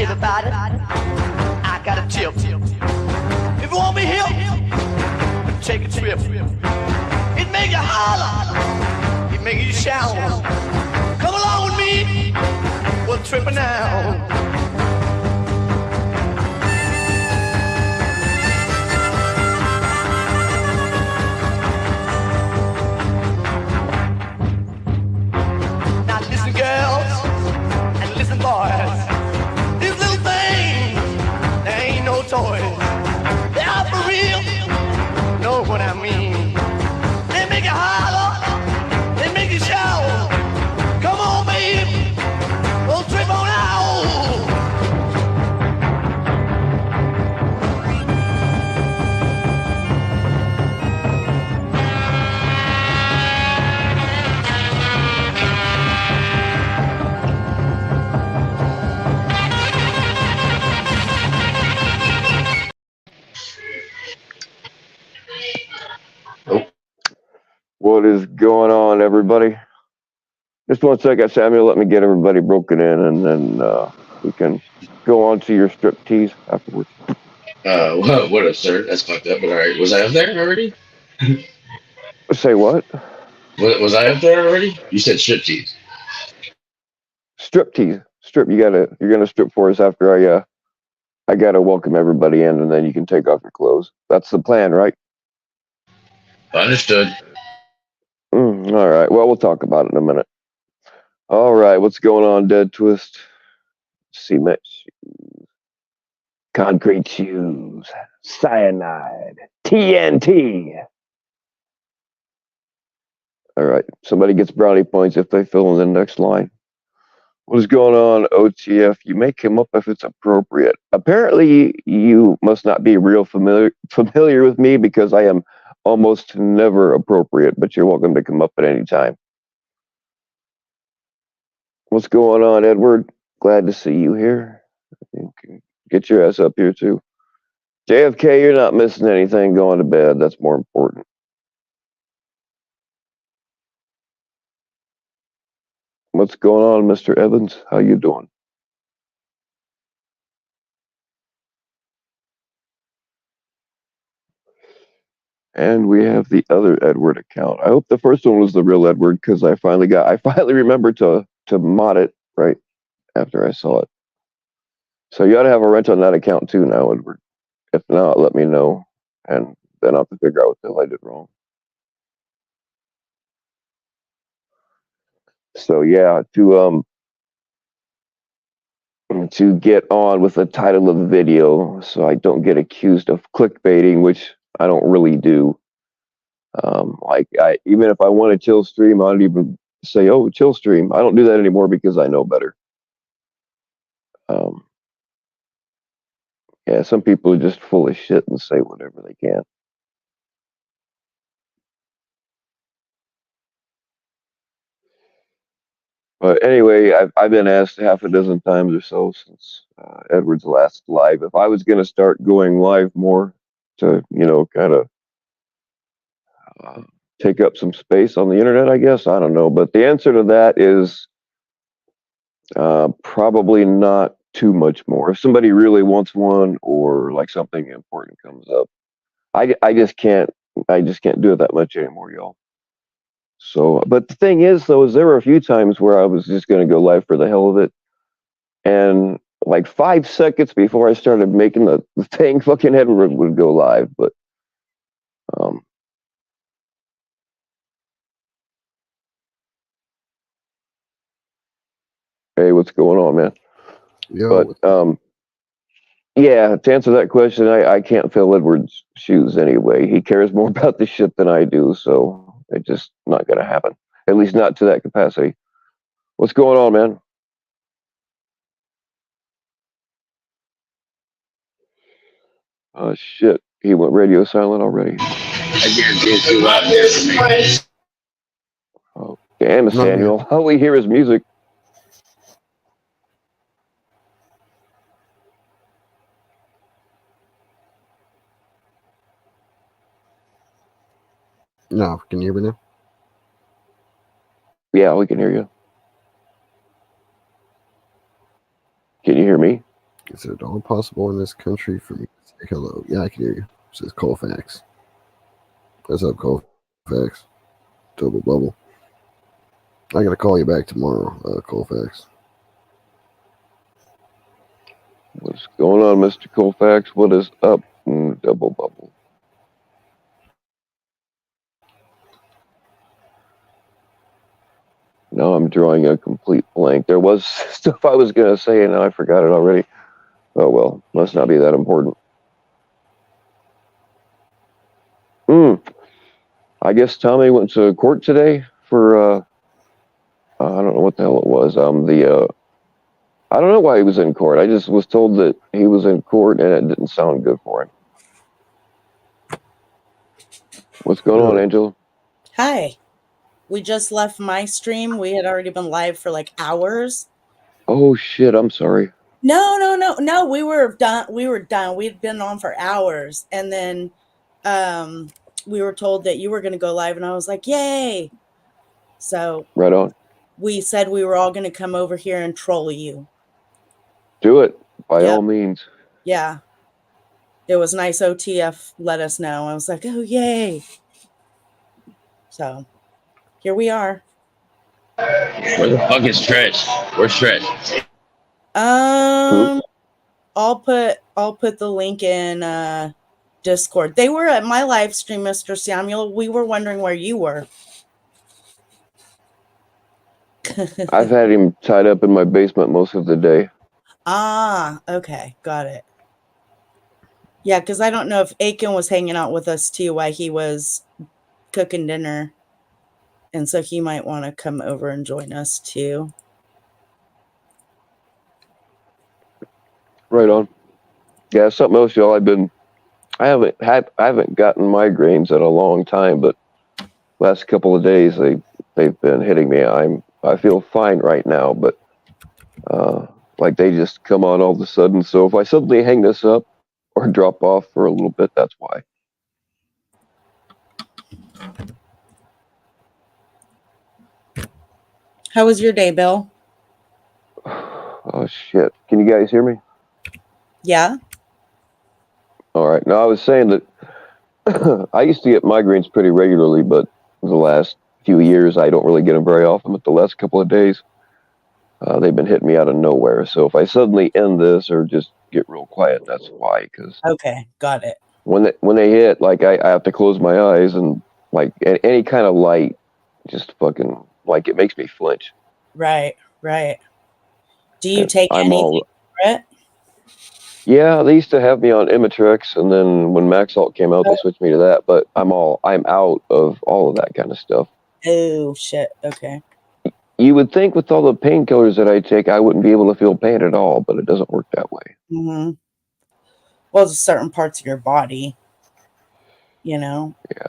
everybody, I got a tip. If you want me here, take a trip. It make you holler, it make you shout. Come along with me, we're tripping now. Now listen, girls, and listen, boys. These little things, they ain't no toys. They are for real, know what I mean. They make you holler, they make you shout. Come on, baby, we'll trip on out. What is going on, everybody? Just 1 second, Samuel. Let me get everybody broken in, and then we can go on to your strip tease afterwards. What up, sir? That's fucked up, but all right. Was I up there already? Say what? Was I up there already? You said strip tease. Strip tease. Strip. You're gonna strip for us after I gotta welcome everybody in, and then you can take off your clothes. That's the plan, right? Understood. All right. Well, we'll talk about it in a minute. All right. What's going on, Dead Twist? Cement shoes, concrete shoes, cyanide, TNT. All right. Somebody gets brownie points if they fill in the next line. What is going on, OTF? You may come up if it's appropriate. Apparently, you must not be real familiar with me because I am almost never appropriate, but you're welcome to come up at any time. What's going on, Edward? Glad to see you here. Get your ass up here, too. JFK, you're not missing anything. Going to bed. That's more important. What's going on, Mr. Evans? How you doing? And we have the other Edward account. I hope the first one was the real Edward because I finally remembered to mod it right after I saw it. So you ought to have a wrench on that account too now, Edward. If not, let me know, and then I'll have to figure out what the hell I did wrong. So yeah, to get on with the title of the video, so I don't get accused of clickbaiting, which I don't really do. Even if I want to chill stream, I don't even say, "Oh, chill stream." I don't do that anymore because I know better. Yeah, some people are just full of shit and say whatever they can. But anyway, I've been asked half a dozen times or so since Edward's last live if I was going to start going live more to, kind of take up some space on the internet, I guess. I don't know. But the answer to that is probably not too much more. If somebody really wants one or like something important comes up, I just can't do it that much anymore, y'all. So, but the thing is, though, is there were a few times where I was just going to go live for the hell of it. And like 5 seconds before I started making the thing, fucking Edward would go live. But, hey, what's going on, man? Yo. But, yeah, to answer that question, I can't fill Edward's shoes anyway. He cares more about the shit than I do, so it's just not going to happen. At least not to that capacity. What's going on, man? Oh, shit. He went radio silent already. I guarantee it's too loud here for me. Oh, damn, Samuel. All we hear is music. No, can you hear me now? Yeah, we can hear you. Can you hear me? Is it at all possible in this country for me to say hello? Yeah, I can hear you. Says Colfax. What's up, Colfax? Double bubble. I gotta call you back tomorrow, Colfax. What's going on, Mr. Colfax? What is up, Double Bubble? Now I'm drawing a complete blank. There was stuff I was going to say, and I forgot it already. Oh, well, must not be that important. I guess Tommy went to court today for, I don't know what the hell it was. I don't know why he was in court. I just was told that he was in court, and it didn't sound good for him. What's going on, Angela? Hi. We just left my stream. We had already been live for like hours. Oh, shit, I'm sorry. No, we were done. We'd been on for hours. And then we were told that you were going to go live, and I was like, yay. So right on. We said we were all going to come over here and troll you. Do it, by all means. Yeah. It was nice. OTF let us know. I was like, oh, yay. So here we are. Where the fuck is Stretch? Where's Stretch? I'll put the link in Discord. They were at my live stream, Mr. Samuel. We were wondering where you were. I've had him tied up in my basement most of the day. Ah, okay. Got it. Yeah, because I don't know if Aiken was hanging out with us too while he was cooking dinner. And so he might want to come over and join us too. Right on. Yeah, something else, y'all. I haven't gotten migraines in a long time, but last couple of days they've been hitting me. I feel fine right now, but like they just come on all of a sudden. So if I suddenly hang this up or drop off for a little bit, that's why. How was your day, Bill? Oh shit! Can you guys hear me? Yeah. All right. Now I was saying that I used to get migraines pretty regularly, but the last few years I don't really get them very often. But the last couple of days, they've been hitting me out of nowhere. So if I suddenly end this or just get real quiet, that's why. Because okay, got it. When they hit, like I have to close my eyes, and like any kind of light, just fucking like it makes me flinch. Right. Do you take anything for it? Yeah, they used to have me on Imitrex, and then when Maxalt came out, they switched me to that. But I'm out of all of that kind of stuff. Oh shit! Okay. You would think with all the painkillers that I take, I wouldn't be able to feel pain at all, but it doesn't work that way. Mm-hmm. Well, there's certain parts of your body, you know. Yeah.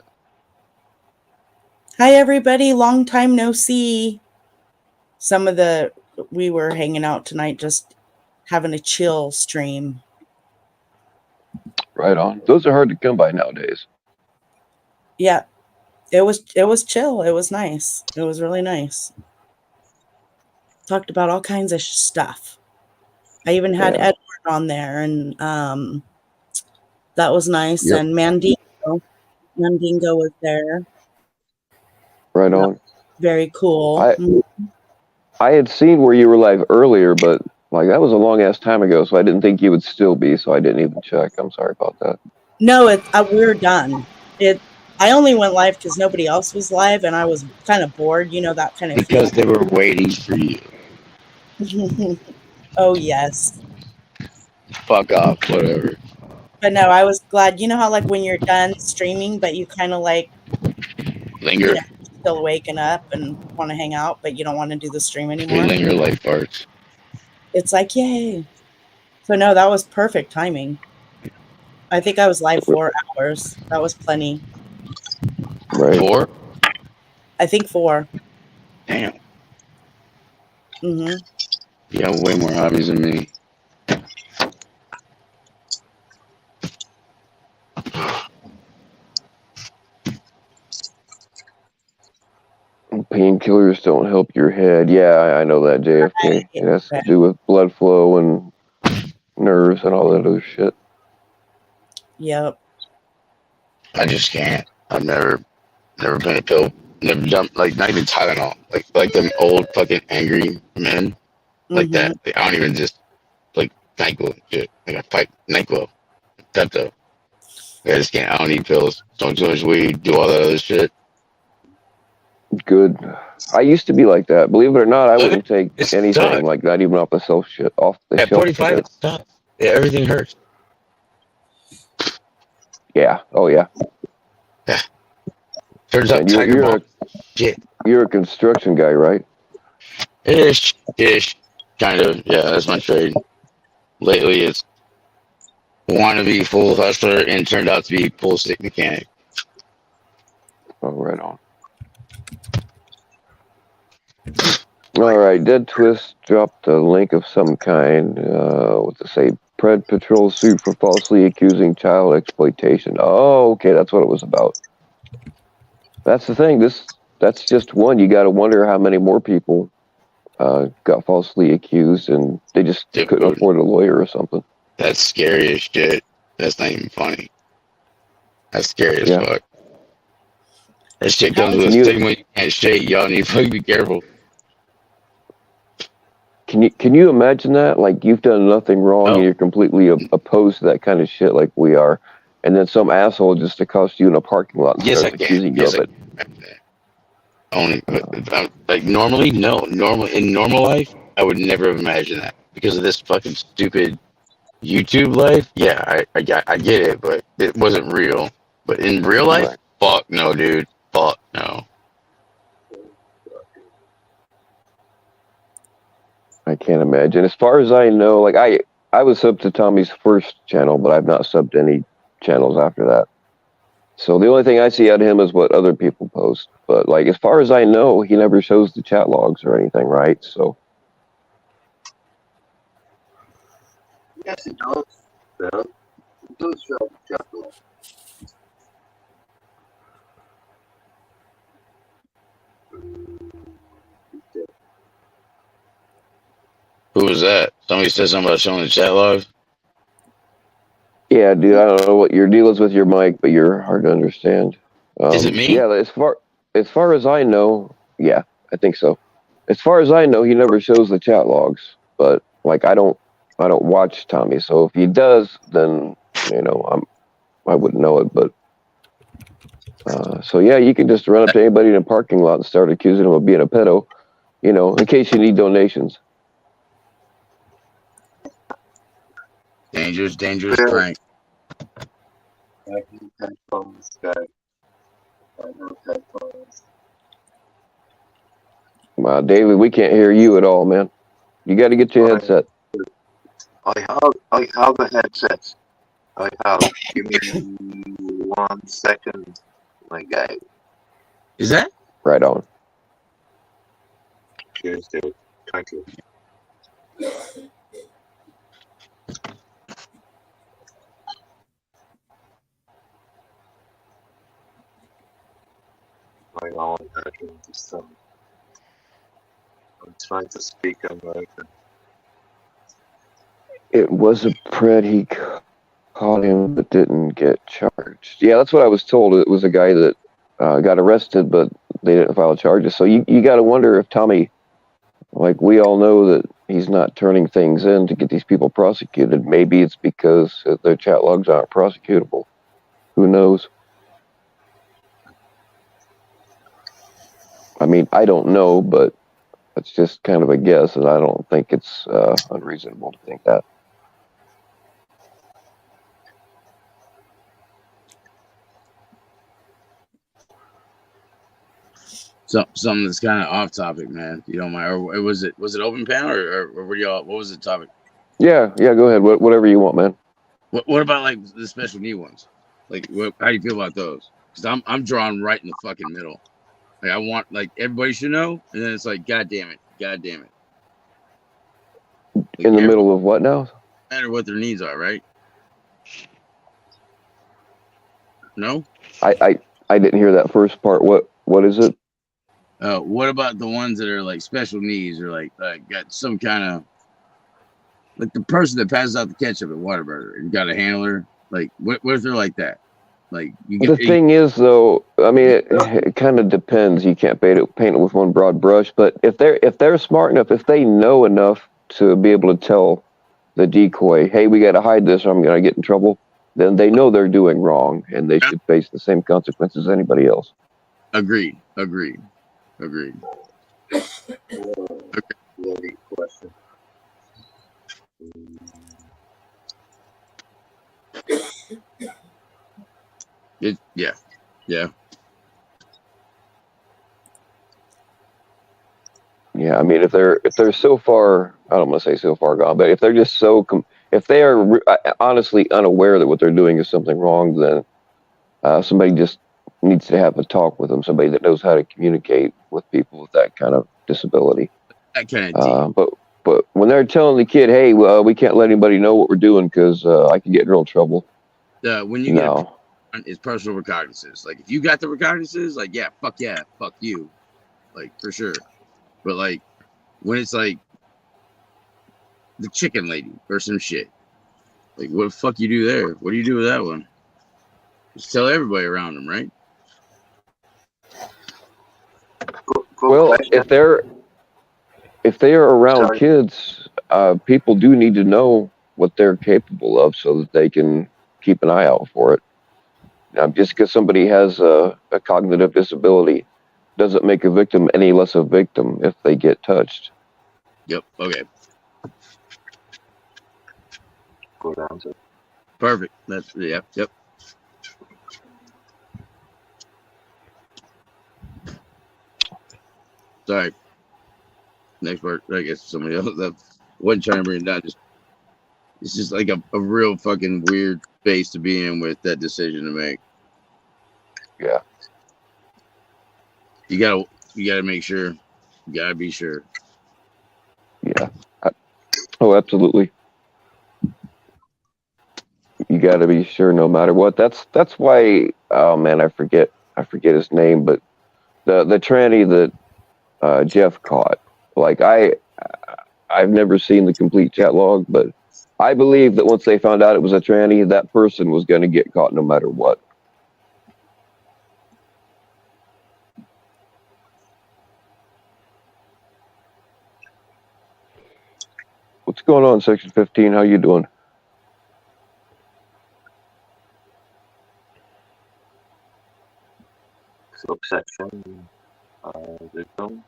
Hi, everybody. Long time no see. We were hanging out tonight, just having a chill stream. Right on. Those are hard to come by nowadays. Yeah, it was chill. It was nice. It was really nice. Talked about all kinds of stuff. I even had Edward on there, and that was nice. Yep. And Mandingo was there. Right on. Very cool. I had seen where you were live earlier, but like that was a long ass time ago, so I didn't think you would still be, so I didn't even check. I'm sorry about that. No, we're done. I only went live because nobody else was live, and I was kind of bored, that kind of because they were waiting for you. Oh yes. Fuck off, whatever. But no, I was glad. You know how like when you're done streaming, but you kind of like linger, still waking up and want to hang out, but you don't want to do the stream anymore. We linger like farts. It's like yay. So no, that was perfect timing. I think I was live 4 hours. That was plenty. Right. 4? I think 4. Damn. Mm-hmm. You have way more hobbies than me. Painkillers don't help your head. Yeah, I know that, JFK. It has to do with blood flow and nerve bars and all that other shit. Yep. I just can't. I've never been a pill. Never jumped, like, not even Tylenol. Like them old fucking angry men. Like that. Like, I don't even just, like, NyQuil shit. Like, I fight NyQuil. Pepto. I just can't. I don't need pills. Smoke too much weed. Do all that other shit. Good. I used to be like that. Believe it or not, I wouldn't take It's anything, sucks. like not even off the shelf shit. At 45, shit. it sucks. Yeah, everything hurts. Yeah. Oh yeah. Turns out And Tiger Bomb. Shit. you're a construction guy, right? Ish. Kind of. Yeah, that's my trade. Lately, it's wannabe full hustler and turned out to be full stick mechanic. Oh, right on. All right, Dead Twist dropped a link of some kind. What's it say? Pred Patrol sued for falsely accusing child exploitation. Oh, okay, that's what it was about. That's the thing. That's just one. You got to wonder how many more people got falsely accused, and they just couldn't afford a lawyer or something. That's scary as shit. That's not even funny. That's scary as fuck. That shit comes with a stigma you can't shake. Y'all need to fucking be careful. Can you imagine that? Like, you've done nothing wrong and you're completely opposed to that kind of shit like we are, and then some asshole just accosts you in a parking lot and starts accusing you of it. Only, like, normally, no. In normal life, I would never have imagined that. Because of this fucking stupid YouTube life, yeah, I get it, but it wasn't real. But in real life, fuck no, dude. Fuck no. I can't imagine. As far as I know, like I was subbed to Tommy's first channel, but I've not subbed to any channels after that. So the only thing I see out of him is what other people post. But like, as far as I know, he never shows the chat logs or anything, right? So. Yes, it does. Yeah. It does show the chat logs. Who was that? Somebody said something about showing the chat logs? Yeah, dude, I don't know what your deal is with your mic, but you're hard to understand. Is it me? Yeah, as far as I know, yeah, I think so. As far as I know, he never shows the chat logs, but like I don't watch Tommy, so if he does, then I wouldn't know it. But so yeah, you can just run up to anybody in a parking lot and start accusing them of being a pedo, in case you need donations. Dangerous prank. I need headphones, guys. I know headphones. Wow, David, we can't hear you at all, man. You got to get your headset. I have a headset. I have. Give me 1 second, my guy. Is that? Right on. Cheers, dude. Thank you. Hang on, I'm trying to speak American. It was a pred. He caught him but didn't get charged. Yeah, that's what I was told. It was a guy that got arrested, but they didn't file charges. So you got to wonder if Tommy, like we all know that he's not turning things in to get these people prosecuted. Maybe it's because their chat logs aren't prosecutable. Who knows? I mean, I don't know, but it's just kind of a guess, and I don't think it's unreasonable to think that. Something that's kind of off topic, man. You don't mind? Or was it open panel or were y'all? What was the topic? Yeah. Go ahead. Whatever you want, man. What about like the special need ones? Like, how do you feel about those? Because I'm drawn right in the fucking middle. Like, I want, like, everybody should know, and then it's like, God damn it. Like, in the middle of what now? No matter what their needs are, right? No? I didn't hear that first part. What is it? What about the ones that are like special needs or like got some kind of like the person that passes out the ketchup at Whataburger, and you got a handler. Like, what if they're like that? Like, the thing is, though, I mean, it kind of depends. You can't paint it with one broad brush. But if they're smart enough, if they know enough to be able to tell the decoy, "Hey, we got to hide this, or I'm going to get in trouble," then they know they're doing wrong, and they should face the same consequences as anybody else. Agreed. Bloody question. Yeah. Yeah, I mean, if they're so far, I don't want to say so far gone, but if they're just if they are honestly unaware that what they're doing is something wrong, then somebody just needs to have a talk with them. Somebody that knows how to communicate with people with that kind of disability. That kind of but when they're telling the kid, "Hey, we can't let anybody know what we're doing because I could get in real trouble." When you get it's personal recognizances. Like, if you got the recognizances, like, yeah, fuck you, like, for sure. But like, when it's like the chicken lady or some shit, like, what the fuck you do there? What do you do with that one? Just tell everybody around them, right? Well, if they are around kids, people do need to know what they're capable of so that they can keep an eye out for it. Just because somebody has a cognitive disability doesn't make a victim any less a victim if they get touched. Yep. Okay. Good answer. Perfect. That's Yep. Sorry. Next part. I guess somebody else that wasn't trying to bring it down. It's just like a real fucking weird space to be in with that decision to make. Yeah. You gotta make sure. You gotta be sure. Yeah. Oh, absolutely. You got to be sure no matter what. That's why. Oh man, I forget his name, but the tranny that Jeff caught. Like I've never seen the complete chat log, but I believe that once they found out it was a tranny, that person was going to get caught no matter what. What's going on, Section 15? How you doing? Subsection victim.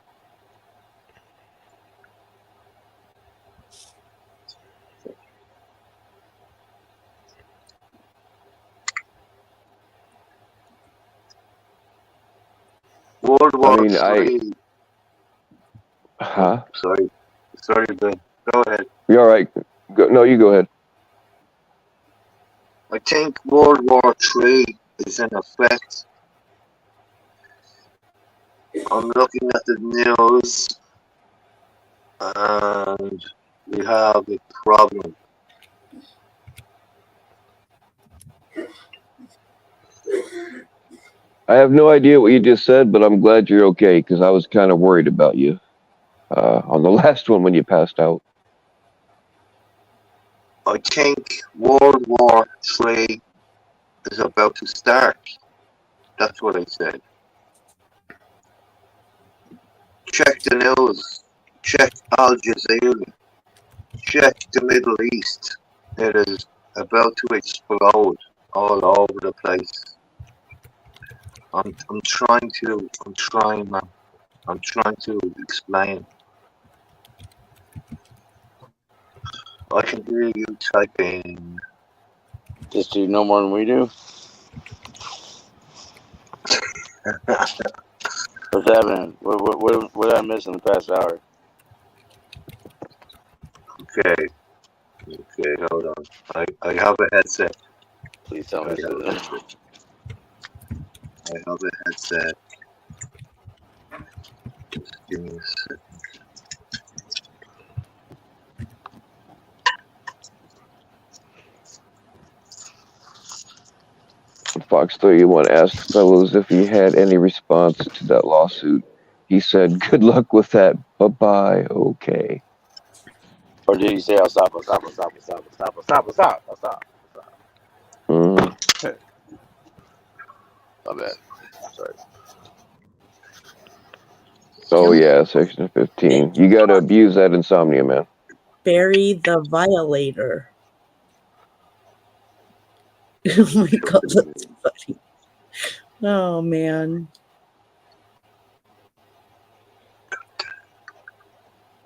World War III. Huh? Sorry, Ben. Go ahead. You all right? No, you go ahead. I think World War III is in effect. I'm looking at the news, and we have a problem. I have no idea what you just said, but I'm glad you're okay because I was kind of worried about you on the last one when you passed out. I think World War III is about to start. That's what I said. Check the news. Check Al Jazeera. Check the Middle East. It is about to explode all over the place. I'm trying, man. I'm trying to explain. I can hear you typing. Just do no more than we do. What's happening? What did I miss in the past hour? Okay, hold on. I have a headset. Please tell me that. I have a headset. Just give me a second. Fox 31 asked fellows if he had any response to that lawsuit. He said, "Good luck with that. Bye-bye. Okay." Or did he say, I'll stop, I'll stop, I'll stop, I'll stop, I'll stop, I'll stop, I'll stop, I'll stop, I'll stop. Mm. My bad. Sorry. So yeah, section 15. You gotta abuse that insomnia, man. Bury the violator. Oh my god, that's funny. Oh man.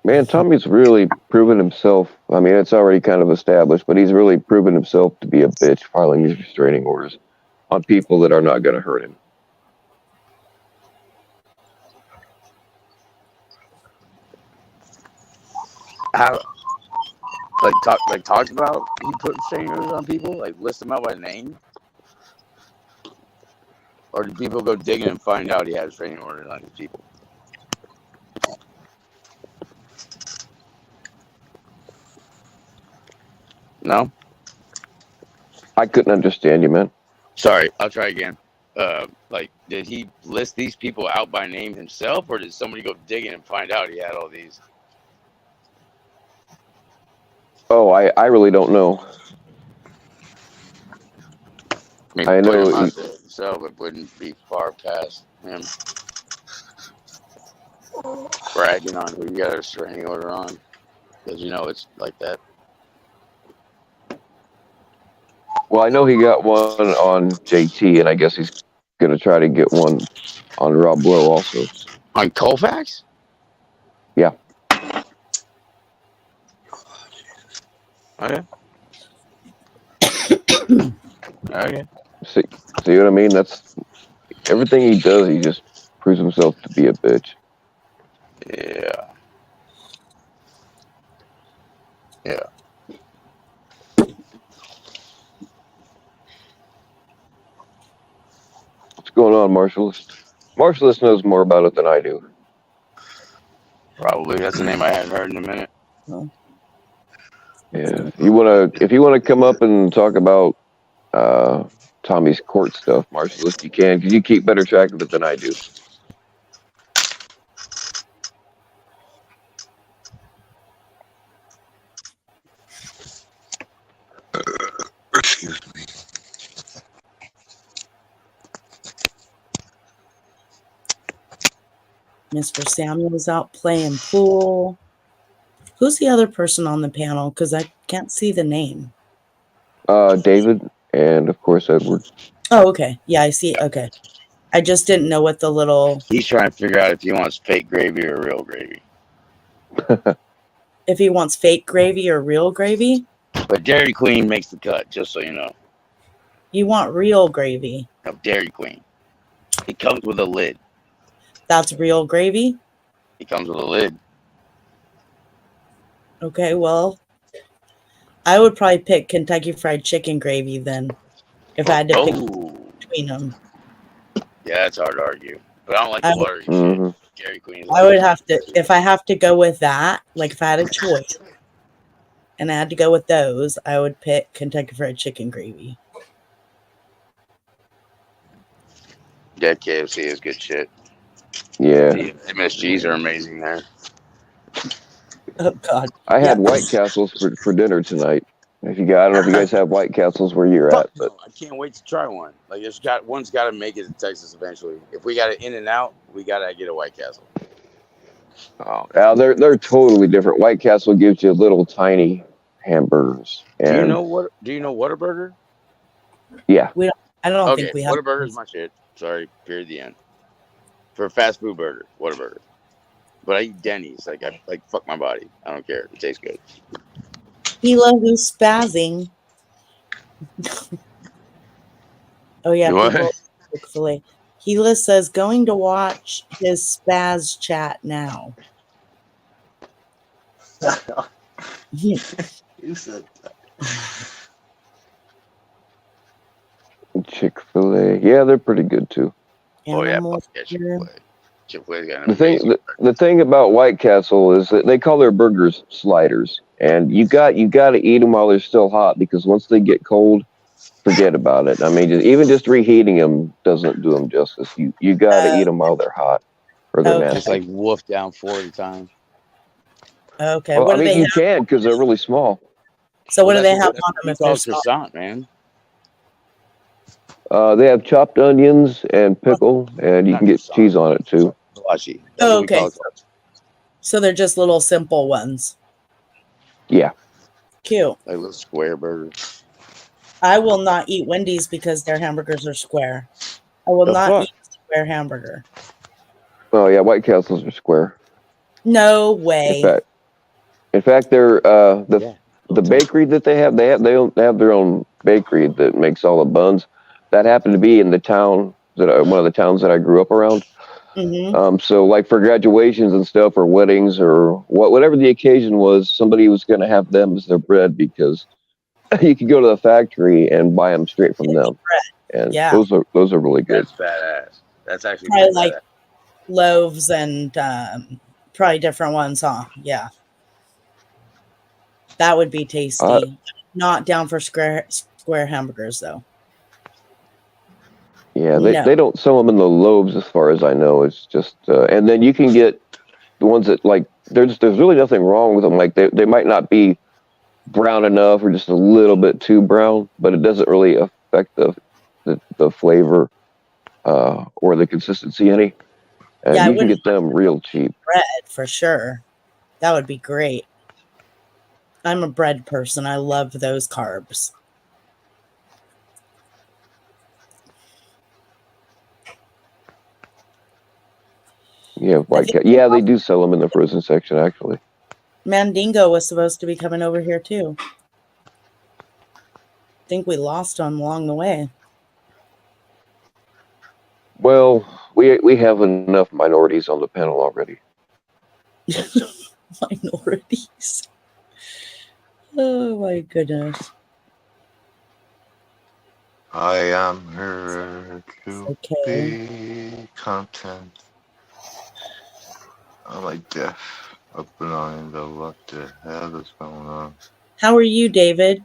Man, Tommy's really proven himself. I mean, it's already kind of established, but he's really proven himself to be a bitch filing these restraining orders on people that are not going to hurt him. How, talked about he put restraining orders on people? Like, list them out by name? Or do people go digging and find out he had restraining orders on these people? No? I couldn't understand you, man. Sorry, I'll try again. Did he list these people out by name himself, or did somebody go digging and find out he had all these? Oh, I really don't know. I know put him out there himself, it wouldn't be far past him bragging on who you got a restraining order on, because it's like that. Well, I know he got one on JT, and I guess he's going to try to get one on Rob Lowe also. On Colfax? Yeah. Okay. Okay. See what I mean? That's everything he does. He just proves himself to be a bitch. Yeah. Yeah. What's going on, Marshallist? Marshallist knows more about it than I do. Probably. That's a name I hadn't heard in a minute. Oh. Yeah. If you wanna come up and talk about Tommy's court stuff, Marshallist, you can, because you keep better track of it than I do. Excuse me. Mr. Samuel's out playing pool. Who's the other person on the panel? Because I can't see the name. David and of course Edward. Oh, okay. Yeah, I see. Okay. I just didn't know what the little... He's trying to figure out if he wants fake gravy or real gravy. If he wants fake gravy or real gravy? But Dairy Queen makes the cut, just so you know. You want real gravy. No, Dairy Queen. It comes with a lid. That's real gravy? It comes with a lid. Okay, well, I would probably pick Kentucky Fried Chicken gravy then, if I had to pick between them. Yeah, it's hard to argue. But I don't like the watery shit. Dairy Queen. I would have to, if I have to go with that, like if I had a choice and I had to go with those, I would pick Kentucky Fried Chicken gravy. Yeah, KFC is good shit. Yeah. The MSGs are amazing there. Oh God! I had White Castles for dinner tonight. I don't know if you guys have White Castles where you're at, but I can't wait to try one. Like one's got to make it to Texas eventually. If we got it in and out, we gotta get a White Castle. oh, now they're totally different. White Castle gives you little tiny hamburgers. And do you know Whataburger? Yeah. I don't think we have. Whataburger's my shit. Sorry, period. The end. For a fast food burger, Whataburger. But I eat Denny's. I fuck my body. I don't care. It tastes good. Gila who's spazzing. Oh yeah, Chick-fil-A. Gila says going to watch his spaz chat now. You said that. Chick-fil-A. Yeah, they're pretty good too. Animal Chick-fil-A. Chick-fil-A's got The thing about White Castle is that they call their burgers sliders, and you got to eat them while they're still hot, because once they get cold, forget about it. I mean, just reheating them doesn't do them justice. You got to eat them while they're hot, or they're nasty. Just like wolf down 4 at a time. Okay. Well, What I do mean, they you have? can because they're really small. So what do they that's have what on them we if they're call small? croissant, man. They have chopped onions and pickle, and you Not can get croissant. cheese on it too. Hibachi. That's Oh, what we okay. call it. So they're just little simple ones. Yeah. Cute. Like little square burgers. I will not eat Wendy's because their hamburgers are square. I will The not fuck? eat a square hamburger. Oh yeah, White Castles are square. No In way. fact, they're Yeah. the bakery that they have their own bakery that makes all the buns. That happened to be in the town one of the towns that I grew up around. Mm-hmm. So like for graduations and stuff, or weddings, or whatever the occasion was, somebody was going to have them as their bread because you could go to the factory and buy them straight from them, and Yeah. those are really good. That's badass. That's actually Probably pretty like badass. loaves and probably different ones, huh? Yeah. That would be tasty. Not down for square hamburgers though. Yeah, No. they don't sell them in the loaves as far as I know. It's just and then you can get the ones that like there's really nothing wrong with them. Like they might not be brown enough or just a little bit too brown, but it doesn't really affect the flavor or the consistency any. And Yeah, I you can wouldn't get them real cheap. bread for sure. That would be great. I'm a bread person. I love those carbs. Yeah, yeah, they do sell them in the frozen section actually. Mandingo was supposed to be coming over here too. I think we lost him along the way. Well, we have enough minorities on the panel already. Minorities. Oh my goodness. I am here to Okay. be content. I'm like deaf or blind or what the hell is going on? How are you, David?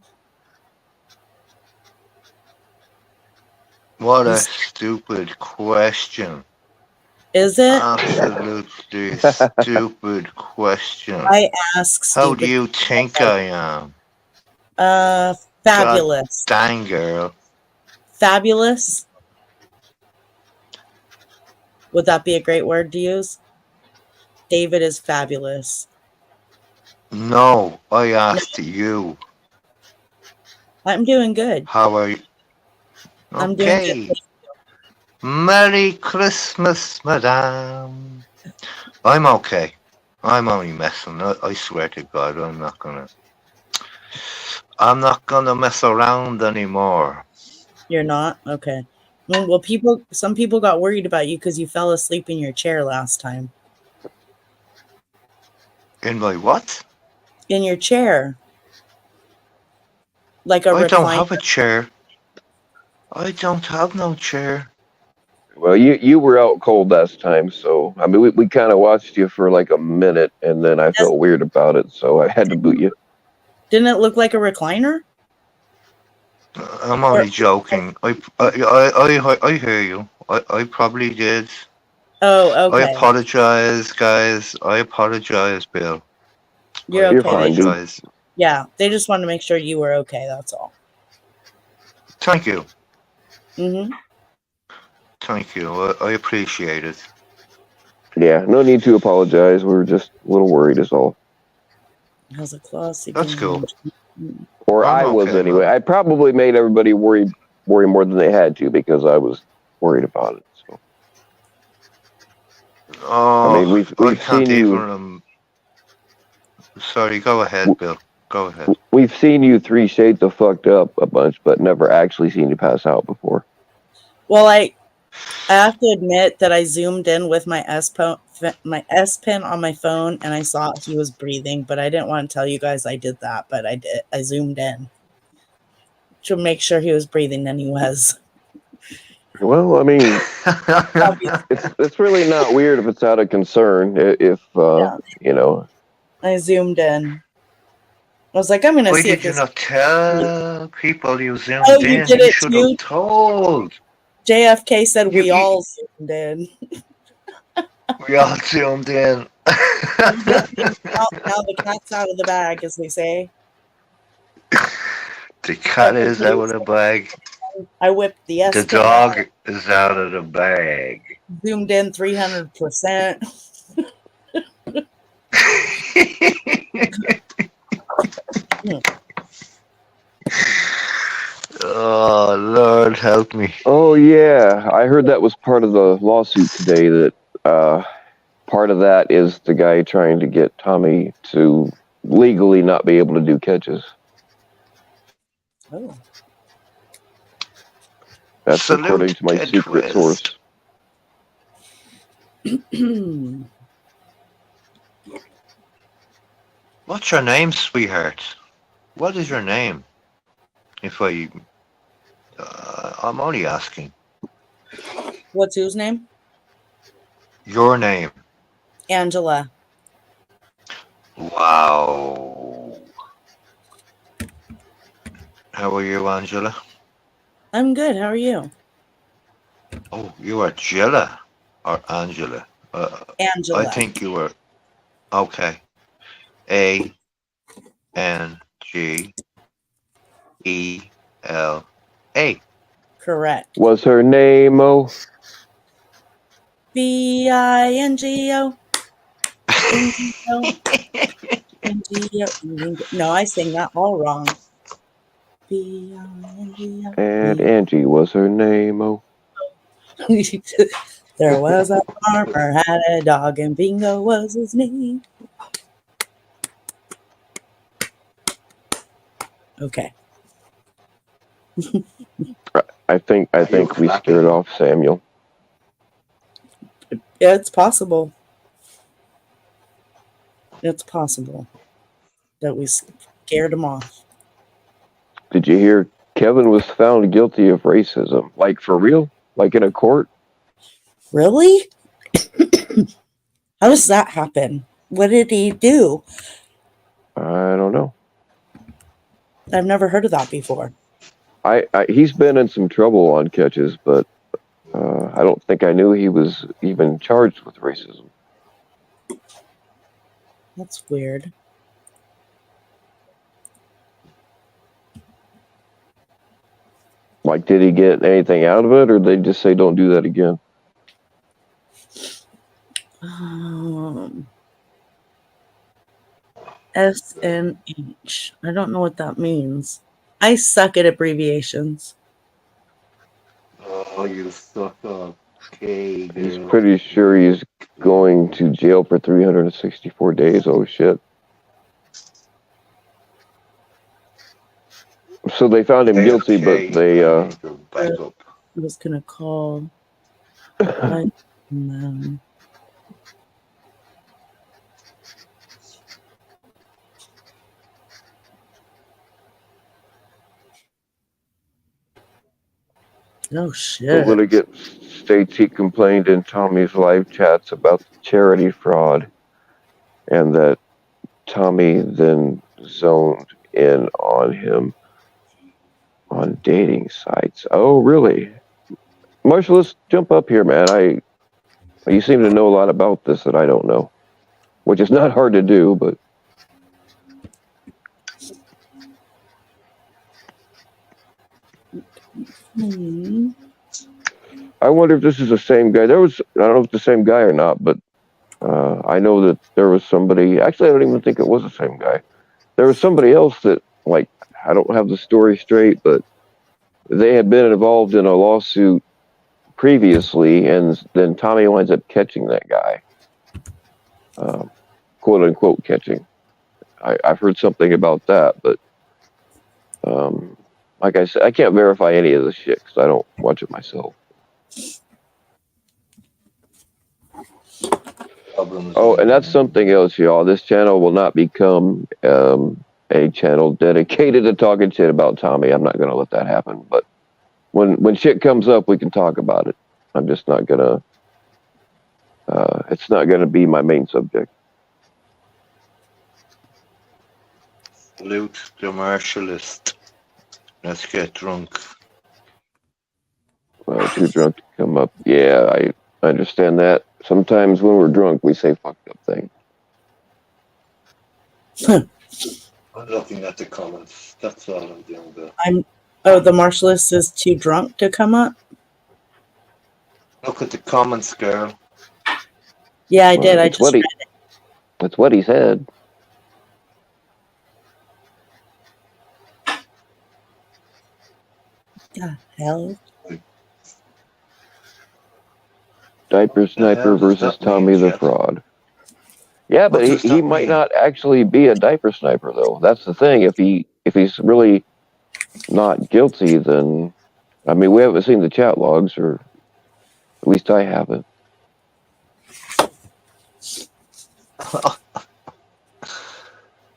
What a stupid question. Is it? Absolutely stupid question. I ask stupid. How do you think I am? Fabulous. God dang, girl. Fabulous? Would that be a great word to use? David is fabulous. No, I asked you. I'm doing good. How are you? I'm doing Okay. good. Merry Christmas, madame. I'm okay. I'm only messing. I swear to God, I'm not gonna mess around anymore. You're not? Okay. Well, some people got worried about you because you fell asleep in your chair last time. In my what? In your chair. Like a I don't recliner. have a chair. I don't have no chair. Well, you were out cold last time, so I mean we kind of watched you for like a minute, and then I felt weird about it, so I had to boot you. Didn't it look like a recliner? I'm only joking. I hear you. I probably did. Oh, okay. I apologize, guys. I apologize, Bill. You're You're okay. fine, dude. apologize. Yeah, they just wanted to make sure you were okay. That's all. Thank you. Mm-hmm. Thank you. I appreciate it. Yeah, no need to apologize. We were just a little worried, is all. How's a classic? That's cool. Or I'm I was okay, anyway. man. I probably made everybody worry more than they had to because I was worried about it. So Oh, I mean, we've can't seen you. even. Sorry, go ahead, Bill. Go ahead. We've seen you 3 shades of fucked up a bunch, but never actually seen you pass out before. Well, I have to admit that I zoomed in with my S Pen on my phone, and I saw he was breathing, but I didn't want to tell you guys I did that, but I did. I zoomed in to make sure he was breathing, and he was. Well, I mean, it's really not weird if it's out of concern. If you know, I zoomed in. I was like, I'm going to Why see did if you this. not tell people you zoomed Oh, in? you did it should too? have told. JFK said You- we all zoomed in. We all zoomed in. Now the cat's out of the bag, as they say. The cat is out of the bag. I whipped the The S10 dog is out of the bag. zoomed in 300%. Oh, Lord, help me. Oh yeah, I heard that was part of the lawsuit today. That part of that is the guy trying to get Tommy to legally not be able to do catches. Oh. That's Salute according to my Ted secret Twist. source. What's your name, sweetheart? What is your name? If I'm only asking. What's whose name? Your name. Angela. Wow. How are you, Angela? I'm good. How are you? Oh, you are Jilla or Angela? Angela. I think you were. Okay. A-N-G-E-L-A. Correct. Was her name O? B-I-N-G-O. N-G-O. No, I sing that all wrong. B-I-N-G-O. And Angie was her name O. There was a farmer had a dog and Bingo was his name. Okay. I think we scared off Samuel. Yeah, it's possible. It's possible that we scared him off. Did you hear Kevin was found guilty of racism? Like for real? Like in a court? Really? How does that happen? What did he do? I don't know. I've never heard of that before. He's been in some trouble on catches, but I don't think I knew he was even charged with racism. That's weird. Like, did he get anything out of it, or they just say don't do that again? SNH. I don't know what that means. I suck at abbreviations. Oh, you suck up. Okay, He's pretty sure he's going to jail for 364 days. Oh, shit. So they found him guilty, but they... I was going to call... Oh, shit. The litigant states he complained in Tommy's live chats about the charity fraud, and that Tommy then zoned in on him on dating sites. Oh, really? Marshall, let's jump up here, man. You seem to know a lot about this that I don't know, which is not hard to do, but... I wonder if this is the same guy. I don't know if it's the same guy or not, but I know that there was somebody... Actually, I don't even think it was the same guy. There was somebody else that, like, I don't have the story straight, but they had been involved in a lawsuit previously, and then Tommy winds up catching that guy. Quote unquote catching. I've heard something about that, but like I said, I can't verify any of this shit because I don't watch it myself. Oh, and that's something else, y'all. This channel will not become a channel dedicated to talking shit about Tommy. I'm not going to let that happen. But when shit comes up, we can talk about it. I'm just not going to... it's not going to be my main subject. Salute the martialist. Let's get drunk. Too drunk to come up. Yeah, I understand that. sometimes when we're drunk, we say fucked up things. I'm looking at the comments. That's all I'm doing there. The martialist is too drunk to come up? Look at the comments, girl. Yeah, I did. I It's just what read he, That's what he said. the hell. Diaper Sniper hell does versus that mean, Tommy the Jeff? Fraud. Yeah, What but does he that might mean? not actually be a diaper sniper though. That's the thing. If he's really not guilty, then I mean we haven't seen the chat logs, or at least I haven't.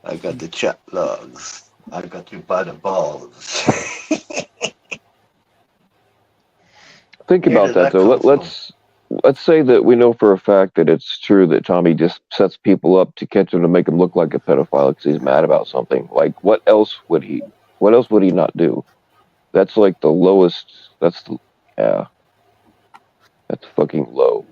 I got the chat logs. I got you by the balls. Think Where about did that that though. come Let's say that we know for a fact that it's true that Tommy just sets people up to catch him to make him look like a pedophile because he's mad about something. Like what else would he not do? That's like the lowest. Yeah. That's fucking low.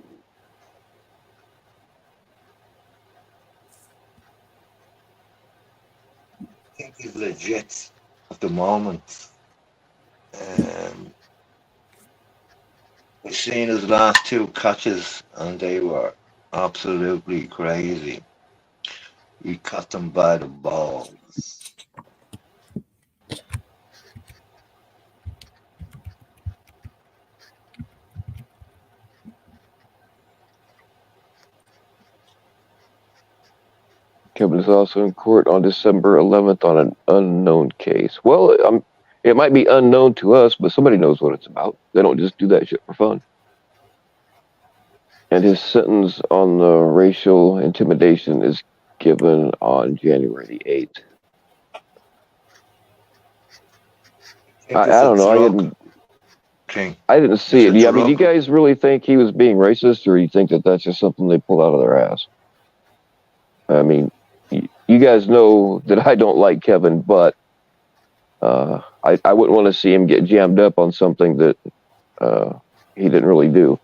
I think he's legit at the moment. We've seen his last two catches, and they were absolutely crazy. He caught them by the balls. Kevin is also in court on December 11th on an unknown case. Well, it might be unknown to us, but somebody knows what it's about. They don't just do that shit for fun. And his sentence on the racial intimidation is given on January the 8th. I don't know. I didn't see it. Yeah, I mean, do you guys really think he was being racist, or do you think that that's just something they pulled out of their ass? I mean, you guys know that I don't like Kevin, but I wouldn't want to see him get jammed up on something that he didn't really do.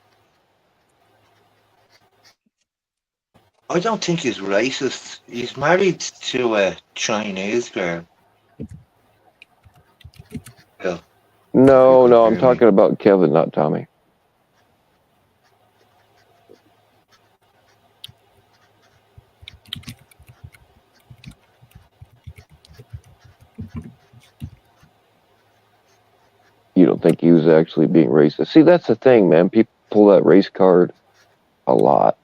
I don't think he's racist. He's married to a Chinese girl. Yeah. No, I'm talking about Kevin, not Tommy. You don't think he was actually being racist? See, that's the thing, man. People pull that race card a lot.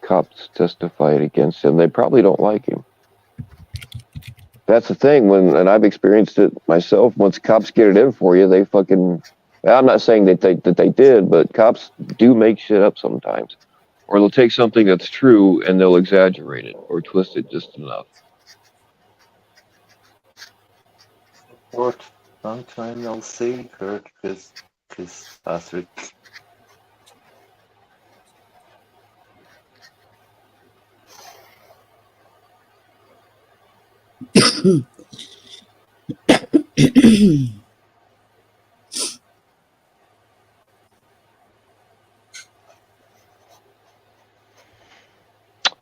Cops testified against him. They probably don't like him. That's the thing. And I've experienced it myself. Once cops get it in for you, they fucking. I'm not saying that they did, but cops do make shit up sometimes, or they'll take something that's true and they'll exaggerate it or twist it just enough. Kurt, long time no see, Kurt, because Patrick.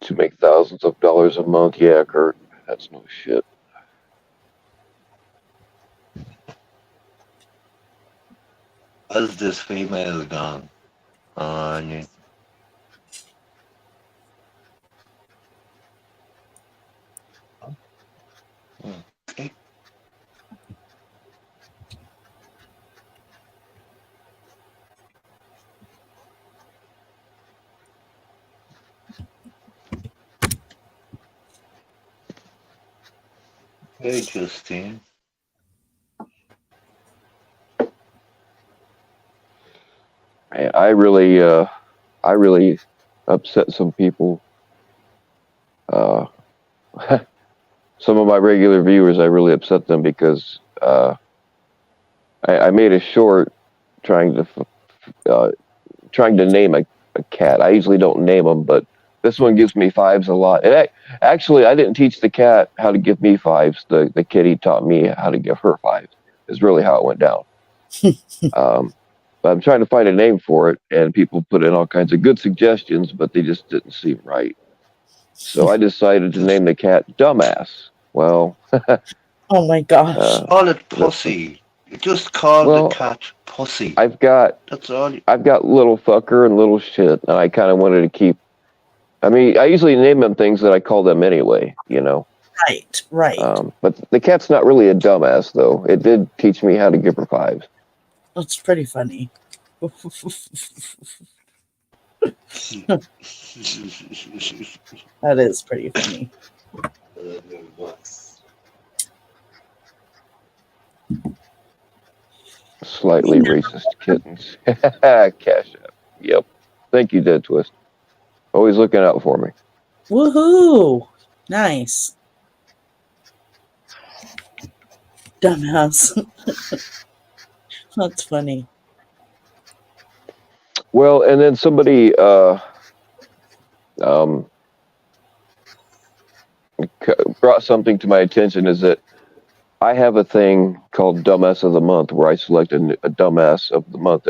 To make thousands of dollars a month, yeah, Kurt, that's no shit. How's this female gone? Yeah. Okay. Hey, Justine. I really upset some people. Some of my regular viewers, I really upset them because I made a short trying to name a cat. I usually don't name them, but this one gives me fives a lot. Actually, I didn't teach the cat how to give me fives. The kitty taught me how to give her fives. Is really how it went down. I'm trying to find a name for it, and people put in all kinds of good suggestions, but they just didn't seem right. So I decided to name the cat Dumbass. Well, Oh my gosh. Call it the, pussy. You just call the well, cat pussy. I've got That's all. little fucker and little shit, and I kind of wanted to keep. I mean, I usually name them things that I call them anyway, you know. Right. But the cat's not really a dumbass, though. It did teach me how to give her fives. That's pretty funny. That is pretty funny. Slightly racist kittens. Cash App. Yep. Thank you, Dead Twist. Always looking out for me. Woohoo! Nice. Dumbass. That's funny. Well, and then somebody brought something to my attention is that I have a thing called Dumbass of the Month where I select a Dumbass of the Month,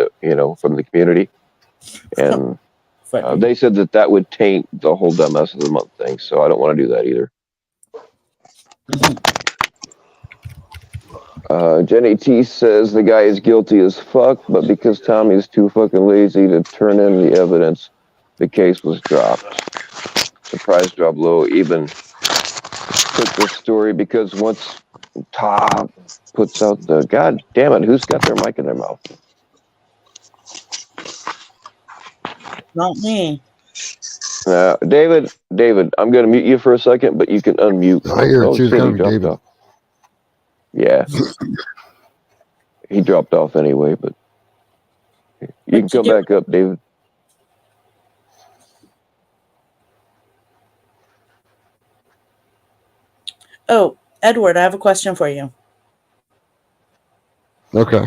from the community. And they said that would taint the whole Dumbass of the Month thing, so I don't want to do that either. Jenny T says the guy is guilty as fuck, but because Tommy is too fucking lazy to turn in the evidence, the case was dropped. Surprise drop low even took this story because once Todd puts out the god damn it, who's got their mic in their mouth? Not me. David, I'm going to mute you for a second, but you can unmute. I hear it too. Shit, he dropped off. Yeah. He dropped off anyway, but you can come back up, David. Oh, Edward, I have a question for you. Okay.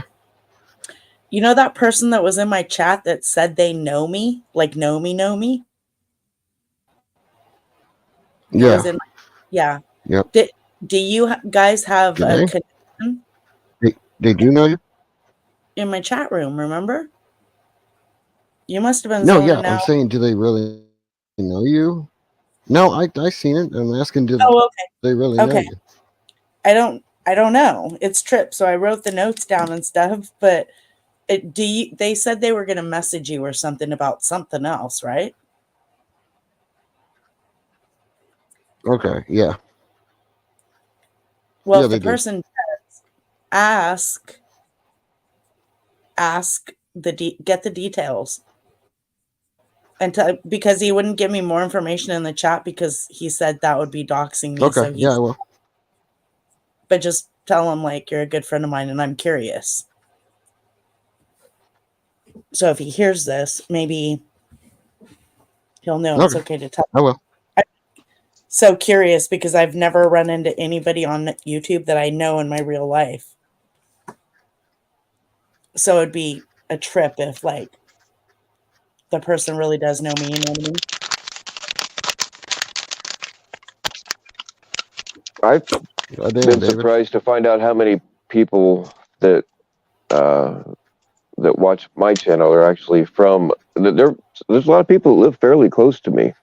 You know that person that was in my chat that said they know me? Like, know me? Yeah. Yeah. Yep. Do you guys have a connection? They do know you? In my chat room, remember? You must have been No, zoning yeah. out. I'm saying, do they really know you? No, I seen it. I'm asking, do they really know you? I don't know. It's Trip, so I wrote the notes down and stuff, but they said they were going to message you or something about something else, right? Okay, yeah. Well, Yeah, if the they do. person does, ask get the details. And because he wouldn't give me more information in the chat because he said that would be doxing me. Okay, So yeah, I will. But just tell him, like, you're a good friend of mine and I'm curious. So if he hears this, maybe he'll know it's okay to tell. I will. I'm so curious because I've never run into anybody on YouTube that I know in my real life. So it'd be a trip if, like, the person really does know me, you know what I mean? I've been surprised to find out how many people that watch my channel are actually from. There's a lot of people that live fairly close to me.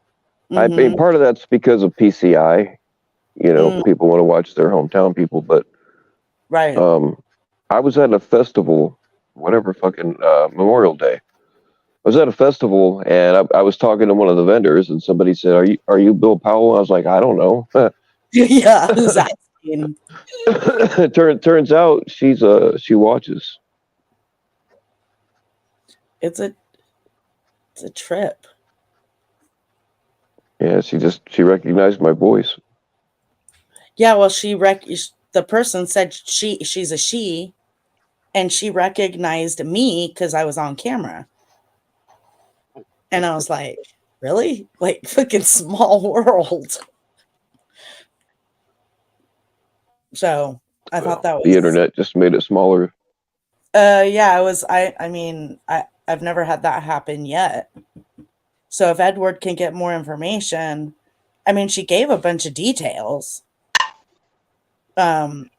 Mm-hmm. I mean, part of that's because of PCI. People want to watch their hometown people, but right. I was at a festival, whatever fucking Memorial Day. I was at a festival and I was talking to one of the vendors, and somebody said, "Are you Bill Powell?" I was like, "I don't know." Yeah, who's asking? Turns out she watches. It's a trip. Yeah, she recognized my voice. Yeah, well, the person said she's a she, and she recognized me because I was on camera. And I was like, really? Like, fucking small world. So I thought that was the internet just made it smaller. Yeah, it was. I mean, I've never had that happen yet. So if Edward can get more information, I mean, she gave a bunch of details. And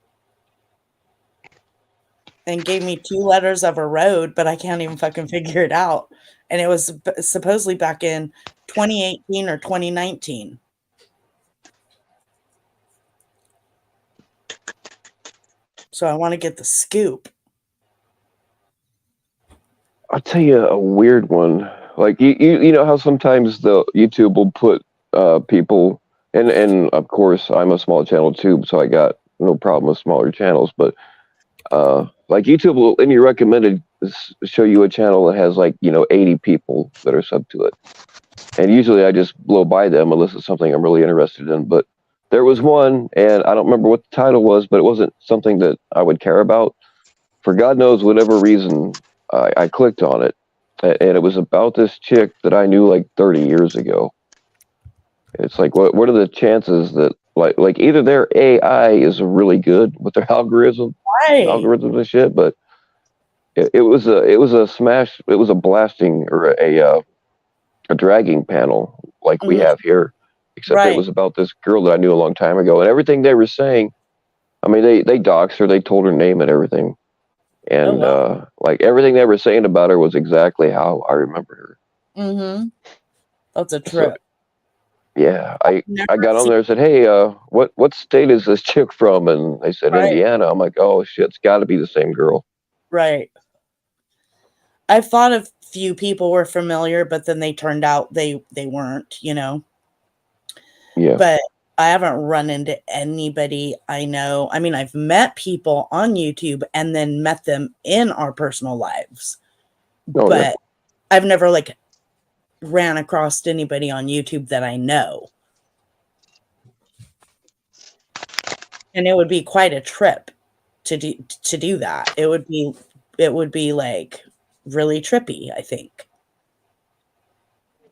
and gave me 2 letters of a road, but I can't even fucking figure it out. And it was supposedly back in 2018 or 2019. So I want to get the scoop. I'll tell you a weird one. Like you know how sometimes the YouTube will put people, and of course I'm a small channel too, so I got no problem with smaller channels. But like YouTube will, in your recommended, show you a channel that has like 80 people that are sub to it, and usually I just blow by them unless it's something I'm really interested in. But there was one, and I don't remember what the title was, but it wasn't something that I would care about. For God knows whatever reason, I clicked on it, and it was about this chick that I knew like 30 years ago. It's like, what are the chances that like either their AI is really good with their algorithms and shit, but it was a smash, it was a blasting or a dragging panel like we have here, except it was about this girl that I knew a long time ago, and everything they were saying, I mean, they doxed her, they told her name and everything. And like everything they were saying about her was exactly how I remember her. Mm-hmm. That's a trip. So, yeah, I got on there and said, "Hey, what state is this chick from?" And they said Indiana. I'm like, "Oh shit, it's got to be the same girl." Right. I thought a few people were familiar, but then they turned out they weren't. Yeah. But I haven't run into anybody I know. I mean, I've met people on YouTube and then met them in our personal lives. But I've never like ran across anybody on YouTube that I know. And it would be quite a trip to do that. It would be like really trippy, I think.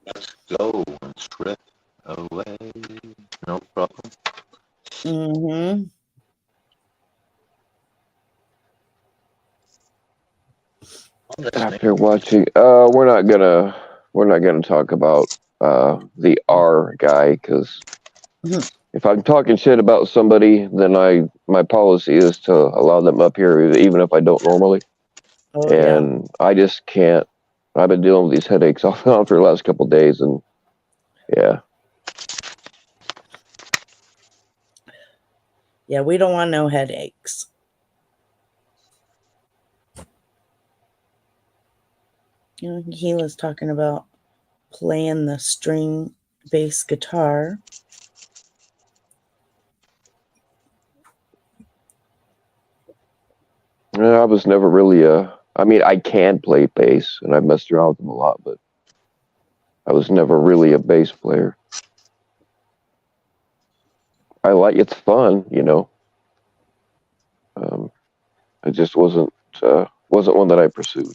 Let's go and trip away. No problem. Mm-hmm. After watching, we're not gonna talk about the R guy, because if I'm talking shit about somebody, then my policy is to allow them up here even if I don't normally. And I just can't. I've been dealing with these headaches off and on for the last couple of days, and yeah, we don't want no headaches. He was talking about playing the string bass guitar. I was never really I mean, I can play bass, and I've messed around with them a lot, but I was never really a bass player. It's fun, it just wasn't one that I pursued.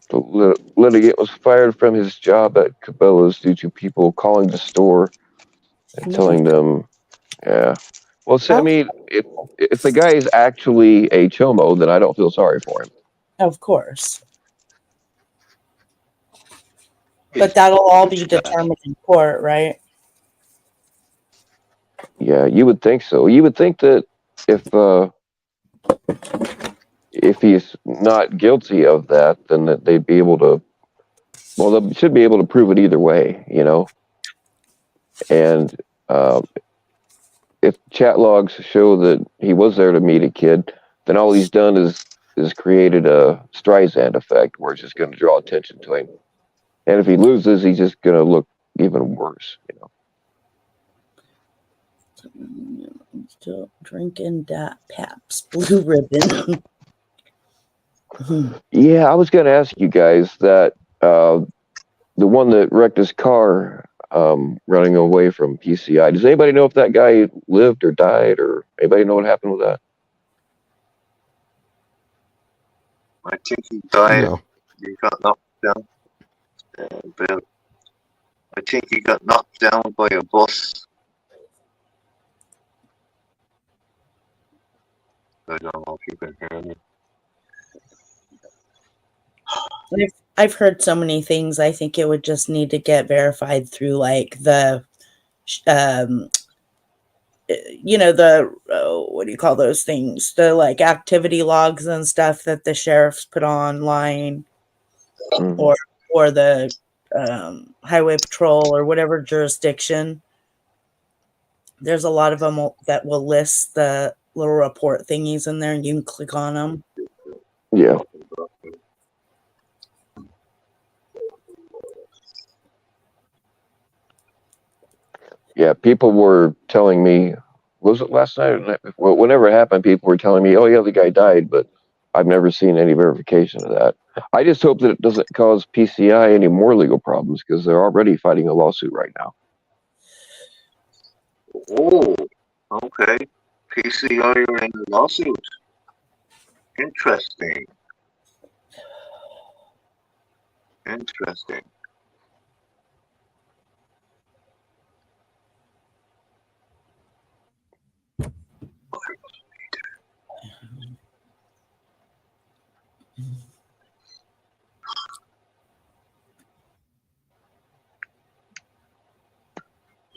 The litigant was fired from his job at Cabela's due to people calling the store and telling them, well, see, I mean, if the guy is actually a chomo, then I don't feel sorry for him. Of course. But that'll all be determined in court, right? Yeah, you would think so. You would think that if he's not guilty of that, then that they'd be able to. Well, they should be able to prove it either way, And if chat logs show that he was there to meet a kid, then all he's done is created a Streisand effect, where it's just going to draw attention to him. And if he loses, he's just going to look even worse, Still drinking that Pabst Blue Ribbon. Yeah, I was going to ask you guys that the one that wrecked his car running away from PCI. Does anybody know if that guy lived or died, or anybody know what happened with that? I think he died. No. He got knocked down. I think he got knocked down by a bus. I don't know if you can hear me. I've heard so many things. I think it would just need to get verified through like the the what do you call those things? The like activity logs and stuff that the sheriffs put online, Mhm. or the highway patrol or whatever jurisdiction. There's a lot of them that will list the little report thingies in there, and you can click on them. Yeah. Yeah, people were telling me, was it last night or the night before? Whenever it happened, people were telling me, oh, yeah, the guy died, but I've never seen any verification of that. I just hope that it doesn't cause PCI any more legal problems because they're already fighting a lawsuit right now. Oh, okay. PCI are in the lawsuit. Interesting. Interesting.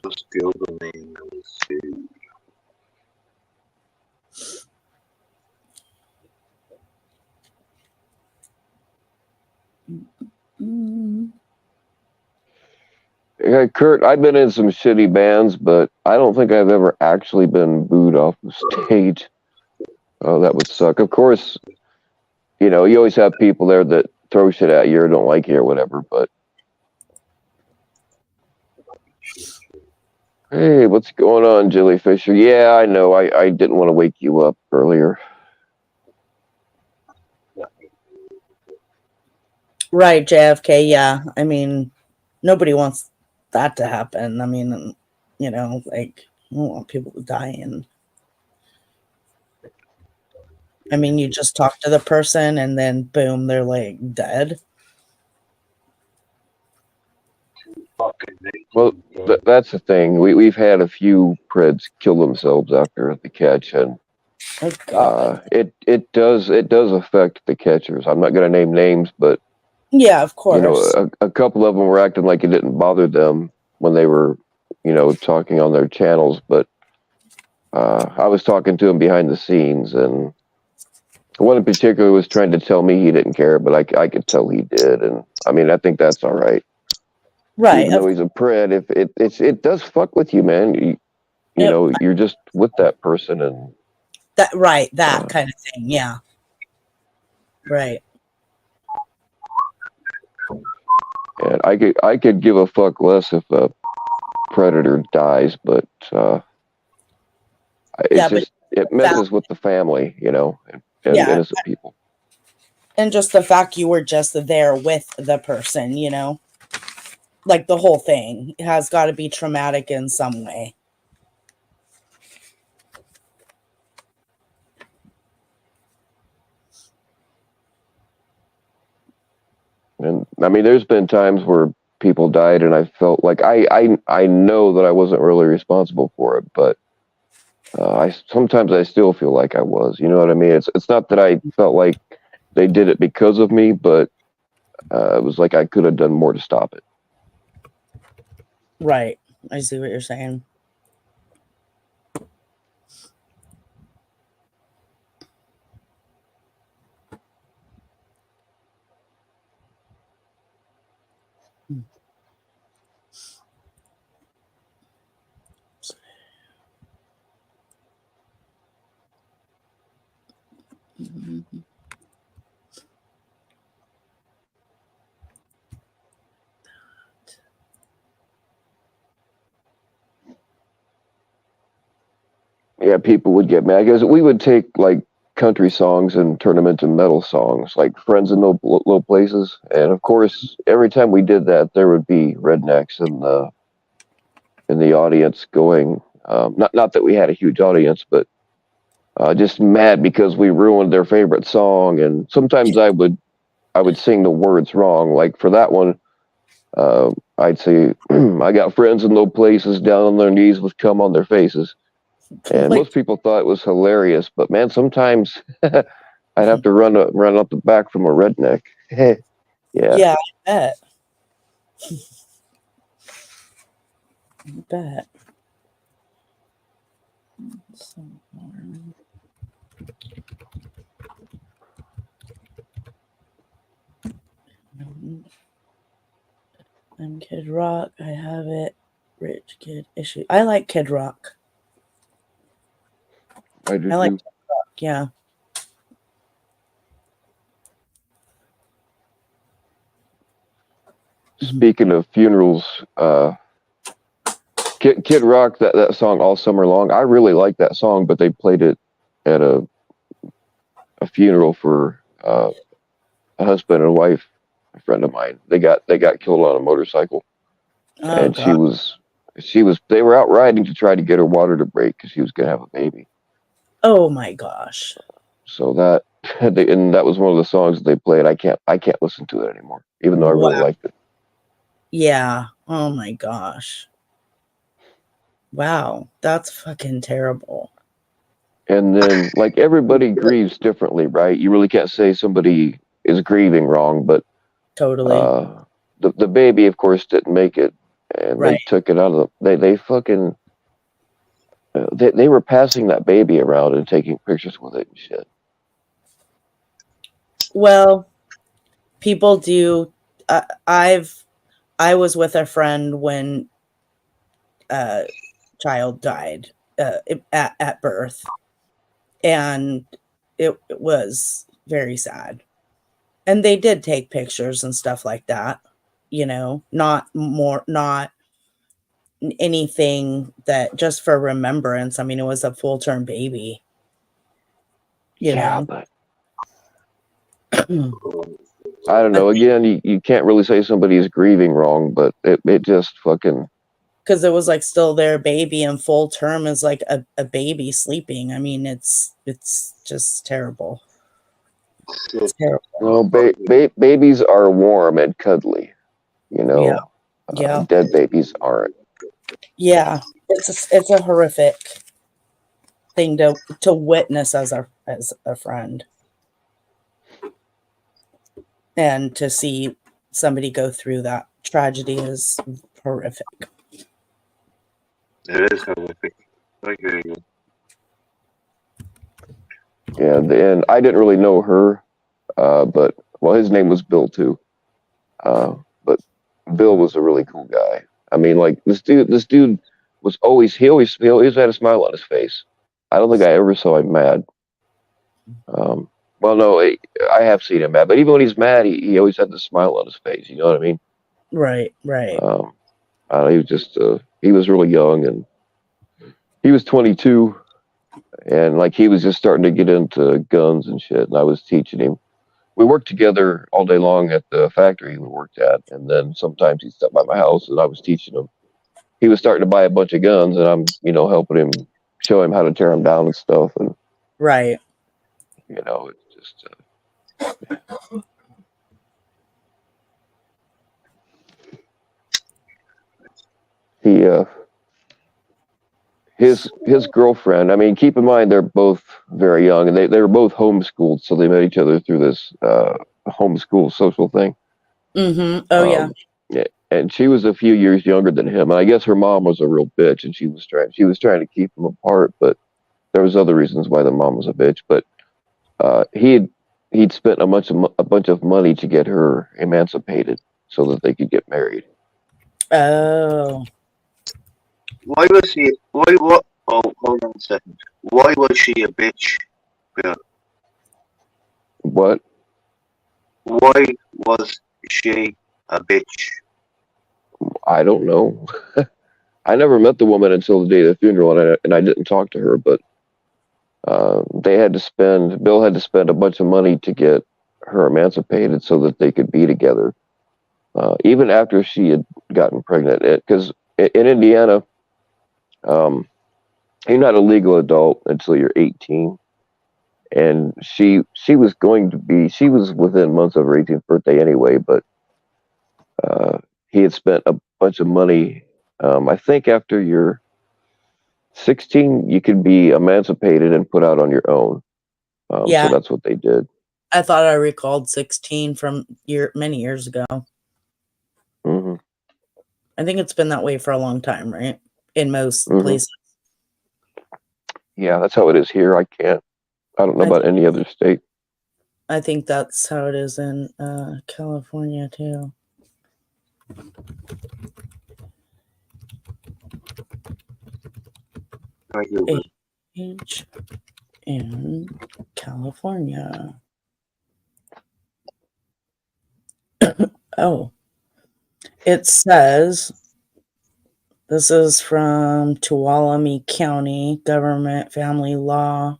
Just the other name, let me see. Yeah, Kurt, I've been in some shitty bands, but I don't think I've ever actually been booed off the stage. Oh, that would suck. Of course, you always have people there that throw shit at you or don't like you or whatever, but hey, what's going on, Jellyfisher? Yeah, I know. I didn't want to wake you up earlier. Right, JFK. Yeah, I mean, nobody wants that to happen. I mean, like, I don't want people to die. And I mean, you just talk to the person, and then boom, they're like dead. Well, that's the thing. We've had a few Preds kill themselves after the catch, and Oh God. it does affect the catchers. I'm not going to name names, but Yeah, of course. a couple of them were acting like it didn't bother them when they were, talking on their channels. But I was talking to him behind the scenes, and one in particular was trying to tell me he didn't care, but I could tell he did. And I mean, I think that's all right. Right. Even though he's a Pred, if it does fuck with you, man. You're just with that person, and that kind of thing. Yeah. Right. and I could give a fuck less if a predator dies, but it messes with the family, and innocent people. And just the fact you were just there with the person, like the whole thing has got to be traumatic in some way. And I mean, there's been times where people died, and I felt like I know that I wasn't really responsible for it, but sometimes I still feel like I was. You know what I mean? It's not that I felt like they did it because of me, but it was like I could have done more to stop it. Right. I see what you're saying. Mm-hmm. Yeah, people would get mad because we would take like country songs and turn them into metal songs, like "Friends in Low Places." And of course, every time we did that, there would be rednecks in the audience going. Not that we had a huge audience, but just mad because we ruined their favorite song. And sometimes I would sing the words wrong. Like for that one, I'd say, "I got friends in low places, down on their knees with cum on their faces." And most people thought it was hilarious, but man, sometimes I'd have to run up the back from a redneck. Yeah. Yeah, I bet. I bet. I'm Kid Rock. I have it. Rich Kid Issue. I like Kid Rock. I do I like too. Kid Rock. Yeah. Speaking of funerals, Kid Rock, that song All Summer Long, I really like that song, but they played it at a funeral for a husband and wife, a friend of mine. They got killed on a motorcycle, Oh and God. they were out riding to try to get her water to break because she was gonna have a baby. Oh my gosh. So that and that was one of the songs that they played. I can't listen to it anymore, even though I really Wow. liked it. Yeah. Oh my gosh. Wow. That's fucking terrible. And then, like, everybody grieves differently, right? You really can't say somebody is grieving wrong, but Totally. the baby, of course, didn't make it, and they Right. took it out of they fucking they were passing that baby around and taking pictures with it and shit. Well, people do. I was with a friend when child died at birth, and it was very sad. And they did take pictures and stuff like that. Not anything that just for remembrance. I mean, it was a full term baby. Yeah, Know. but I don't know. Again, you can't really say somebody is grieving wrong, but it just fucking Because it was like still their baby, and full term is like a baby sleeping. I mean, it's just terrible. It's terrible. no babies are warm and cuddly, you Yeah. know. Yeah. Dead babies aren't. Yeah. It's a horrific thing to witness as a friend, and to see somebody go through that tragedy is horrific. It is horrific. I hear you. Yeah, and I didn't really know her, but well, his name was Bill too. But Bill was a really cool guy. I mean, like this dude was he always had a smile on his face. I don't think I ever saw him mad. Well, no, I have seen him mad, but even when he's mad, he always had the smile on his face. You know what I mean? Right. He was just he was really young, and he was 22, and like he was just starting to get into guns and shit, and I was teaching him. We worked together all day long at the factory we worked at, and then sometimes he'd stop by my house, and I was teaching him. He was starting to buy a bunch of guns, and I'm, helping him, show him how to tear them down and stuff, and Right. it's just. He his girlfriend. I mean, keep in mind they're both very young, and they were both homeschooled, so they met each other through this homeschool social thing. Mm-hmm. Oh yeah. Yeah, and she was a few years younger than him, and I guess her mom was a real bitch, and she was trying to keep them apart, but there was other reasons why the mom was a bitch. But he'd spent a bunch of money to get her emancipated so that they could get married. Oh. Why was she? Why what? Oh, hold on a second. Why was she a bitch? Bill? What? Why was she a bitch? I don't know. I never met the woman until the day of the funeral, and I didn't talk to her. But Bill had to spend a bunch of money to get her emancipated so that they could be together. Even after she had gotten pregnant, because in Indiana, you're not a legal adult until you're 18, and she was within months of her 18th birthday anyway. But he had spent a bunch of money. I think after you're 16, you can be emancipated and put out on your own. Yeah. So that's what they did. I thought I recalled 16 from many years ago. Mm-hmm. I think it's been that way for a long time, right? In most Mm-hmm. places. Yeah, that's how it is here. I don't know about any other state. I think that's how it is in California too. Age in California. Oh, it says this is from Tuolumne County Government Family Law.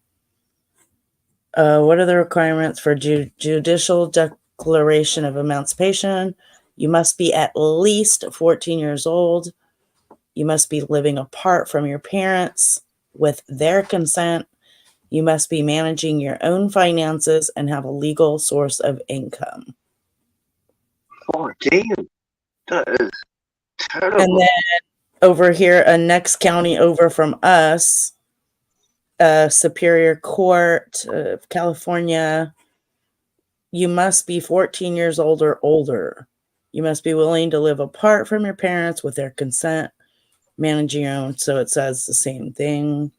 What are the requirements for judicial declaration of emancipation? You must be at least 14 years old. You must be living apart from your parents with their consent. You must be managing your own finances and have a legal source of income. 14? That is terrible. And then over here, a next county over from us, Superior Court of California, you must be 14 years old or older. You must be willing to live apart from your parents with their consent, managing your own. So it says the same thing.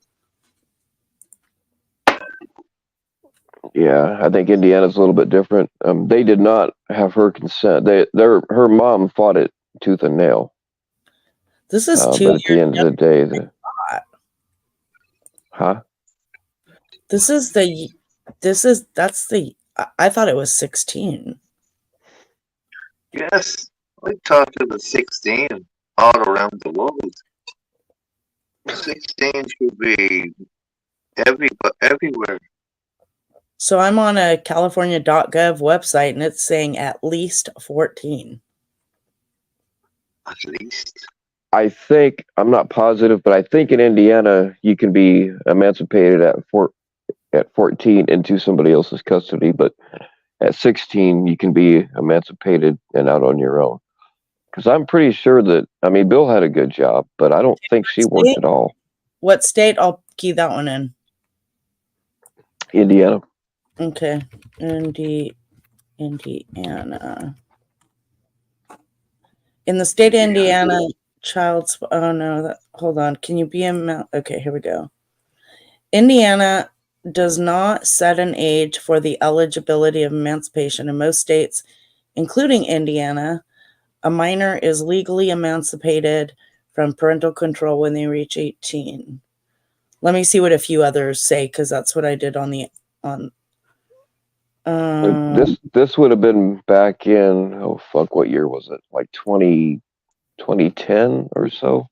Yeah, I think Indiana's a little bit different. They did not have her consent. Her mom fought it tooth and nail. This is 2 but at the end of the day, I thought it was 16. Yes, I thought it was 16 all around the world. 16 should be everywhere. So I'm on a California.gov website and it's saying at least 14. At least. I think, I'm not positive, but I think in Indiana you can be emancipated at 14 into somebody else's custody, but at 16 you can be emancipated and out on your own. Because I'm pretty sure that, Bill had a good job, but I don't think she worked at all. What state? I'll key that one in. Indiana. Okay. Indiana. In the state of Indiana, hold on. Can you be okay, here we go. Indiana does not set an age for the eligibility of emancipation. In most states, including Indiana, a minor is legally emancipated from parental control when they reach 18. Let me see what a few others say, because that's what I did on this would have been back in, what year was it? Like 2010 or so.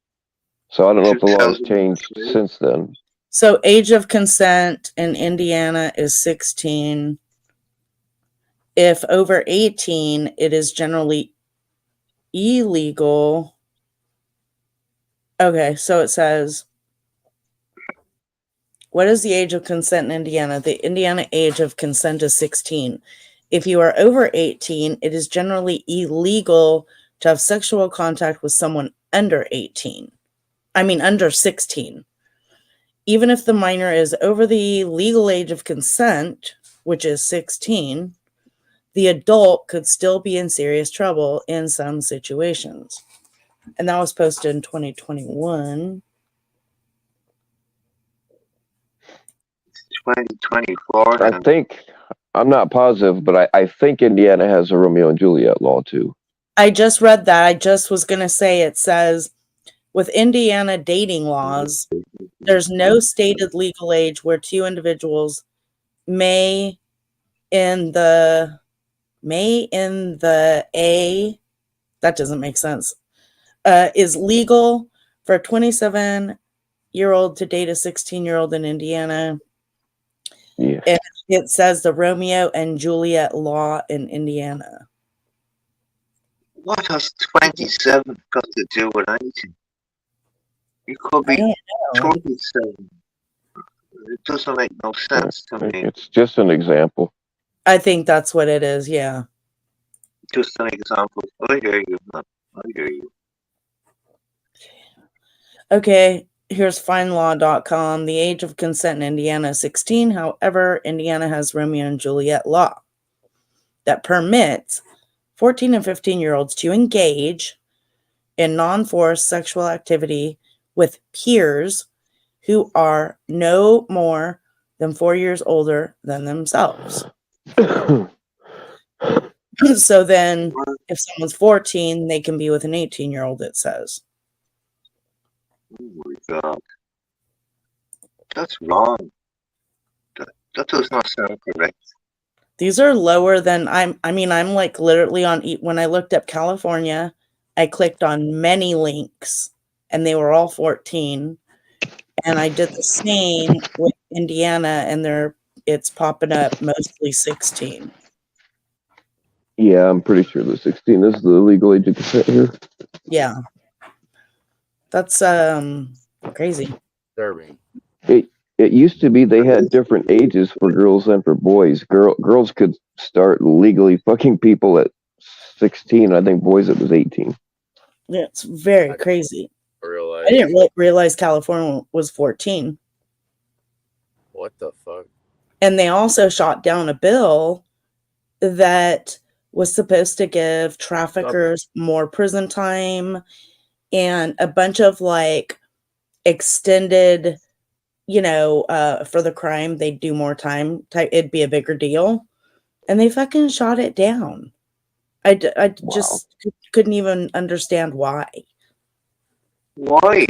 So I don't know if the law has changed since then. So age of consent in Indiana is 16. If over 18, it is generally illegal. Okay, so it says, what is the age of consent in Indiana? The Indiana age of consent is 16. If you are over 18, it is generally illegal to have sexual contact with someone under 16. Even if the minor is over the legal age of consent, which is 16, the adult could still be in serious trouble in some situations. And that was posted in 2021. 2024. I think, I'm not positive, but I think Indiana has a Romeo and Juliet law too. I just read that. I just was going to say, it says, with Indiana dating laws, there's no stated legal age where two individuals may in the that doesn't make sense, is legal for a 27-year-old to date a 16-year-old in Indiana. Yeah. And it says the Romeo and Juliet law in Indiana. What has 27 got to do with anything? It could be 27. It doesn't make no sense to me. It's just an example. I think that's what it is, yeah. Just an example. I hear you. I hear you. Okay, here's finelaw.com. The age of consent in Indiana is 16. However, Indiana has Romeo and Juliet law that permits 14 and 15-year-olds to engage in non-forced sexual activity with peers who are no more than 4 years older than themselves. So then if someone's 14, they can be with an 18-year-old, it says. Oh my God. That's wrong. That does not sound correct. These are lower than I'm like literally on, when I looked up California, I clicked on many links and they were all 14. And I did the same with Indiana and it's popping up mostly 16. Yeah, I'm pretty sure the 16 is the legal age of consent here. Yeah. That's crazy. Disturbing. It used to be they had different ages for girls and for boys. Girls could start legally fucking people at 16. I think boys it was 18. Yeah, it's very crazy. I I didn't realize California was 14. What the fuck? And they also shot down a bill that was supposed to give traffickers more prison time and a bunch of like extended, for the crime, they'd do more time. It'd be a bigger deal. And they fucking shot it down. I just couldn't even understand why. Why?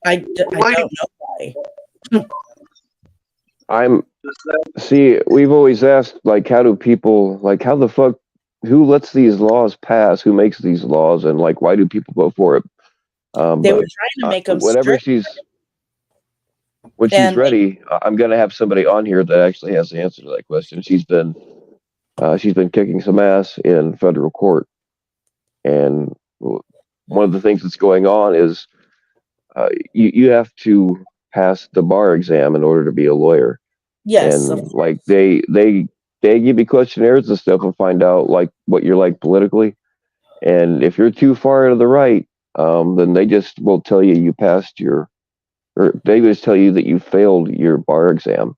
I don't know why. We've always asked, like, how the fuck, who lets these laws pass? Who makes these laws? And, like, why do people vote for it? They were trying to make them when she's ready, I'm going to have somebody on here that actually has the answer to that question. She's been kicking some ass in federal court. And one of the things that's going on is you have to pass the bar exam in order to be a lawyer. Yes. And like they give you questionnaires and stuff and find out like what you're like politically. And if you're too far to the right, then they just will tell you they just tell you that you failed your bar exam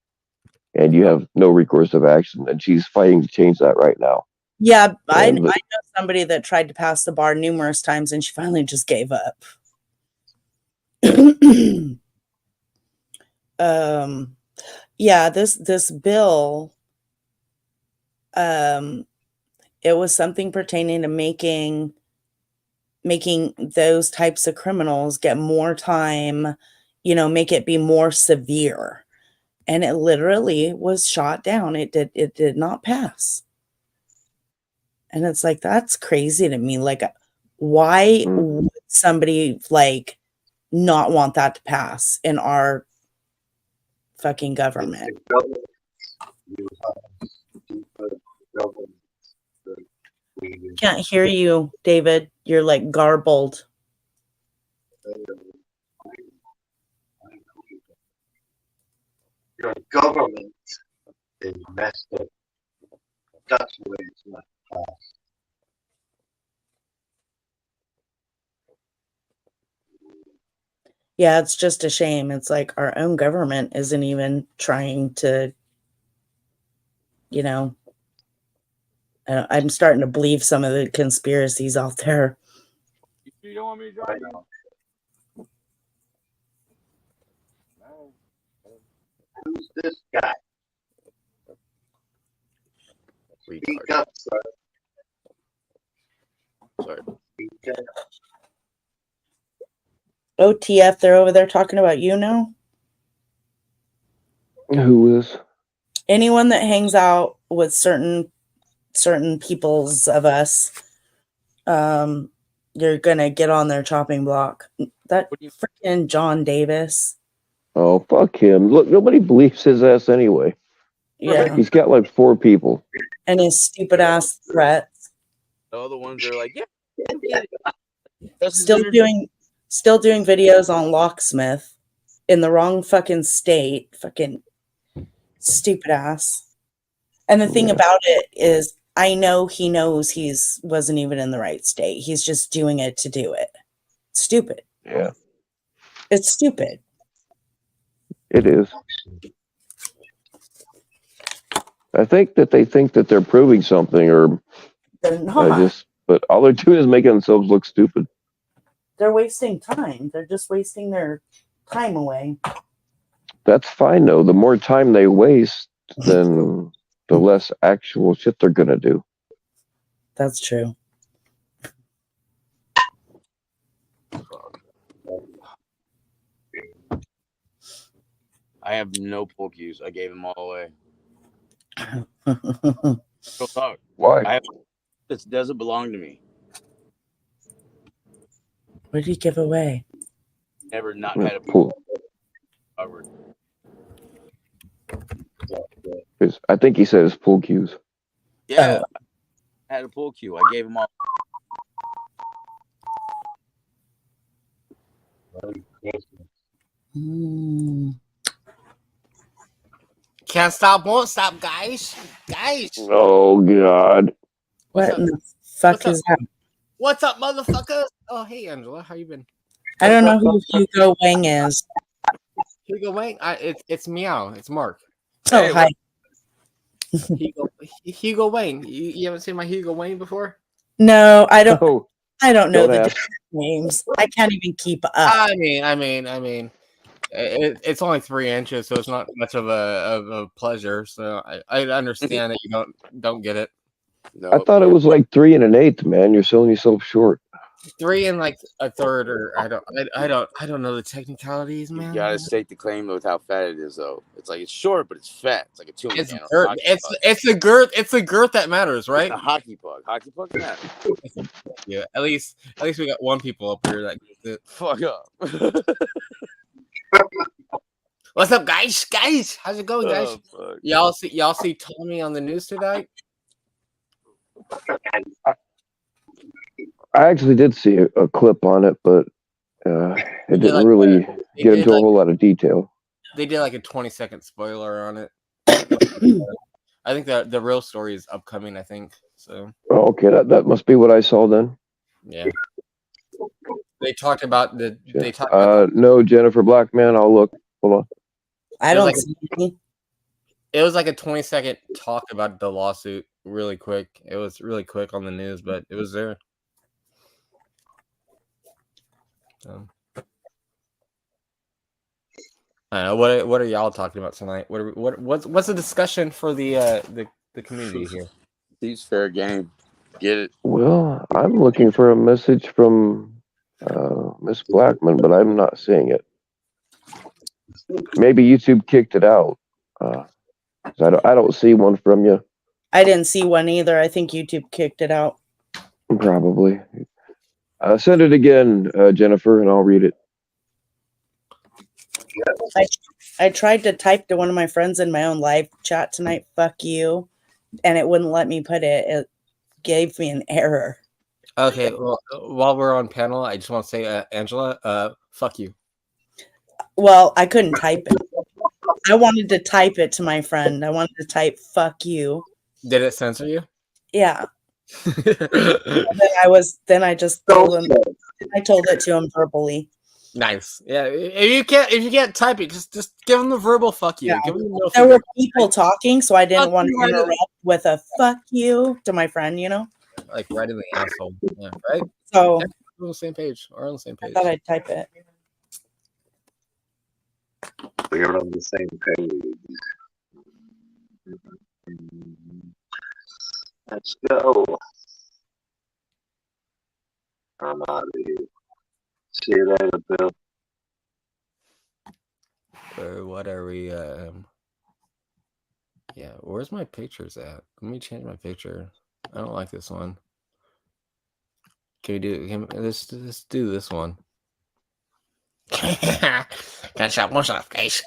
and you have no recourse of action. And she's fighting to change that right now. Yeah, I know somebody that tried to pass the bar numerous times and she finally just gave up. Yeah, this bill, it was something pertaining to making those types of criminals get more time, make it be more severe. And it literally was shot down. It did not pass. And it's like, that's crazy to me. Like, why would somebody like not want that to pass in our fucking government? Can't hear you, David. You're like garbled. Your government is messed up. That's why it's not passed. Yeah, it's just a shame. It's like our own government isn't even trying to, I'm starting to believe some of the conspiracies out there. You don't want me to drive now? Who's this guy? Speak up, sir. Sorry. Speak up. OTF, they're over there talking about you now? Who is? Anyone that hangs out with certain peoples of us, you're gonna get on their chopping block. That freaking John Davis. Oh, fuck him. Look, nobody believes his ass anyway. Yeah. He's got like 4 people. And his stupid ass threats. The other ones are like, yeah. Still doing videos on locksmith in the wrong fucking state. Fucking stupid ass. And the thing about it is, I know he knows wasn't even in the right state. He's just doing it to do it. Stupid. Yeah. It's stupid. It is. I think that they think that they're proving something, or they're not. But all they're doing is making themselves look stupid. They're wasting time. They're just wasting their time away. That's fine though. The more time they waste, then the less actual shit they're gonna do. That's true. I have no pool cues. I gave them all away. Real talk. Why? This doesn't belong to me. What did he give away? Never not had a Pool. covered. I think he said his pool cues. Yeah, I had a pool cue. I gave them all. Can't stop, won't stop, guys. Guys. Oh God. What in the fuck is that? What's up, motherfuckers? Oh, hey, Angela. How you been? I don't know who Hugo Wang is. Hugo Wang? It's Meow. It's Mark. Oh, Hey, hi. Hugo Wang. You haven't seen my Hugo Wang before? No, I don't. Oh, I don't know don't the ask. different names. I can't even keep up. I mean, it's only 3 inches, so it's not much of a pleasure. So I understand that you don't get it. No, I thought it was like 3 1/8, man. You're selling yourself short. 3 and like a third, or I don't know the technicalities, you man. gotta stake the claim with how fat it is, though. It's like it's short, but it's fat. It's like a tuna It's can. girth. It's the girth. It's the girth that matters, right? A hockey puck. Hockey puck matters. Yeah. At least we got one people up here that gets it. Fuck up. What's up, guys? Guys, how's it going, guys? Oh, fuck. Y'all see Tommy on the news tonight? I actually did see a clip on it, but it didn't really get into a whole lot of detail. They did like a 20-second spoiler on it. I think that the real story is upcoming. I think so. Oh, okay, that must be what I saw then. Yeah. They talked about the. No, Jennifer Blackman. I'll look. Hold on. I don't see any. It was like a 20-second talk about the lawsuit, really quick. It was really quick on the news, but it was there. I don't know. What are y'all talking about tonight? What's the discussion for the community here? He's fair game. Get it? Well, I'm looking for a message from Miss Blackman, but I'm not seeing it. Maybe YouTube kicked it out. I don't see one from you. I didn't see one either. I think YouTube kicked it out. Probably. Send it again, Jennifer, and I'll read it. I tried to type to one of my friends in my own live chat tonight, fuck you, and it wouldn't let me put it. It gave me an error. Okay, well, while we're on panel, I just want to say, Angela, fuck you. Well, I couldn't type it. I wanted to type it to my friend. I wanted to type fuck you. Did it censor you? Yeah. Then I just told him. I told it to him verbally. Nice. Yeah. If you can't type it, just give them the verbal fuck you. Yeah. Give them the There were people talking, so I didn't want to you, interrupt with a fuck you to my friend, you know? like right in the asshole. Yeah, right? So yeah, we're on the same page. We're on the same page. I thought I'd type it. We're on the same page. Let's go. I'm out of here. See you later, Bill. What are we? Yeah, where's my pictures at? Let me change my picture. I don't like this one. Can we do? Let's do this one. Can't shop one shop, guys.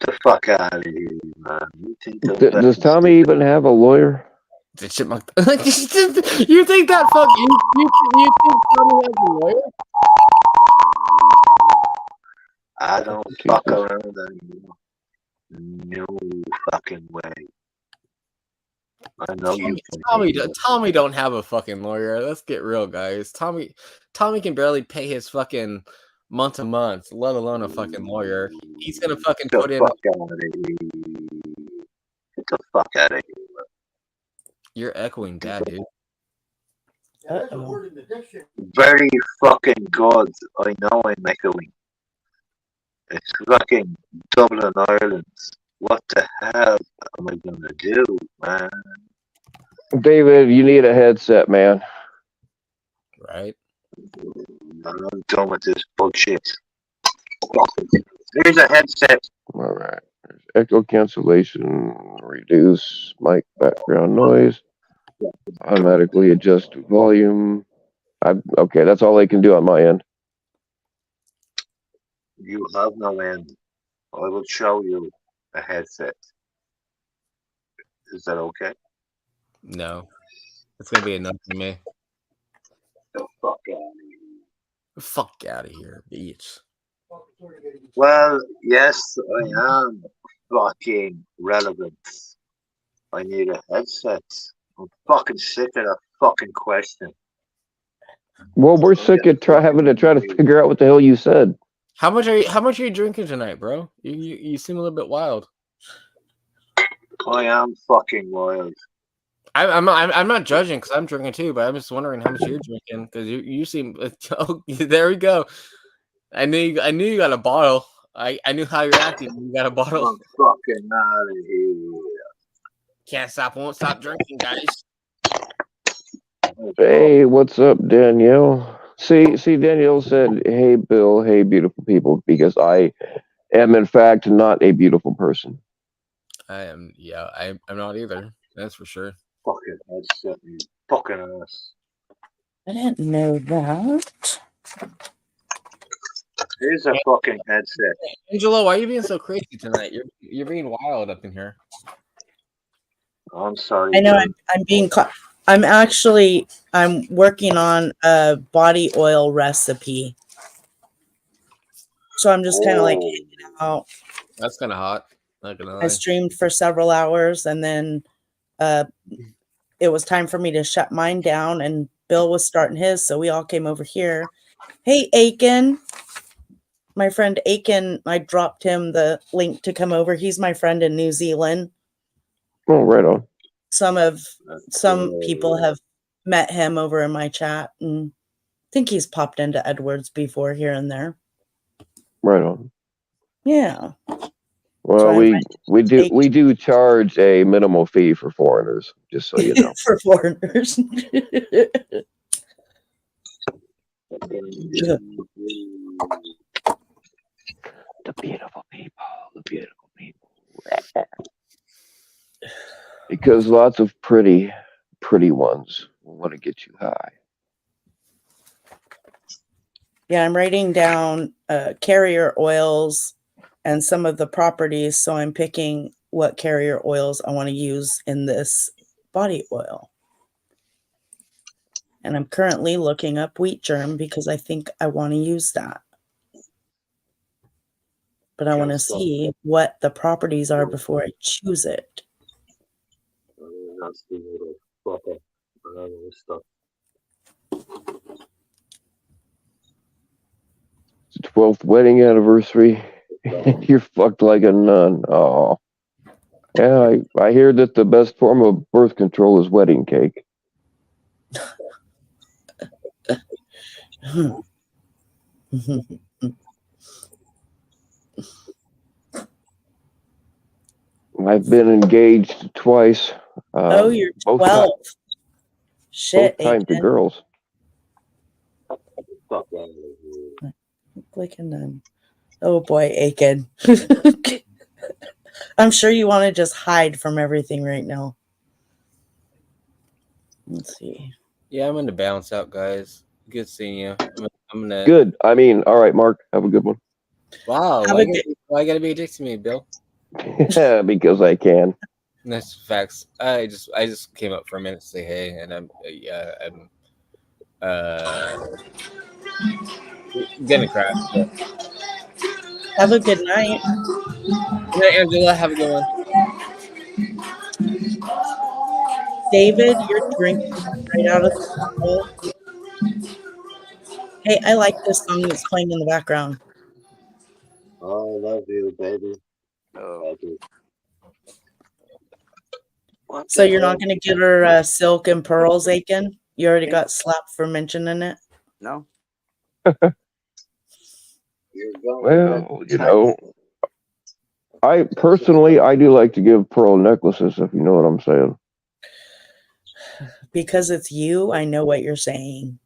The fuck out of here, man. You think Does Tommy even have a lawyer? The chipmunk. You think that fuck you think Tommy has a lawyer? I don't fuck around anymore. No fucking way. I know you. Tommy don't have a fucking lawyer. Let's get real, guys. Tommy can barely pay his fucking month to month, let alone a fucking lawyer. He's gonna fucking put in. Get the fuck out of here. You're echoing bad, dude. Uh-oh. Very fucking good. I know I'm echoing. It's fucking Dublin, Ireland. What the hell am I gonna do, man? David, you need a headset, man. Right? I'm done with this bullshit. Here's a headset. All right. There's echo cancellation, reduce mic background noise, automatically adjust volume. Okay, that's all they can do on my end. You have no end. I will show you a headset. Is that okay? No. It's gonna be enough for me. The fuck out of here. Fuck out of here, bitch. Well, yes, I am fucking relevant. I need a headset. I'm fucking sick of that fucking question. Well, we're sick of having to try to figure out what the hell you said. How much are you drinking tonight, bro? You seem a little bit wild. I am fucking wild. I'm not judging because I'm drinking too, but I'm just wondering how much you're drinking because you seem. Oh, there we go. I knew you got a bottle. I knew how you're acting. You got a bottle. I'm fucking out of here. Can't stop, won't stop drinking, guys. Hey, what's up, Danielle? See, Danielle said, "Hey, Bill. Hey, beautiful people," because I am in fact not a beautiful person. I am. Yeah, I'm not either. That's for sure. Fucking headset, you fucking ass. I didn't know that. Here's a fucking headset. Angelo, why are you being so crazy tonight? You're being wild up in here. I'm sorry. I know I'm being caught. I'm working on a body oil recipe. So I'm just kind of like hanging out. That's kind of hot. Not gonna lie. I streamed for several hours and then it was time for me to shut mine down and Bill was starting his, so we all came over here. Hey, Aiken. My friend Aiken, I dropped him the link to come over. He's my friend in New Zealand. Oh, right on. Some people have met him over in my chat and I think he's popped into Edwards before here and there. Right on. Yeah. Well, So we do charge a minimal fee for foreigners, just so you know. For foreigners. The beautiful people. Because lots of pretty ones will want to get you high. Yeah, I'm writing down carrier oils and some of the properties, so I'm picking what carrier oils I want to use in this body oil. And I'm currently looking up wheat germ because I think I want to use that. But I want to see what the properties are before I choose it. It's the 12th wedding anniversary. You're fucked like a nun. Oh. Yeah, I hear that the best form of birth control is wedding cake. I've been engaged twice. Oh, you're 12. Shit, both times to girls. Clicking them. Oh boy, Aiken. I'm sure you want to just hide from everything right now. Let's see. Yeah, I'm gonna bounce out, guys. Good seeing you. I'm gonna. Good. I mean, all right, Mark. Have a good one. Wow. Why you gotta be a dick to me, Bill? Yeah, because I can. That's facts. I just came up for a minute to say hey, and I'm gonna crash. But... Have a good night. Yeah, Angela, have a good one. David, you're drinking right out of the bottle. Hey, I like this song that's playing in the background. Oh, I love you, baby. Oh. So you're not going to get her silk and pearls, Aiken? You already got slapped for mentioning it? No. Well, you know, I personally, I do like to give pearl necklaces, if you know what I'm saying. Because it's you, I know what you're saying.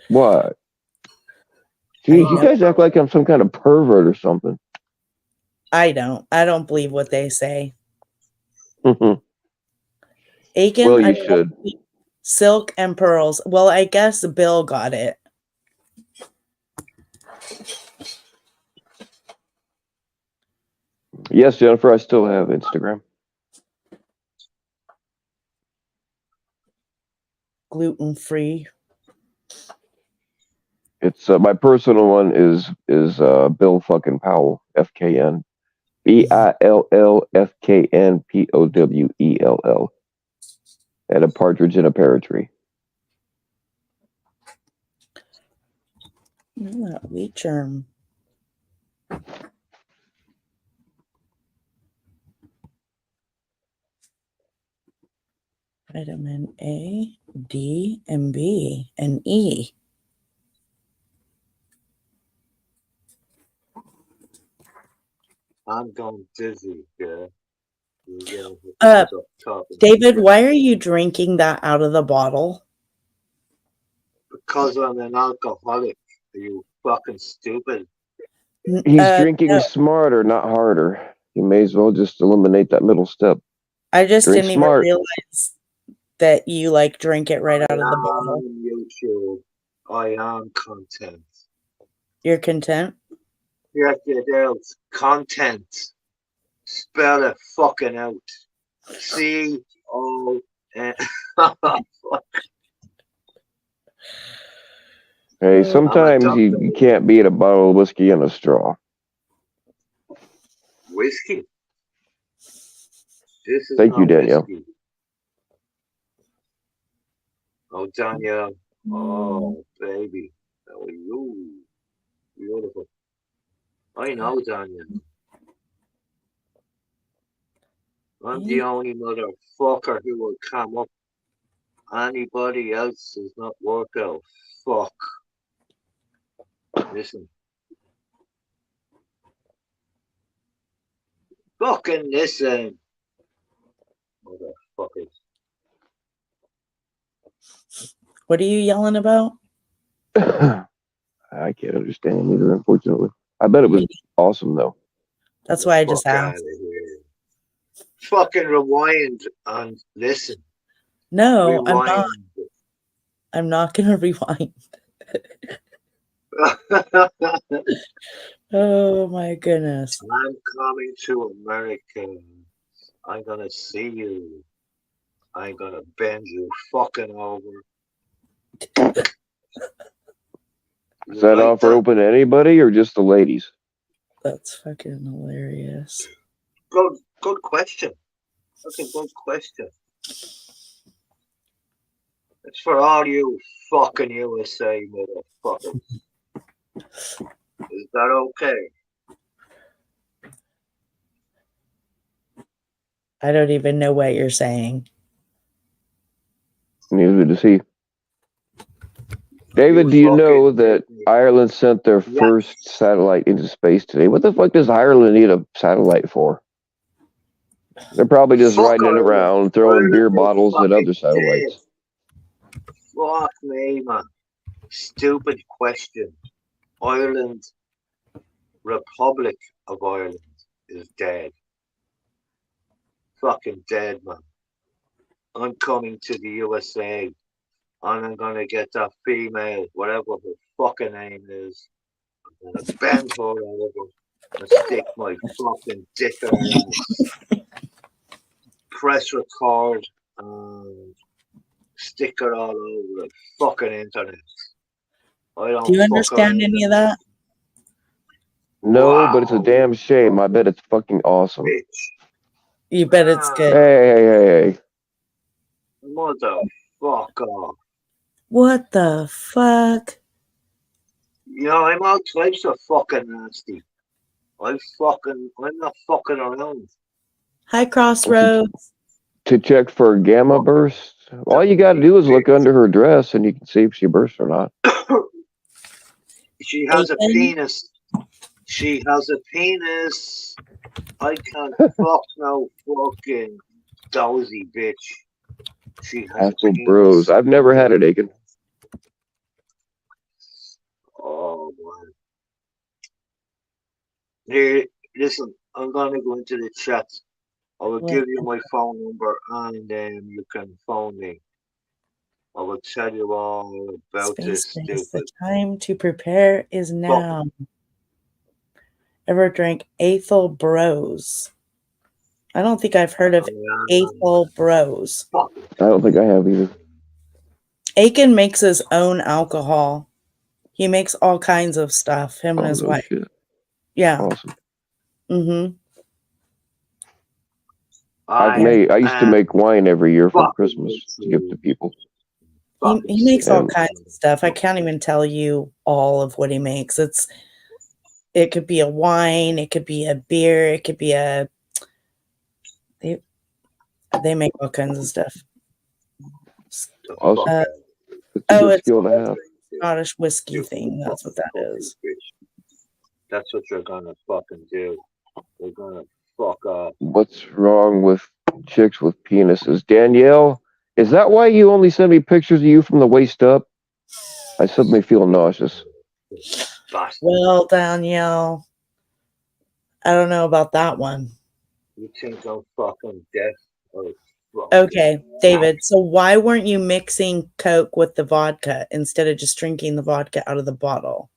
What? Geez, you guys act like I'm some kind of pervert or something. I don't believe what they say. Well, Aiken, you should. Silk and pearls. Well, I guess Bill got it. Yes, Jennifer, I still have Instagram. Gluten-free. It's my personal one is Bill fucking Powell, FKN, BILLFKNPOWELL, and a partridge in a pear tree. That wheat germ. Vitamin A, D, and B, and E. I'm going dizzy, yeah. David, why are you drinking that out of the bottle? Because I'm an alcoholic. Are you fucking stupid? He's drinking smarter, not harder. You may as well just eliminate that middle step. I just Drink didn't smart. even realize that you like drink it right out of the bottle. On YouTube, I am content. You're content? Check it out. Content. Spell it fucking out. C-O-N. Hey, sometimes you can't beat a bottle of whiskey and a straw. Whiskey? This is Thank you, Danielle. Whiskey. Oh, Danielle. Oh, baby. How are you? Beautiful. I know, Danielle. I'm the only motherfucker who will come up. Anybody else does not work out. Fuck. Listen. Fucking listen. Motherfuckers. What are you yelling about? I can't understand either, unfortunately. I bet it was awesome, though. That's why I just asked. Fucking rewind and listen. No, rewind. I'm not. I'm not going to rewind. Oh, my goodness. I'm coming to America. I'm going to see you. I'm going to bend you fucking over. Is that offer open to anybody or just the ladies? That's fucking hilarious. Good question. That's a good question. It's for all you fucking USA motherfuckers. Is that okay? I don't even know what you're saying. Neither does he. David, do you know that Ireland sent their first satellite into space today? What the fuck does Ireland need a satellite for? They're probably just riding it around, throwing beer bottles at other satellites. Fuck me, man. Stupid question. Ireland, Republic of Ireland, is dead. Fucking dead, man. I'm coming to the USA. And I'm gonna get that female, whatever her fucking name is. I'm gonna bend her over and stick my fucking dick in her ass. Press record and stick her all over the fucking internet. Do you understand any of that? No, but it's a damn shame. I bet it's fucking awesome. Bitch. You bet it's good. Hey. Motherfucker. What the fuck? You know, I'm all types of fucking nasty. I'm not fucking around. Hi, Crossroads. To check for gamma bursts, all you got to do is look under her dress and you can see if she bursts or not. She has a Aiken? penis. She has a penis. I can't fuck no fucking dozy bitch. She has a Hassle penis. Bros. I've never had it, Aiken. Oh man. Here, listen, I'm gonna go into the chat. I will give you my phone number and you can phone me. I will tell you all about this Space. The stupid. time to prepare is now. Ever drank Ethel Bros? I don't think I've heard of Ethel Bros. I don't think I have either. Aiken makes his own alcohol. He makes all kinds of stuff. Him and his no wife. shit. Yeah. Awesome. Mm-hmm. I used to make wine every year for Christmas to give to people. He makes all kinds of stuff. I can't even tell you all of what he makes. It could be a wine, it could be a beer, it could be a they make all kinds of stuff. Awesome. It's a good skill to have. Scottish whiskey thing. That's what that is. That's what you're gonna fucking do. You're gonna fuck up. What's wrong with chicks with penises? Danielle, is that why you only send me pictures of you from the waist up? I suddenly feel nauseous. Well, Danielle, I don't know about that one. You think I'm fucking deaf? Okay, David, so why weren't you mixing Coke with the vodka instead of just drinking the vodka out of the bottle?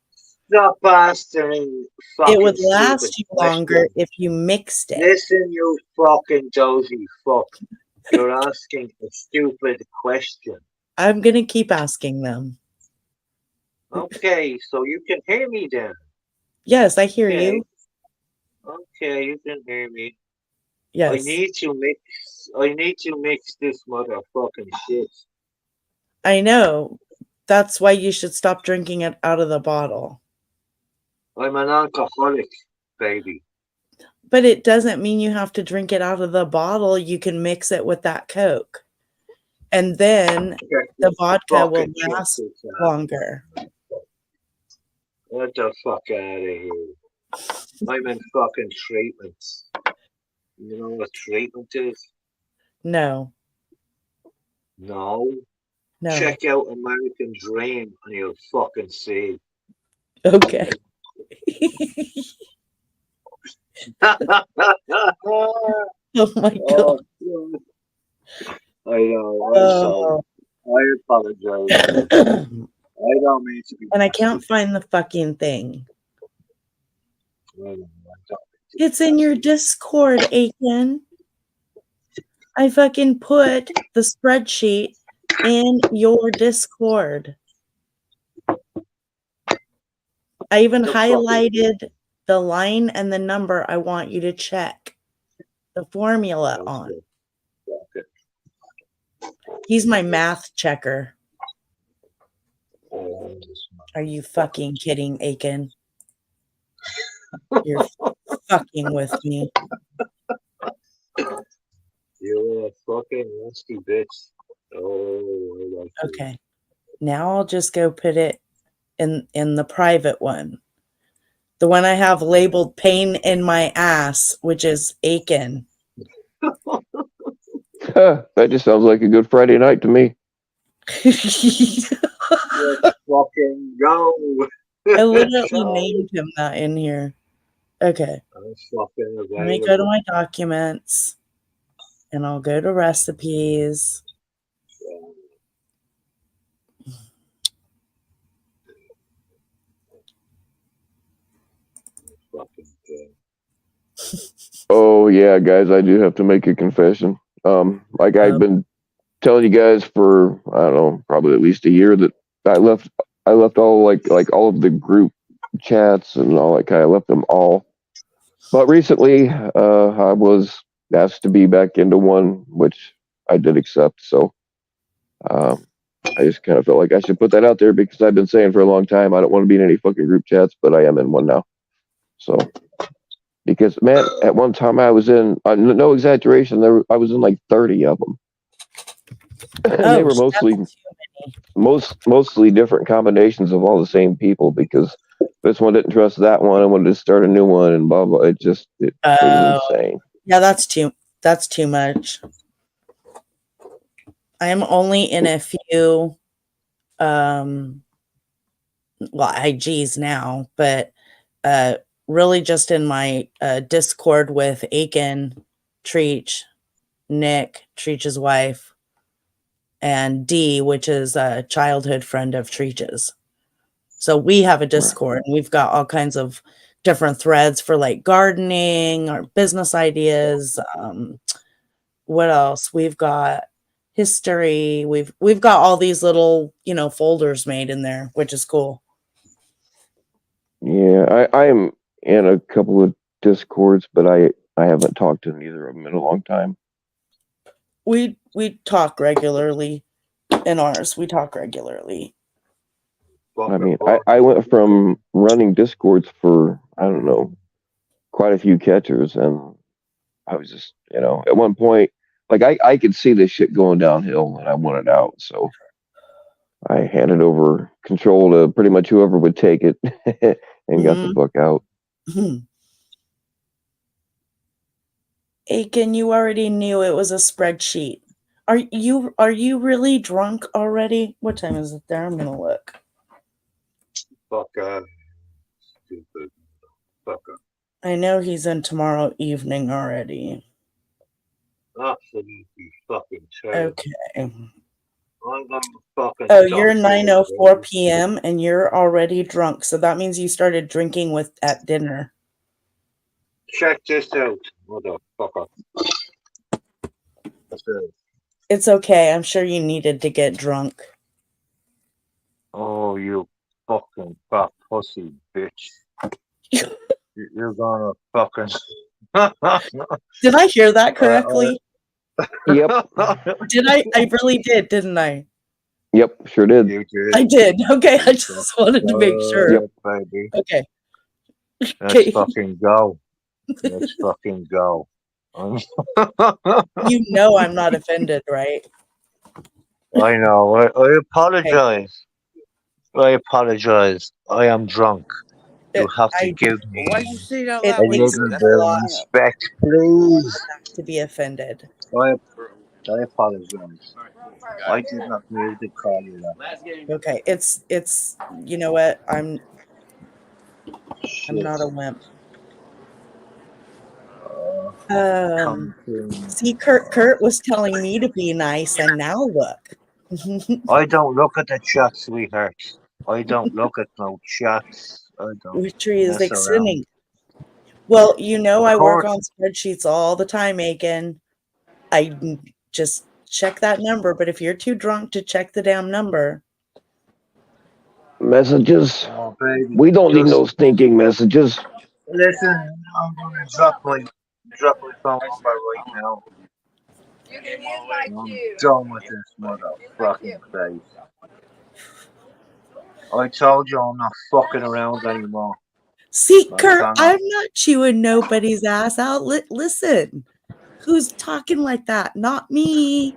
Stop asking fucking It would last you longer questions. if you mixed it. Listen, you fucking dozy fuck. You're asking a stupid question. I'm going to keep asking them. Okay, so you can hear me then. Yes, I hear you. Okay, you can hear me. Yes. I need to mix this motherfucking shit. I know. That's why you should stop drinking it out of the bottle. I'm an alcoholic, baby. But it doesn't mean you have to drink it out of the bottle. You can mix it with that Coke. And then the vodka will last longer. Get the fuck out of here. I'm in fucking treatment. You know what treatment is? No. No? No. Check out American Dream and you'll fucking see. Okay. Oh my God. I know. I'm sorry. I apologize. I don't mean to be. And I can't find the fucking thing. It's in your Discord, Aiken. I fucking put the spreadsheet in your Discord. I even highlighted the line and the number I want you to check the formula on. He's my math checker. Are you fucking kidding, Aiken? You're fucking with me. You're a fucking nasty bitch. Oh, okay. Now I'll just go put it in the private one. The one I have labeled pain in my ass, which is Aiken. That just sounds like a good Friday night to me. Let's fucking go. I literally named him that in here. Okay. Let me go to my documents and I'll go to recipes. Oh yeah, guys, I do have to make a confession. Like I've been telling you guys for I don't know, probably at least a year that I left all like all of the group chats and all that kind. I left them all. But recently, I was asked to be back into one, which I did accept. So I just kind of felt like I should put that out there because I've been saying for a long time I don't want to be in any fucking group chats, but I am in one now. So because man, at one time I was in no exaggeration, I was in like 30 of them. And they were mostly different combinations of all the same people because this one didn't trust that one. I wanted to start a new one, and blah blah. It was insane. Yeah, that's too much. I am only in a few IGs now, but really just in my Discord with Aiken, Treach, Nick, Treach's wife, and Dee, which is a childhood friend of Treach's. So we have a Discord, and we've got all kinds of different threads for like gardening or business ideas. What else? We've got history. We've got all these little, folders made in there, which is cool. Yeah, I am in a couple of Discords, but I haven't talked to neither of them in a long time. We talk regularly in ours. We talk regularly. I mean, I went from running Discords for, I don't know, quite a few catchers, and I was just, at one point, like I could see this shit going downhill, and I wanted out, so I handed over control to pretty much whoever would take it and got the fuck out. Aiken, you already knew it was a spreadsheet. Are you really drunk already? What time is it there? I'm gonna look. Fucker. Stupid. Fucker. I know he's in tomorrow evening already. Absolutely fucking terrible. Okay. I'm gonna fucking You're 9:04 p.m. and you're already drunk, so that means you started drinking at dinner. Check this out, motherfucker. It's okay. I'm sure you needed to get drunk. Oh, you fucking fat pussy bitch. You're gonna fucking... Did I hear that correctly? Yep. Did I? I really did, didn't I? Yep, sure did. You did. I did. Okay, I just wanted to make sure. Yep, baby. Okay. Let's fucking go. Let's fucking go. You know I'm not offended, right? I know. I apologize. I apologize. I am drunk. You have to give me Why'd you say that It loud? takes little a bit of lot respect, please. to be offended. I apologize. I did not mean to call you that. Okay, it's you know what? I'm not a wimp. See, Kurt was telling me to be nice, and now look. I don't look at the chat, sweetheart. I don't look at no chats. I don't. Which is mess exciting. Well, I work course. on spreadsheets all the time, Aiken. I just check that number, but if you're too drunk to check the damn number. Messages. Oh, baby. We don't need no stinking messages. Listen, I'm gonna drop my phone number right now. I'm done with this motherfucking place. I told you I'm not fucking around anymore. See, Kurt, I'm not chewing nobody's ass out. Listen, who's talking like that? Not me.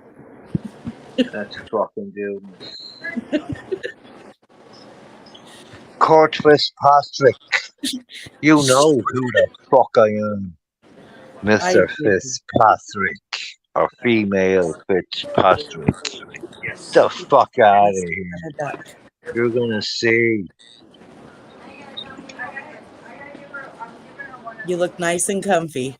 That's fucking dude. Kurt Fitzpatrick. You know who the fuck I am. Mr. Fitzpatrick. Or female Fitzpatrick. Get the fuck out of here. You're gonna see. You look nice and comfy.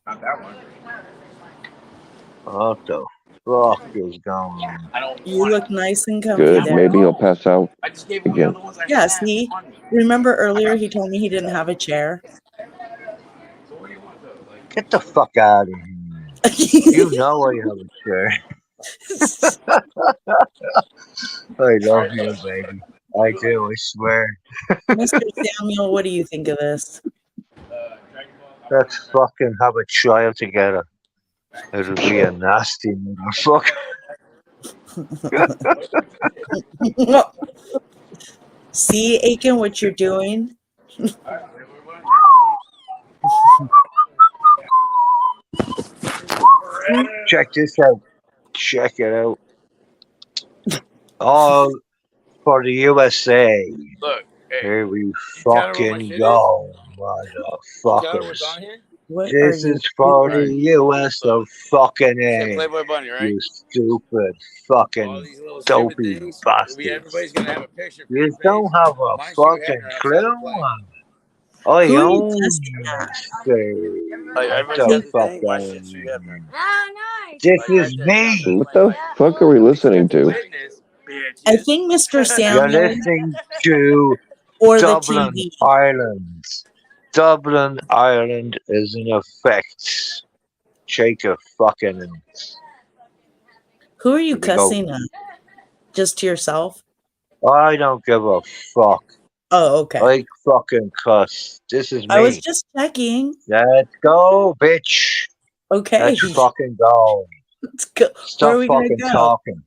What the fuck is going on? You look nice and comfy. Good. There. Maybe he'll pass out again. Yeah, see? Remember earlier he told me he didn't have a chair? Get the fuck out of here. You know I have a chair. I love you, baby. I do, I swear. Mr. Samuel, what do you think of this? Let's fucking have a child together. It'll be a nasty motherfucker. See, Aiken, what you're doing? Check this out. Check it out. All for the USA. Look, Here we Tyler, what my fucking shit go, Tyler, what's motherfuckers. on here? What are This you is for the doing? US of fucking Say A. Playboy Bunny, right? You stupid All fucking these little stupid dopey things. bastards. Everybody's gonna have a picture for You your don't face. have a Mine's Hugh fucking Hefner outside the clue. plane. I Who are you own cussing at? say Like, what everybody's the got the fuck thing. My shit's Hugh Hefner. this Like, is right there, he's outside me. the What plane. the Like, fuck are we listening get the to? witness, I bitches. think Mr. You're Samuel listening to or the Dublin, TV. Ireland. Dublin, Ireland is in effect. Shake a fucking. Who are you Here we go. cussing at? Just to yourself? I don't give a fuck. Oh, okay. Like fucking cuss. This is I was me. just checking. Let's go, bitch. Okay. Let's fucking go. Let's go. Where Stop are we gonna fucking go? talking.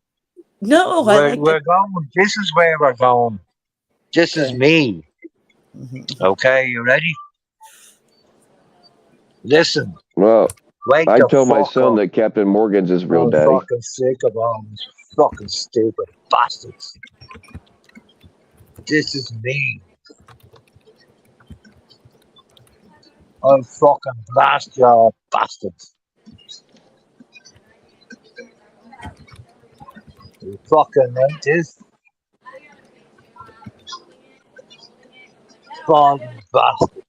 No, I like We're going. This is where we're going. This is Okay. me. Mm-hmm. Okay, you ready? Listen. Well, Wake I the told my fuck son up. that Captain Morgan's his real I'm daddy. fucking sick of all these fucking stupid bastards. This is me. I fucking blast your bastards. You fucking natives. Fucking bastard.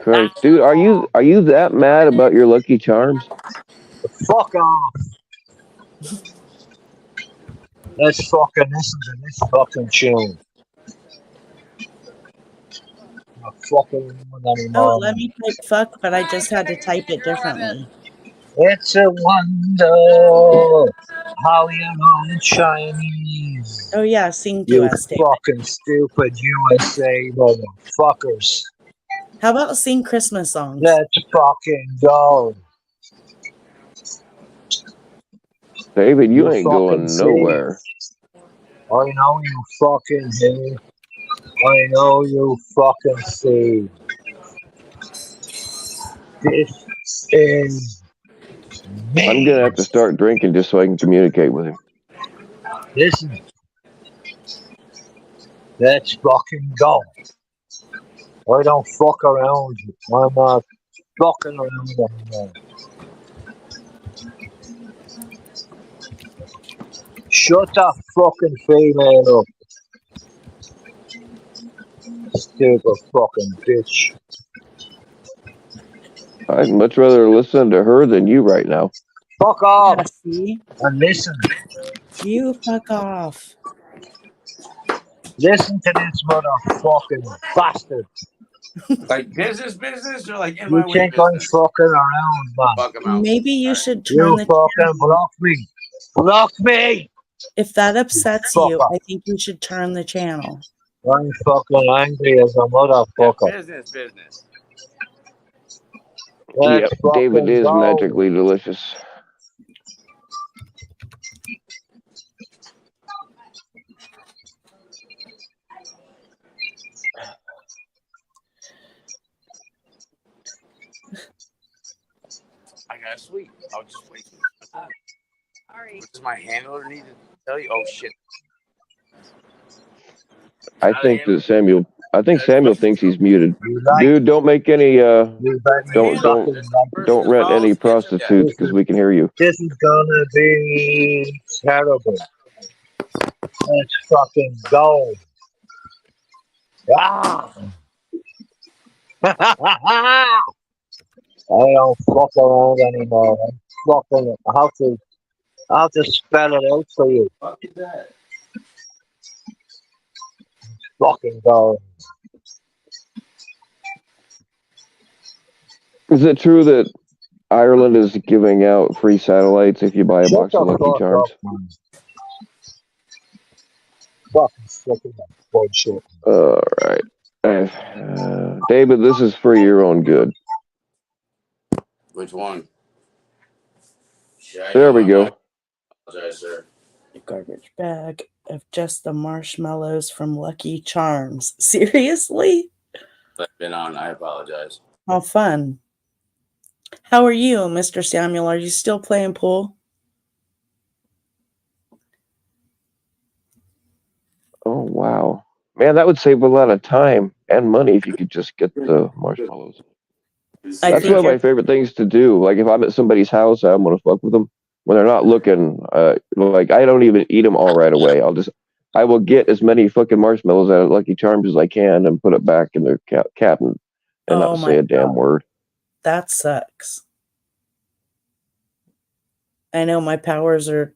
Christ, dude, are you that mad about your Lucky Charms? Fuck off. Let's fucking listen to this fucking tune. Not fucking anymore. Oh, let me type fuck, but I just had to type it differently. It's a wonder how you're all Chinese. Oh yeah, sing to You us, David. fucking stupid USA motherfuckers. How about sing Christmas songs? Let's fucking go. David, you ain't fucking going see. nowhere. I know you fucking hear. I know you fucking see. This is me. I'm gonna have to start drinking just so I can communicate with him. Listen. Let's fucking go. I don't fuck around. I'm not fucking around anymore. Shut that fucking female up. Stupid fucking bitch. I'd much rather listen to her than you right now. Fuck off. Yeah, see? And listen. You fuck off. Listen to this motherfucking bastard. Like business, or like in You my way think I'm business? fucking around, man. Fuck him out. Maybe you Alright. should turn You the fucking channel. block me. Block me. If that upsets Fuck you, off. I think you should turn the channel. I'm fucking angry as a Yeah, motherfucker. business. Let's Yep, David fucking is go. magically delicious. I got a sweet. I'll just wait. Sorry. Does my handler need to tell you? Oh shit. I think Samuel thinks he's muted. You like Dude, don't make any you better don't don't rent any prostitutes because we can hear you. This is gonna be terrible. Let's fucking go. Ah. I don't fuck around anymore. I'm fucking. I have to spell it out for you. Fuck is that? Fucking go. Is it true that Ireland is giving out free satellites if you buy a box of Lucky Charms? Up, man. Fucking sick of that bullshit. All right. David, this is for your own good. Which one? There we go. Apologize, sir. A garbage bag of just the marshmallows from Lucky Charms. Seriously? I've been on. I apologize. How fun. How are you, Mr. Samuel? Are you still playing pool? Oh, wow. Man, that would save a lot of time and money if you could just get the marshmallows. I That's think one of my favorite things to do. Like if I'm at somebody's house, I'm gonna fuck with them when they're not looking. Like I don't even eat them all right away. I will get as many fucking marshmallows out of Lucky Charms as I can and put it back in their cabinet and Oh not my say a damn word. that sucks. I know my powers are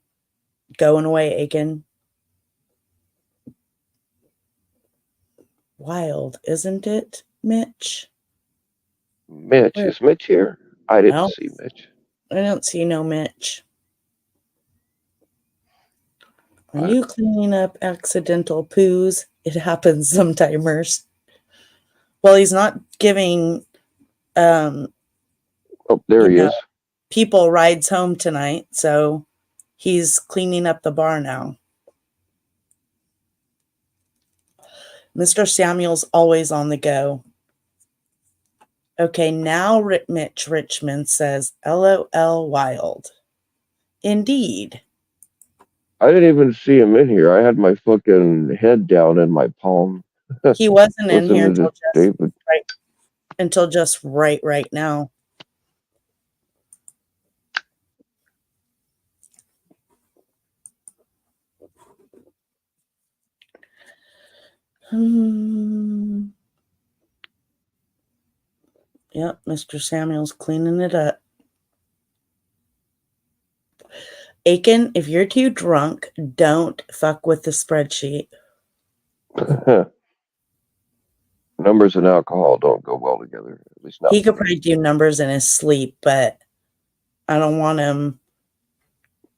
going away, Aiken. Wild, isn't it, Mitch? Mitch, Where? is Mitch here? I didn't No, see Mitch. I don't see no Mitch. Are you cleaning up accidental poos? It happens sometimes. Well, he's not giving Oh, there he is. people rides home tonight, so he's cleaning up the bar now. Mr. Samuel's always on the go. Okay, now Mitch Richmond says, LOL wild. Indeed. I didn't even see him in here. I had my fucking head down in my palm. He wasn't in here Listening to David. until just right now. Yep, Mr. Samuel's cleaning it up. Aiken, if you're too drunk, don't fuck with the spreadsheet. Numbers and alcohol don't go well together. At least not. He could probably do numbers in his sleep, but I don't want him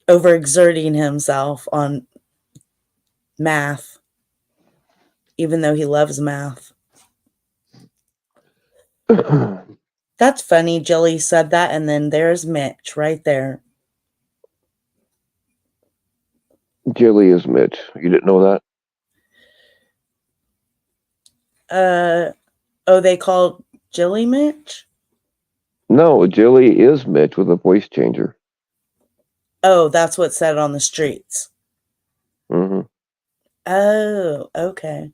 overexerting himself on math, even though he loves math. That's funny. Jilly said that, and then there's Mitch right there. Jilly is Mitch. You didn't know that? They called Jilly Mitch? No, Jilly is Mitch with a voice changer. Oh, that's what's said on the streets. Mm-hmm. Oh, okay.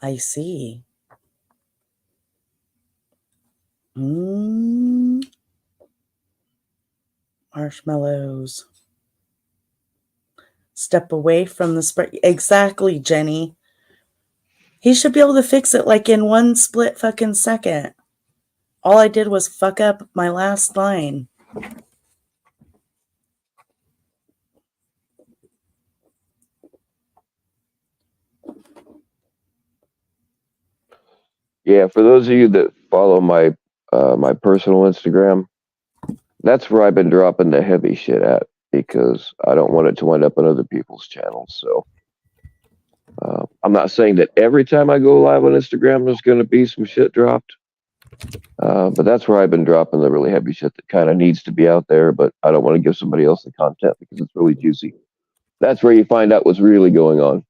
I see. Marshmallows. Step away from the spread. Exactly, Jenny. He should be able to fix it like in one split fucking second. All I did was fuck up my last line. Yeah, for those of you that follow my my personal Instagram, that's where I've been dropping the heavy shit at because I don't want it to wind up on other people's channels. So I'm not saying that every time I go live on Instagram there's going to be some shit dropped, but that's where I've been dropping the really heavy shit that kind of needs to be out there, but I don't want to give somebody else the content because it's really juicy. That's where you find out what's really going on.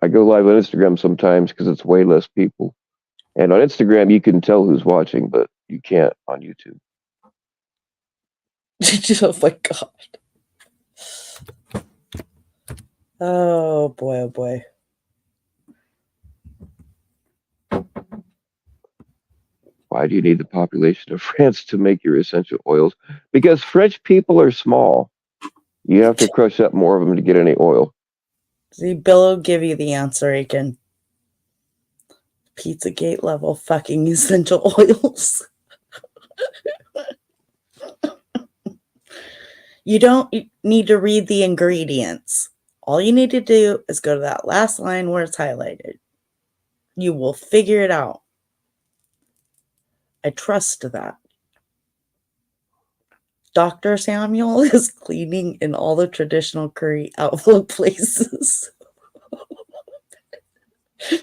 I go live on Instagram sometimes because it's way less people. And on Instagram, you can tell who's watching, but you can't on YouTube. Oh my God. Oh boy, oh boy. Why do you need the population of France to make your essential oils? Because French people are small. You have to crush up more of them to get any oil. See, Bill will give you the answer, Aiken. Pizzagate level fucking essential oils. You don't need to read the ingredients. All you need to do is go to that last line where it's highlighted. You will figure it out. I trust that. Dr. Samuel is cleaning in all the traditional curry outflow places.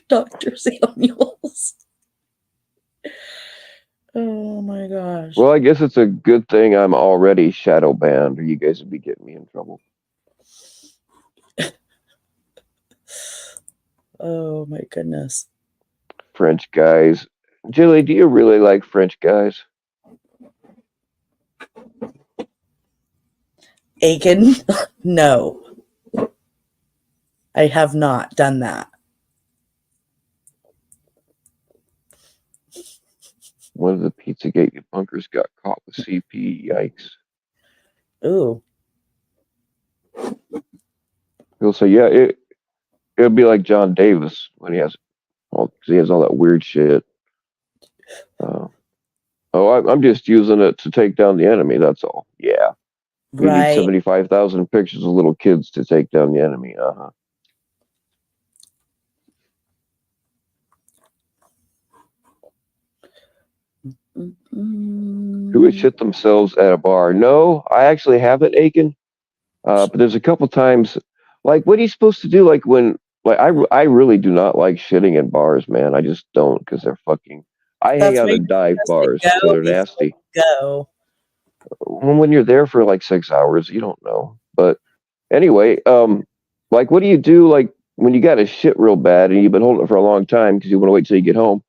Dr. Samuels. Oh my gosh. Well, I guess it's a good thing I'm already shadow banned, or you guys would be getting me in trouble. Oh my goodness. French guys. Jilly, do you really like French guys? Aiken, No. I have not done that. One of the Pizzagate bunkers got caught with CP. Yikes. Ooh. He'll say, yeah, it'll be like John Davis when he has all that weird shit. I'm just using it to take down the enemy. That's all. Yeah. We need 75,000 pictures of little kids to take down the enemy. Who would shit themselves at a bar? No, I actually haven't, Aiken. But there's a couple times, like, what are you supposed to do? Like I really do not like shitting in bars, man. I just don't, because they're fucking. I hang out at dive bars, so they're nasty. Go. When you're there for like 6 hours, you don't know. But anyway, like, what do you do, like, when you got a shit real bad and you've been holding it for a long time because you want to wait till you get home,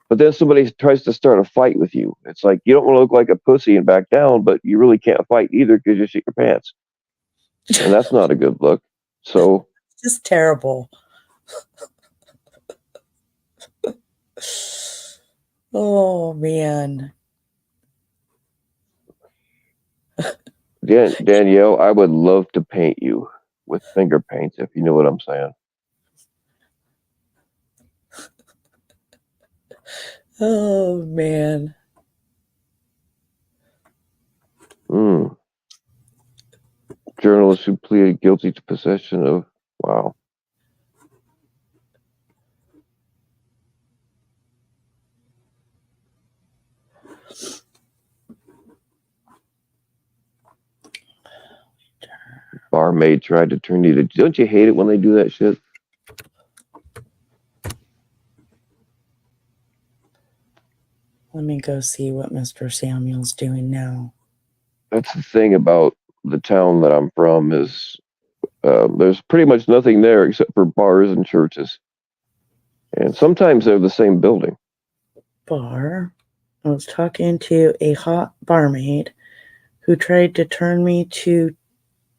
but then somebody tries to start a fight with you? It's like, you don't want to look like a pussy and back down, but you really can't fight either because you shit your pants. And that's not a good look. So it's just terrible. Oh man. Danielle, I would love to paint you with finger paints, if you know what I'm saying. Oh man. Journalists who pleaded guilty to possession of, wow. Barmaid tried to turn you to. Don't you hate it when they do that shit? Let me go see what Mr. Samuel's doing now. That's the thing about the town that I'm from is there's pretty much nothing there except for bars and churches. And sometimes they're the same building. Bar. I was talking to a hot barmaid who tried to turn me to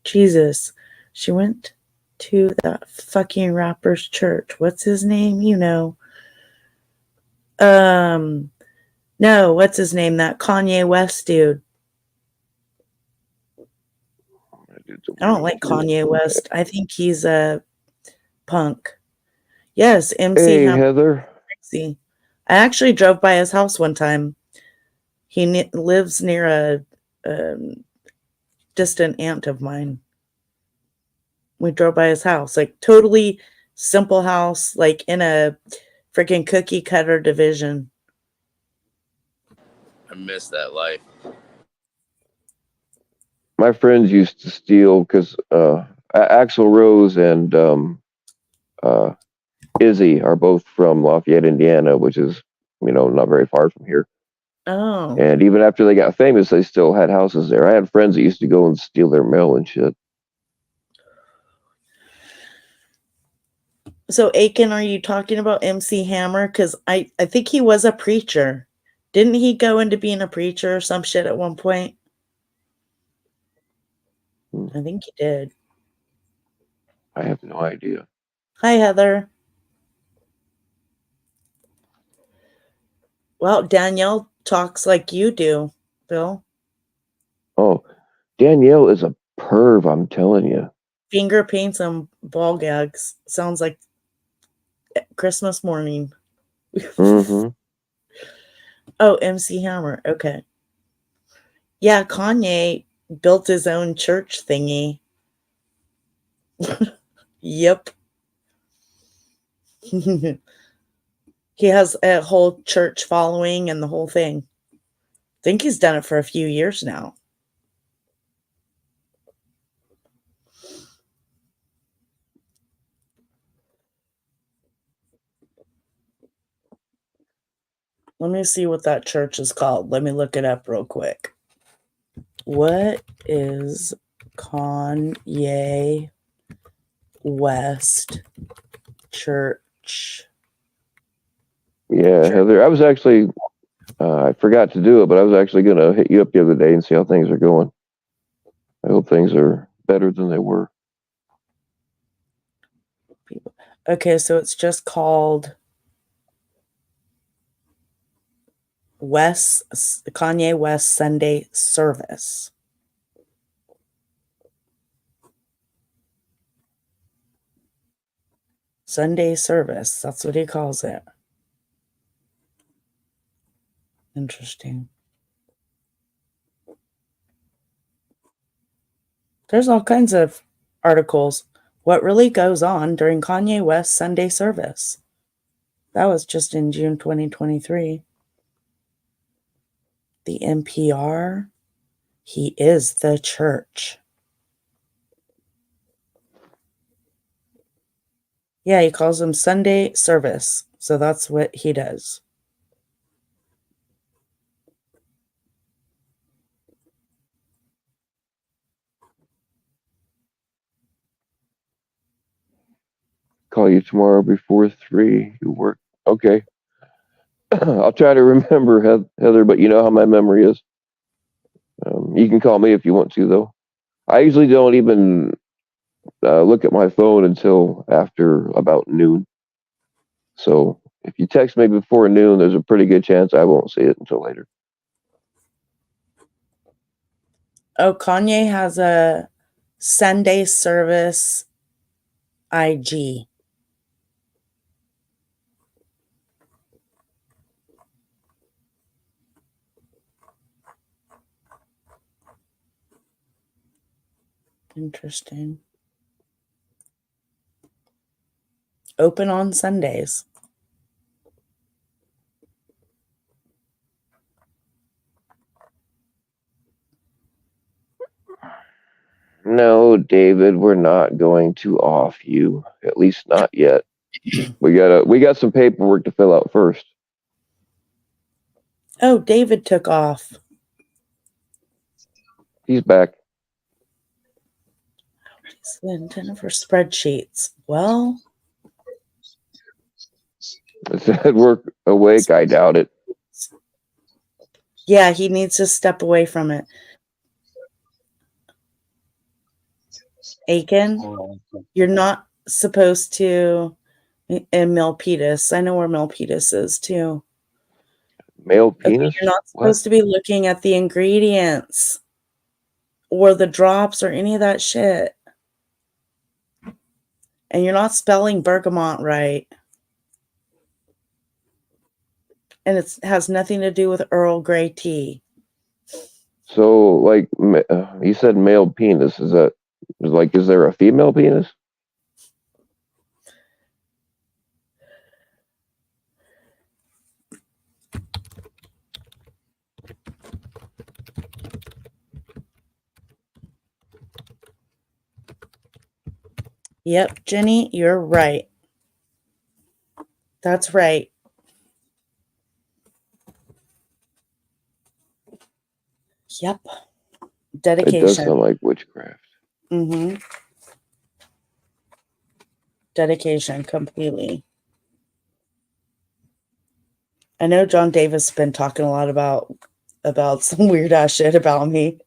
Jesus. She went to that fucking rapper's church. What's his name? You know. No, what's his name? That Kanye West dude. I don't like Kanye West. I think he's a punk. Yes, MC Hey, Hammer. Heather. I actually drove by his house one time. He lives near a distant aunt of mine. We drove by his house, like totally simple house, like in a freaking cookie cutter division. I miss that life. My friends used to steal because Axl Rose and Izzy are both from Lafayette, Indiana, which is, not very far from here. Oh. And even after they got famous, they still had houses there. I had friends that used to go and steal their mail and shit. So, Aiken, are you talking about MC Hammer? Because I think he was a preacher. Didn't he go into being a preacher or some shit at one point? I think he did. I have no idea. Hi, Heather. Well, Danielle talks like you do, Bill. Oh, Danielle is a perv, I'm telling you. Finger paints and ball gags. Sounds like Christmas morning. Mm-hmm. Oh, MC Hammer. Okay. Yeah, Kanye built his own church thingy. Yep. He has a whole church following and the whole thing. I think he's done it for a few years now. Let me see what that church is called. Let me look it up real quick. What is Kanye West Church? Yeah, Heather, I was actually, I forgot to do it, but I was actually going to hit you up the other day and see how things are going. I hope things are better than they were. Okay, so it's just called Kanye West Sunday Service. Sunday Service, that's what he calls it. Interesting. There's all kinds of articles. What really goes on during Kanye West's Sunday service? That was just in June 2023. The NPR. He is the church. Yeah, he calls them Sunday service. So that's what he does. Call you tomorrow before 3. You work. Okay. I'll try to remember, Heather, but you know how my memory is. You can call me if you want to, though. I usually don't even look at my phone until after about noon. So if you text me before noon, there's a pretty good chance I won't see it until later. Oh, Kanye has a Sunday service IG. Interesting. Open on Sundays. No, David, we're not going to off you. At least not yet. We got some paperwork to fill out first. Oh, David took off. He's back. He's intended for spreadsheets. Well, It said work awake. I doubt it. yeah, he needs to step away from it. Aiken, you're not supposed to. And Milpitas. I know where Milpitas is too. Male penis? You're not supposed to be looking at the ingredients or the drops or any of that shit. And you're not spelling bergamot right. And it has nothing to do with Earl Grey tea. So, like, you said male penis. Is there a female penis? Yep, Jenny, you're right. That's right. Yep. Dedication. It does sound like witchcraft. Mm-hmm. Dedication, completely. I know John Davis has been talking a lot about some weird ass shit about me.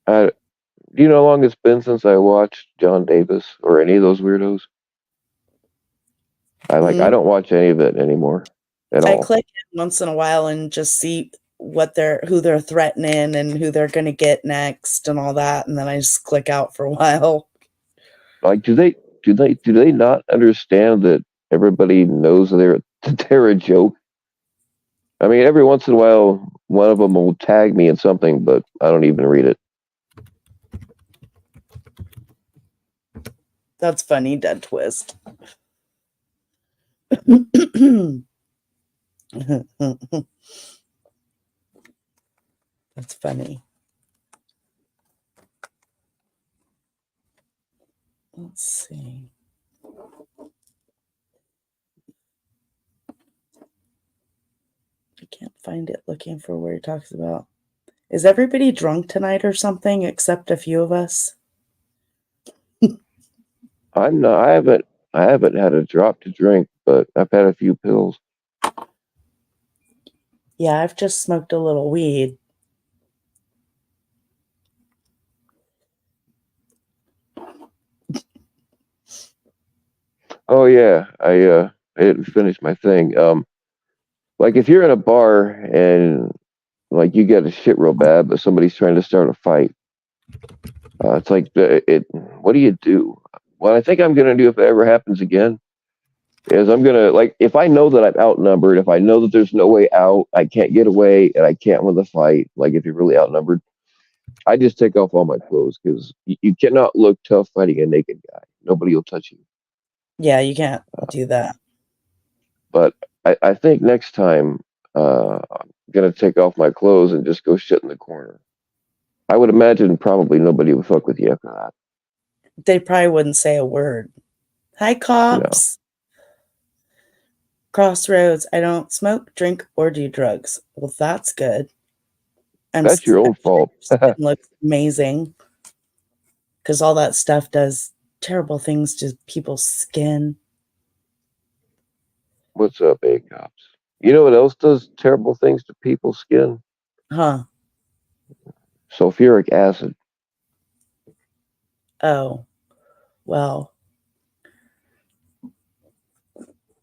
Do you know how long it's been since I watched John Davis or any of those weirdos? I don't watch any of it anymore at all. I click in once in a while and just see who they're threatening and who they're gonna get next and all that, and then I just click out for a while. Like, do they not understand that everybody knows they're a joke? I mean, every once in a while, one of them will tag me in something, but I don't even read it. That's funny, dead twist. That's funny. Let's see. I can't find it looking for where he talks about. Is everybody drunk tonight or something except a few of us? I'm not. I haven't had a drop to drink, but I've had a few pills. Yeah, I've just smoked a little weed. Oh yeah, I didn't finish my thing. Like if you're in a bar and like you get a shit real bad, but somebody's trying to start a fight, it's like it. What do you do? What I think I'm gonna do if it ever happens again is I'm gonna like if I know that I'm outnumbered, if I know that there's no way out, I can't get away, and I can't win the fight. Like if you're really outnumbered, I just take off all my clothes because you cannot look tough fighting a naked guy. Nobody will touch you. Yeah, you can't do that. But I think next time I'm gonna take off my clothes and just go shit in the corner. I would imagine probably nobody would fuck with you after that. They probably wouldn't say a word. Hi, No, cops. Crossroads. I don't smoke, drink, or do drugs. Well, that's good. that's your own fault. Skin looks amazing because all that stuff does terrible things to people's skin. What's up, A-Cops? You know what else does terrible things to people's skin? Huh. Sulfuric acid. Oh, well.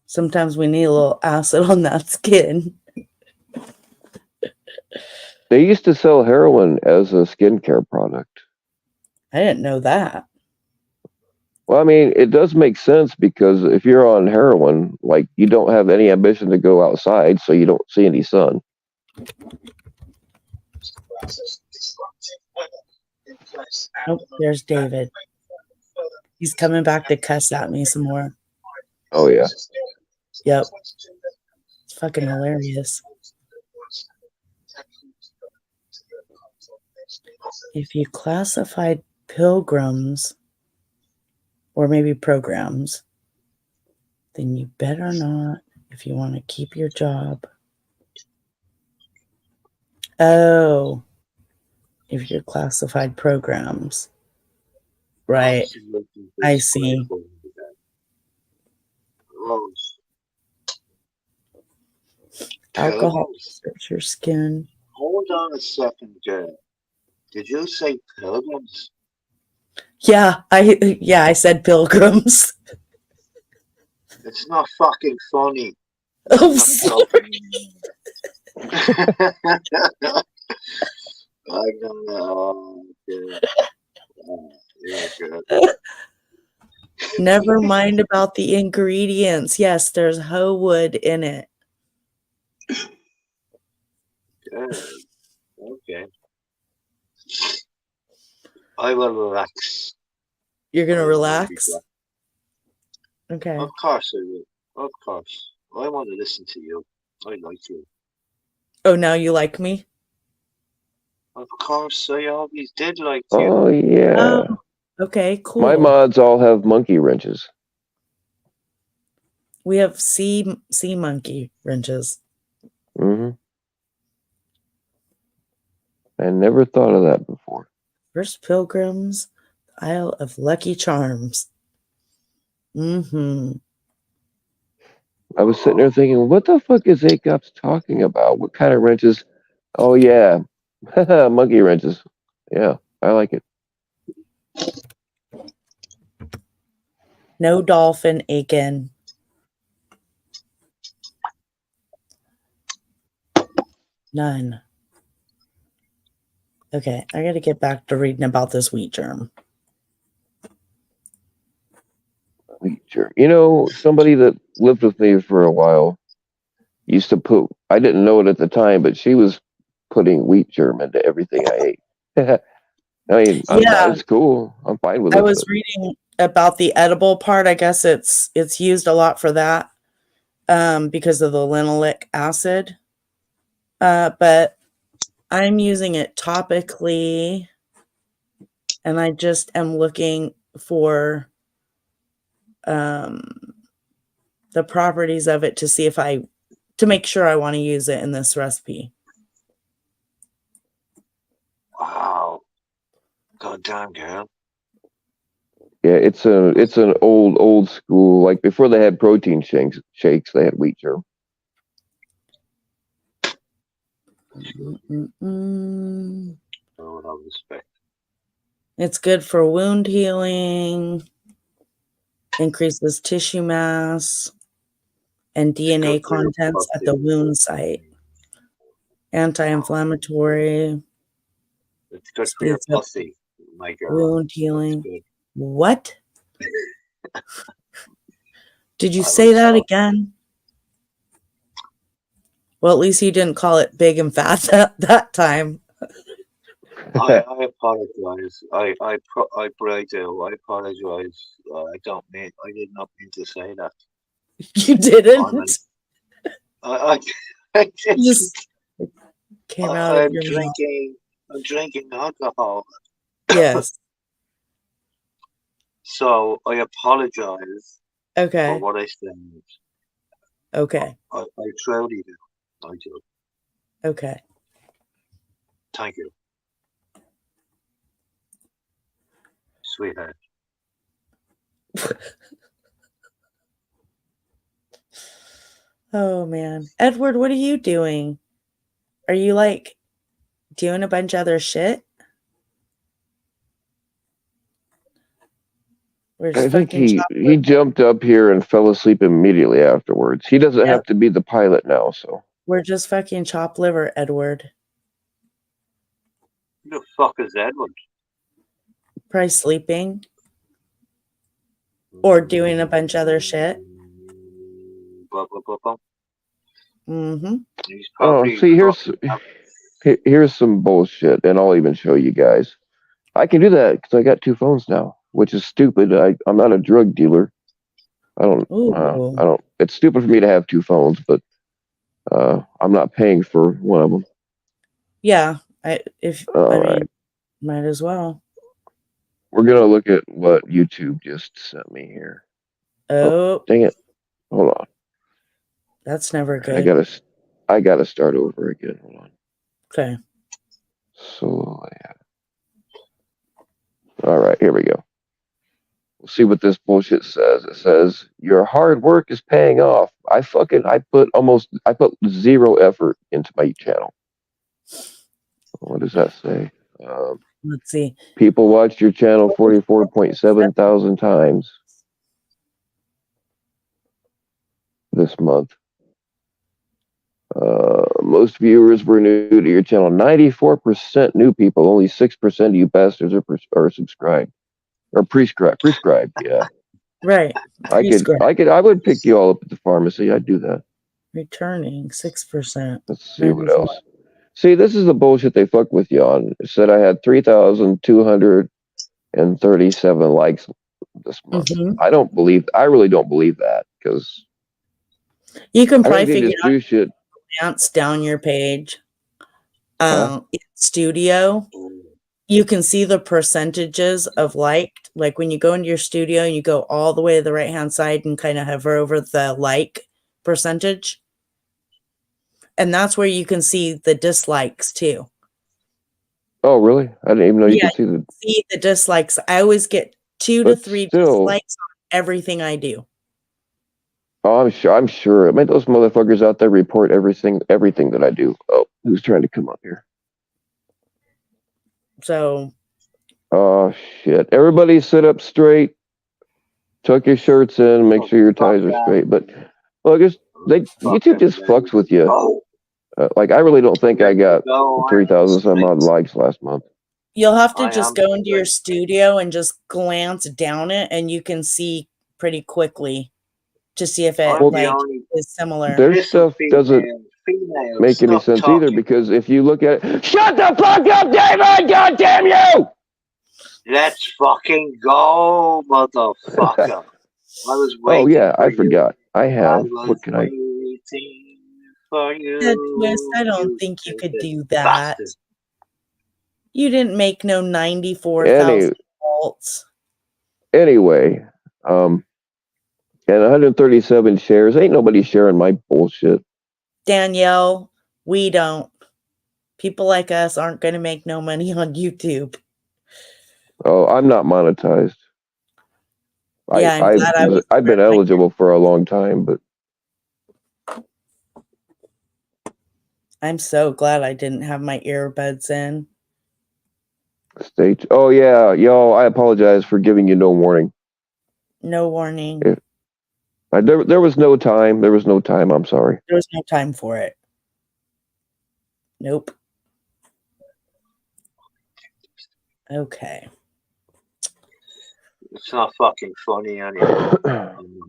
Sometimes we need a little acid on that skin. They used to sell heroin as a skincare product. I didn't know that. Well, I mean, it does make sense because if you're on heroin, like you don't have any ambition to go outside, so you don't see any sun. Oh, there's David. He's coming back to cuss at me some more. Oh yeah. Yep. It's fucking hilarious. If you classified pilgrims or maybe programs, then you better not if you want to keep your job. Oh, if you're classified programs. Right. I see. Alcohol hurts your skin. Hold on a second, girl. Did you say pilgrims? Yeah, I said pilgrims. It's not fucking funny. Oh, sorry. I don't know. Yeah, good. Never mind about the ingredients. Yes, there's hoe wood in it. Good. Okay. I will relax. You're gonna relax? Okay. Of course I will. Of course. I want to listen to you. I like you. Oh, now you like me? Of course, I always did like you. Oh yeah. Oh, okay, cool. My mods all have monkey wrenches. We have sea monkey wrenches. Mm-hmm. I never thought of that before. First Pilgrims, Isle of Lucky Charms. Mm-hmm. I was sitting there thinking, what the fuck is A-Cops talking about? What kind of wrenches? Oh yeah, monkey wrenches. Yeah, I like it. No dolphin Aiken. None. Okay, I gotta get back to reading about this wheat germ. Wheat germ. You know, somebody that lived with me for a while used to put, I didn't know it at the time, but she was putting wheat germ into everything I ate. I mean, it's cool. I'm fine with it. I was reading about the edible part. I guess it's used a lot for that because of the linoleic acid. But I'm using it topically, and I just am looking for the properties of it to see if to make sure I want to use it in this recipe. Wow. Goddamn, girl. Yeah, it's an old school, like before they had protein shakes, they had wheat germ. Oh, I respect. It's good for wound healing. increases tissue mass and DNA good for your contents at pussy. the wound site. Anti-inflammatory, It's good for your speeds up pussy, my girl. wound That's healing. good. What? Did you I say was that talking. again? Well, at least you didn't call it big and fat that time. I apologize. I break out. I apologize. I did not mean to say that. You didn't. I You didn't. just came out of I'm your mouth. drinking. I'm drinking alcohol. Yes. So I apologize for Okay. what I said. Okay. I truly do. I do. Okay. Thank you, sweetheart. Oh man. Edward, what are you doing? Are you like doing a bunch of other shit? We're I just think fucking he jumped up here and fell asleep immediately afterwards. He doesn't have to be the pilot now, so we're just fucking chop liver, Edward. Who the fuck is Edward? Probably sleeping. Or doing a bunch of other shit. Blah, blah, blah, blah. Mm-hmm. He's probably see, here's some bullshit, and I'll even show you guys. I can do that because I got 2 phones now, which is stupid. I'm not a drug dealer. I don't. It's stupid for me to have 2 phones, but I'm not paying for one of them. Yeah, I Right. mean, might as well. We're gonna look at what YouTube just sent me here. Oh, dang it! Hold on. That's never good. I gotta start over again. Hold on. Okay. So yeah. All right, here we go. We'll see what this bullshit says. It says your hard work is paying off. I put 0 effort into my channel. What does that say? Let's see. People watched your channel 44.7 thousand times this month. Most viewers were new to your channel. 94% new people. Only 6% of you bastards are subscribed or prescribed. Yeah. Right. I would pick you all up at the pharmacy. I'd do that. Returning 6%. Let's see what else. See, this is the bullshit they fuck with you on. It said I had 3,237 likes this month. Mm-hmm. I really don't believe that because you can probably figure out shit. Glance down your page. Studio. You can see the percentages of liked. Like when you go into your studio and you go all the way to the right-hand side and kind of hover over the like percentage. And that's where you can see the dislikes too. Oh, really? I didn't even know you could see the dislikes. I always get 2 to 3 dislikes on everything I do. Oh, I'm sure. I mean, those motherfuckers out there report everything that I do. Oh, who's trying to come up here? So. Oh, shit. Everybody sit up straight. Tuck your shirts in. Make sure your ties are straight. But, well, YouTube just fucks with you. Like, I really don't think I got 3,000 some odd likes last month. You'll have to just go into your studio and just glance down it, and you can see pretty quickly to see if it is similar. Their stuff doesn't make any sense either because if you look at it, shut the fuck up, David! God damn you! Let's fucking go, motherfucker! I was waiting. Oh yeah, I forgot. I have. What can I? For you, Twist, I don't think you could do that. Bastard. You didn't make no 94,000 volts. Anyway, and 137 shares. Ain't nobody sharing my bullshit. Danielle, we don't. People like us aren't going to make no money on YouTube. Oh, I'm not monetized. Yeah, I've been eligible for a long time, but I'm so glad I didn't have my earbuds in. Oh yeah, yo, I apologize for giving you no warning. No warning. There was no time. There was no time. I'm sorry. There was no time for it. Nope. Okay. It's not fucking funny anymore. I'm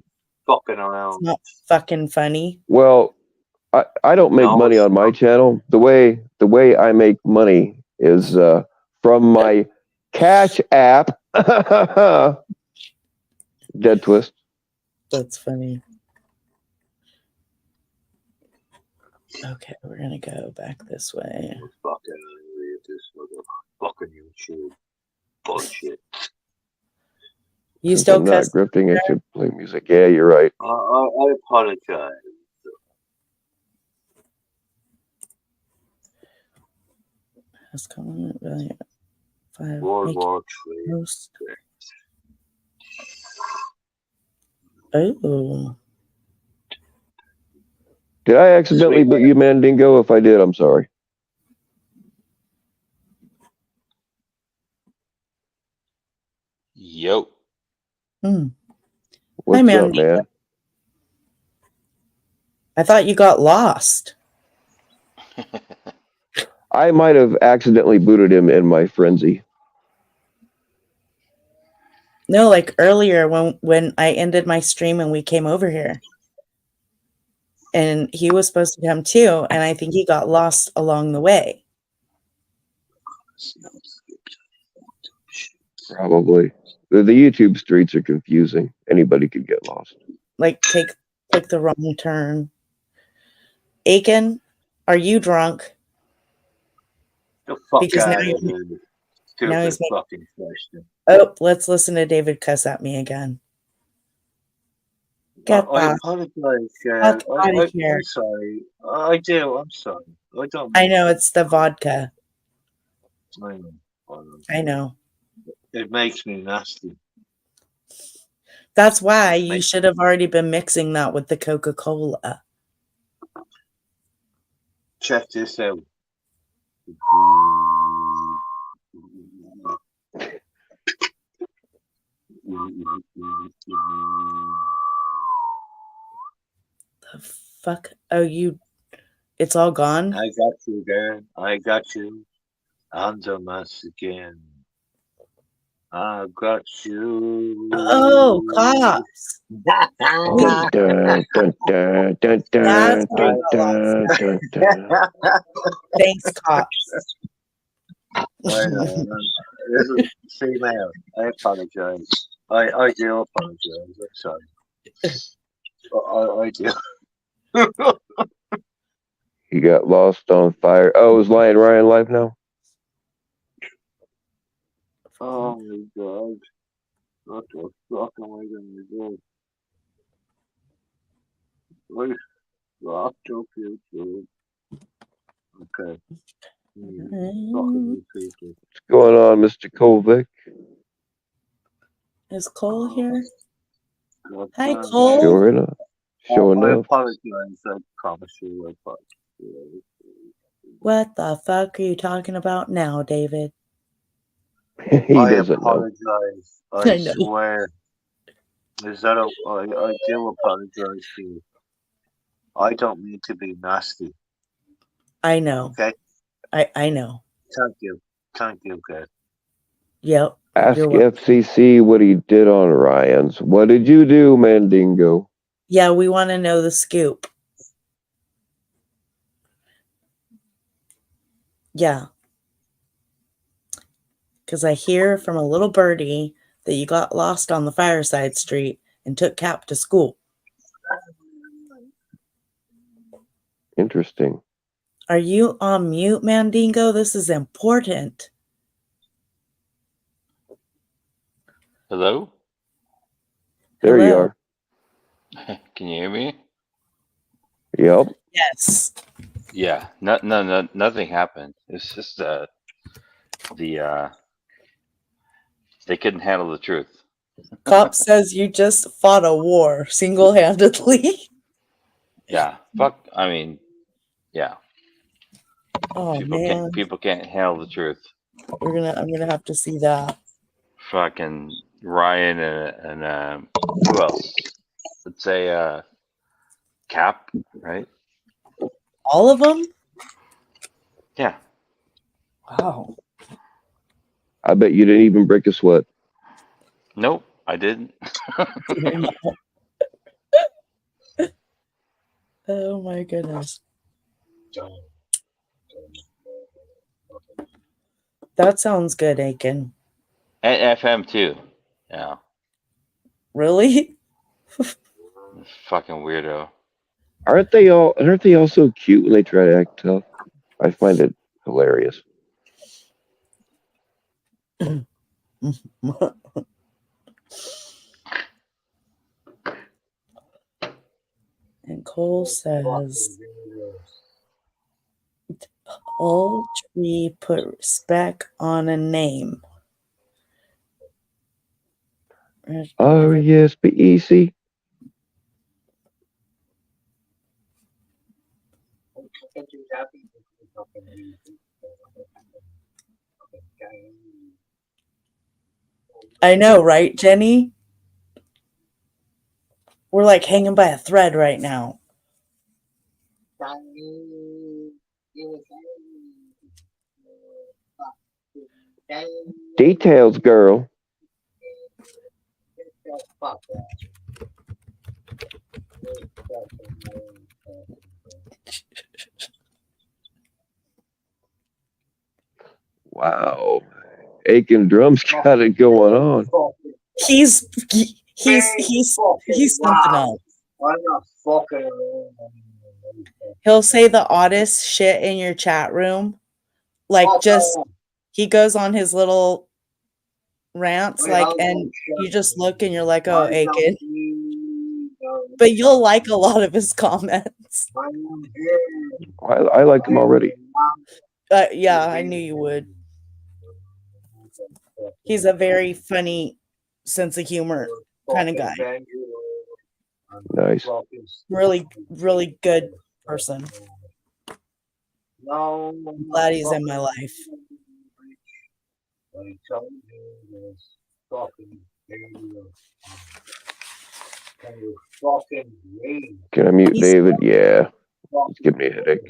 fucking around. It's not fucking funny. Well, I don't make No, money it's on my channel. The way I make money is from my Cash App. Dead twist. That's funny. Okay, we're gonna go back this way. I'm fucking angry at this fucking YouTube bullshit. You Since still I'm not cuss? grifting, I should play music. Yeah, you're right. I apologize. What's going on? Really? World War III. Most. Oh. Did I accidentally boot you, Mandingo? If I did, I'm sorry. Yo. Hmm. What's Hi, up, man? I thought you got lost. I might have accidentally booted him in my frenzy. No, like earlier when I ended my stream and we came over here. And he was supposed to come too, and I think he got lost along the way. Probably. The YouTube streets are confusing. Anybody could get lost. Like take the wrong turn. Aiken, are you drunk? The fuck Because out now of he's- here. now Stupid he's making- fucking question. Oh, let's listen to David cuss at me again. Get I back. apologize, Get outta here. I'm sorry. I do. I'm sorry. I don't. I know it's the vodka. I know. I know. It makes me nasty. That's why you should have already been mixing that with the Coca-Cola. Check this out. The fuck? Oh, it's all gone? I got you there. I got you. Under mask again. I got you. Oh, cops. Dun, dun, dun, dun, dun, dun, That's where dun, you got lost. dun, dun, dun. Thanks, cops. I know. This is female. I apologize. I do apologize. I'm sorry. I do. He got lost on fire. Oh, is Lion Ryan live now? Oh my god. What the fuck am I gonna do? Wait. Locked up YouTube. Okay. Fucking people. What's going on, Mr. Kovic? Is Cole here? God Hi, damn. Cole. Sure enough. Sure I enough. apologize. I promise you. I apologize. What the fuck are you talking about now, David? He I doesn't know. apologize. I I know. swear. Is that I do apologize to you. I don't mean to be nasty. I know. Okay? I know. Thank you. Thank you, guys. Yep. Ask You're welcome. FCC what he did on Ryan's. What did you do, Mandingo? Yeah, we want to know the scoop. Yeah. Because I hear from a little birdie that you got lost on the fireside street and took Cap to school. Interesting. Are you on mute, Mandingo? This is important. Hello? There you Hello. are. Can you hear me? Yep. Yes. Yeah. No, nothing happened. It's just they couldn't handle the truth. Cop says you just fought a war single-handedly. Yeah. Fuck. I mean, yeah. Oh People can't handle the truth. I'm gonna have to see that. Fucking Ryan and who else? Let's say Cap, right? All of them? Yeah. Wow. I bet you didn't even break a sweat. Nope, I didn't. Oh my goodness. That sounds good, Aiken. And FM too. Yeah. Really? Fucking weirdo. Aren't they all so cute when they try to act tough? I find it hilarious. And Cole says, "All tree put respect on a name." R-E-S-P-E-C. I know, right, Jenny? We're like hanging by a thread right now. Details, girl. Wow. Aiken Drum's got it going on. He's something else. He'll say the oddest shit in your chat room. Like just he goes on his little rants, like, and you just look and you're like, oh, Aiken. But you'll like a lot of his comments. I like him already. Yeah, I knew you would. He's a very funny sense of humor kind of guy. Nice. Really, really good person. I'm glad he's in my life. Can I mute David? Yeah. It's giving me a headache.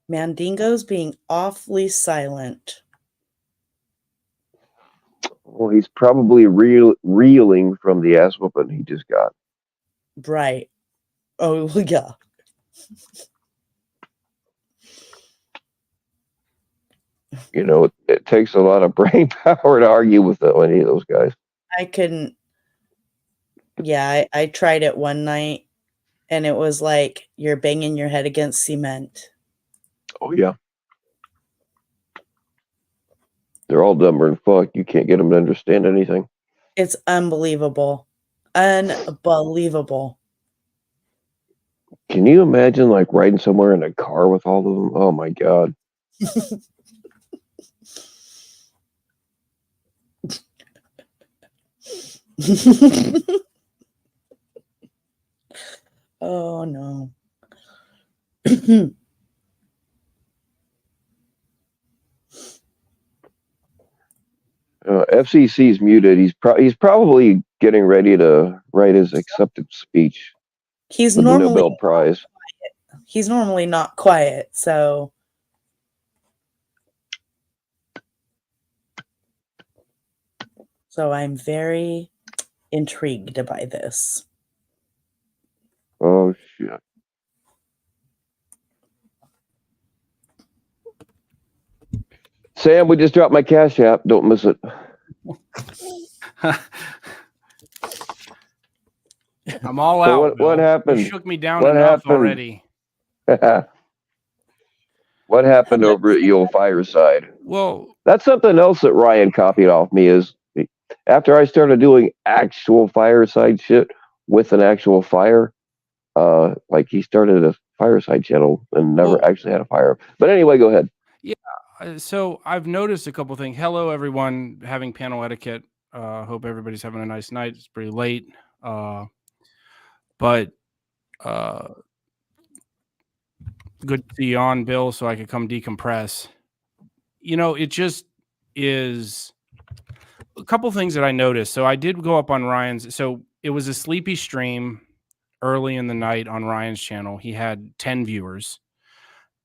Mandingo's being awfully silent. Well, he's probably reeling from the ass whooping he just got. Right. Oh, yeah. You know, it takes a lot of brain power to argue with any of those guys. I couldn't. Yeah, I tried it one night, and it was like you're banging your head against cement. Oh, yeah. They're all dumber than fuck. You can't get them to understand anything. It's unbelievable. Unbelievable. Can you imagine, like, riding somewhere in a car with all of them? Oh, my God. Oh, no. FCC's muted. He's probably getting ready to write his acceptance speech He's for the normally Nobel Prize. He's normally not quiet, so I'm very intrigued by this. Oh, shit. Sam, we just dropped my Cash App. Don't miss it. I'm all So out. what happened? You shook me down What enough happened? already. What happened over at your fireside? Well, that's something else that Ryan copied off me. Is after I started doing actual fireside shit with an actual fire, like he started a fireside channel and never actually had a fire. But anyway, go ahead. Yeah. So I've noticed a couple things. Hello, everyone. Having panel etiquette. Hope everybody's having a nice night. It's pretty late. But good to see you on, Bill, so I could come decompress. it just is a couple things that I noticed. So I did go up on Ryan's. So it was a sleepy stream early in the night on Ryan's channel. He had 10 viewers.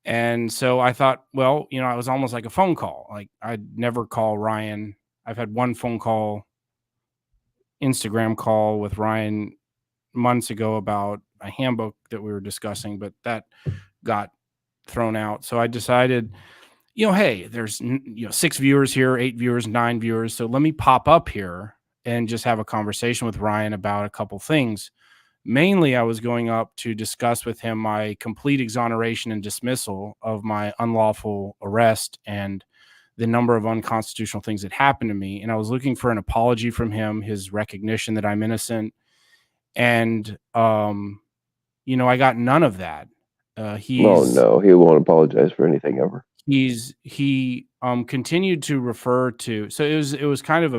And so I thought, well, it was almost like a phone call. Like I'd never call Ryan. I've had one phone call, Instagram call with Ryan months ago about a handbook that we were discussing, but that got thrown out. So I decided, hey, there's 6 viewers here, 8 viewers, 9 viewers. So let me pop up here and just have a conversation with Ryan about a couple things. Mainly, I was going up to discuss with him my complete exoneration and dismissal of my unlawful arrest and the number of unconstitutional things that happened to me. And I was looking for an apology from him, his recognition that I'm innocent. And, I got none of that. No, he won't apologize for anything ever. He continued to refer to, so it was kind of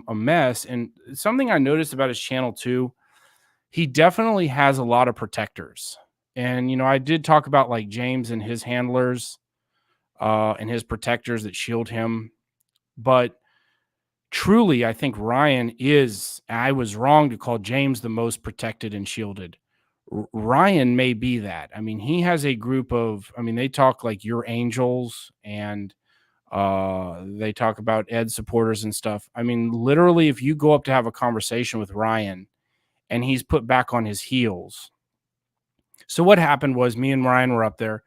a mess. And something I noticed about his channel too, he definitely has a lot of protectors. And, I did talk about like James and his handlers and his protectors that shield him. But truly, I think Ryan I was wrong to call James the most protected and shielded. Ryan may be that. I mean, he has a group of, they talk like your angels and they talk about Ed supporters and stuff. Literally, if you go up to have a conversation with Ryan and he's put back on his heels. So what happened was me and Ryan were up there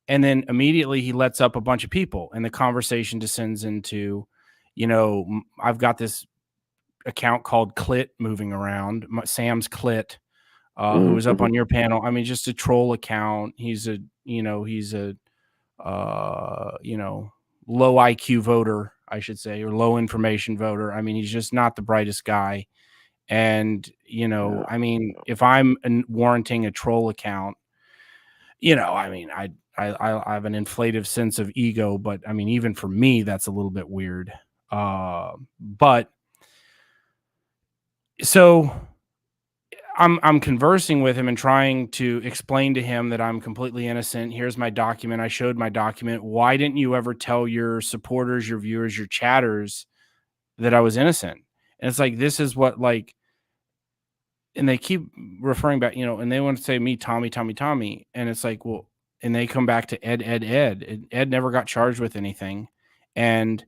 and then immediately he lets up a bunch of people and the conversation descends into, I've got this account called Clit moving around, Sam's Clit. Who was up on your panel. Just a troll account. He's a low IQ voter, I should say, or low information voter. He's just not the brightest guy. And, if I'm warranting a troll account, I have an inflative sense of ego, but even for me, that's a little bit weird. But so I'm conversing with him and trying to explain to him that I'm completely innocent. Here's my document. I showed my document. Why didn't you ever tell your supporters, your viewers, your chatters that I was innocent? And it's like, this is what and they keep referring back, and they want to say me, Tommy. And it's like, well, and they come back to Ed. Ed never got charged with anything. And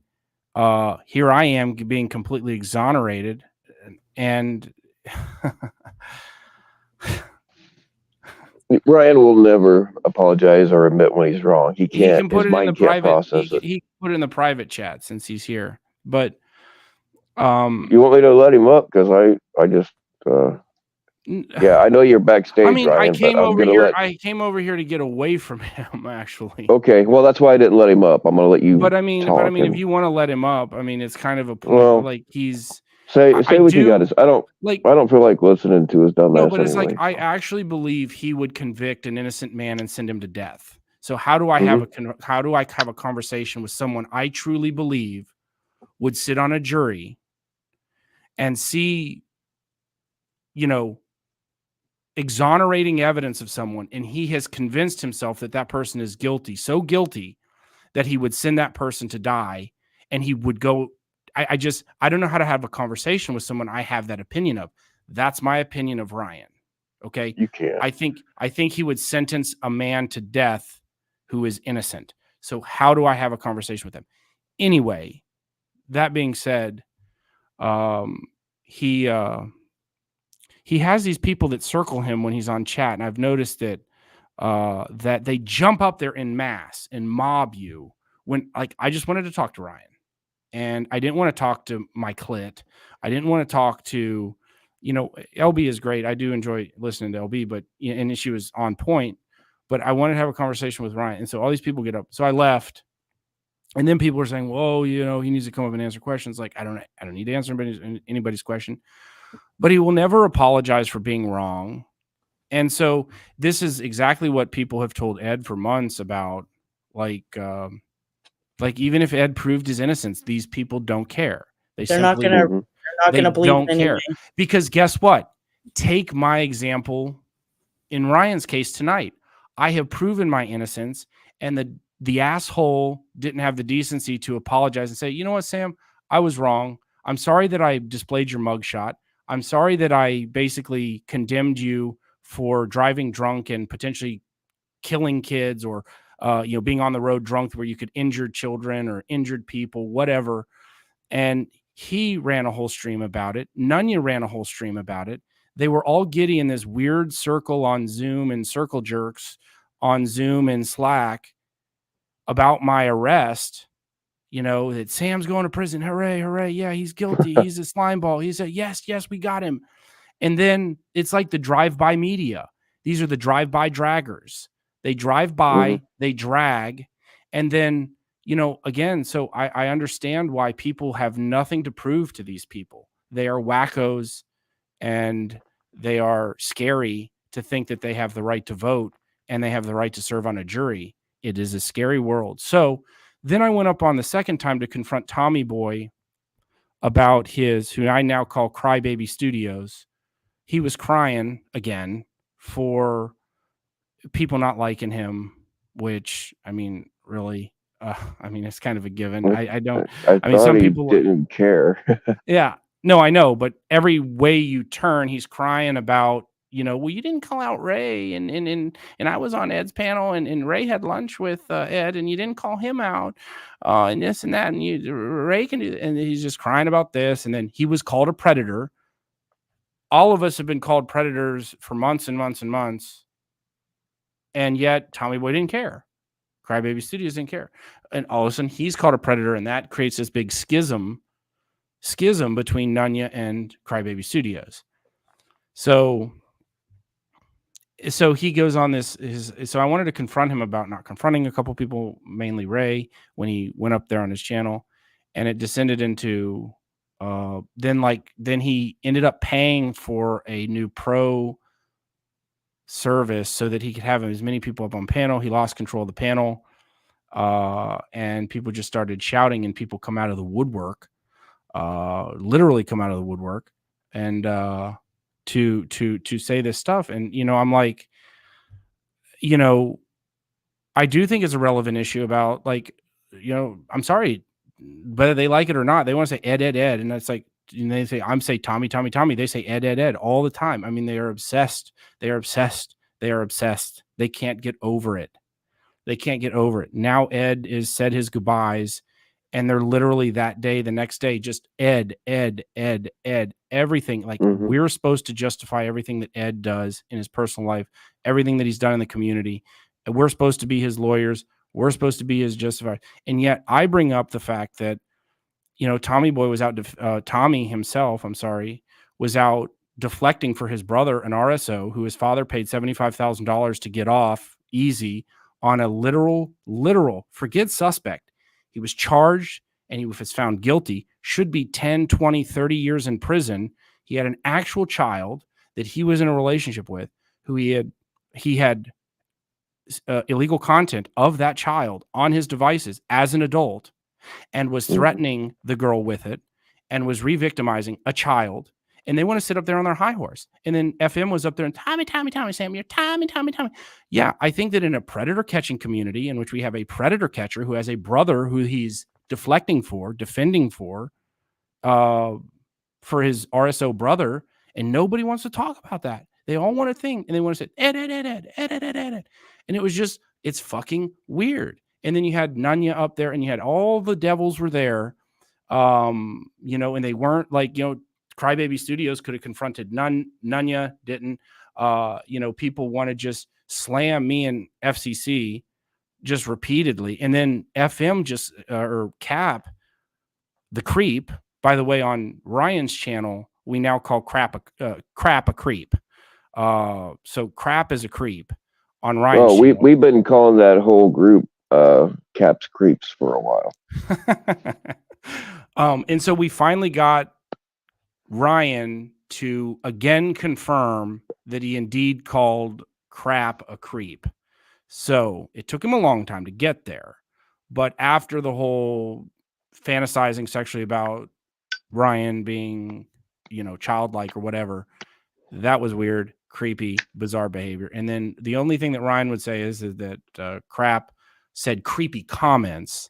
here I am being completely exonerated. And Ryan will never apologize or admit when he's wrong. He can't. He can put His it in mind the can't private. process it. He can put it in the private chat since he's here. But you want me to let him up? Because I just yeah, I know you're backstage, Ryan. I came but I'm over gonna here. let... I came over here to get away from him, actually. Okay, well that's why I didn't let him up. I'm gonna let you. But talk if you want to let him up, it's kind of a point. Well, like he's say what you got. I don't feel like listening to his dumbass. No, but it's anyway. like I actually believe he would convict an innocent man and send him to death. So how do I have a conversation with someone I truly believe would sit on a jury and see, exonerating evidence of someone, and he has convinced himself that that person is guilty, so guilty that he would send that person to die, and he would go. I don't know how to have a conversation with someone I have that opinion of. That's my opinion of Ryan. Okay, you can't. I think he would sentence a man to death who is innocent. So how do I have a conversation with him? Anyway, that being said, he has these people that circle him when he's on chat, and I've noticed that that they jump up there in mass and mob you when, like, I just wanted to talk to Ryan, and I didn't want to talk to my clit. I didn't want to talk to, LB is great. I do enjoy listening to LB, but and she was on point. But I wanted to have a conversation with Ryan, and so all these people get up. So I left. And then people are saying, "Whoa, he needs to come up and answer questions." Like, I don't need to answer anybody's question, but he will never apologize for being wrong. And so this is exactly what people have told Ed for months about, like even if Ed proved his innocence, these people don't care. They're not going to believe don't care, because guess what? Take my example in Ryan's case tonight. I have proven my innocence, and the asshole didn't have the decency to apologize and say, you know what, Sam, I was wrong. I'm sorry that I displayed your mugshot. I'm sorry that I basically condemned you for driving drunk and potentially killing kids, or being on the road drunk where you could injure children or injured people, whatever. And he ran a whole stream about it. Nunya ran a whole stream about it. They were all giddy in this weird circle on Zoom and circle jerks on Zoom and Slack about my arrest. That Sam's going to prison. Hooray, hooray. Yeah, he's guilty. He's a slime ball. He said, yes, we got him. And then it's like the drive-by media. These are the drive-by draggers. They drive by, they drag, and then, again, so I understand why people have nothing to prove to these people. They are wackos, and they are scary to think that they have the right to vote and they have the right to serve on a jury. It is a scary world. So then I went up on the second time to confront Tommy Boy about who I now call Crybaby Studios. He was crying again for people not liking him, which, I mean, really, it's kind of a given. I mean, some people didn't care. Yeah, no, I know, but every way you turn, he's crying about, well, you didn't call out Ray, and I was on Ed's panel, and Ray had lunch with Ed, and you didn't call him out, and this and that, and Ray can do, and he's just crying about this, and then he was called a predator. All of us have been called predators for months and months and months, and yet Tommy Boy didn't care. Crybaby Studios didn't care, and all of a sudden he's called a predator, and that creates this big schism between Nunya and Crybaby Studios. So he goes on this. So I wanted to confront him about not confronting a couple people, mainly Ray, when he went up there on his channel, and it descended into then he ended up paying for a new pro service so that he could have as many people up on panel. He lost control of the panel, and people just started shouting, and people come out of the woodwork, literally come out of the woodwork, and to say this stuff. And I'm like, I do think it's a relevant issue about, like, I'm sorry, whether they like it or not, they want to say Ed, and that's like, and they say, say Tommy, they say Ed all the time. I mean, they are obsessed. They can't get over it. Now Ed is said his goodbyes, and they're literally that day, the next day, just Ed, everything. Like, we're supposed to justify everything that Ed does in his personal life, everything that he's done in the community. And we're supposed to be his lawyers. We're supposed to be his justifier. And yet I bring up the fact that, Tommy Boy was out, Tommy himself, was out deflecting for his brother, an RSO, who his father paid $75,000 to get off easy on a literal, forget suspect. He was charged, and he was found guilty, should be 10, 20, 30 years in prison. He had an actual child that he was in a relationship with, who he had illegal content of that child on his devices as an adult, and was threatening the girl with it, and was re-victimizing a child. And they want to sit up there on their high horse. And then FM was up there and Tommy, Sam, you're Tommy. Yeah, I think that in a predator catching community in which we have a predator catcher who has a brother who he's defending for his RSO brother, and nobody wants to talk about that. They all want to think, and they want to say, Ed. And it was just, it's fucking weird. And then you had Nunya up there, and you had all the devils were there, and they weren't like, Crybaby Studios could have confronted Nunya, didn't. People want to just slam me and FCC just repeatedly. And then FM just, or Cap, the creep, by the way, on Ryan's channel, we now call crap a creep. So crap is a creep on Ryan's channel. We've been calling that whole group Cap's creeps for a while. And so we finally got Ryan to again confirm that he indeed called crap a creep. So it took him a long time to get there. But after the whole fantasizing sexually about Ryan being, childlike or whatever, that was weird, creepy, bizarre behavior. And then the only thing that Ryan would say is that crap said creepy comments,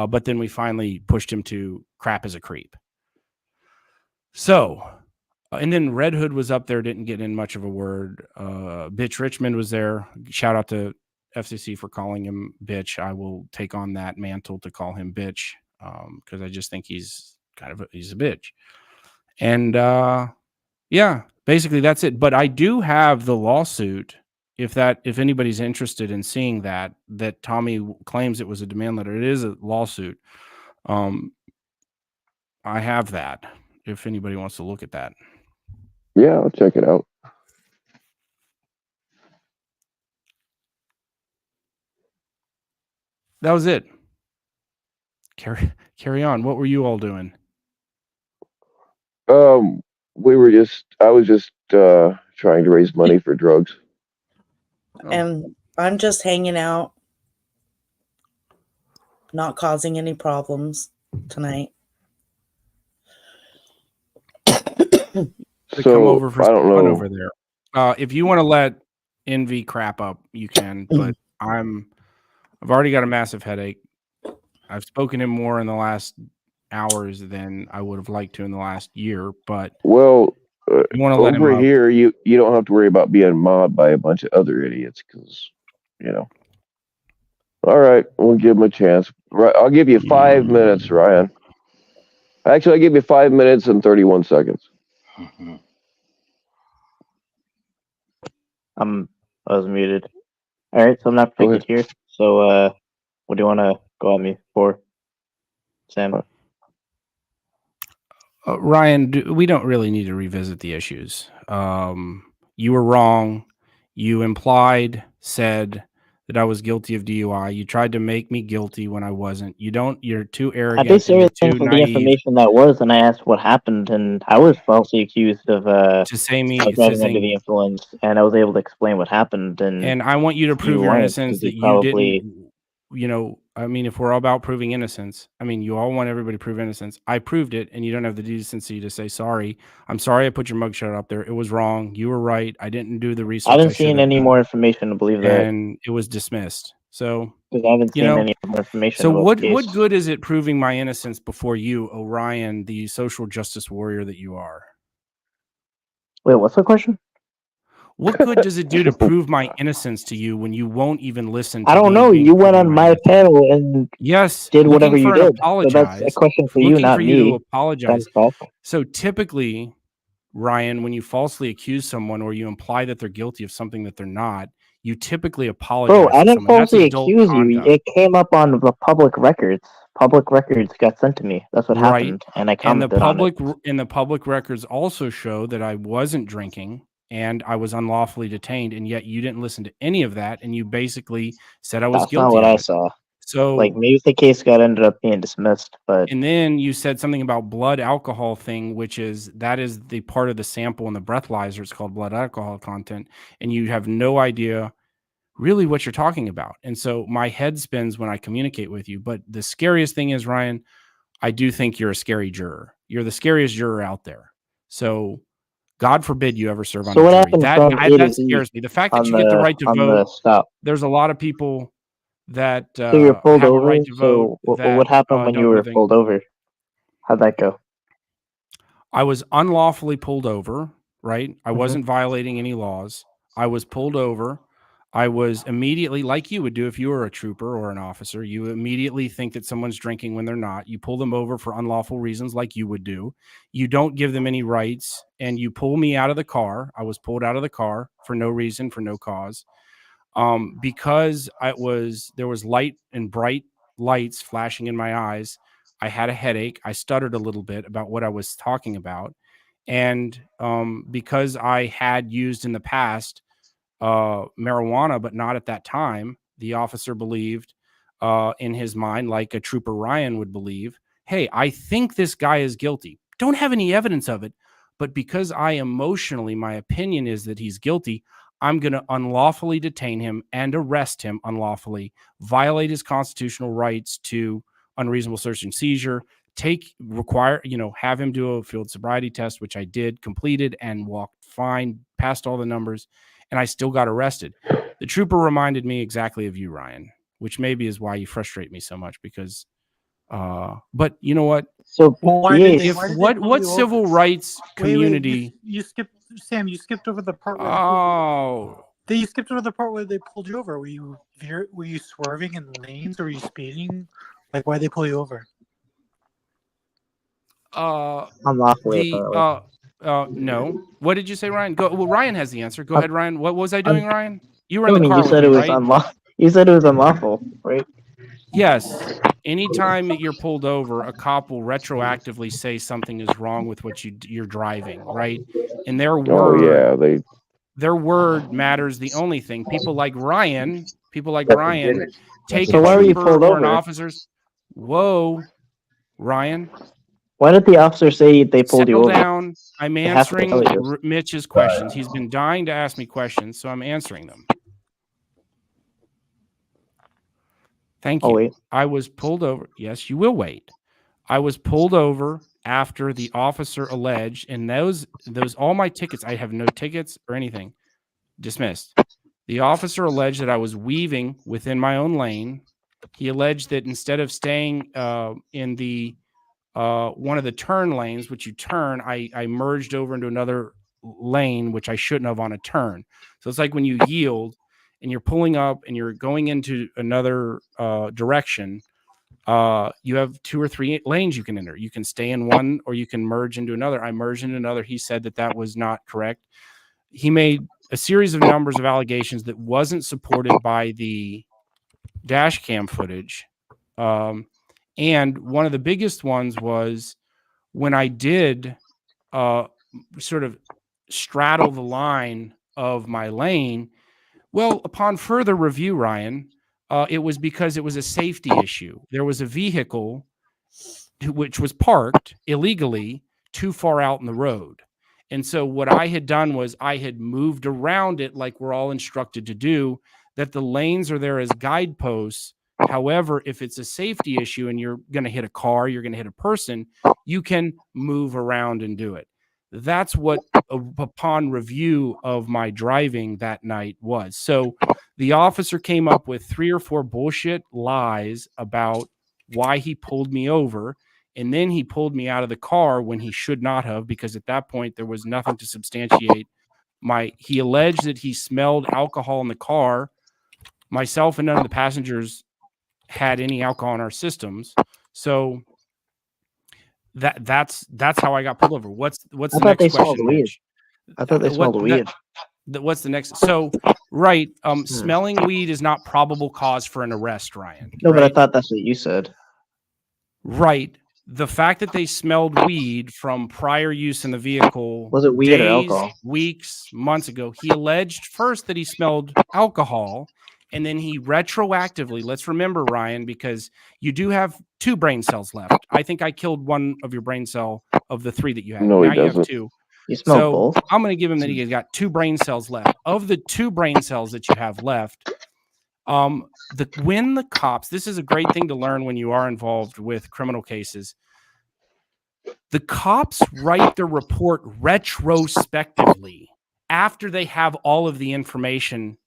but then we finally pushed him to crap as a creep. So, and then Red Hood was up there, didn't get in much of a word. Bitch Richmond was there. Shout out to FCC for calling him bitch. I will take on that mantle to call him bitch because I just think he's he's a bitch. And yeah, basically that's it. But I do have the lawsuit. If anybody's interested in seeing that Tommy claims it was a demand letter, it is a lawsuit. I have that. If anybody wants to look at that. Yeah, I'll check it out. That was it. Carry on. What were you all doing? I was just trying to raise money for drugs. And I'm just hanging out, not causing any problems tonight. To come over for some fun over there. If you want to let Envy crap up, you can, but I've already got a massive headache. I've spoken to him more in the last hours than I would have liked to in the last year, but well, you want to let him over up. here, you don't have to worry about being mobbed by a bunch of other idiots because, All right, we'll give him a chance. Right, I'll give you 5 minutes, Ryan. Actually, I'll give you 5 minutes and 31 seconds. I was muted. All right, so I'm not predicted here. So, what do you want to go at me for, Sam? Ryan, we don't really need to revisit the issues. You were wrong. You said that I was guilty of DUI. You tried to make me guilty when I wasn't. You're too arrogant. I based everything from the information that was, and I asked what happened, and I was falsely accused of driving under the influence, and I was able to explain what happened. And I want you to prove your innocence that you didn't. If we're all about proving innocence, you all want everybody to prove innocence. I proved it, and you don't have the decency to say sorry. I'm sorry I put your mugshot up there. It was wrong. You were right. I didn't do the research. I haven't seen any more information to believe that. And it was dismissed. So, because I haven't seen any more information. So what good is it proving my innocence before you, Orion, the social justice warrior that you are? Wait, what's the question? What good does it do to prove my innocence to you when you won't even listen to I don't know. You went on my panel and did whatever you did. So that's a question for you, not me. To apologize. So typically, Ryan, when you falsely accuse someone or you imply that they're guilty of something that they're not, you typically apologize. Bro, I didn't falsely accuse you. It came up on the public records. Public records got sent to me. That's what happened, and I commented on it. And the public records also show that I wasn't drinking and I was unlawfully detained, and yet you didn't listen to any of that, and you basically said I was guilty. That's not what I saw. So, maybe the case ended up being dismissed, but and then you said something about blood alcohol thing, which is the part of the sample in the breathalyzer. It's called blood alcohol content, and you have no idea really what you're talking about. And so my head spins when I communicate with you. But the scariest thing is, Ryan, I do think you're a scary juror. You're the scariest juror out there. So God forbid you ever serve on a jury. That scares me. The fact that you get the right to vote. There's a lot of people that so you're pulled have over. a right to vote. So what happened when you were pulled over? How'd that go? I was unlawfully pulled over. Right. I wasn't violating any laws. I was pulled over. I was immediately, like you would do if you were a trooper or an officer, you immediately think that someone's drinking when they're not. You pull them over for unlawful reasons like you would do. You don't give them any rights, and you pull me out of the car. I was pulled out of the car for no reason, for no cause. Because there was light and bright lights flashing in my eyes. I had a headache. I stuttered a little bit about what I was talking about. And because I had used in the past marijuana, but not at that time, the officer believed in his mind, like a trooper Ryan would believe, hey, I think this guy is guilty. Don't have any evidence of it, but because my opinion is that he's guilty, I'm going to unlawfully detain him and arrest him unlawfully, violate his constitutional rights to unreasonable search and seizure, have him do a field sobriety test, which I did, completed, and walked fine, passed all the numbers, and I still got arrested. The trooper reminded me exactly of you, Ryan. which maybe is why you frustrate me so much because, but you know what? So what civil rights community? You skipped, Sam. You skipped over the part. Where you skipped over the part where they pulled you over. Were you swerving in lanes, or were you speeding? Like, why did they pull you over? Unlawfully. No. What did you say, Ryan? Well, Ryan has the answer. Go ahead, Ryan. What was I doing, Ryan? You were in the car you said with me, it was right? unlawful. You said it was unlawful, right? Yes. Anytime that you're pulled over, a cop will retroactively say something is wrong with what you're driving, right? And their word, their word matters. The only thing people like Ryan take So a why were you trooper pulled or an over? officer's. Whoa, Ryan. Why did the officer say they pulled you over? Settle down. I'm answering Mitch's questions. He's been dying to ask me questions, so I'm answering them. Thank you. Wait. I was pulled over. Yes, you will wait. I was pulled over after the officer alleged, and those all my tickets, I have no tickets or anything, dismissed. The officer alleged that I was weaving within my own lane. He alleged that instead of staying in the one of the turn lanes, which you turn, I merged over into another lane, which I shouldn't have on a turn. So it's like when you yield and you're pulling up and you're going into another direction, you have 2 or 3 lanes you can enter. You can stay in one or you can merge into another. I merged into another. He said that was not correct. He made a series of numbers of allegations that wasn't supported by the dash cam footage. And one of the biggest ones was when I did sort of straddle the line of my lane. Well, upon further review, Ryan, it was because it was a safety issue. There was a vehicle which was parked illegally too far out in the road. And so what I had done was I had moved around it like we're all instructed to do, that the lanes are there as guideposts. However, if it's a safety issue and you're going to hit a car, you're going to hit a person, you can move around and do it. That's what, upon review of my driving that night, was. So the officer came up with 3 or 4 bullshit lies about why he pulled me over. And then he pulled me out of the car when he should not have, because at that point there was nothing to substantiate he alleged that he smelled alcohol in the car. Myself and none of the passengers had any alcohol in our systems. So that's how I got pulled over. What's the next question, Mitch? I thought they smelled weed. What's the next? So, right. Smelling weed is not probable cause for an arrest, Ryan. No, right? But I thought that's what you said. Right. The fact that they smelled weed from prior use in the vehicle, was it weed days, or alcohol? Weeks, months ago, he alleged first that he smelled alcohol, and then he retroactively, let's remember, Ryan, because you do have 2 brain cells left. I think I killed one of your brain cell of the 3 that you had. No, now he doesn't. You have 2. You smelled both? I'm going to give him that he's got 2 brain cells left. Of the 2 brain cells that you have left, when the cops, this is a great thing to learn when you are involved with criminal cases. The cops write their report retrospectively after they have all of the information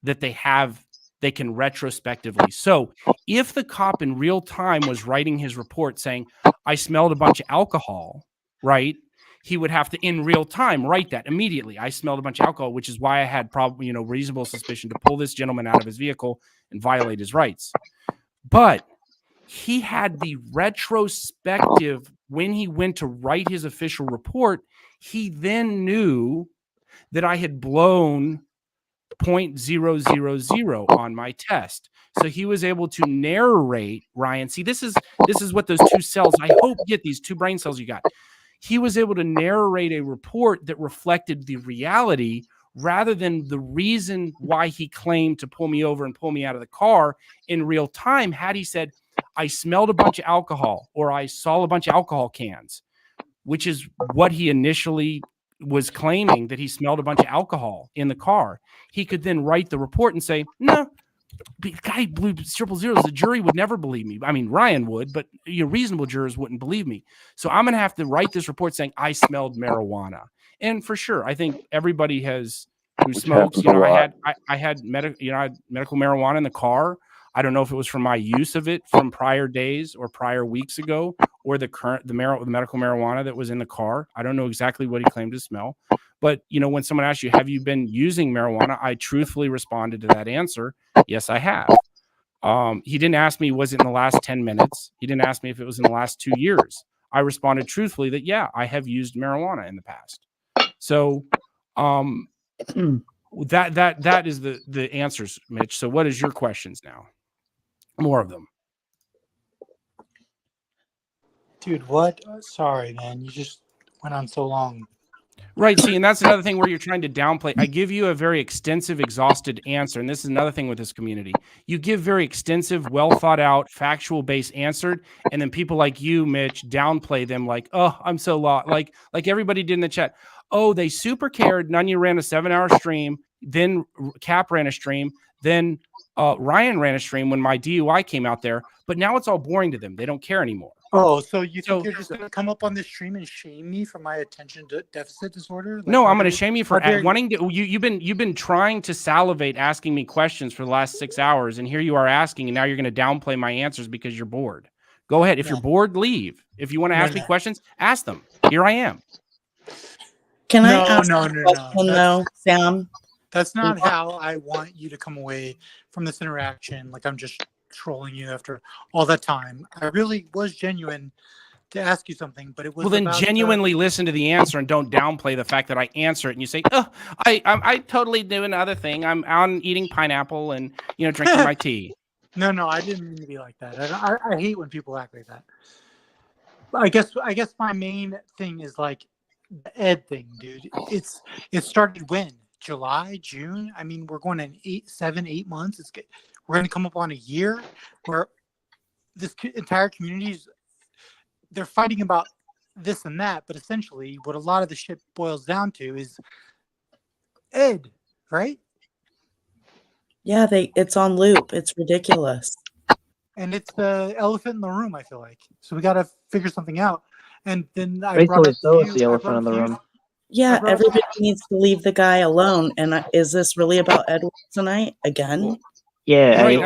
that they have. They can retrospectively. So if the cop in real time was writing his report saying, I smelled a bunch of alcohol, right? He would have to, in real time, write that immediately. I smelled a bunch of alcohol, which is why I had probably, reasonable suspicion to pull this gentleman out of his vehicle and violate his rights. But he had the retrospective, when he went to write his official report, he then knew that I had blown 0.000 on my test. So he was able to narrate, Ryan. See, this is what those 2 cells, I hope, get these 2 brain cells you got. He was able to narrate a report that reflected the reality rather than the reason why he claimed to pull me over and pull me out of the car in real time. Had he said, I smelled a bunch of alcohol, or I saw a bunch of alcohol cans, which is what he initially was claiming, that he smelled a bunch of alcohol in the car, he could then write the report and say, no, the guy blew 000. The jury would never believe me. I mean, Ryan would, but reasonable jurors wouldn't believe me. So I'm going to have to write this report saying I smelled marijuana. And for sure, I think everybody who smokes, I had medical marijuana in the car. I don't know if it was from my use of it from prior days or prior weeks ago, or the medical marijuana that was in the car. I don't know exactly what he claimed to smell. But, you know, when someone asks you, have you been using marijuana? I truthfully responded to that answer. Yes, I have. He didn't ask me, was it in the last 10 minutes? He didn't ask me if it was in the last 2 years. I responded truthfully that, yeah, I have used marijuana in the past. So that is the answers, Mitch. So what is your questions now? More of them. Dude, what? Sorry, man. You just went on so long. Right. See, and that's another thing where you're trying to downplay. I give you a very extensive, exhausted answer. And this is another thing with this community. You give very extensive, well thought out, factual based answered. And then people like you, Mitch, downplay them like, oh, I'm so lost. Like everybody did in the chat. Oh, they super cared. Nunya ran a 7-hour stream. Then Cap ran a stream. Then Ryan ran a stream when my DUI came out there. But now it's all boring to them. They don't care anymore. Oh, so you think you're just going to come up on this stream and shame me for my attention deficit disorder? Like, no, I'm going to shame you for wanting to. You've been trying to salivate asking me questions for the last 6 hours, and here you are asking, and now you're going to downplay my answers because you're bored. Go ahead. If you're bored, leave. If you want to ask me questions, ask them. Here I am. Can I ask a question though, Sam? That's not how I want you to come away from this interaction. Like I'm just trolling you after all that time. I really was genuine to ask you something, but it was well. Then genuinely listen to the answer and don't downplay the fact that I answer it. And you say, "Oh, I totally do another thing. I'm out eating pineapple and drinking my tea." No, I didn't mean to be like that. I hate when people act like that. I guess my main thing is like the Ed thing, dude. It started when? July, June? I mean, we're going in 7, 8 months. We're going to come up on a year where this entire community they're fighting about this and that, but essentially what a lot of the shit boils down to is Ed, right? Yeah, it's on loop. It's ridiculous. And it's the elephant in the room, I feel like. So we got to figure something out. And then Rightfully so, it's the elephant in the room. Yeah, everybody needs to leave the guy alone. And is this really about Edward tonight again? Yeah, right.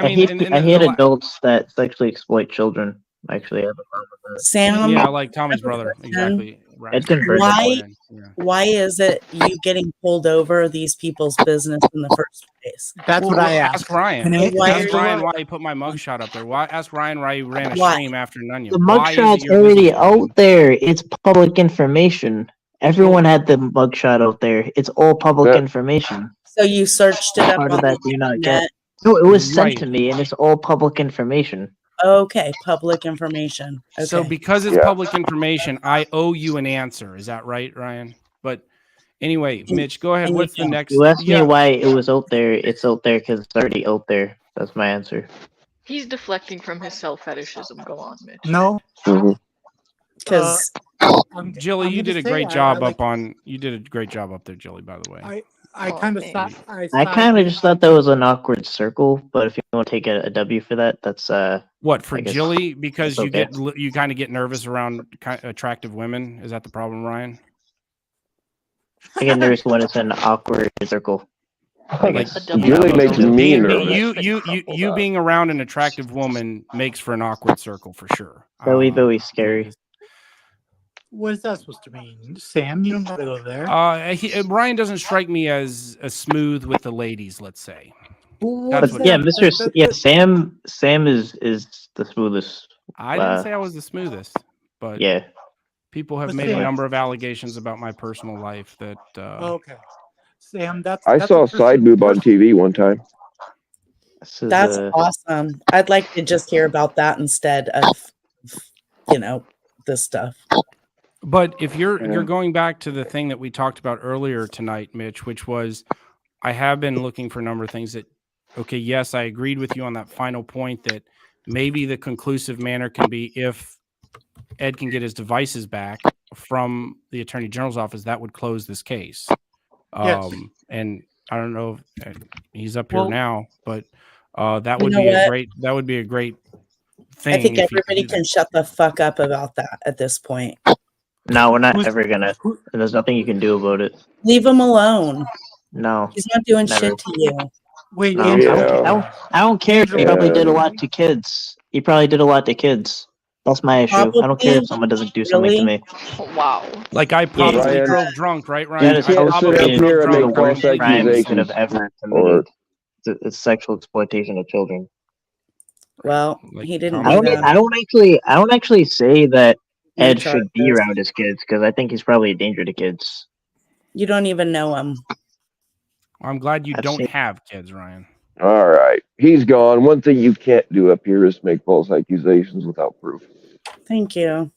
I hate adults that sexually exploit children. Actually, I have a problem with that. Sam, yeah, like Tommy's brother, exactly. Right. Why is it you getting pulled over these people's business in the first place? That's what I asked. Ask Ryan. Ask Ryan why he put my mugshot up there. Ask Ryan why he ran a stream after Nunya. The mugshot's already out there. It's public information. Everyone had the mugshot out there. It's all public information. So you searched it up Part on of that the do not internet? get. No, it was sent to me, and it's all public information. Okay, public information. Okay. So because it's public information, I owe you an answer. Is that right, Ryan? But anyway, Mitch, go ahead. What's the next? You asked me why it was out there. It's out there because it's already out there. That's my answer. He's deflecting from his self-fetishism. Go on, Mitch. No. Because Jilly, you did a great job up on. You did a great job up there, Jilly. By the way. I kind of thought. I kind of just thought that was an awkward circle, but if you want to take a W for that, that's what for Jilly, because you kind of get nervous around attractive women. Is that the problem, Ryan? I get nervous when it's an awkward circle. Like, Jilly makes me nervous. You being around an attractive woman makes for an awkward circle for sure. Very scary. What is that supposed to mean? Sam, you don't gotta go there. Ryan doesn't strike me as smooth with the ladies, let's say. Sam is the smoothest. I didn't say I was the smoothest, but yeah, people have made a number of allegations about my personal life that. Okay, Sam, I saw a side boob on TV one time. That's awesome. I'd like to just hear about that instead of, this stuff. But if you're going back to the thing that we talked about earlier tonight, Mitch, which was I have been looking for a number of things that, okay, yes, I agreed with you on that final point that maybe the conclusive manner can be if Ed can get his devices back from the Attorney General's office, that would close this case. Yes. And I don't know if he's up here now, but that would be a great thing. I think everybody can shut the fuck up about that at this point. No, we're not ever gonna. There's nothing you can do about it. Leave him alone. No, he's not doing shit to you. Wait, No, Angela. I don't care if he Angela. probably did a lot to kids. He probably did a lot to kids. That's my issue. I don't care if Probably, someone doesn't do something to me. Wow. Like I probably Ryan, drove drunk, right, That Ryan? is you I can't sit up probably drove here and drunk. make false crime he could accusations. have ever Or committed. It's sexual exploitation of children. Well, Like, he didn't I do don't. that. I don't actually say that No Ed should be charges. around his kids because I think he's probably a danger to kids. You don't even know him. I'm glad you I've don't seen- have kids, Ryan. all right, he's gone. One thing you can't do up here is make false accusations without proof. Thank you.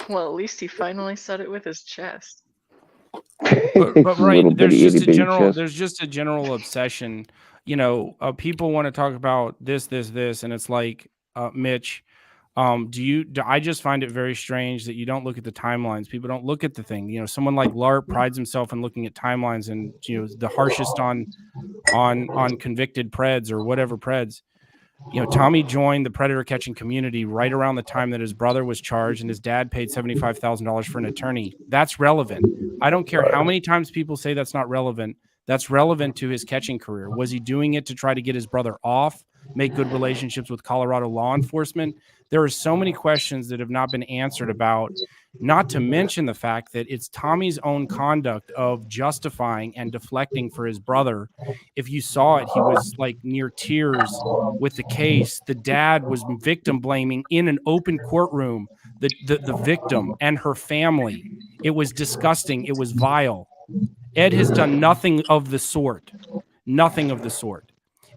Well, at least he finally said it with his chest. But right, Little there's bitty, just itty a bitty general chest. there's just a general obsession. You know, people want to talk about this, and it's like, Mitch, I just find it very strange that you don't look at the timelines. People don't look at the thing. You know, someone like Larp prides himself in looking at timelines and, you know, the harshest on convicted Preds or whatever Preds. You know, Tommy joined the predator catching community right around the time that his brother was charged and his dad paid $75,000 for an attorney. That's relevant. I don't care how many times people say that's not relevant. That's relevant to his catching career. Was he doing it to try to get his brother off, make good relationships with Colorado law enforcement? There are so many questions that have not been answered about, not to mention the fact that it's Tommy's own conduct of justifying and deflecting for his brother. If you saw it, he was like near tears with the case. The dad was victim blaming in an open courtroom, the victim and her family. It was disgusting. It was vile. Ed has done nothing of the sort. Nothing of the sort.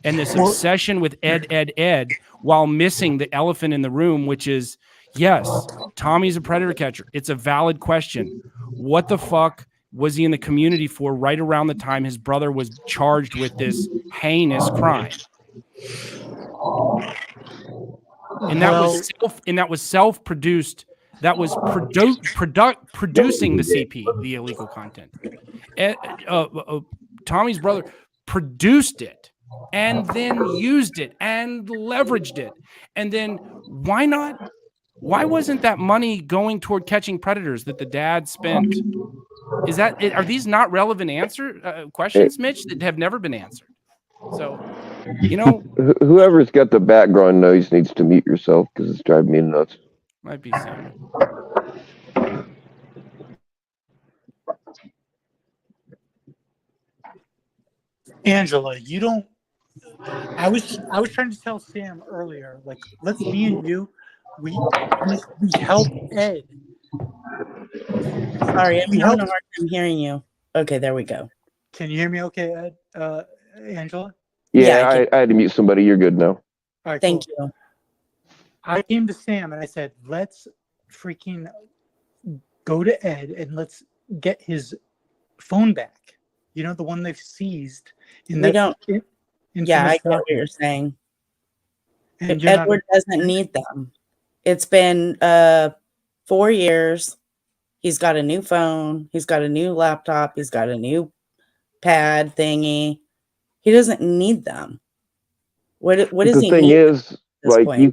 And this obsession with Ed, while missing the elephant in the room, which is, yes, Tommy's a predator catcher. It's a valid question. What the fuck was he in the community for right around the time his brother was charged with this heinous crime? And that was self-produced. That was producing the CP, the illegal content. Tommy's brother produced it and then used it and leveraged it. And then why why wasn't that money going toward catching predators that the dad spent? Are these not relevant questions, Mitch, that have never been answered? So, you know, Whoever's got the background noise needs to mute yourself because it's driving me nuts. Might be Sam. Angela, you don't. I was trying to tell Sam earlier, like, let's me and you, we help Ed. Sorry, I'm having a hard time hearing you. Okay, there we go. Can you hear me? Okay, Ed, Angela. Yeah, I had to mute somebody. You're good now. All right, thank you. I came to Sam and I said, let's freaking go to Ed and let's get his phone back. You know, the one they've seized. I get what you're saying. Edward doesn't need them. It's been 4 years. He's got a new phone. He's got a new laptop. He's got a new pad thingy. He doesn't need them. What does he need? The thing is, like, you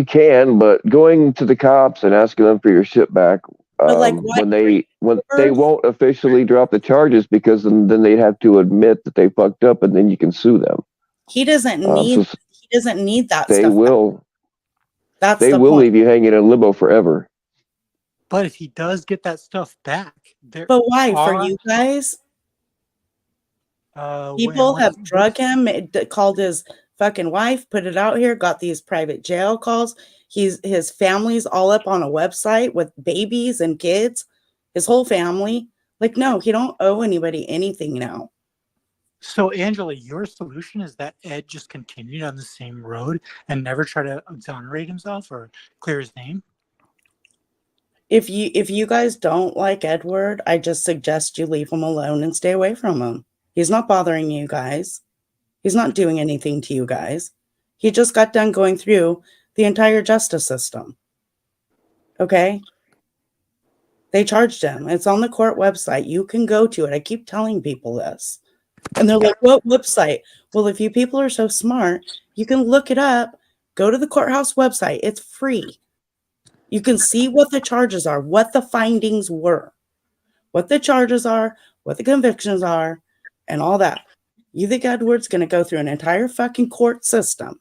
can, but going to the cops and asking them for your shit back, when they won't officially drop the charges, because then they'd have to admit that they fucked up, and then you can sue them. He doesn't need. He doesn't need that. They stuff will. That's they the will point. leave you hanging in limbo forever. But if he does get that stuff back, but why for you guys? People have drug him, called his fucking wife, put it out here, got these private jail calls. His family's all up on a website with babies and kids, his whole family. Like, no, he don't owe anybody anything now. So, Angela, your solution is that Ed just continued on the same road and never try to exonerate himself or clear his name? If you guys don't like Edward, I just suggest you leave him alone and stay away from him. He's not bothering you guys. He's not doing anything to you guys. He just got done going through the entire justice system. Okay? They charged him. It's on the court website. You can go to it. I keep telling people this. And they're like, what website? Well, if you people are so smart, you can look it up. Go to the courthouse website. It's free. You can see what the charges are, what the findings were, what the charges are, what the convictions are, and all that. You think Edward's going to go through an entire fucking court system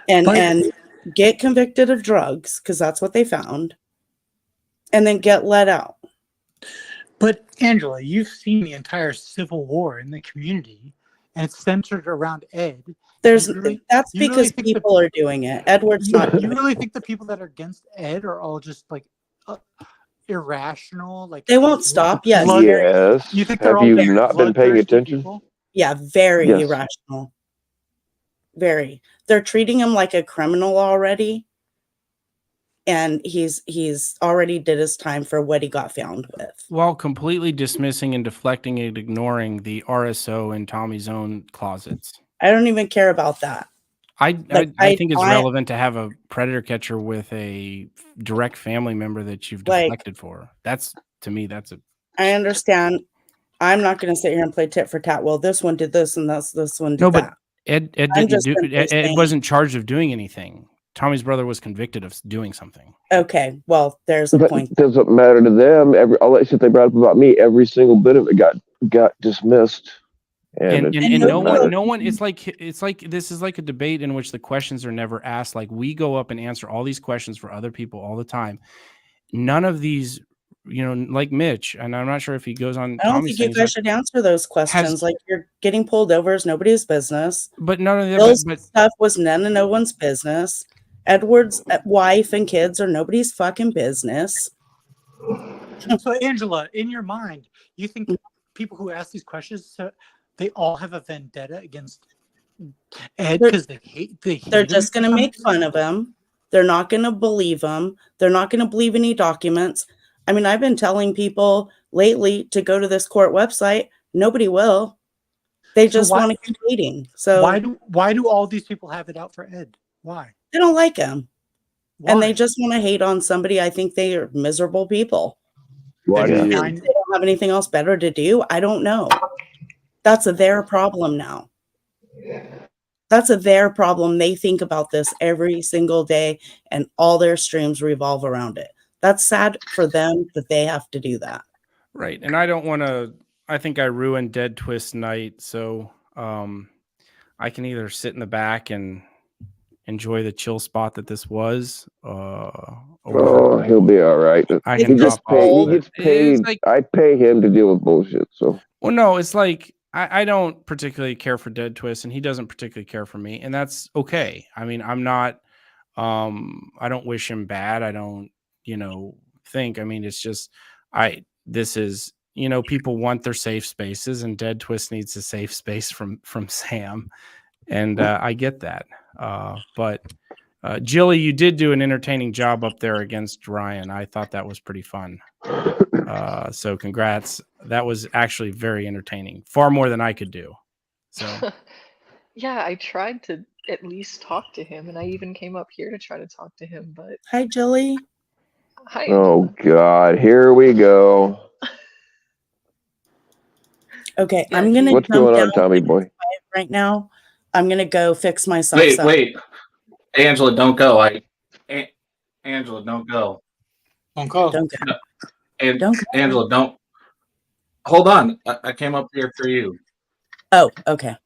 and get convicted of drugs, because that's what they found, and then get let out? But Angela, you've seen the entire civil war in the community, and it's centered around Ed. That's because people are doing it. Edward's not doing You really it. think the people that are against Ed are all just like irrational? Like they won't stop. Yes. Yes. You think they're Have all you very not been paying bloodthirsty attention? people? Yeah, very Yes. irrational. Very. They're treating him like a criminal already. And he's already did his time for what he got found with. While completely dismissing and deflecting and ignoring the RSO in Tommy's own closets. I don't even care about that. I think it's relevant to have a predator catcher with a direct family member that you've deflected for. That's, to me, that's a... I understand. I'm not going to sit here and play tit for tat. Well, this one did this and this one did that. Ed wasn't charged of doing anything. Tommy's brother was convicted of doing something. Okay, well, there's a point. It doesn't matter to them. All that shit they brought up about me, every single bit of it got dismissed. And no one. It's like this is like a debate in which the questions are never asked. Like, we go up and answer all these questions for other people all the time. None of these, like Mitch, and I'm not sure if he goes on. I don't think you guys should answer those questions. Like, you're getting pulled over is nobody's business. But none of that stuff was none of no one's business. Edward's wife and kids are nobody's fucking business. So, Angela, in your mind, you think people who ask these questions, they all have a vendetta against Ed because they hate They're just going to make fun of him. They're not going to believe him. They're not going to believe any documents. I mean, I've been telling people lately to go to this court website. Nobody will. They just want to keep waiting. So why do all these people have it out for Ed? Why? They don't like him. Why? And they just want to hate on somebody. I think they are miserable people. Why They don't have anything else better to do. I don't know. That's their problem now. That's their problem. They think about this every single day, and all their streams revolve around it. That's sad for them that they have to do that. Right. And I don't want to, I think I ruined Dead Twist night. So I can either sit in the back and enjoy the chill spot that this was. He'll be all right. He gets paid. I pay him to deal with bullshit. So, well, no, it's like I don't particularly care for Dead Twist, and he doesn't particularly care for me, and that's okay. I mean, I'm not. I don't wish him bad. I don't, think. I mean, it's just this is, people want their safe spaces, and Dead Twist needs a safe space from Sam, and I get that. But Jilly, you did do an entertaining job up there against Ryan. I thought that was pretty fun. So congrats. That was actually very entertaining, far more than I could do. So yeah, I tried to at least talk to him, and I even came up here to try to talk to him. But hi, Jilly. Hi. Oh God, here we go. Okay, I'm gonna. What's going on, Tommy boy? Right now, I'm gonna go fix myself. Wait, Angela, don't go. Angela, don't go. Don't go. Don't go. Don't go. Angela, don't. Hold on. I came up here for you. Oh, okay.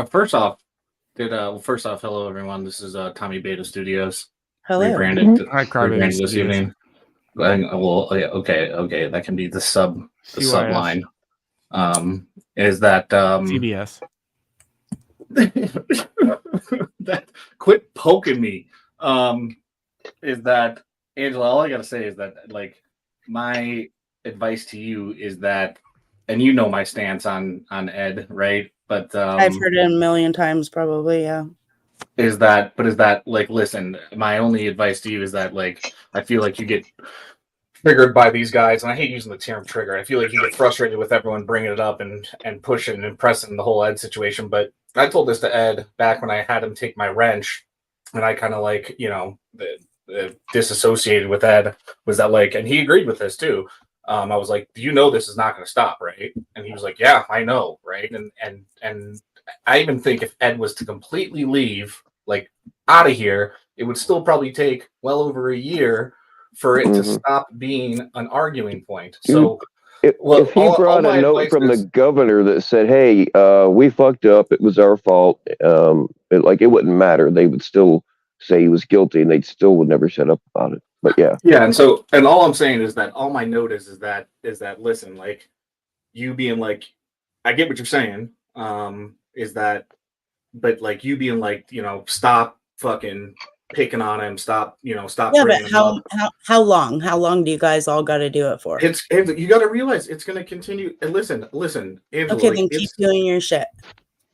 First off, hello everyone. This is Tommy Beta Studios. Hello. Rebranded this evening. Well, okay, that can be the subline. Is that CBS? that quit poking me. Is that Angela? All I gotta say is that, like, my advice to you is that, and you know my stance on Ed, right? But I've heard it a million times, probably. Yeah. Is that like, listen, my only advice to you is that, like, I feel like you get triggered by these guys, and I hate using the term trigger. I feel like you get frustrated with everyone bringing it up and pushing and pressing the whole Ed situation. But I told this to Ed back when I had him take my wrench, and I kind of, like, disassociated with Ed, was that, like, and he agreed with this too. I was like, this is not going to stop, right? And he was like, yeah, I know, right? And I even think if Ed was to completely leave, like, out of here, it would still probably take well over a year for it to stop being an arguing point. So If he brought a note from the governor that said, "Hey, we fucked up. It was our fault," it wouldn't matter. They would still say he was guilty, and they still would never shut up about it. But yeah, and all I'm saying is that all my note is that listen, like you being like, I get what you're saying, is that, but like you being like, stop fucking picking on him, stop Yeah, bringing but him up. how long? How long do you guys all got to do it for? It's you got to realize it's going to continue. And listen, Angela. Okay, then keep doing your shit.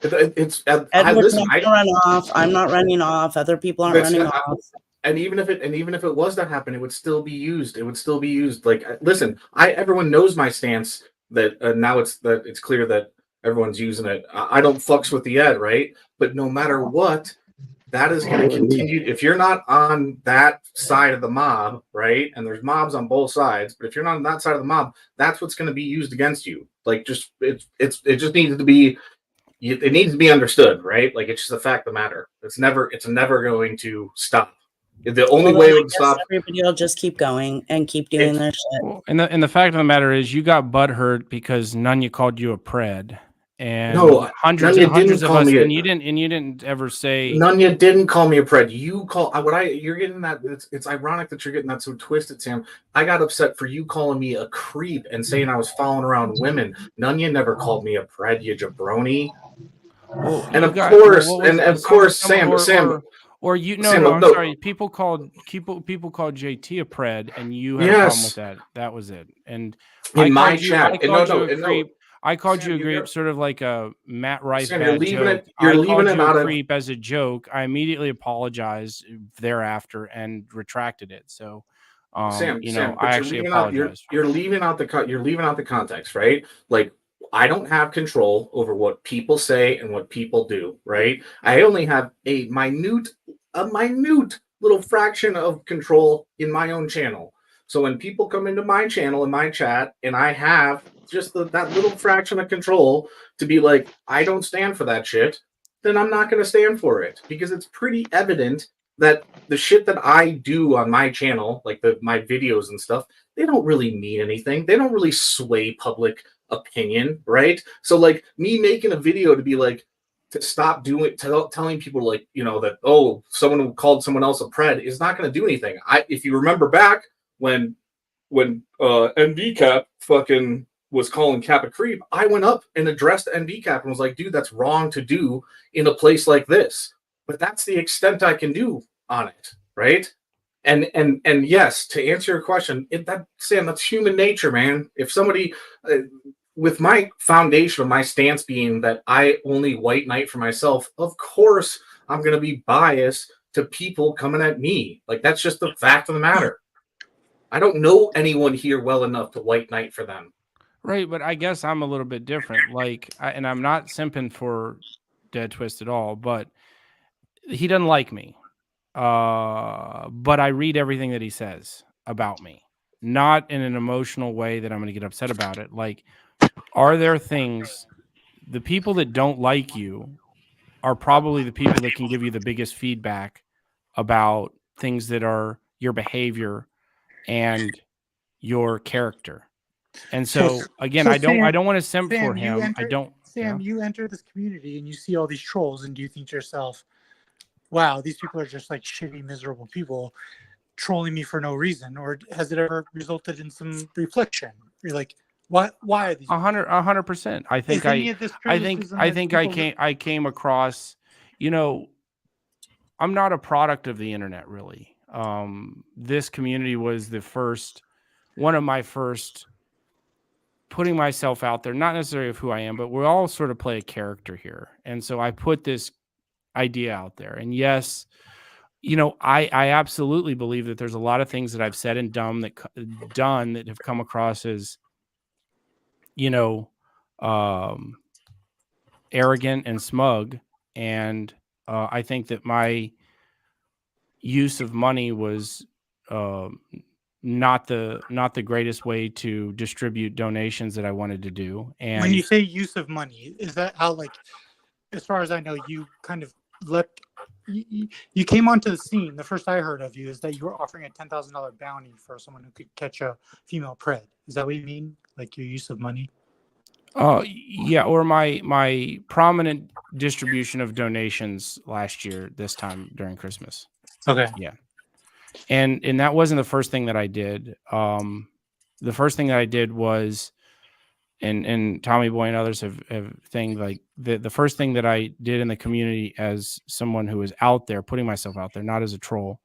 It's Edward's not gonna run off. I'm not running off. Other people aren't running off. And even if it was to happen, it would still be used. It would still be used. Like, listen, everyone knows my stance that now it's clear that everyone's using it. I don't fucks with the ed, right? But no matter what, that is going to continue. If you're not on that side of the mob, right? And there's mobs on both sides, but if you're not on that side of the mob, that's what's going to be used against you. Like, just it just needs to be. It needs to be understood, right? Like, it's just a fact of the matter. It's never going to stop. The only way it would stop. Everybody will just keep going and keep doing their shit. Well, and the fact of the matter is, you got butthurt because Nunya called you a pred, and hundreds of us, and you didn't ever say. Nunya didn't call me a pred. You're getting that. It's ironic that you're getting that so twisted, Sam. I got upset for you calling me a creep and saying I was following around women. Nunya never called me a pred, you jabroni. Well, and of course, Sam. I'm sorry. People called JT a pred, and you had a problem with that. That was it. And in my chat, I called you a creep, sort of like a Matt Rife Sam, bad joke. You're I leaving called it you out a of creep as a joke. I immediately apologized thereafter and retracted it. So, Sam, I actually apologize. You're leaving out the context, right? Like, I don't have control over what people say and what people do, right? I only have a minute little fraction of control in my own channel. So when people come into my channel and my chat, and I have just that little fraction of control to be like, I don't stand for that shit, then I'm not going to stand for it, because it's pretty evident that the shit that I do on my channel, like my videos and stuff, they don't really mean anything. They don't really sway public opinion, right? So like me making a video to be like, to stop telling people like, that, someone who called someone else a pred is not going to do anything. If you remember back when NVCap fucking was calling Cap a creep, I went up and addressed NVCap and was like, dude, that's wrong to do in a place like this. But that's the extent I can do on it, right? And yes, to answer your question, Sam, that's human nature, man. If somebody, with my foundation of my stance being that I only white knight for myself, of course I'm going to be biased to people coming at me. Like, that's just the fact of the matter. I don't know anyone here well enough to white knight for them. Right, but I guess I'm a little bit different. Like, and I'm not simping for Dead Twist at all, but he doesn't like me. But I read everything that he says about me, not in an emotional way that I'm going to get upset about it. Like, are there things, the people that don't like you are probably the people that can give you the biggest feedback about things that are your behavior and your character. And so again, I don't want to simp for him. You enter this community and you see all these trolls, and do you think to yourself, wow, these people are just like shitty, miserable people trolling me for no reason? Or has it ever resulted in some reflection? You're like, what? Why are these 100%? I came across, I'm not a product of the internet, really. This community was one of my first putting myself out there, not necessarily of who I am, but we all sort of play a character here. And so I put this idea out there. And yes, I absolutely believe that there's a lot of things that I've said and done that have come across as, arrogant and smug. And I think that my use of money was not the greatest way to distribute donations that I wanted to do. And when you say use of money, is that how, like, as far as I know, you kind of let you came onto the scene. The first I heard of you is that you were offering a $10,000 bounty for someone who could catch a female pred. Is that what you mean? Like your use of money? Yeah, or my prominent distribution of donations last year, this time during Christmas. Okay. Yeah. And that wasn't the first thing that I did. The first thing that I did was, and Tommy Boy and others have thing like the first thing that I did in the community as someone who was out there, putting myself out there, not as a troll,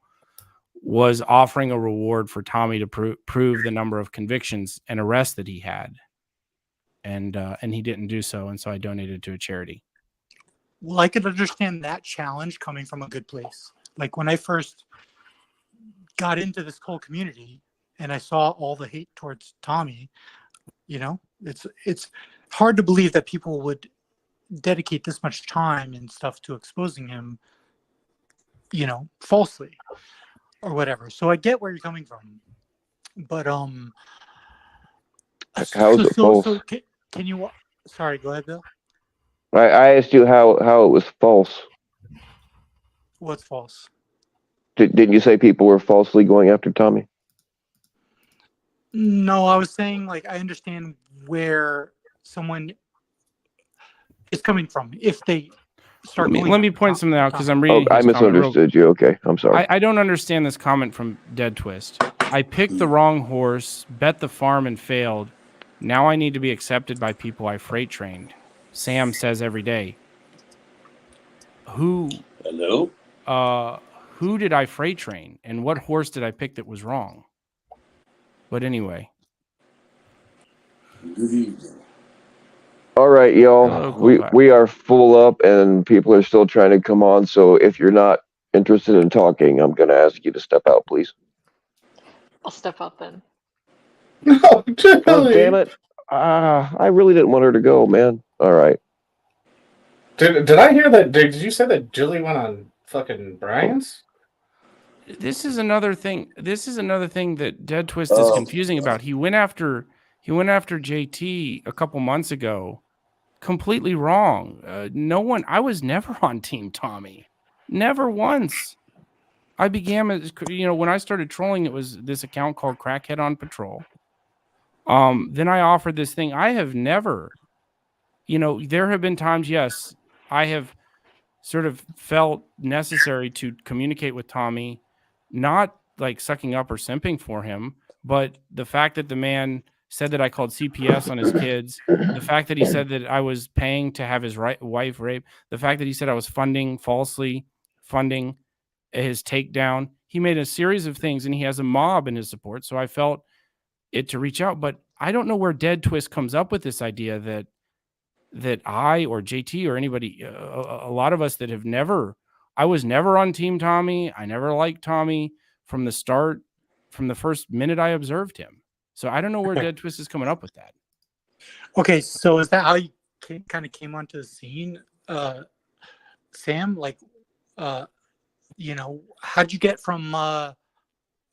was offering a reward for Tommy to prove the number of convictions and arrests that he had. And he didn't do so. And so I donated to a charity. Well, I could understand that challenge coming from a good place. Like when I first got into this whole community and I saw all the hate towards Tommy, you know, it's hard to believe that people would dedicate this much time and stuff to exposing him, you know, falsely or whatever. So I get where you're coming from, but how's it false? So can you? Sorry, go ahead, Bill. I asked you how it was false. What's false? Didn't you say people were falsely going after Tommy? No, I was saying, like, I understand where someone is coming from if they start. Let me point something out because I'm reading. I misunderstood you. Okay, I'm sorry. I don't understand this comment from Dead Twist. I picked the wrong horse, bet the farm, and failed. Now I need to be accepted by people I freight trained. Sam says every day. Hello? Who did I freight train, and what horse did I pick that was wrong? But anyway. Good evening. All right, y'all. We are full up, and people are still trying to come on. So if you're not interested in talking, I'm going to ask you to step out, please. I'll step out then. Oh, damn it! I really didn't want her to go, man. All right. Did I hear that? Did you say that Julie went on fucking Brian's? This is another thing. This is another thing that Dead Twist is confusing about. He went after JT a couple months ago, completely wrong. I was never on Team Tommy, never once. I began as, when I started trolling, it was this account called Crackhead on Patrol. Then I offered this thing. I have never, there have been times, yes, I have sort of felt necessary to communicate with Tommy, not like sucking up or simping for him, but the fact that the man said that I called CPS on his kids, the fact that he said that I was paying to have his wife raped, the fact that he said I was falsely funding his takedown. He made a series of things, and he has a mob in his support. So I felt it to reach out, but I don't know where Dead Twist comes up with this idea that I or JT or anybody, a lot of us that have never, I was never on Team Tommy. I never liked Tommy from the start, from the first minute I observed him. So I don't know where Dead Twist is coming up with that. Okay, so is that how you kind of came onto the scene, Sam? Like, how'd you get from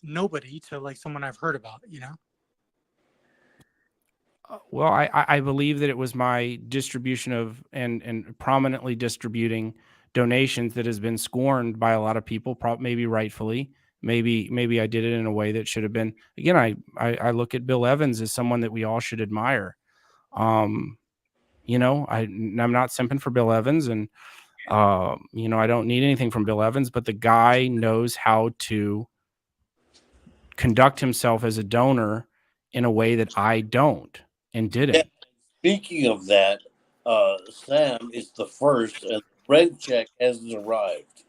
nobody to like someone I've heard about? Well, I believe that it was my distribution of and prominently distributing donations that has been scorned by a lot of people, maybe rightfully. Maybe I did it in a way that should have been. Again, I look at Bill Evans as someone that we all should admire. I'm not simping for Bill Evans, and I don't need anything from Bill Evans, but the guy knows how to conduct himself as a donor in a way that I don't and didn't. Yeah, speaking of that, Sam is the first, and the red check hasn't arrived.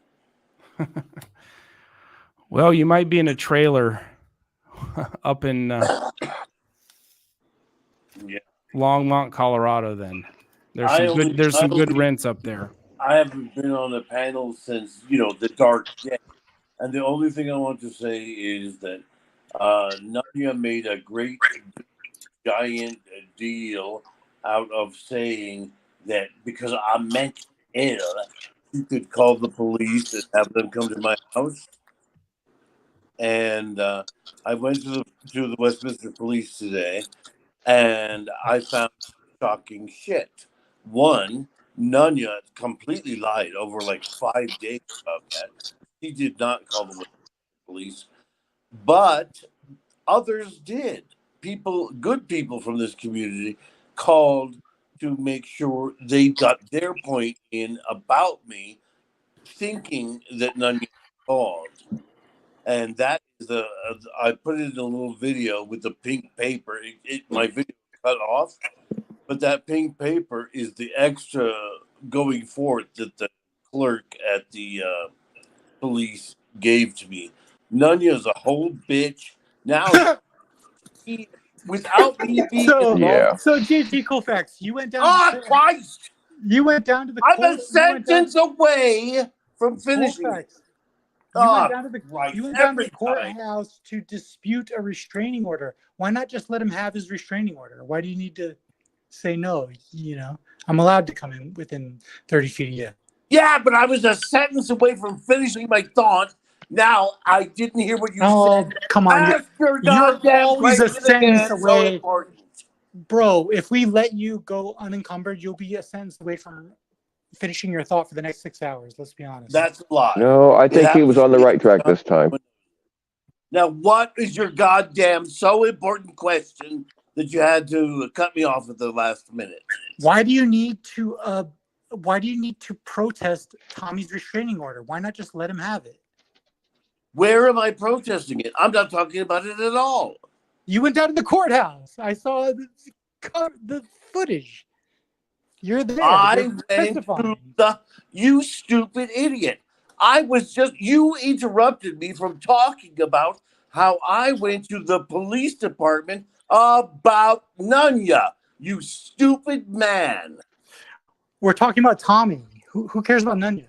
Well, you might be in a trailer up in Longmont, Colorado. Then there's some good rents up there. I haven't been on a panel since the dark day, and the only thing I want to say is that Nadia made a great giant deal out of saying that because I mentioned it, you could call the police and have them come to my house. And I went to the Westminster Police today, and I found shocking shit. One, Nunya completely lied over like 5 days about that. He did not call the police, but others did. Good people from this community called to make sure they got their point in about me, thinking that Nunya called. And that is I put it in a little video with the pink paper. My video cut off, but that pink paper is the extra going forth that the clerk at the police gave to me. Nunya is a whole bitch. Now, without me being involved. So JT Colfax, you went down. Christ! You went down to the. I'm a sentence away from finishing it. You went down to the courthouse to dispute a restraining order. Why not just let him have his restraining order? Why do you need to say no? You know, I'm allowed to come in within 30 feet of you. Yeah, but I was a sentence away from finishing my thought. Now, I didn't hear what you said. Come on. Ask your You're goddamn always a question sentence again. away. So important. Bro, if we let you go unencumbered, you'll be a sentence away from finishing your thought for the next 6 hours. Let's be honest. That's a lie. No, I think he was on the right track this time. Now, what is your goddamn so important question that you had to cut me off at the last minute? Why do you need to protest Tommy's restraining order? Why not just let him have it? Where am I protesting it? I'm not talking about it at all. You went down to the courthouse. I saw the footage. You're there. I went to you stupid idiot. You interrupted me from talking about how I went to the police department about Nunya. You stupid man. We're talking about Tommy. Who cares about Nunya?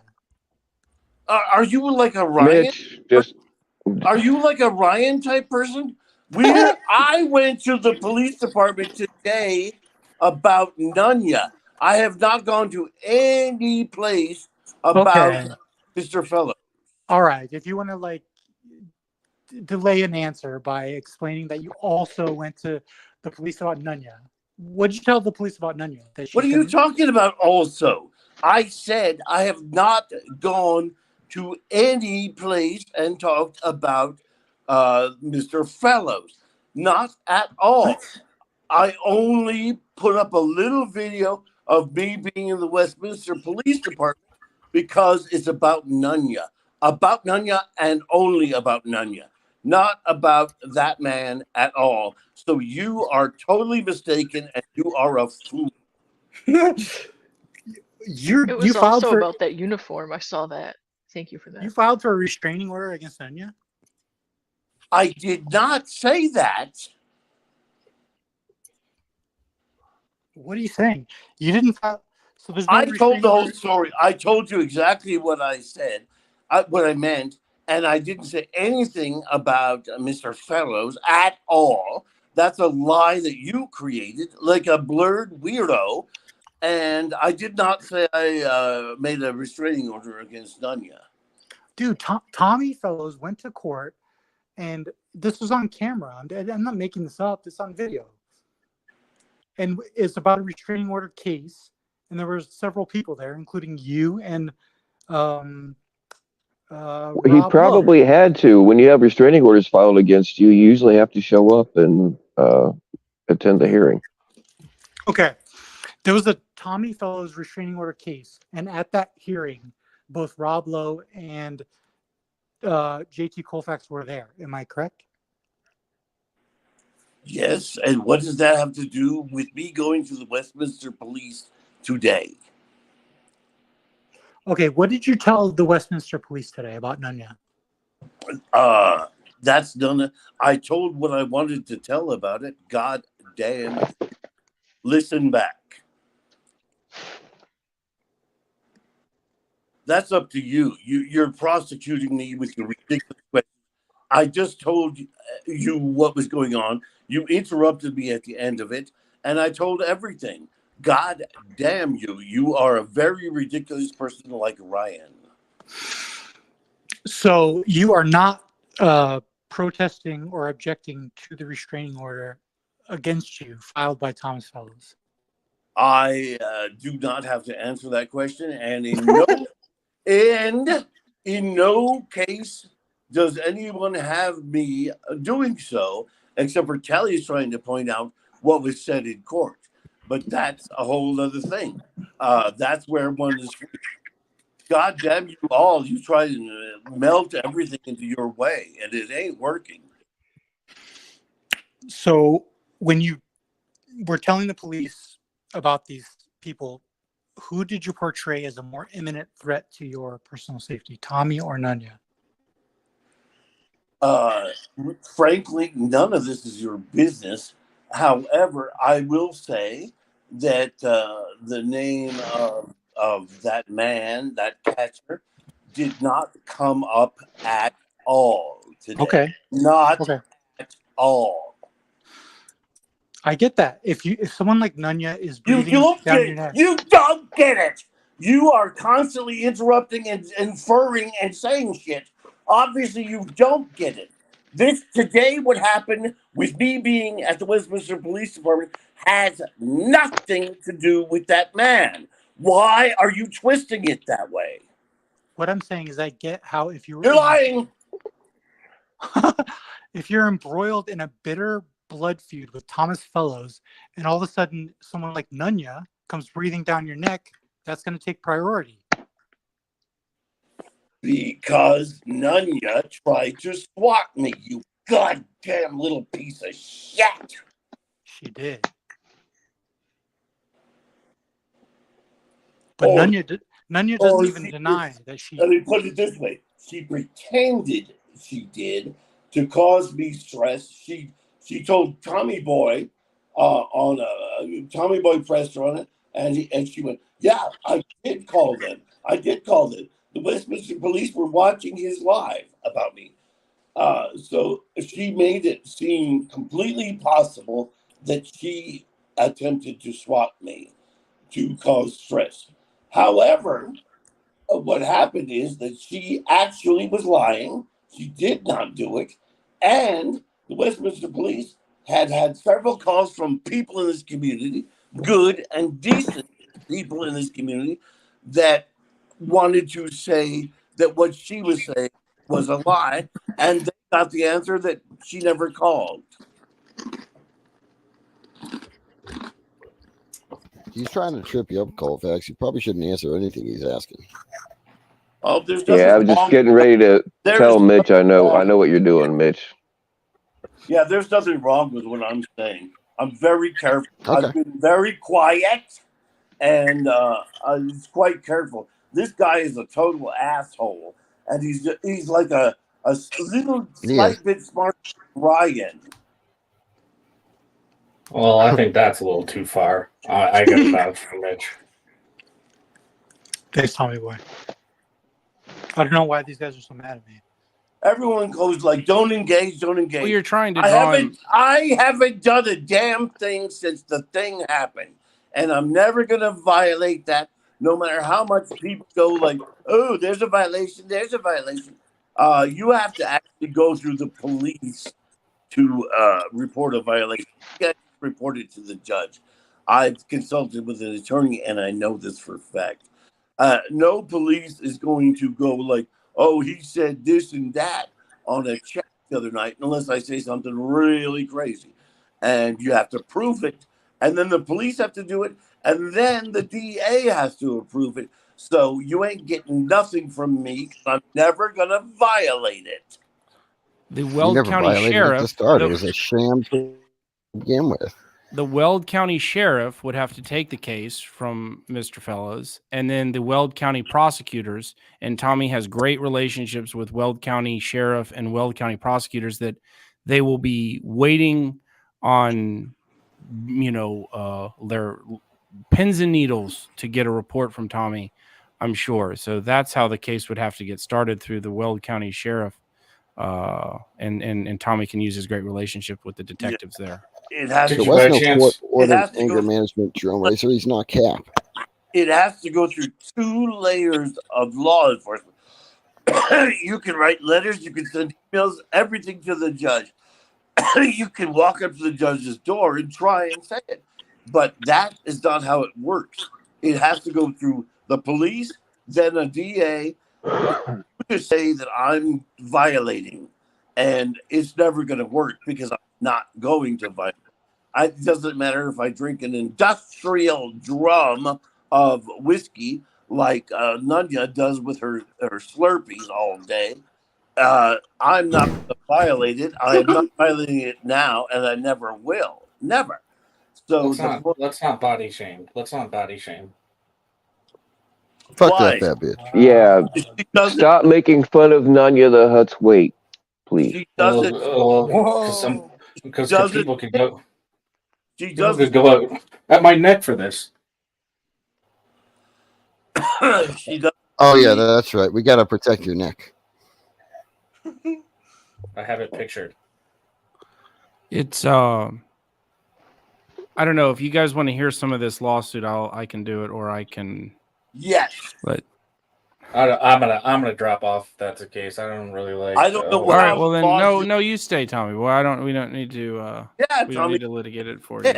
Are you like a Ryan? Mitch, Are you like a Ryan type person? I went to the police department today about Nunya. I have not gone to any place about Mr. Fellow. All right. If you want to delay an answer by explaining that you also went to the police about Nunya, what did you tell the police about Nunya? What are you talking about also? I said I have not gone to any place and talked about Mr. Fellows. Not at all. I only put up a little video of me being in the Westminster Police Department because it's about Nunya. About Nunya and only about Nunya. Not about that man at all. So you are totally mistaken and you are a fool. It was also about that uniform. I saw that. Thank you for that. You filed for a restraining order against Nunya? I did not say that. What are you saying? You didn't file. So there's no I told the whole order? story. I told you exactly what I said, what I meant, and I didn't say anything about Mr. Fellows at all. That's a lie that you created, like a blurred weirdo. And I did not say I made a restraining order against Nunya. Dude, Tommy Fellows went to court, and this was on camera. I'm not making this up. It's on video. And it's about a restraining order case. And there were several people there, including you and he probably had to. When you have restraining orders filed against you, you usually have to show up and attend the hearing. Okay. There was a Tommy Fellows restraining order case. And at that hearing, both Rob Lowe and JT Colfax were there. Am I correct? Yes, and what does that have to do with me going to the Westminster Police today? Okay, what did you tell the Westminster Police today about Nunya? That's done. I told what I wanted to tell about it. God damn. Listen back. That's up to you. You're prosecuting me with your ridiculous questions. I just told you what was going on. You interrupted me at the end of it, and I told everything. God damn you. You are a very ridiculous person like Ryan. So you are not protesting or objecting to the restraining order against you filed by Thomas Fellows? I do not have to answer that question, and in no case does anyone have me doing so, except for Kelly's trying to point out what was said in court. But that's a whole other thing. That's where one is free. God damn you all! You try to melt everything into your way, and it ain't working. So when you were telling the police about these people, who did you portray as a more imminent threat to your personal safety, Tommy or Nunya? Frankly, none of this is your business. However, I will say that the name of that man, that catcher, did not come up at all today. Okay. Not at all. I get that. If someone like Nunya is breathing You don't down get your it. neck, You don't get it. You are constantly interrupting and inferring and saying shit. Obviously, you don't get it. This today, what happened with me being at the Westminster Police Department has nothing to do with that man. Why are you twisting it that way? what I'm saying is I get how if you were You're lying. if you're embroiled in a bitter blood feud with Thomas Fellows, and all of a sudden someone like Nunya comes breathing down your neck, that's going to take priority. Because Nunya tried to swat me, you goddamn little piece of shit. She did. But Nunya doesn't even deny that she... Let me put it this way. She pretended she did to cause me stress. She told Tommy Boy on Tommy Boy pressed her on it, and she went, yeah, I did call them. The Westminster Police were watching his live about me. So she made it seem completely possible that she attempted to swat me to cause stress. However, what happened is that she actually was lying. She did not do it. And the Westminster Police had several calls from people in this community, good and decent people in this community, that wanted to say that what she was saying was a lie. And they got the answer that she never called. He's trying to trip you up, Colfax. You probably shouldn't answer anything he's asking. Oh, there's yeah, I'm just getting ready to tell Mitch. I know what you're doing, Mitch. Yeah, there's nothing wrong with what I'm saying. I'm very careful. Okay. I've been very quiet, and I'm quite careful. This guy is a total asshole, and he's like a little slight bit smarter than Ryan. Well, I think that's a little too far. I get that from Mitch. Thanks, Tommy Boy. I don't know why these guys are so mad at me. Everyone goes like, "Don't engage, don't engage." Well, you're trying to draw him. I haven't done a damn thing since the thing happened, and I'm never gonna violate that. No matter how much people go like, "Oh, there's a violation. There's a violation." You have to actually go through the police to report a violation. You got to report it to the judge. I've consulted with an attorney, and I know this for a fact. No police is going to go like, "Oh, he said this and that on a chat the other night," unless I say something really crazy. And you have to prove it. And then the police have to do it. And then the DA has to approve it. So you ain't getting nothing from me. I'm never going to violate it. The Weld County Sheriff. It to start. It was a sham to begin with. The Weld County Sheriff would have to take the case from Mr. Fellows, and then the Weld County prosecutors, and Tommy has great relationships with Weld County Sheriff and Weld County prosecutors, that they will be waiting on, their pins and needles to get a report from Tommy, I'm sure. So that's how the case would have to get started, through the Weld County Sheriff. And Tommy can use his great relationship with the detectives there. It has there was no court-ordered anger management drill, so he's not Cap. It has to go through 2 layers of law enforcement. You can write letters, you can send emails, everything to the judge. You can walk up to the judge's door and try and say it. But that is not how it works. It has to go through the police, then a DA to say that I'm violating, and it's never going to work because I'm not going to violate. It doesn't matter if I drink an industrial drum of whiskey like Nunya does with her Slurpees all day. I'm not going to violate it. I am not violating it now, and I never will. Never. So let's not body shame. Let's not body shame. Fuck that fat bitch. Yeah. Stop making fun of Nanya the Hutt's weight, please. She doesn't. Because doesn't- people could go. She People doesn't. could go out at my neck for this. She does. Oh yeah, that's right. We got to protect your neck. I have it pictured. It's I don't know if you guys want to hear some of this lawsuit. I can do it, or I can. Yes. But I'm gonna drop off. If that's the case. I don't really like. I don't know all what. right. Well then, no, you stay, Tommy. Well, we don't need to. Yeah, we Tommy. don't need to litigate it for you.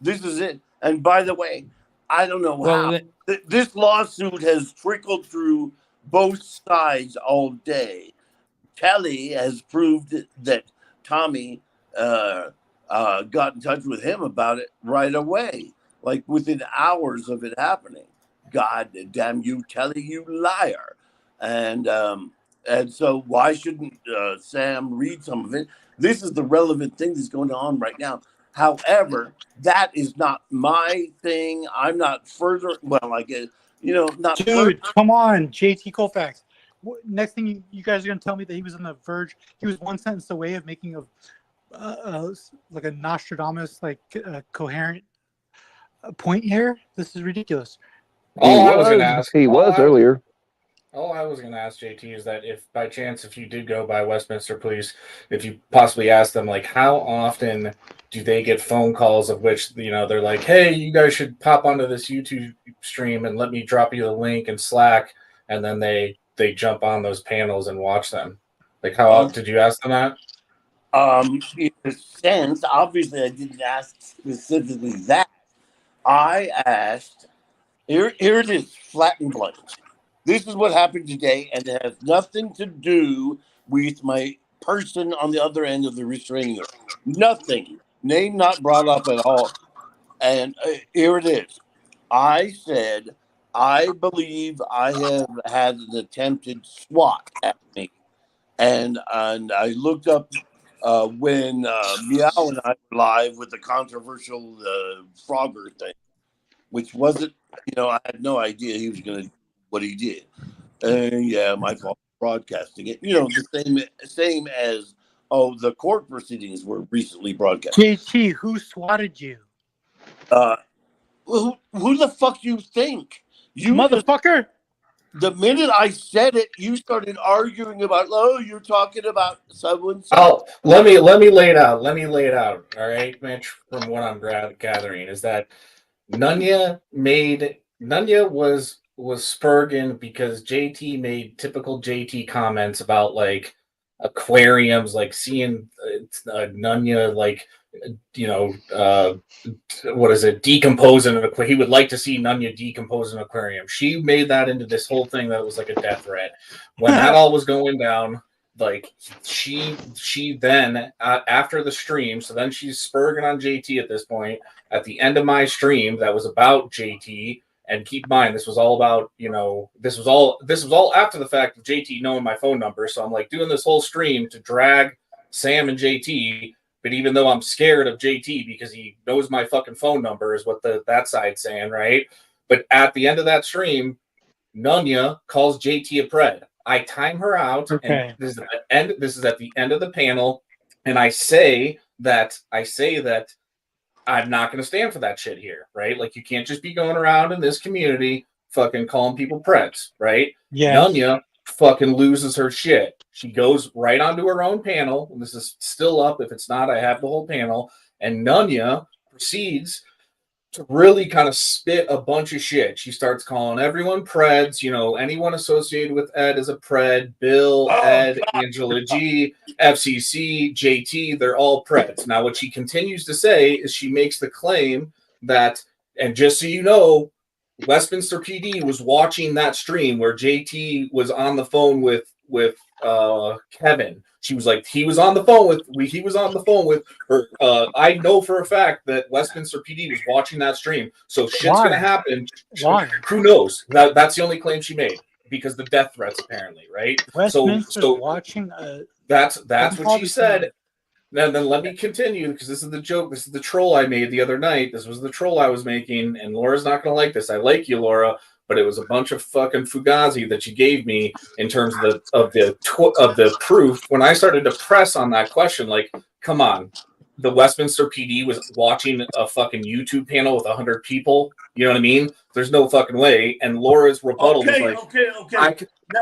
This is it. And by the way, I don't know how this lawsuit has trickled through both sides all day. Kelly has proved that Tommy got in touch with him about it right away, like within hours of it happening. God damn you, Kelly, you liar! And so why shouldn't Sam read some of it? This is the relevant thing that's going on right now. However, that is not my thing. I'm not further. Well, I guess not. Dude, come on, JT Colfax. Next thing you guys are gonna tell me that he was on the verge. He was one sentence away of making like a Nostradamus, coherent point here. This is ridiculous. He was earlier. All I was going to ask JT is that if by chance, if you did go by Westminster Police, if you possibly ask them, like, how often do they get phone calls of which, they're like, hey, you guys should pop onto this YouTube stream and let me drop you the link in Slack. And then they jump on those panels and watch them. Like, how often did you ask them that? In a sense, obviously, I didn't ask specifically that. I asked, here it is, flat and blank. This is what happened today, and it has nothing to do with my person on the other end of the restraining order. Nothing. Name not brought up at all. And here it is. I said, I believe I have had an attempted swat at me. And I looked up when Meow and I were live with the controversial Frogger thing, which wasn't, I had no idea he was going to do what he did. And yeah, my fault broadcasting it. The same as, the court proceedings were recently broadcast. JT, who swatted you? Who the fuck you think? You motherfucker! The minute I said it, you started arguing about, you're talking about someone. Oh, let me lay it out. Let me lay it out. All right, Mitch. From what I'm gathering is that Nunya was spurging because JT made typical JT comments about like aquariums, like seeing Nunya what is it, decompose in an aquarium. He would like to see Nunya decompose in an aquarium. She made that into this whole thing that was like a death threat. When that all was going down, like she then after the stream, so then she's spurging on JT at this point. At the end of my stream, that was about JT. And keep in mind, this was all about, this was all after the fact of JT knowing my phone number. So I'm like doing this whole stream to drag Sam and JT. But even though I'm scared of JT because he knows my fucking phone number is what that side's saying, right? But at the end of that stream, Nunya calls JT a pred. I time her out, and this is at the end of the panel, and I say that I'm not going to stand for that shit here, right? Like, you can't just be going around in this community fucking calling people preds, right? Yeah. Nunya fucking loses her shit. She goes right onto her own panel, and this is still up. If it's not, I have the whole panel. And Nunya proceeds to really kind of spit a bunch of shit. She starts calling everyone preds, anyone associated with Ed is a pred. Bill, Ed, Angela G, FCC, JT, they're all preds. Now, what she continues to say is she makes the claim that, and just so you know, Westminster PD was watching that stream where JT was on the phone with Kevin. She was like, he was on the phone with her. I know for a fact that Westminster PD was watching that stream. So shit's gonna happen. Why? Who knows? That's the only claim she made, because the death threats, apparently, right? Westminster's So watching. that's what she said. Now, then let me continue, because this is the joke. This is the troll I made the other night. This was the troll I was making, and Laura's not going to like this. I like you, Laura, but it was a bunch of fucking fugazi that you gave me in terms of the proof. When I started to press on that question, like, come on, the Westminster PD was watching a fucking YouTube panel with 100 people. You know what I mean? There's no fucking way. And Laura's rebuttal was like, okay.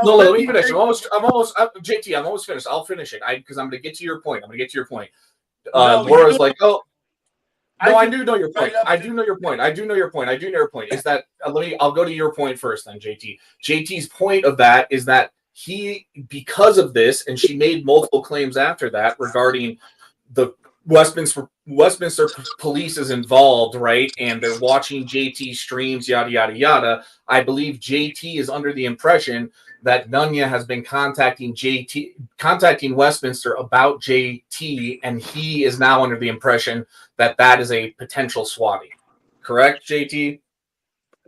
No, let me finish. JT, I'm almost finished. I'll finish it because I'm going to get to your point. Laura's like, oh, no, I do know your point. I do know your point. Is that I'll go to your point first, then, JT. JT's point of that is that he, because of this, and she made multiple claims after that regarding the Westminster police is involved, right? And they're watching JT streams, yada yada yada. I believe JT is under the impression that Nunya has been contacting Westminster about JT, and he is now under the impression that that is a potential swatting. Correct, JT?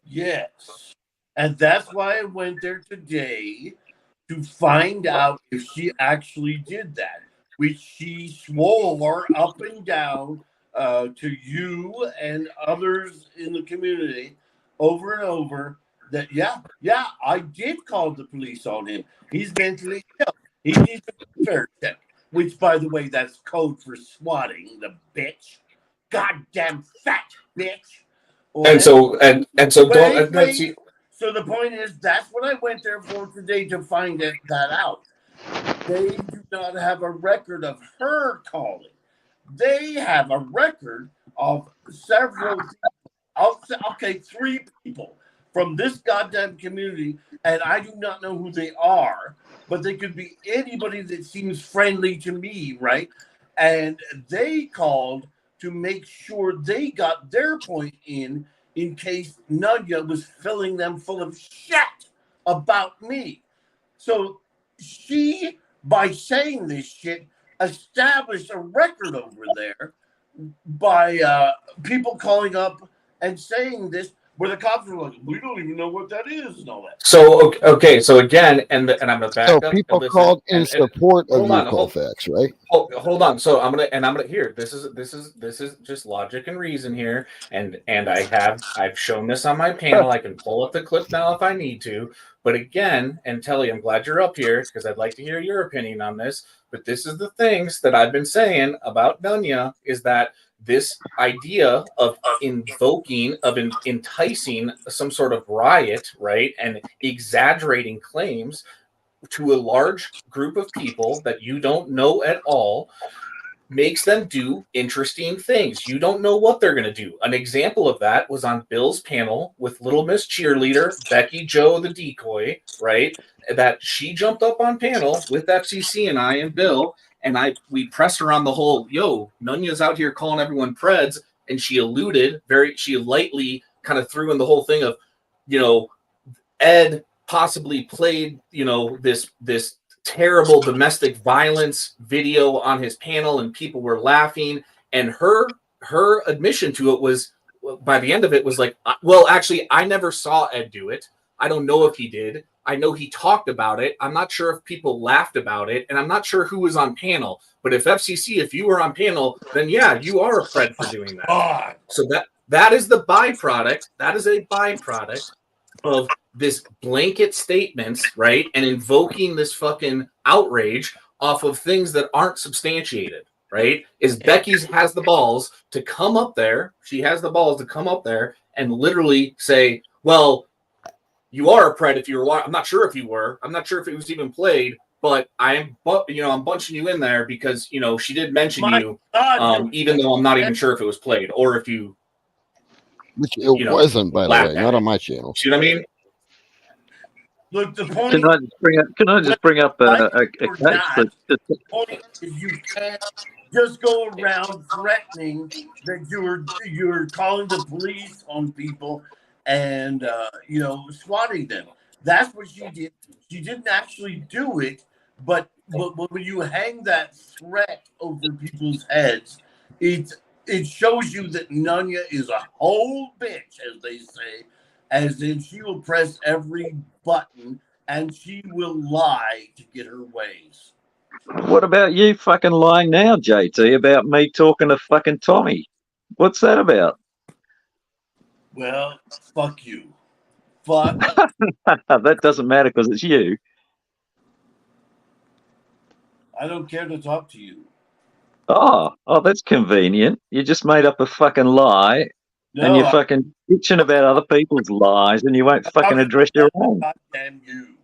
Yes. And that's why I went there today to find out if she actually did that, which she swore up and down to you and others in the community over and over that, yeah, I did call the police on him. He's mentally ill. He needs a fair check, which, by the way, that's code for swatting, the bitch. Goddamn fat bitch. So the point is, that's what I went there for today, to find that out. They do not have a record of her calling. They have a record of several, three people from this goddamn community, and I do not know who they are, but they could be anybody that seems friendly to me, right? And they called to make sure they got their point in case Nunya was filling them full of shit about me. So she, by saying this shit, established a record over there by people calling up and saying this, where the cops were like, we don't even know what that is and all that. So okay, so again, and I'm gonna back up. So people called in support of your Colfax, right? Hold on. So I'm gonna here. This is just logic and reason here, and I've shown this on my panel. I can pull up the clip now if I need to. But again, and Telly, I'm glad you're up here because I'd like to hear your opinion on this. But this is the things that I've been saying about Nunya, is that this idea of enticing some sort of riot, right, and exaggerating claims to a large group of people that you don't know at all makes them do interesting things. You don't know what they're going to do. An example of that was on Bill's panel with Little Miss Cheerleader, Becky Joe the Decoy, right? That she jumped up on panel with FCC and I and Bill, and we pressed her on the whole, Nunya's out here calling everyone Preds, and she lightly kind of threw in the whole thing of, Ed possibly played, this terrible domestic violence video on his panel, and people were laughing, and her admission to it was, by the end of it, was like, well, actually, I never saw Ed do it. I don't know if he did. I know he talked about it. I'm not sure if people laughed about it, and I'm not sure who was on panel. But if you were on panel, then yeah, you are a Pred for doing that. So that is the byproduct. That is a byproduct of this blanket statements, right? And invoking this fucking outrage off of things that aren't substantiated, right? Becky's has the balls to come up there. She has the balls to come up there and literally say, well, you are a Pred if you were. I'm not sure if you were. I'm not sure if it was even played, but I'm bunching you in there because, she did mention you, even though I'm not even sure if it was played or if you. Which it wasn't, by the way, not on my channel. See what I mean? Look, the point. Can I just bring up a case that you can't just go around threatening that you're calling the police on people and swatting them. That's what she did. She didn't actually do it, but when you hang that threat over people's heads, it shows you that Nunya is a whole bitch, as they say, as in she will press every button and she will lie to get her ways. What about you fucking lying now, JT, about me talking to fucking Tommy? What's that about? Well, fuck you. Fuck. That doesn't matter because it's you. I don't care to talk to you. Oh, that's convenient. You just made up a fucking lie, and you're fucking bitching about other people's lies, and you won't fucking address your own. Goddamn you.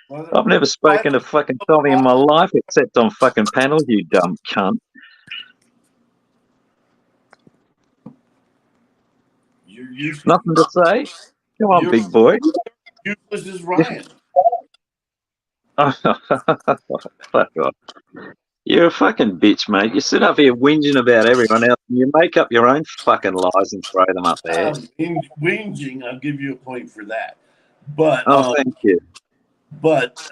I've never spoken to fucking Tommy in my life except on fucking panels, you dumb cunt. You're Nothing to say? Come on, big boy. Useless as Ryan. Fuck off. You're a fucking bitch, mate. You sit up here whinging about everyone else and you make up your own fucking lies and throw them up there. Whinging, I'll give you a point for that. But thank you. But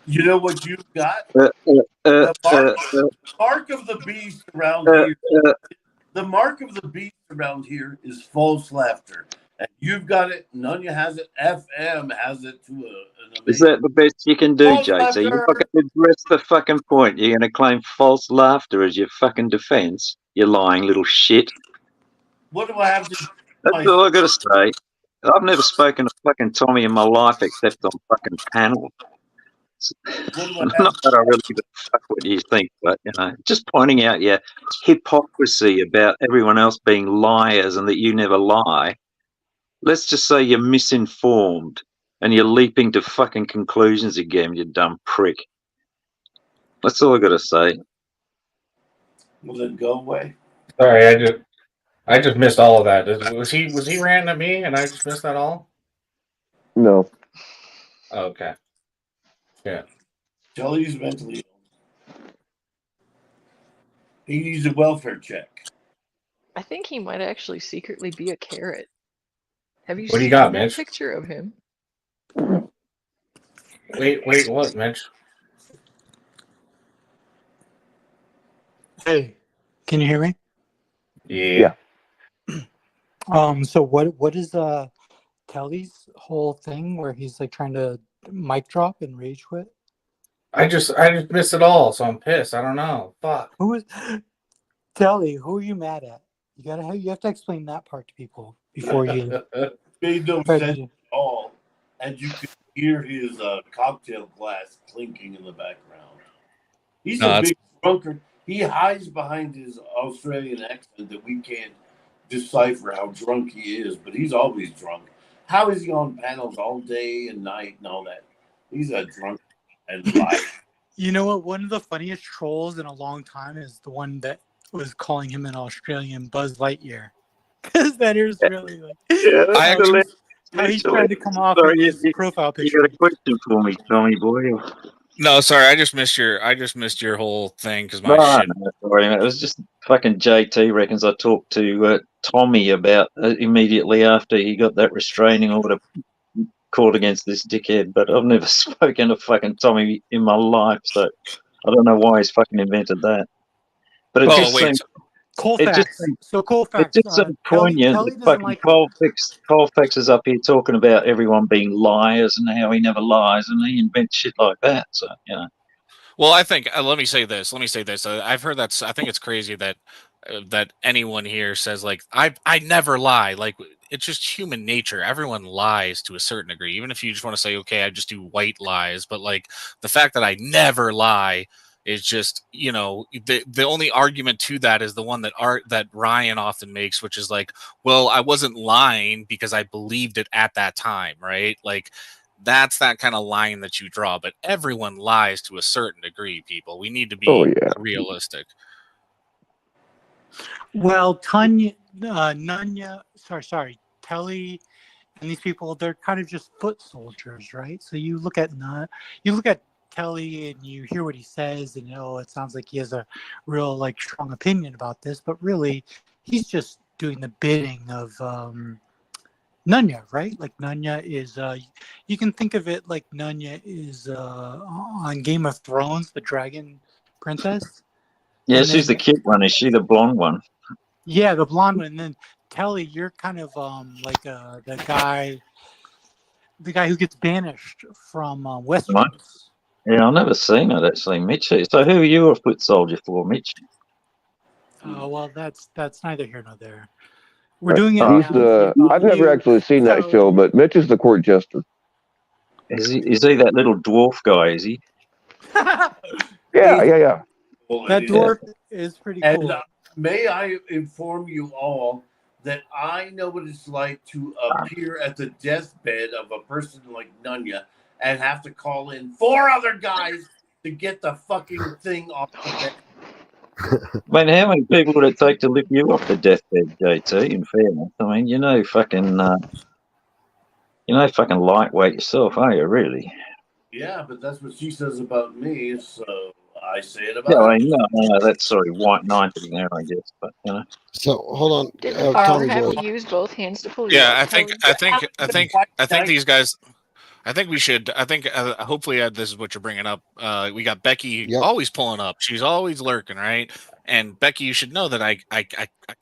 you know what you've got? The mark of the beast around here. The mark of the beast around here is false laughter. And you've got it. Nunya has it. FM has it to an amazing. Is that the best you can do, False JT? laughter. You're not going to address the fucking point. You're going to claim false laughter as your fucking defense. You lying little shit. What do I have to do? That's all I got to say. I've never spoken to fucking Tommy in my life except on fucking panel. Not that I really give a fuck what you think, but just pointing out your hypocrisy about everyone else being liars and that you never lie. Let's just say you're misinformed and you're leaping to fucking conclusions again, you dumb prick. That's all I got to say. Will it go away? Sorry, I just missed all of that. Was he ranting at me and I just missed that all? No. Okay. Yeah. Jelly's mentally ill. He needs a welfare check. I think he might actually secretly be a carrot. Have you What do you seen got, that Mitch? picture of him? Wait, what, Mitch? Hey, can you hear me? Yeah. So what is Kelly's whole thing where he's like trying to mic drop and rage quit? I just missed it all, so I'm pissed. I don't know. Fuck. Who is Kelly? Who are you mad at? You have to explain that part to people before you. Made no sense at all, and you could hear his cocktail glass clinking in the background. He's a big drunkard. He hides behind his Australian accent that we can't decipher how drunk he is, but he's always drunk. How is he on panels all day and night and all that? He's a drunk and life. You know what? One of the funniest trolls in a long time is the one that was calling him an Australian Buzz Lightyear. Because that is really like how he's trying to come off in his profile picture. You got a question for me, Tommy boy? No, sorry, I just missed your whole thing because my shit. No, sorry, mate. It was just fucking JT reckons I talked to Tommy about immediately after he got that restraining order called against this dickhead, but I've never spoken to fucking Tommy in my life, so I don't know why he's fucking invented that. But it just seems Colfax. It just seems poignant that fucking Colfax is up here talking about everyone being liars and how he never lies, and he invents shit like that. So Well, I think let me say this. I've heard that. I think it's crazy that anyone here says like I never lie. Like it's just human nature. Everyone lies to a certain degree. Even if you just want to say, okay, I just do white lies, but like the fact that I never lie is just, the only argument to that is the one that Ryan often makes, which is like, well, I wasn't lying because I believed it at that time, right? Like that's that kind of line that you draw, but everyone lies to a certain degree, people. We need to be realistic. Well, Nunya, Telly, and these people, they're kind of just foot soldiers, right? So you look at Telly and you hear what he says, and it sounds like he has a real strong opinion about this, but really he's just doing the bidding of Nunya, right? Like Nunya is, you can think of it like Nunya is on Game of Thrones, the dragon princess. Yeah, And she's the then, cute one. Is she the blonde one? yeah, the blonde one. And then Telly, you're kind of the guy who gets banished from Right. Westeros. Yeah, I've never seen it actually, Mitchie. So who are you a foot soldier for, Mitch? Well, that's neither here nor there. We're doing it He's now to see the. about I've never you. actually seen that So, show, but Mitch is the court jester. Is he that little dwarf guy? Is he? Yeah. that dwarf is pretty And cool. may I inform you all that I know what it's like to appear at the deathbed of a person like Nunya and have to call in 4 other guys to get the fucking thing off the bed. I mean, how many people would it take to lift you off the deathbed, JT? In fairness, I mean, fucking lightweight yourself, are you? Really? Yeah, but that's what she says about me, so I say it Yeah, about I her. mean, no, that's sorry, white knighting there, I guess. But So hold on, Didn't Arl Tommy have Boy. to use both hands to pull you Yeah, up, I think Telly? I think these guys. I think we should. I think hopefully this is what you're bringing up. We got Becky always pulling up. She's always lurking, right? And Becky, you should know that I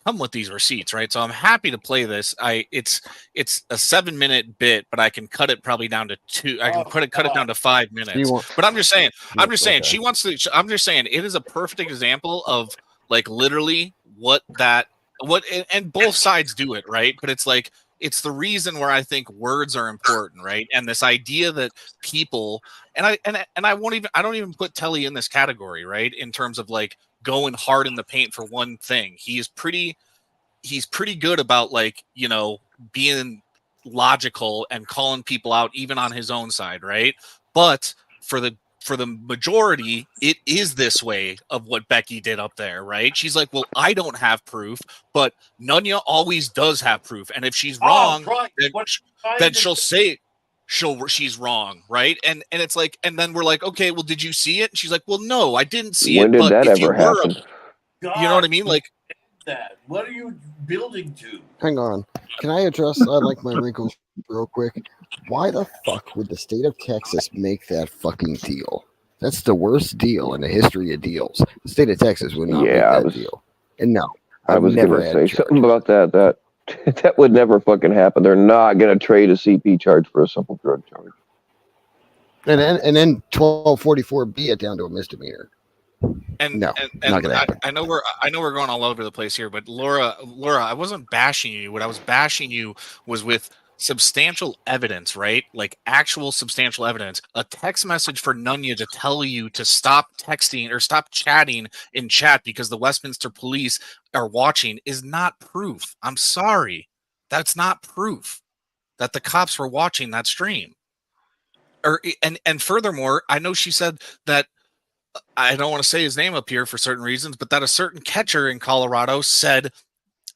come with these receipts, right? So I'm happy to play this. It's a 7-minute bit, but I can cut it probably down to 2. I can cut it down to 5 minutes. But I'm just saying. She wants to. I'm just saying it is a perfect example of literally what and both sides do it, right? But it's the reason where I think words are important, right? And this idea that people and I don't even put Telly in this category, right? In terms of going hard in the paint for one thing. He's pretty good about being logical and calling people out even on his own side, right? But for the majority, it is this way of what Becky did up there, right? She's like, well, I don't have proof, but Nunya always does have proof. And if she's wrong, then she'll say she's wrong, right? And it's like, and then we're like, okay, well, did you see it? And she's like, well, no, I didn't see When it. did But that if you ever were, happen? you know what I mean? Like that. What are you building to? Hang on. Can I address my wrinkles real quick? Why the fuck would the state of Texas make that fucking deal? That's the worst deal in the history of deals. The state of Texas would not make that deal. And no, I was never going to had say something about that. That would never fucking happen. They're not going to trade a CP charge for a simple drug charge. And then 1244B it down to a misdemeanor. And no, and not gonna happen. I know we're going all over the place here, but Laura, I wasn't bashing you. What I was bashing you was with substantial evidence, right? Like actual substantial evidence. A text message for Nunya to tell you to stop texting or stop chatting in chat because the Westminster police are watching is not proof. I'm sorry. That's not proof that the cops were watching that stream. And furthermore, I know she said that I don't want to say his name up here for certain reasons, but that a certain catcher in Colorado said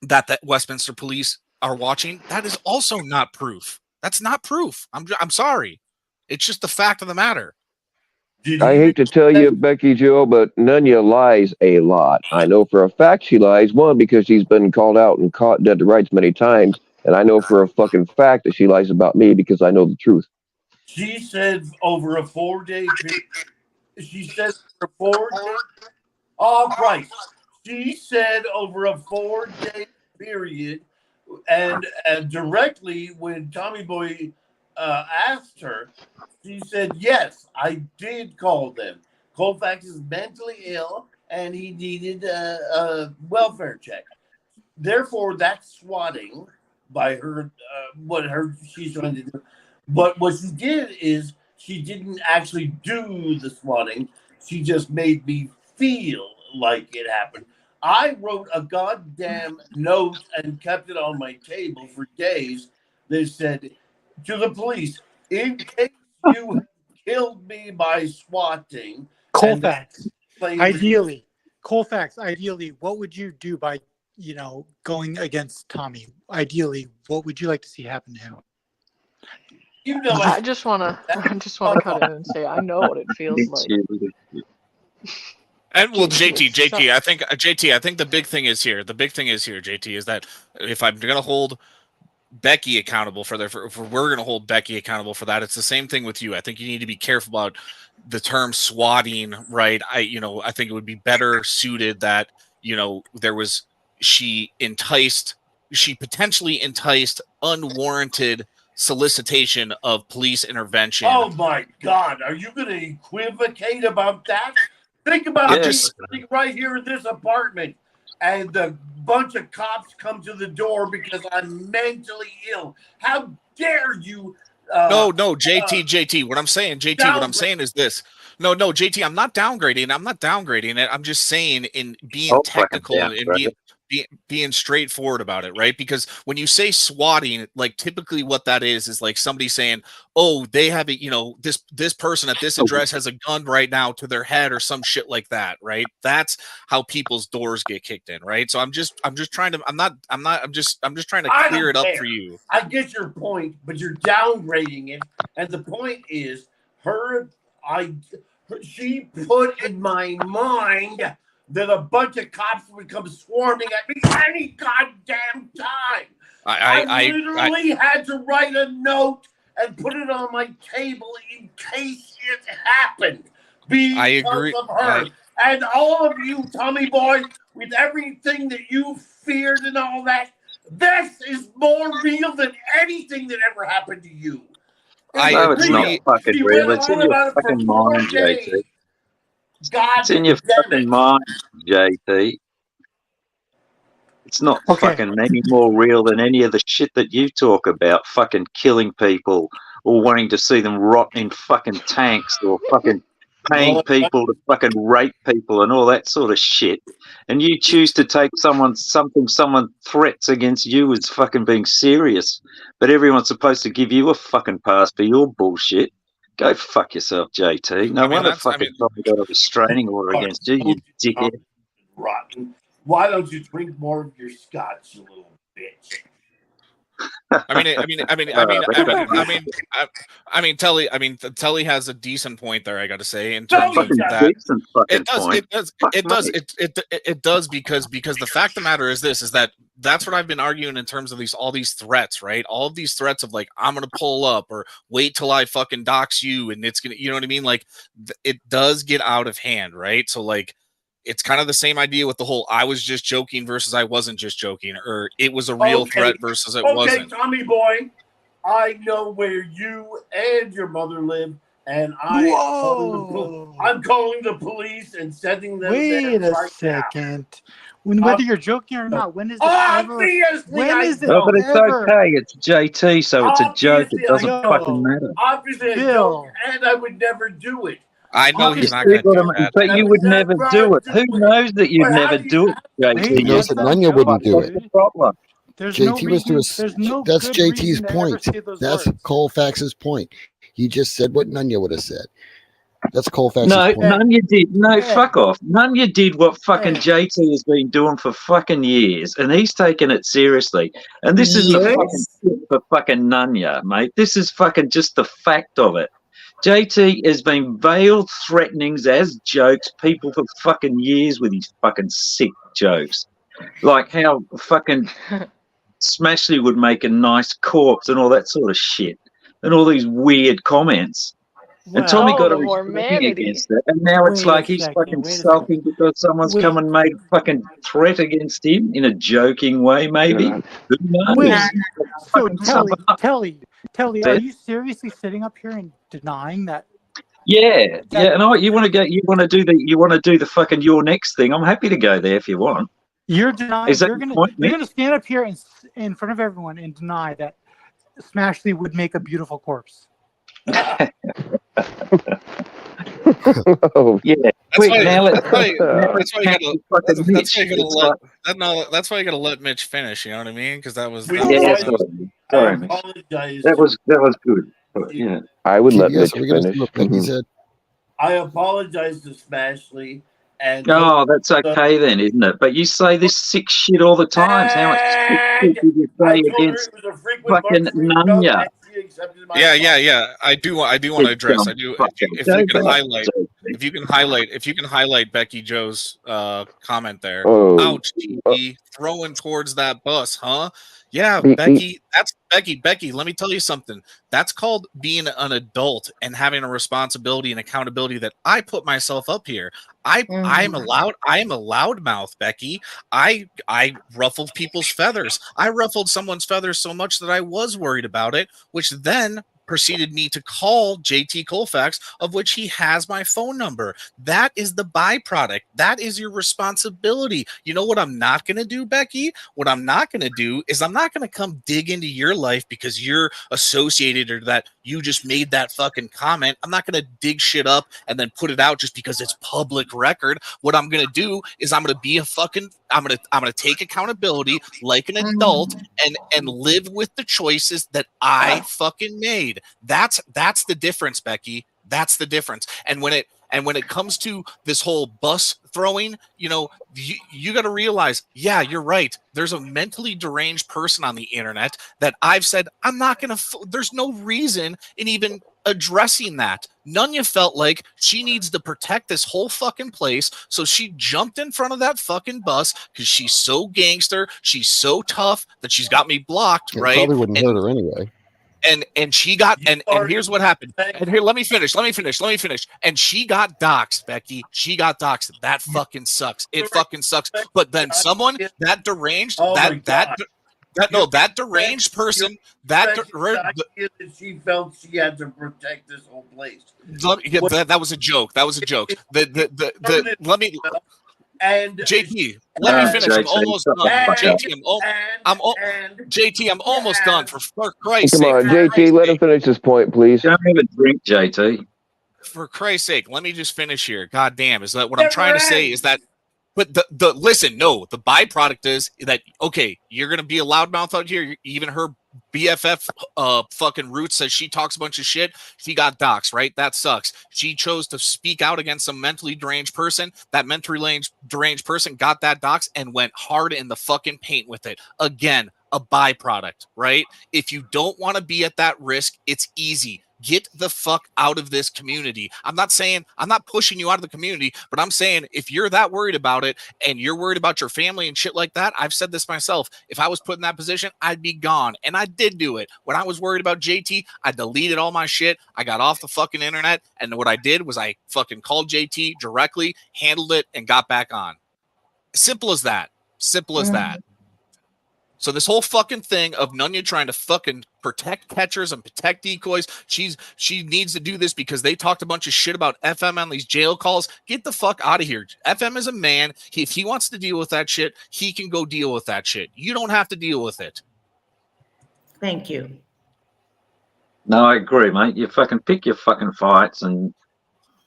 that Westminster police are watching. That is also not proof. That's not proof. I'm sorry. It's just the fact of the matter. I hate to tell you, Becky Joe, but Nunya lies a lot. I know for a fact she lies. One, because she's been called out and caught dead to rights many times. And I know for a fucking fact that she lies about me because I know the truth. She said over a 4-day period. She said over a 4-day. Oh, Christ. She said over a 4-day period, and directly when Tommy Boy asked her, she said, yes, I did call them. Colfax is mentally ill, and he needed a welfare check. Therefore, that's swatting by her, she's trying to do. But what she did is she didn't actually do the swatting. She just made me feel like it happened. I wrote a goddamn note and kept it on my table for days that said to the police, in case you have killed me by swatting. Colfax, ideally, what would you do by, going against Tommy? Ideally, what would you like to see happen to him? You know I just wanna cut in and say I know what it feels like. And well, JT, JT, I think JT, I think the big thing is here. The big thing is here, JT, is that if I'm gonna hold Becky accountable for that, if we're gonna hold Becky accountable for that, it's the same thing with you. I think you need to be careful about the term swatting, right? I think it would be better suited that she potentially enticed unwarranted solicitation of police intervention. Oh my God! Are you going to equivocate about that? Think about me sitting right here in this apartment, and a bunch of cops come to the door because I'm mentally ill. How dare you? No, JT. What I'm saying, is this. No, JT, I'm not downgrading. I'm not downgrading it. I'm just saying in being technical and being straightforward about it, right? Because when you say swatting, like typically what that is like somebody saying, "Oh, they have it, this person at this address has a gun right now to their head," or some shit like that, right? That's how people's doors get kicked in, right? So I'm just trying to I'm just trying to clear it up for you. I get your point, but you're downgrading it, and the point is she put in my mind that a bunch of cops would come swarming at me any goddamn time. I literally had to write a note and put it on my table in case it happened because of her. And all of you, Tommy boy, with everything that you feared and all that, this is more real than anything that ever happened to you. No, it's not fucking real. It's in your fucking mind, JT. It's in your fucking mind, JT. It's not fucking any more real than any of the shit that you talk about, fucking killing people or wanting to see them rot in fucking tanks or fucking paying people to fucking rape people and all that sort of shit. And you choose to take someone threats against you as fucking being serious, but everyone's supposed to give you a fucking pass for your bullshit. Go fuck yourself, JT. No wonder fucking Tommy got a restraining order against you, you dickhead. Rotten. Why don't you drink more of your scotch, you little bitch? Tully has a decent point there. I got to say, in terms of that, it does because the fact of the matter is this: is that's what I've been arguing in terms of all these threats, right? All of these threats of like, I'm gonna pull up or wait till I fucking dox you, and it's gonna, you know what I mean? Like, it does get out of hand, right? So like, it's kind of the same idea with the whole I was just joking versus I wasn't just joking, or it was a real threat versus it wasn't. Okay, Tommy boy, I know where you and your mother live, and I'm calling the police and sending them Wait there a second. Whether you're joking or not, when is it ever? When is it but it's ever? okay. It's JT, so it's a joke. It doesn't fucking matter. Obviously, I don't, and I would never do it. I know he's not going to do that. But you would never do it. Who knows that you'd never do it, JT? Who knows that Nunya wouldn't do it? That's the problem. JT was that's JT's point. That's Colfax's point. He just said what Nunya would have said. That's Colfax's point. Nunya did. No, fuck off. Nunya did what fucking JT has been doing for fucking years, and he's taken it seriously. And this is the fucking shit for fucking Nunya, mate. This is fucking just the fact of it. JT has been veiled threatenings as jokes people for fucking years with his fucking sick jokes. Like how fucking Smashley would make a nice corpse and all that sort of shit. And all these weird comments. And Tommy got a restraining against it. And now it's like he's fucking sulking because someone's come and made a fucking threat against him in a joking way, maybe. Who knows? So Telly, are you seriously sitting up here and denying that? Yeah. And you want to do the fucking your next thing. I'm happy to go there if you want. You're denying. You're gonna stand up here and in front of everyone and deny that Smashley would make a beautiful corpse. Yeah. That's why you gotta let Mitch finish. You know what I mean? Because that was. Sorry, that was good. But, yeah, I would let Mitch finish. I apologize to Smashley. And that's okay then, isn't it? But you say this sick shit all the time. How much sick shit did you say against fucking Nunya? accepted my Yeah. I do want to address. I do. If you can highlight Becky Joe's comment there. Oh, Ouch, TD, throwing towards that bus, huh? Yeah, be- Becky. That's Becky. Becky, let me tell you something. That's called being an adult and having a responsibility and accountability that I put myself up here. I am a loudmouth, Becky. I ruffled people's feathers. I ruffled someone's feathers so much that I was worried about it, which then proceeded me to call JT Colfax, of which he has my phone number. That is the byproduct. That is your responsibility. You know what I'm not going to do, Becky? What I'm not going to do is I'm not going to come dig into your life because you're associated or that you just made that fucking comment. I'm not going to dig shit up and then put it out just because it's public record. What I'm going to do is I'm going to be I'm going to take accountability like an adult and live with the choices that I fucking made. That's the difference, Becky. That's the difference. And when it comes to this whole bus throwing, you got to realize, yeah, you're right. There's a mentally deranged person on the internet that I've said I'm not going to. There's no reason in even addressing that. Nunya felt like she needs to protect this whole fucking place, so she jumped in front of that fucking bus because she's so gangster, she's so tough that she's got me blocked, It right? probably wouldn't hurt her anyway. And she got and here's what happened. And here, let me finish. And she got doxxed, Becky. She got doxxed. That fucking sucks. It fucking sucks. But then someone that deranged, that deranged person, she felt she had to protect this whole place. That was a joke. That was a joke. Let me. And JT, let me finish. I'm almost done. JT, I'm almost done. For Christ's Come sake. on, JT, let him finish his point, please. Don't have a drink, JT. For Christ's sake, let me just finish here. God damn, is that what I'm trying to say? Is that, but the listen, no, the byproduct is that okay, you're gonna be a loudmouth out here. Even her BFF fucking Roots says she talks a bunch of shit. She got doxxed, right? That sucks. She chose to speak out against some mentally deranged person. That mentally deranged person got that dox and went hard in the fucking paint with it. Again, a byproduct, right? If you don't want to be at that risk, it's easy. Get the fuck out of this community. I'm not pushing you out of the community, but I'm saying if you're that worried about it and you're worried about your family and shit like that, I've said this myself. If I was put in that position, I'd be gone. And I did do it. When I was worried about JT, I deleted all my shit. I got off the fucking internet. And what I did was I fucking called JT directly, handled it, and got back on. Simple as that. Simple as that. So this whole fucking thing of Nunya trying to fucking protect catchers and protect decoys, she needs to do this because they talked a bunch of shit about FM on these jail calls. Get the fuck out of here. FM is a man. If he wants to deal with that shit, he can go deal with that shit. You don't have to deal with it. Thank you. No, I agree, mate. You fucking pick your fucking fights, and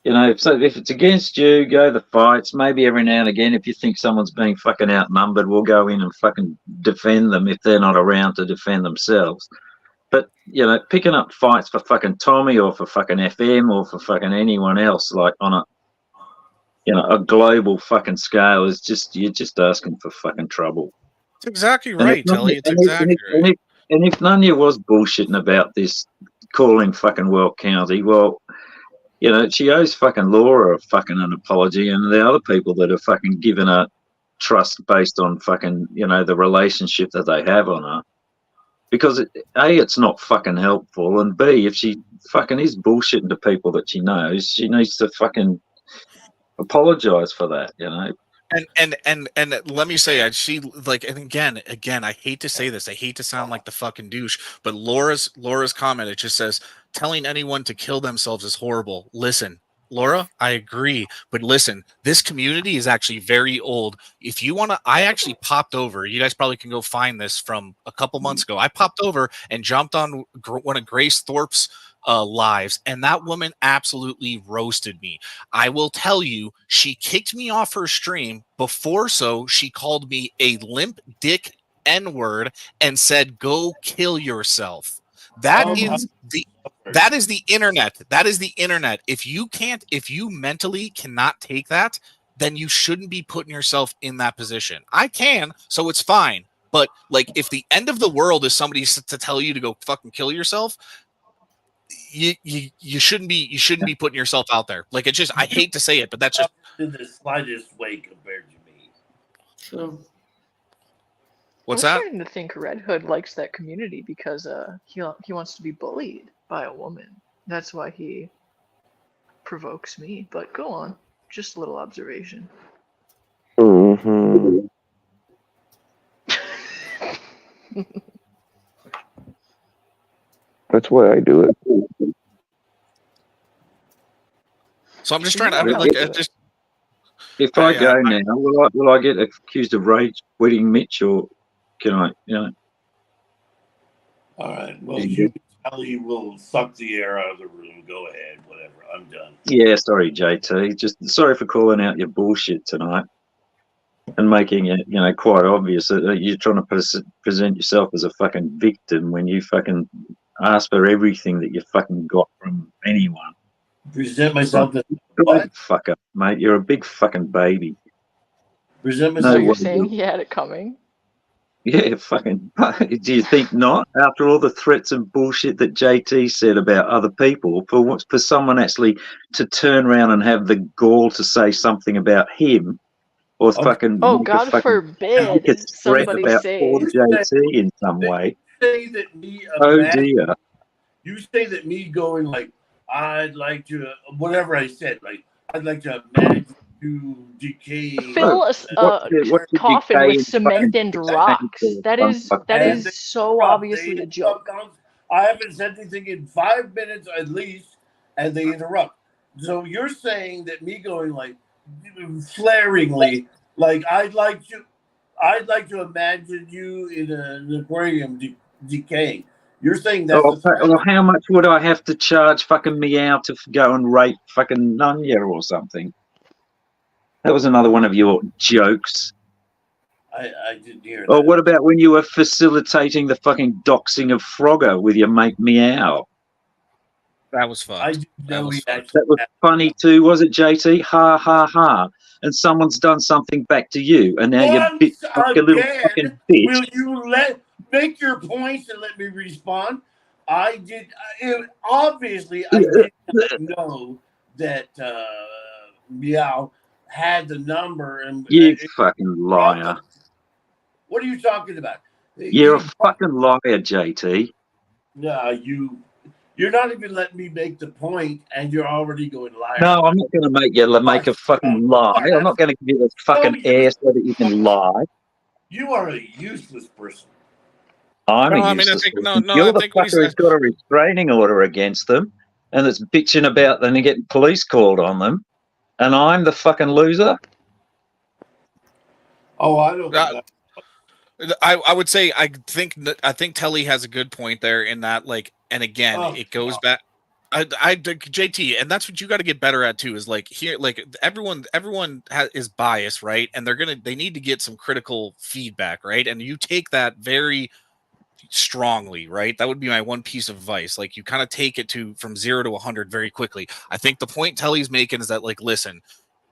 so if it's against you, go the fights. Maybe every now and again, if you think someone's being fucking outnumbered, we'll go in and fucking defend them if they're not around to defend themselves. But picking up fights for fucking Tommy or for fucking FM or for fucking anyone else, like on a global fucking scale, is you're just asking for fucking trouble. It's exactly right, Telly. It's exactly right. And if Nunya was bullshitting about this, calling fucking World County, well, she owes fucking Laura an apology, and the other people that have fucking given her trust based on fucking, the relationship that they have on her. Because A, it's not fucking helpful, and B, if she fucking is bullshitting to people that she knows, she needs to fucking apologize for that, And let me say, and again, I hate to say this, I hate to sound like the fucking douche, but Laura's comment, it just says, telling anyone to kill themselves is horrible. Listen, Laura, I agree, but listen, this community is actually very old. If you want to, I actually popped over. You guys probably can go find this from a couple months ago. I popped over and jumped on one of Grace Thorpe's lives, and that woman absolutely roasted me. I will tell you, she kicked me off her stream before, so she called me a limp dick N-word and said, "Go kill yourself." That is the internet. That is the internet. If you mentally cannot take that, then you shouldn't be putting yourself in that position. I can, so it's fine. But like, if the end of the world is somebody to tell you to go fucking kill yourself, you shouldn't be putting yourself out there. Like, it's just, I hate to say it, but that's just in the slightest way compared to me. So, what's I'm that? starting to think Red Hood likes that community because he wants to be bullied by a woman. That's why he provokes me. But go on, just a little observation. Mm-hmm. That's why I do it. So I'm just trying to. I mean, like, just. If I go now, will I get accused of rage quitting Mitch, or can I? You know. All right. Well, you Kelly will suck the air out of the room. Go ahead. Whatever. I'm done. Yeah, sorry, JT. Just sorry for calling out your bullshit tonight and making it, quite obvious that you're trying to present yourself as a fucking victim when you fucking ask for everything that you fucking got from anyone. Present myself as what? Fucker, mate. You're a big fucking baby. Present myself. So you're saying he had it coming? Yeah, fucking. Do you think not? After all the threats and bullshit that JT said about other people, for someone actually to turn around and have the gall to say something about him, or fucking God forbid make a threat somebody about poor says JT in some way. Say that me. Oh dear. You say that me going like, I'd like to, whatever I said, like I'd like to imagine you decay. Fill a coffin with cement and rocks. That is so obviously a joke. I haven't said anything in 5 minutes at least, and they interrupt. So you're saying that me going like flaringly, like I'd like to imagine you in an aquarium decaying. You're saying that's well, how much would I have to charge fucking Meow to go and rape fucking Nunya or something? That was another one of your jokes. I didn't hear that. Or what about when you were facilitating the fucking doxing of Frogger with your mate Meow? That was fun. That was funny too, was it, JT? Ha ha ha! And someone's done something back to you, and now you're like a little fucking bitch. Will you make your points and let me respond? I did. Obviously, I did not know that Meow had the number. And you fucking liar! What are you talking about? You're a fucking liar, JT. No, you're not even letting me make the point, and you're already going liar. No, I'm not going to make you make a fucking lie. I'm not going to give you the fucking air so that you can lie. You are a useless person. I'm a useless person. You're the fucker who's got a restraining order against them, and that's bitching about them and getting police called on them, and I'm the fucking loser. Oh, I don't know that. I would say I think Telly has a good point there in that, like, and again it goes back. JT, and that's what you got to get better at too. Is like here, like everyone is biased, right? And they need to get some critical feedback, right? And you take that very strongly, right? That would be my one piece of advice. Like, you kind of take it from 0 to 100 very quickly. I think the point Telly's making is that, like, listen,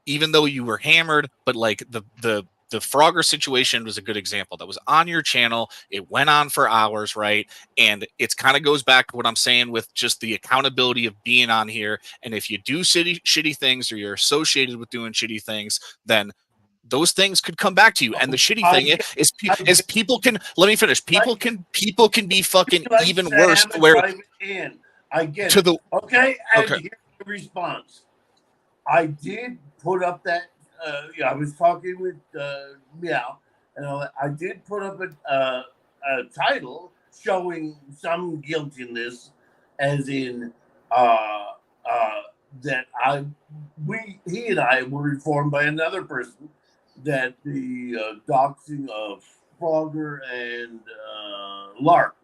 even though you were hammered, but like the Frogger situation was a good example. That was on your channel. It went on for hours, right? And it's kind of goes back to what I'm saying with just the accountability of being on here. And if you do shitty things, or you're associated with doing shitty things, then those things could come back to you. And the shitty thing is people can, let me finish. People can be fucking even worse. Where I get it. Okay. And here's the response. I did put up that. I was talking with Meow, and I did put up a title showing some guilt in this, as in that he and I were informed by another person that the doxing of Frogger and Lark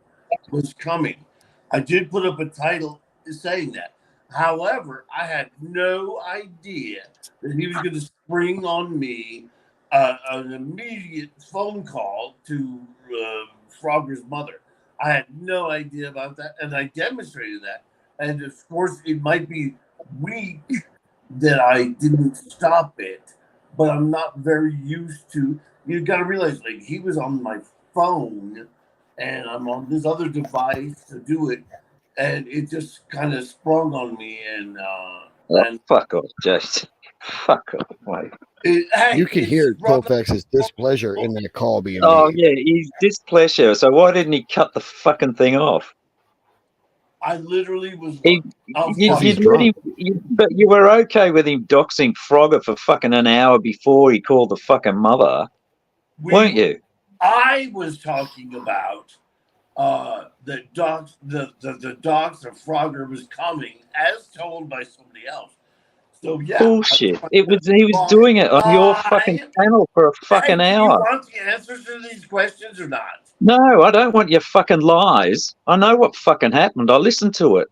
was coming. I did put up a title saying that. However, I had no idea that he was going to spring on me an immediate phone call to Frogger's mother. I had no idea about that, and I demonstrated that. And of course, it might be weak that I didn't stop it, but I'm not very used to. You got to realize, like, he was on my phone and I'm on this other device to do it, and it just kind of sprung on me, and fuck off, Jason. Fuck off, mate. You could hear Colfax's displeasure in that call being Oh made. yeah, he's displeasure. So why didn't he cut the fucking thing off? I literally was. But you were okay with him doxing Frogger for fucking an hour before he called the fucking mother, weren't you? I was talking about the dogs. The dogs of Frogger was coming, as told by somebody else. So yeah, Bullshit. He was doing it on your fucking channel for a fucking Do you hour. want the answers to these questions or not? No, I don't want your fucking lies. I know what fucking happened. I listened to it.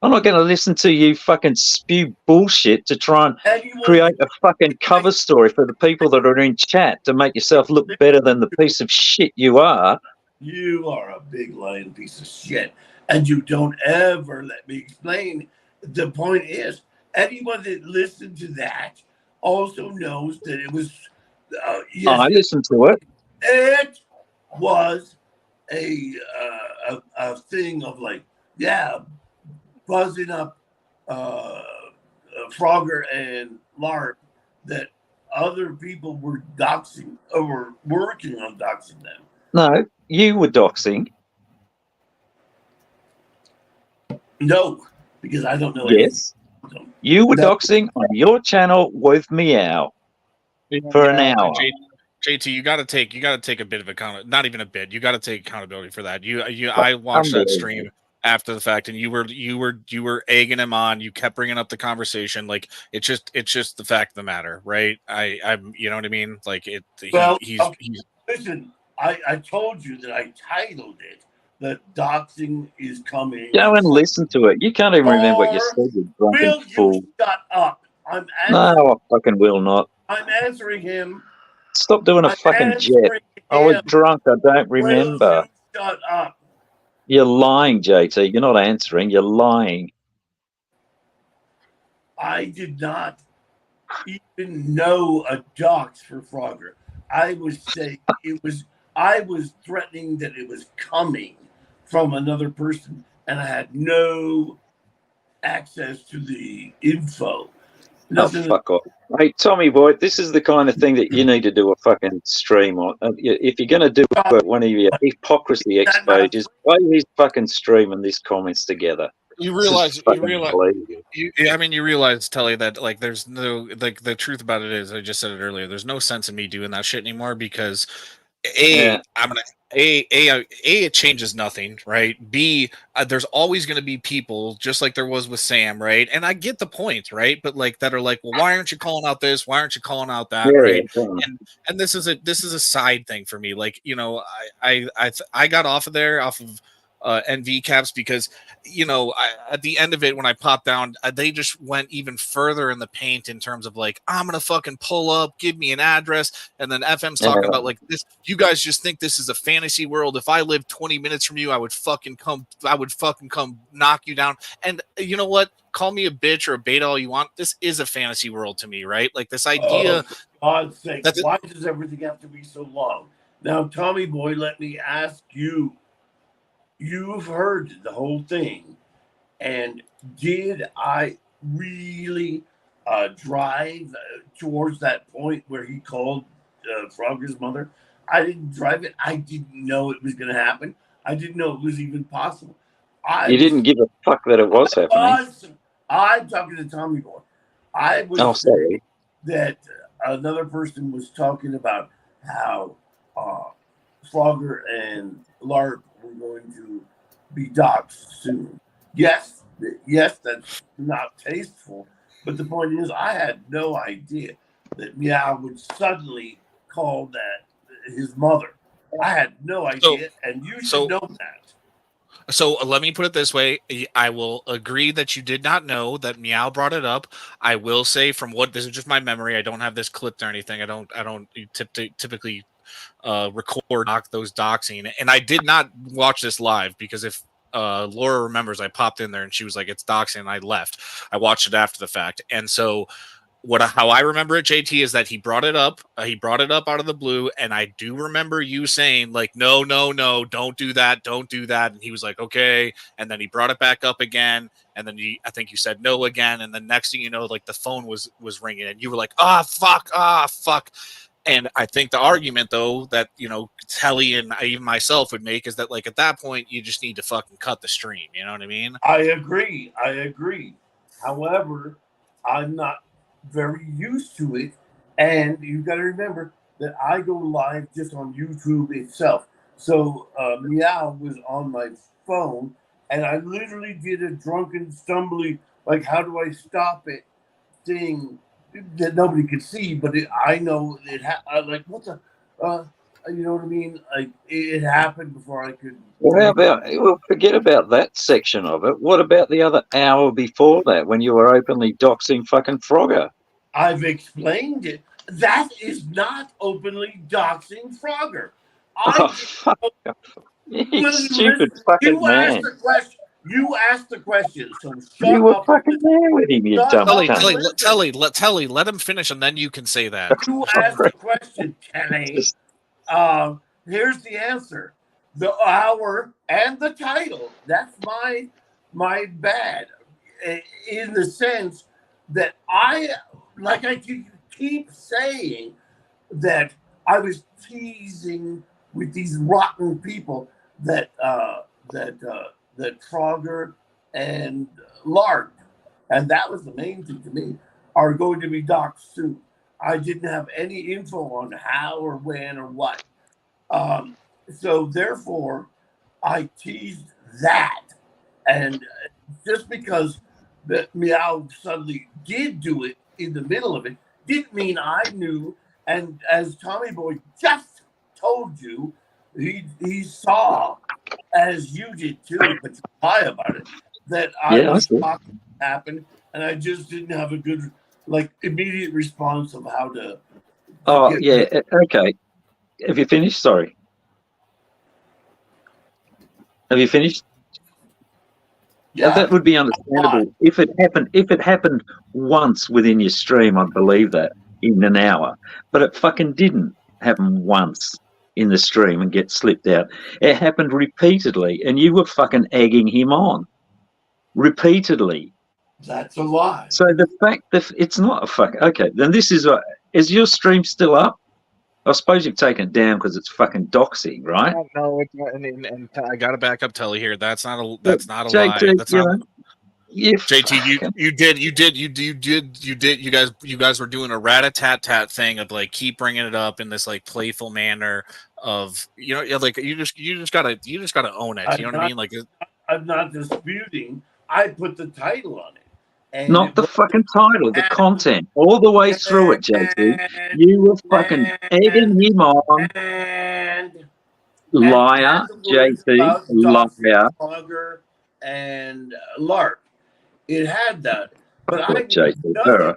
I'm not going to listen to you fucking spew bullshit to try and create a fucking cover story for the people that are in chat to make yourself look better than the piece of shit you are. You are a big lying piece of shit, and you don't ever let me explain. The point is, anyone that listened to that also knows that it was. Yes, I listened to it. It was a thing of like, yeah, buzzing up Frogger and Lark that other people were doxing or were working on doxing them. No, you were doxing. No, because I don't know. Yes. You were doxing on your channel with Meow for an hour. JT, you got to take a bit of not even a bit. You got to take accountability for that. I watched that stream after the fact, and you were egging him on. You kept bringing up the conversation. Like it's just the fact of the matter, right? I'm you know what I mean? Like it. He's listen. I told you that I titled it that doxing is coming. Go and listen to it. You can't even remember what you said, you drunken fool. Shut up. I'm No, I fucking will not. I'm answering him. Stop doing a fucking jet. I was drunk. I don't remember. Shut up. You're lying, JT. You're not answering. You're lying. I did not even know a dox for Frogger. I was saying I was threatening that it was coming from another person, and I had no access to the info. Nothing. Oh, fuck off. Hey, Tommy boy, this is the kind of thing that you need to do a fucking stream on. If you're going to do one of your hypocrisy exposures, play his fucking stream and these comments together. You realize, Telly, that like there's no like the truth about it is, I just said it earlier. There's no sense in me doing that shit anymore because it changes nothing, right? B, there's always going to be people just like there was with Sam, right? And I get the point, right? But like that are like, well, why aren't you calling out this? Why aren't you calling out that? Right? And this is a side thing for me. Like, you know, I got off of NV caps because, you know, at the end of it when I popped down, they just went even further in the paint in terms of like, I'm gonna fucking pull up, give me an address, and then FM's talking about like this. You guys just think this is a fantasy world. If I lived 20 minutes from you, I would fucking come knock you down. And you know what? Call me a bitch or a beta all you want. This is a fantasy world to me, right? Like this idea. For God's sake, why does everything have to be so long? Now, Tommy boy, let me ask you. You've heard the whole thing, and did I really drive towards that point where he called Frogger's mother? I didn't drive it. I didn't know it was going to happen. I didn't know it was even possible. You didn't give a fuck that it was happening. I'm talking to Tommy boy. I was saying that another person was talking about how Frogger and Lark were going to be doxxed soon. Yes, that's not tasteful. But the point is, I had no idea that Meow would suddenly call that his mother. I had no idea, and you should know that. So let me put it this way. I will agree that you did not know that Meow brought it up. I will say from what this is just my memory. I don't have this clipped or anything. I don't typically record those doxing, and I did not watch this live because if Laura remembers, I popped in there and she was like, it's doxing, and I left. I watched it after the fact, and so how I remember it, JT, is that he brought it up. He brought it up out of the blue, and I do remember you saying like, "No, no, no, don't do that, don't do that." And he was like, "Okay," and then he brought it back up again, and then I think you said no again, and then next thing you know, like the phone was ringing, and you were like, "Ah, fuck, ah, fuck." And I think the argument, though, that Telly and even myself would make is that like at that point you just need to fucking cut the stream. You know what I mean? I agree. However, I'm not very used to it, and you got to remember that I go live just on YouTube itself. So Meow was on my phone, and I literally did a drunken, stumbly, like how do I stop it thing that nobody could see, but I know it. Like what the, you know what I mean? Like it happened before I could. Well, how about, well, forget about that section of it. What about the other hour before that when you were openly doxing fucking Frogger? I've explained it. That is not openly doxing Frogger. You stupid fucking man. You asked the question, so shut You were up. fucking there with him, you dumb Telly, let him finish, and then you can say that. You asked the question, Kelly. Here's the answer: the hour and the title. That's my bad, in the sense that I keep saying that I was teasing with these rotten people that Trogger and Lark, and that was the main thing to me, are going to be doxed soon. I didn't have any info on how or when or what. So therefore, I teased that. And just because the Meow suddenly did do it in the middle of it, didn't mean I knew. And as Tommy Boy just told you, he saw, as you did too, but you lie about it, that I was shocked it happened, and I just didn't have a good, immediate response of how to. Oh, yeah, okay. Have you finished? Sorry. Have you finished? Yeah. That would be understandable. If it happened once within your stream, I'd believe that in an hour. But it fucking didn't happen once in the stream and get slipped out. It happened repeatedly, and you were fucking egging him on repeatedly. That's a lie. So the fact that it's not a fuck. Okay, then this is your stream still up? I suppose you've taken it down because it's fucking doxing, right? No, it's not, and I got to back up Telly here. That's not a lie. That's not. JT, you did. You guys were doing a rat-a-tat-tat thing of like keep bringing it up in this like playful manner of you just gotta own it. You know what I mean? Like I'm not disputing. I put the title on it. And not the fucking title, the content, all the way through it, JT. You were fucking egging him on. Liar, JT, liar. Frogger and Lark. It had that. But JT, all right.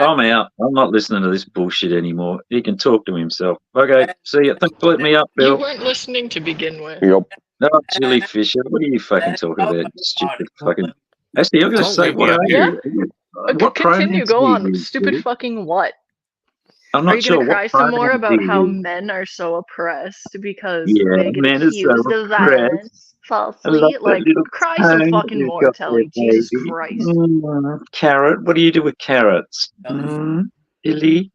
I'm out. I'm not listening to this bullshit anymore. He can talk to himself. Okay, see you. Thanks for letting me up, Bill. You weren't listening to begin with. Yep. No, silly Fisher. What are you fucking talking about? Stupid fucking. Actually, I'm going to say, what are you? What continue, go on. Stupid fucking what? I'm not sure. Are you gonna cry some more about how men are so oppressed because they get accused of violence falsely? Like, cry some fucking more, Telly. Jesus Christ. Carrot. What do you do with carrots? Billy.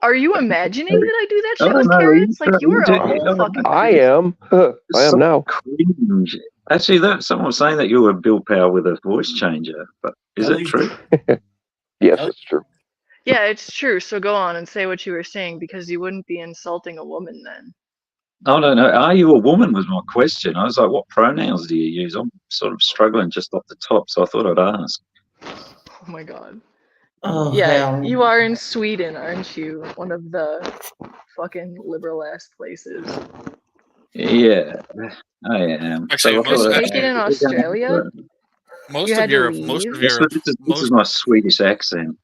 Are you imagining that I do that shit with carrots? Like, you are a whole fucking. I am. I am now. Cringe. Actually, someone was saying that you were Bill Power with a voice changer, but is it true? Yes, it's true. Yeah, it's true. So go on and say what you were saying, because you wouldn't be insulting a woman then. Oh, no. Are you a woman was my question. I was like, what pronouns do you use? I'm sort of struggling just off the top, so I thought I'd ask. Oh, my God. Oh, yeah, hell. you are in Sweden, aren't you? One of the fucking liberal-ass places. Yeah, I am. Actually, make it in Australia? Most of Europe. This is my Swedish accent.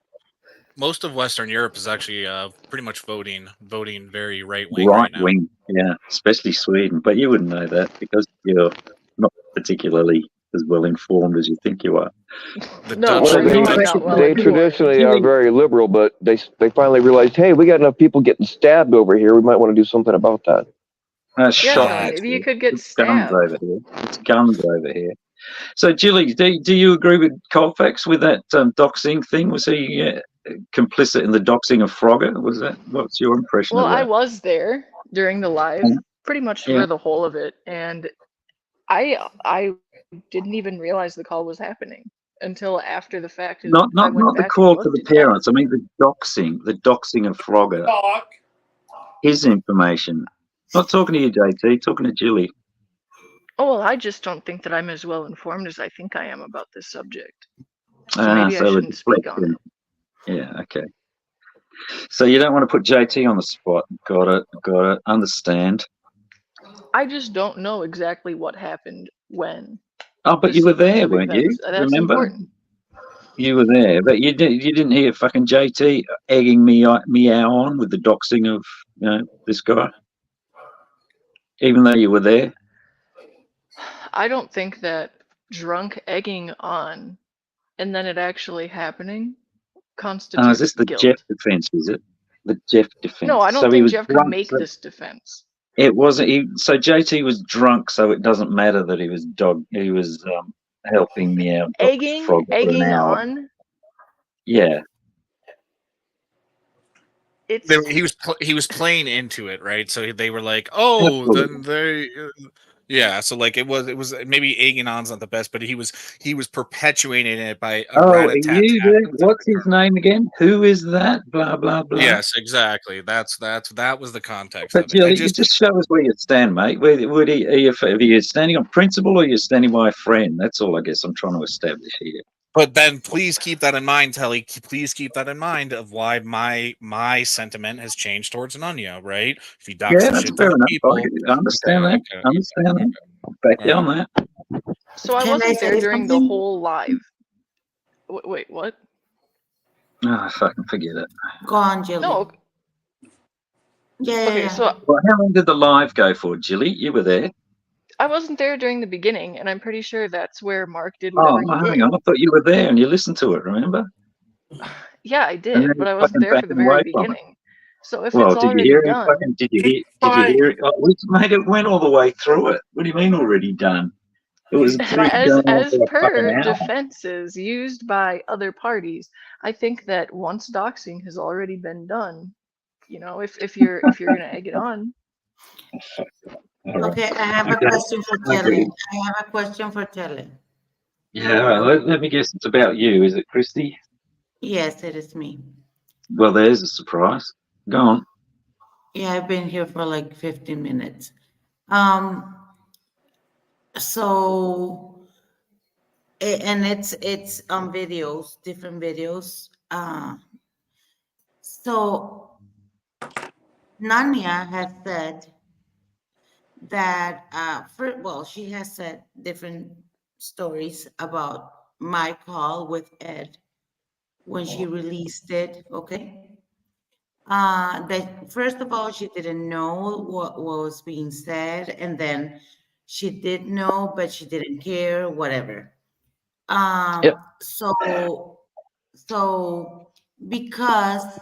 Most of Western Europe is actually pretty much voting very right wing right now. Right wing, yeah, especially Sweden. But you wouldn't know that because you're not particularly as well informed as you think you are. No, Well, I know I'm not well they informed. traditionally are very liberal, but they finally realized, hey, we got enough people getting stabbed over here. We might want to do something about that. Shot Yeah, maybe you could get it's guns stabbed. over here. It's guns over here. So, Julie, do you agree with Colfax with that doxing thing? Was he complicit in the doxing of Frogger? Was that? What's your impression Well, of I that? was there during the live, pretty much Yeah. for the whole of it, and I didn't even realize the call was happening until after the fact. Not I went the back and call to looked the at that. parents. I mean the doxing of Frogger. His information. Not talking to you, JT. Talking to Julie. Oh well, I just don't think that I'm as well informed as I think I am about this subject. So maybe I So shouldn't speak on it. Yeah. Okay. So you don't want to put JT on the spot. Got it. Understand. I just don't know exactly what happened when. Oh, but the you were sequence there, of weren't you? events. That's Remember? important. You were there, but you didn't hear fucking JT egging me on with the doxing of this guy, even though you were there. I don't think that drunk egging on and then it actually happening constitutes Is this the guilt. Jeff defense? Is it the Jeff defense? No, I don't So he think was Jeff could drunk, make so this defense. it wasn't. So JT was drunk, so it doesn't matter that he was He was helping me out. Egging for an hour. on. Yeah. He was playing into it, right? So they were like, "Oh, then they, yeah." So like it was maybe egging on's not the best, but he was perpetuating it by a You there? What's his name again? Who is that? Blah blah blah. Yes, exactly. That was the context But of it. Julie, you just show us where you stand, mate. Are you standing on principle or are you standing by a friend? That's all I guess I'm trying to establish here. But then please keep that in mind, Telly. Please keep that in mind of why my sentiment has changed towards Nanya, right? If you dox That's shit fair ton of enough. people, I understand that. Understand that. I'll back you on that. So I wasn't there during the whole live. Wait, what? Oh, fucking forget it. Go on, Julie. No. Yeah. Okay, so Well, how long did the live go for, Jilly? You were there. I wasn't there during the beginning, and I'm pretty sure that's where Mark did whatever he did. Hang on. I thought you were there and you listened to it, remember? Yeah, I And did, then but I you wasn't fucking there for the backing away very from it. beginning. So if Well, it's did you already hear it? done, Did you hear it? Mate, it went all the way through it. What do you mean already done? It was as for a per fucking hour. defenses used by other parties, I think that once doxing has already been done, if you're gonna egg it on. Okay, I have a question for Telly. Yeah, all right. Let me guess. It's about you, is it, Christy? Yes, it is me. Well, there's a surprise. Go on. Yeah, I've been here for like 15 minutes. So, and it's on videos, different videos. So Nanya has said that she has said different stories about my call with Ed when she released it. Okay. That first of all, she didn't know what was being said, and then she did know, but she didn't care, whatever. So because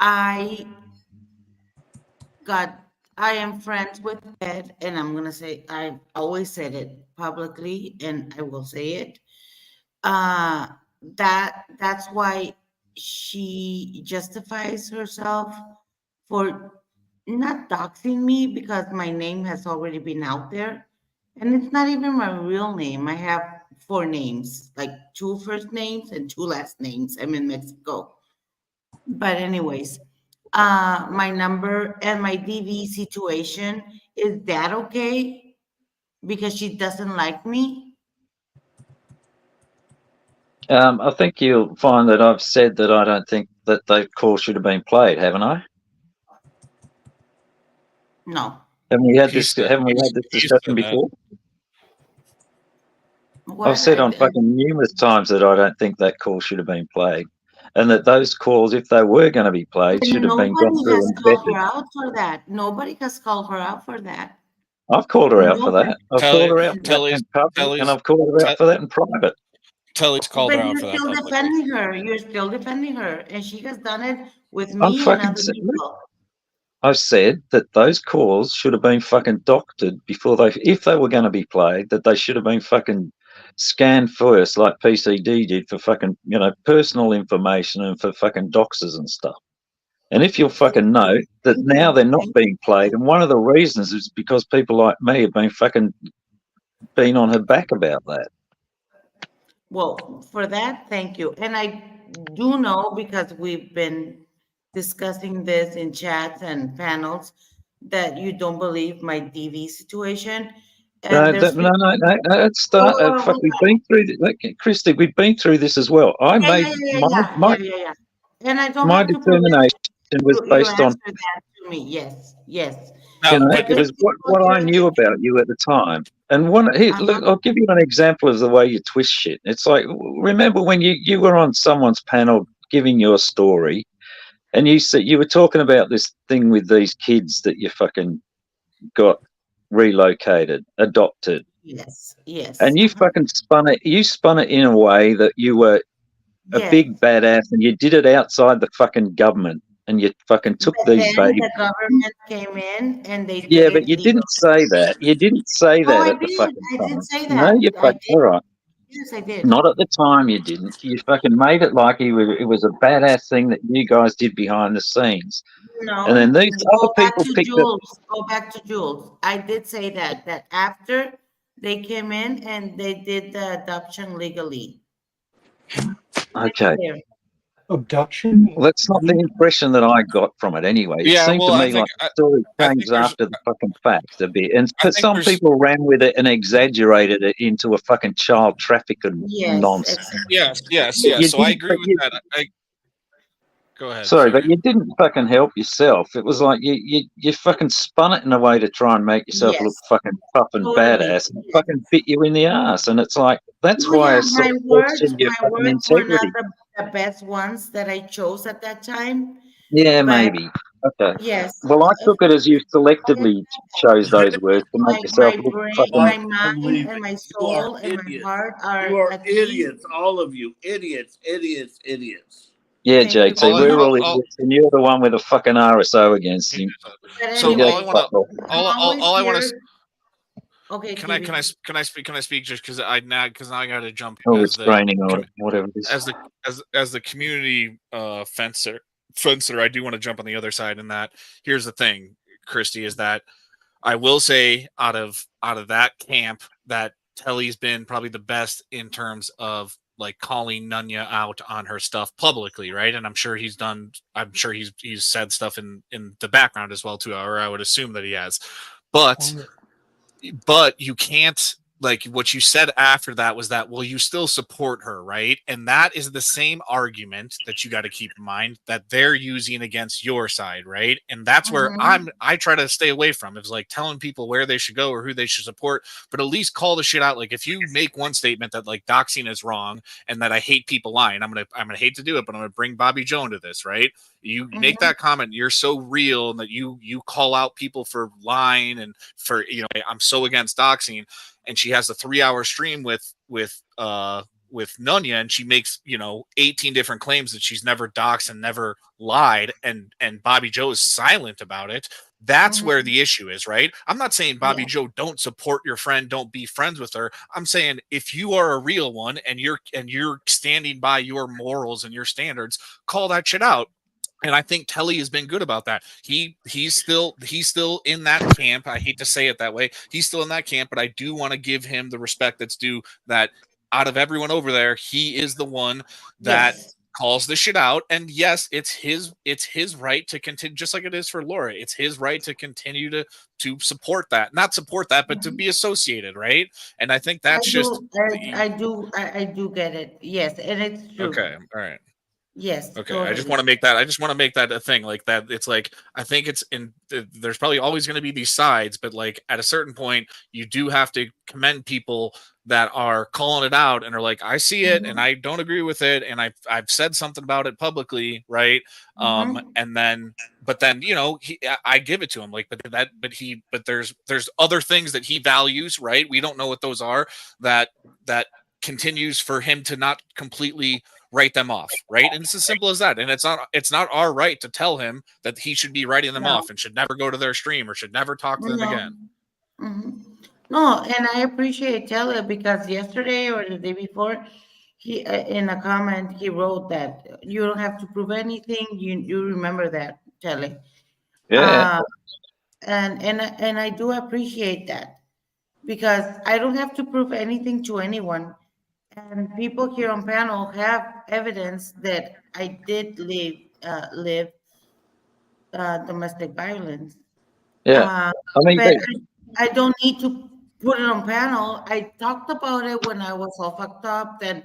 I am friends with Ed, and I'm gonna say I've always said it publicly, and I will say it. That's why she justifies herself for not doxing me, because my name has already been out there, and it's not even my real name. I have 4 names, like 2 first names and 2 last names. I'm in Mexico. But anyways, my number and my DV situation, is that okay? Because she doesn't like me? I think you'll find that I've said that I don't think that that call should have been played, haven't I? No. Haven't we had this discussion before? I've said on fucking numerous times that I don't think that call should have been played, and that those calls, if they were going to be played, should have been gone through and vetted. Nobody has called her out for that. Nobody has called her out for that. I've called her out No, for that. I've Telly, called her out for that Telly's, in public, Telly's, and I've called her out for that in private. Telly's called her but out you're for that still publicly. defending her. You're still defending her, and she has done it with I'm me and fucking. other people. I said that those calls should have been fucking doctored before they, if they were going to be played, that they should have been fucking scanned first, like PCD did for fucking, you know, personal information and for fucking doxers and stuff. And if you'll fucking know that now they're not being played, and one of the reasons is because people like me have been fucking been on her back about that. Well, for that, thank you. And I do know, because we've been discussing this in chats and panels, that you don't believe my DV situation. And there's No, it's start. Fuck, we've been through Christy. We've been through this as well. I made yeah. And I don't my have to prove determination was you based on. answer that to me. Yes. You know, it was what I knew about you at the time. And one, here, look, I'll give you an example of the way you twist shit. It's like, remember when you were on someone's panel giving your story, and you said you were talking about this thing with these kids that you fucking got relocated, adopted. Yes. And you fucking spun it in a way that you were a big badass, and you did it outside the fucking government, and you fucking took But these then babies. the government came in and they Yeah, did but it you legal. didn't say that. You didn't say that I at the did. fucking I time. did say No, that. you I fucking did. all right. Yes, I did. Not at the time. You didn't. You fucking made it like it was a badass thing that you guys did behind the scenes. No, And then these other go back people to picked up. Jules. Go back to Jules. I did say that after they came in and they did the adoption legally. Okay. Abduction? Well, that's not the impression that I got from it anyway. It Yeah, seemed well, to I me think- like the story I think changed there's- after the fucking fact a bit. And I think some there's- people ran with it and exaggerated it into a fucking child trafficking nonsense. Yes. You So I didn't- agree but with that. Go ahead. Sorry, but you didn't fucking help yourself. It was like you fucking spun it in a way to try and make yourself look fucking tough and badass, and it fucking bit you in the ass. And it's like, that's Oh, why yeah, I sort of question your my fucking words were not integrity. the best ones that I chose at that time. Yeah, but maybe. Okay. yes. Well, I took it as you selectively chose those words to make yourself My look brain, fucking. my mind, and my soul and my idiots. heart are You are at peace. idiots, all of you. Idiots. Yeah, Thank you. JT, we're all idiots, and you're the one with a fucking RSO against him. So You all I go, want fuck off. to, all I want to. Okay. Can I speak just because now I got to jump Or as the restraining order, whatever it is. as the community fencer. I do want to jump on the other side in that. Here's the thing, Christy, is that I will say out of that camp that Telly's been probably the best in terms of like calling Nunya out on her stuff publicly, right? And I'm sure he's said stuff in the background as well too, or I would assume that he has. But you can't, like, what you said after that was that, well, you still support her, right? And that is the same argument that you got to keep in mind that they're using against your side, right? And that's where I try to stay away from. It's like telling people where they should go or who they should support, but at least call the shit out. Like, if you make one statement that like doxing is wrong and that I hate people lying, I'm gonna hate to do it, but I'm gonna bring Bobby Joe into this, right? You make that comment, you're so real, and that you call out people for lying and for, I'm so against doxing. And she has a 3-hour stream with Nunya, and she makes 18 different claims that she's never doxed and never lied, and Bobby Joe is silent about it. That's where the issue is, right? I'm not saying Bobby Joe don't support your friend, don't be friends with her. I'm saying if you are a real one and you're standing by your morals and your standards, call that shit out. And I think Telly has been good about that. He's still in that camp. I hate to say it that way. He's still in that camp, but I do want to give him the respect that's due, that out of everyone over there, he is the one that calls the shit out. And yes, it's his right to continue, just like it is for Laura. It's his right to continue to support that. Not support that, but to be associated, right? And I think that's I do get it. Yes, and it's true. Okay. All right. Yes, Okay, totally. I just want to make that. I just want to make that a thing like that. It's like I think it's in. There's probably always going to be these sides, but like at a certain point, you do have to commend people that are calling it out and are like, I see it and I don't agree with it, and I've said something about it publicly, right? And then, but then I give it to him like, but there's other things that he values, right? We don't know what those are. That continues for him to not completely write them off, right? And it's as simple as that. And it's not our right to tell him that he should be writing them No. off and should never go to their stream or should never talk to them again. No, and I appreciate Taylor because yesterday or the day before, he in a comment he wrote that you don't have to prove anything. You remember that, Taylor? Yeah. And I do appreciate that because I don't have to prove anything to anyone. And people here on panel have evidence that I did live domestic violence. Yeah. I mean, But I don't need to put it on panel. I talked about it when I was all fucked up and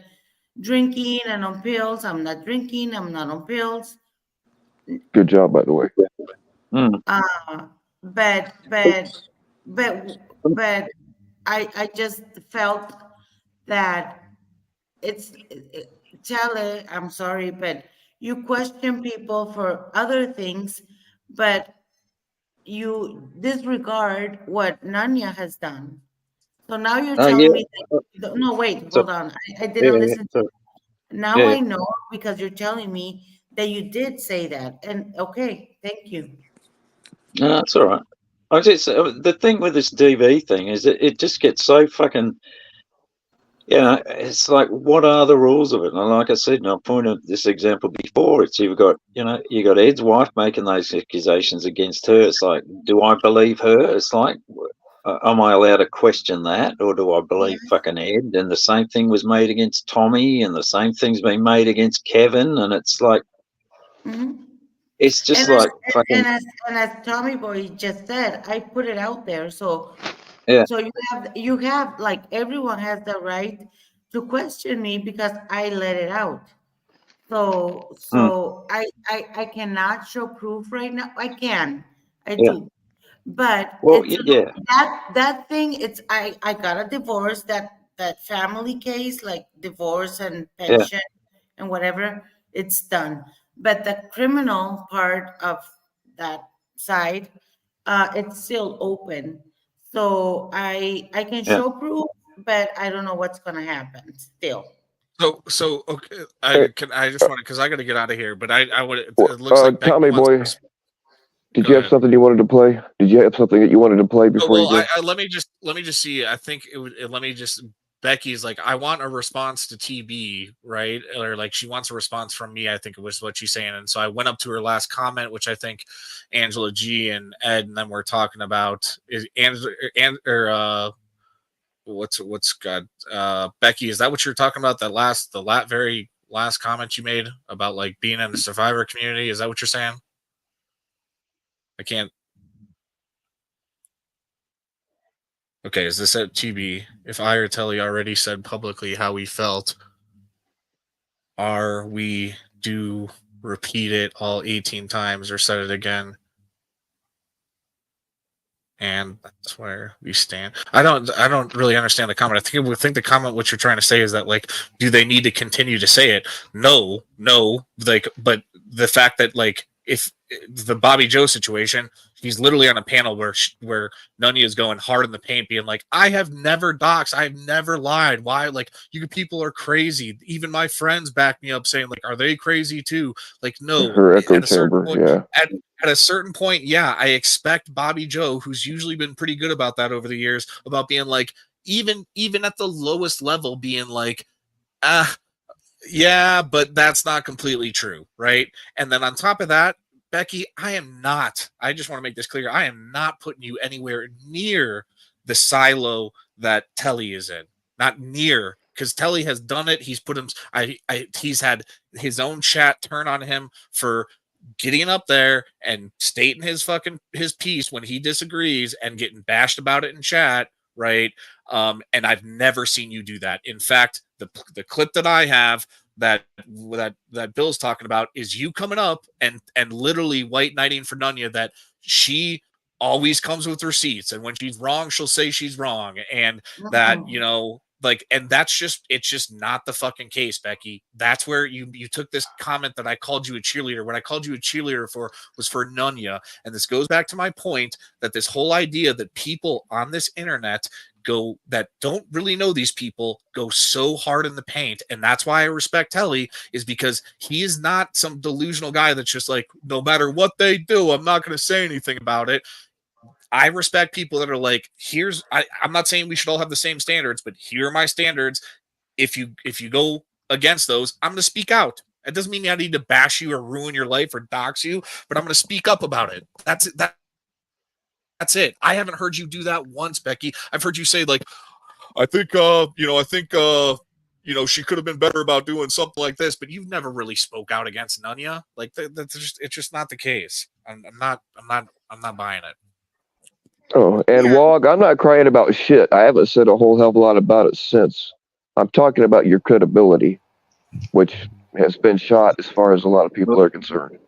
drinking and on pills. I'm not drinking. I'm not on pills. Good job, by the way. But I just felt that Charlie, I'm sorry, but you question people for other things, but you disregard what Nanya has done. So now you're telling me that, no, wait, hold on. I didn't listen to you. Now I know because you're telling me that you did say that. And okay, thank you. No, that's all right. The thing with this DV thing is it just gets so fucking. It's like, what are the rules of it? And like I said, and I pointed this example before, it's you've got, you got Ed's wife making those accusations against her. It's like, do I believe her? It's like, am I allowed to question that, or do I believe fucking Ed? And the same thing was made against Tommy, and the same thing's been made against Kevin, and it's like, it's just and like fucking. And as Tommy Boy just said, I put it out there. So Yeah. So you have like everyone has the right to question me because I let it out. So I cannot show proof right now. I can, I do, but Well, it's that thing. It's I got a divorce, that family case, like divorce and pension and whatever. It's done. But the criminal part of that side, it's still open. So I can show proof, but I don't know what's gonna happen still. So okay, I just want to, because I got to get out of here, but I would. It looks like Becky Tommy wants boy, to did you have something you wanted to play? Did you have something that you wanted to play before you go? let me just see. I think it would. Let me just. Becky's like, I want a response to TB, right? Or like she wants a response from me. I think it was what she's saying. And so I went up to her last comment, which I think Angela G and Ed and then we're talking about is what's God Becky, is that what you're talking about? The very last comment you made about like being in the survivor community? Is that what you're saying? I can't. Okay, is this at TB? If I or Telly already said publicly how we felt, are we do repeat it all 18 times or said it again? And that's where we stand. I don't really understand the comment. I think the comment, what you're trying to say is that like, do they need to continue to say it? No, like, but the fact that like, if the Bobby Joe situation, he's literally on a panel where Nunya is going hard in the paint, being like, I have never doxed, I've never lied. Why? Like, you people are crazy. Even my friends back me up, saying like, are they crazy too? Like, no. Her echo chamber, At a certain point, I expect Bobby Joe, who's usually been pretty good about that over the years, about being like, even at the lowest level, being like, yeah, but that's not completely true, right? And then on top of that, Becky, I just want to make this clear, I am not putting you anywhere near the silo that Telly is in. Not near, because Telly has done it. He's put him, he's had his own chat turn on him for getting up there and stating his piece when he disagrees and getting bashed about it in chat, right? And I've never seen you do that. In fact, the clip that I have, that Bill's talking about is you coming up and literally white knighting for Nunya that she always comes with receipts, and when she's wrong, she'll say she's wrong, and that and it's just not the fucking case, Becky. That's where you took this comment that I called you a cheerleader. What I called you a cheerleader for was for Nunya, and this goes back to my point that this whole idea that people on this internet that don't really know these people go so hard in the paint. And that's why I respect Telly, is because he is not some delusional guy that's just like, no matter what they do, I'm not going to say anything about it. I respect people that are like, I'm not saying we should all have the same standards, but here are my standards. If you go against those, I'm going to speak out. It doesn't mean I need to bash you or ruin your life or dox you, but I'm going to speak up about it. That's it. I haven't heard you do that once, Becky. I've heard you say like, I think she could have been better about doing something like this, but you've never really spoke out against Nunya. Like it's just not the case. I'm not buying it. Oh, and Wog, I'm not crying about shit. I haven't said a whole hell of a lot about it since. I'm talking about your credibility, which has been shot as far as a lot of people are concerned.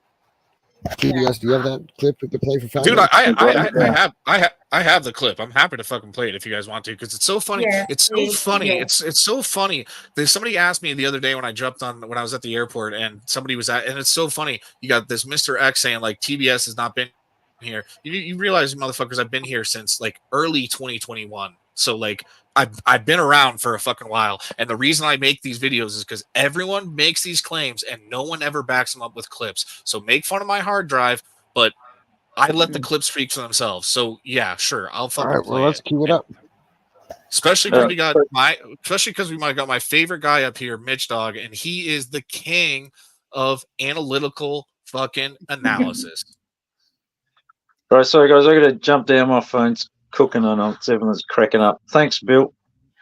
TBS, do you have that clip we could play for 5 Dude, minutes? I have the clip. I'm happy to fucking play it if you guys want to, because it's so funny. Yeah, it's so please, funny. yeah. It's so funny. Somebody asked me the other day when I was at the airport, and somebody was and it's so funny. You got this Mr. X saying like TBS has not been here. You realize, motherfuckers, I've been here since like early 2021. So like I've been around for a fucking while, and the reason I make these videos is because everyone makes these claims and no one ever backs them up with clips. So make fun of my hard drive, but I let the clips speak for themselves. So yeah, sure, I'll fucking All right, play well, let's cue it up. Especially because we might got my favorite guy up here, Mitch Dog, and he is the king of analytical fucking analysis. Right, sorry guys, I got to jump down. My phone's cooking and everyone's cracking up. Thanks, Bill.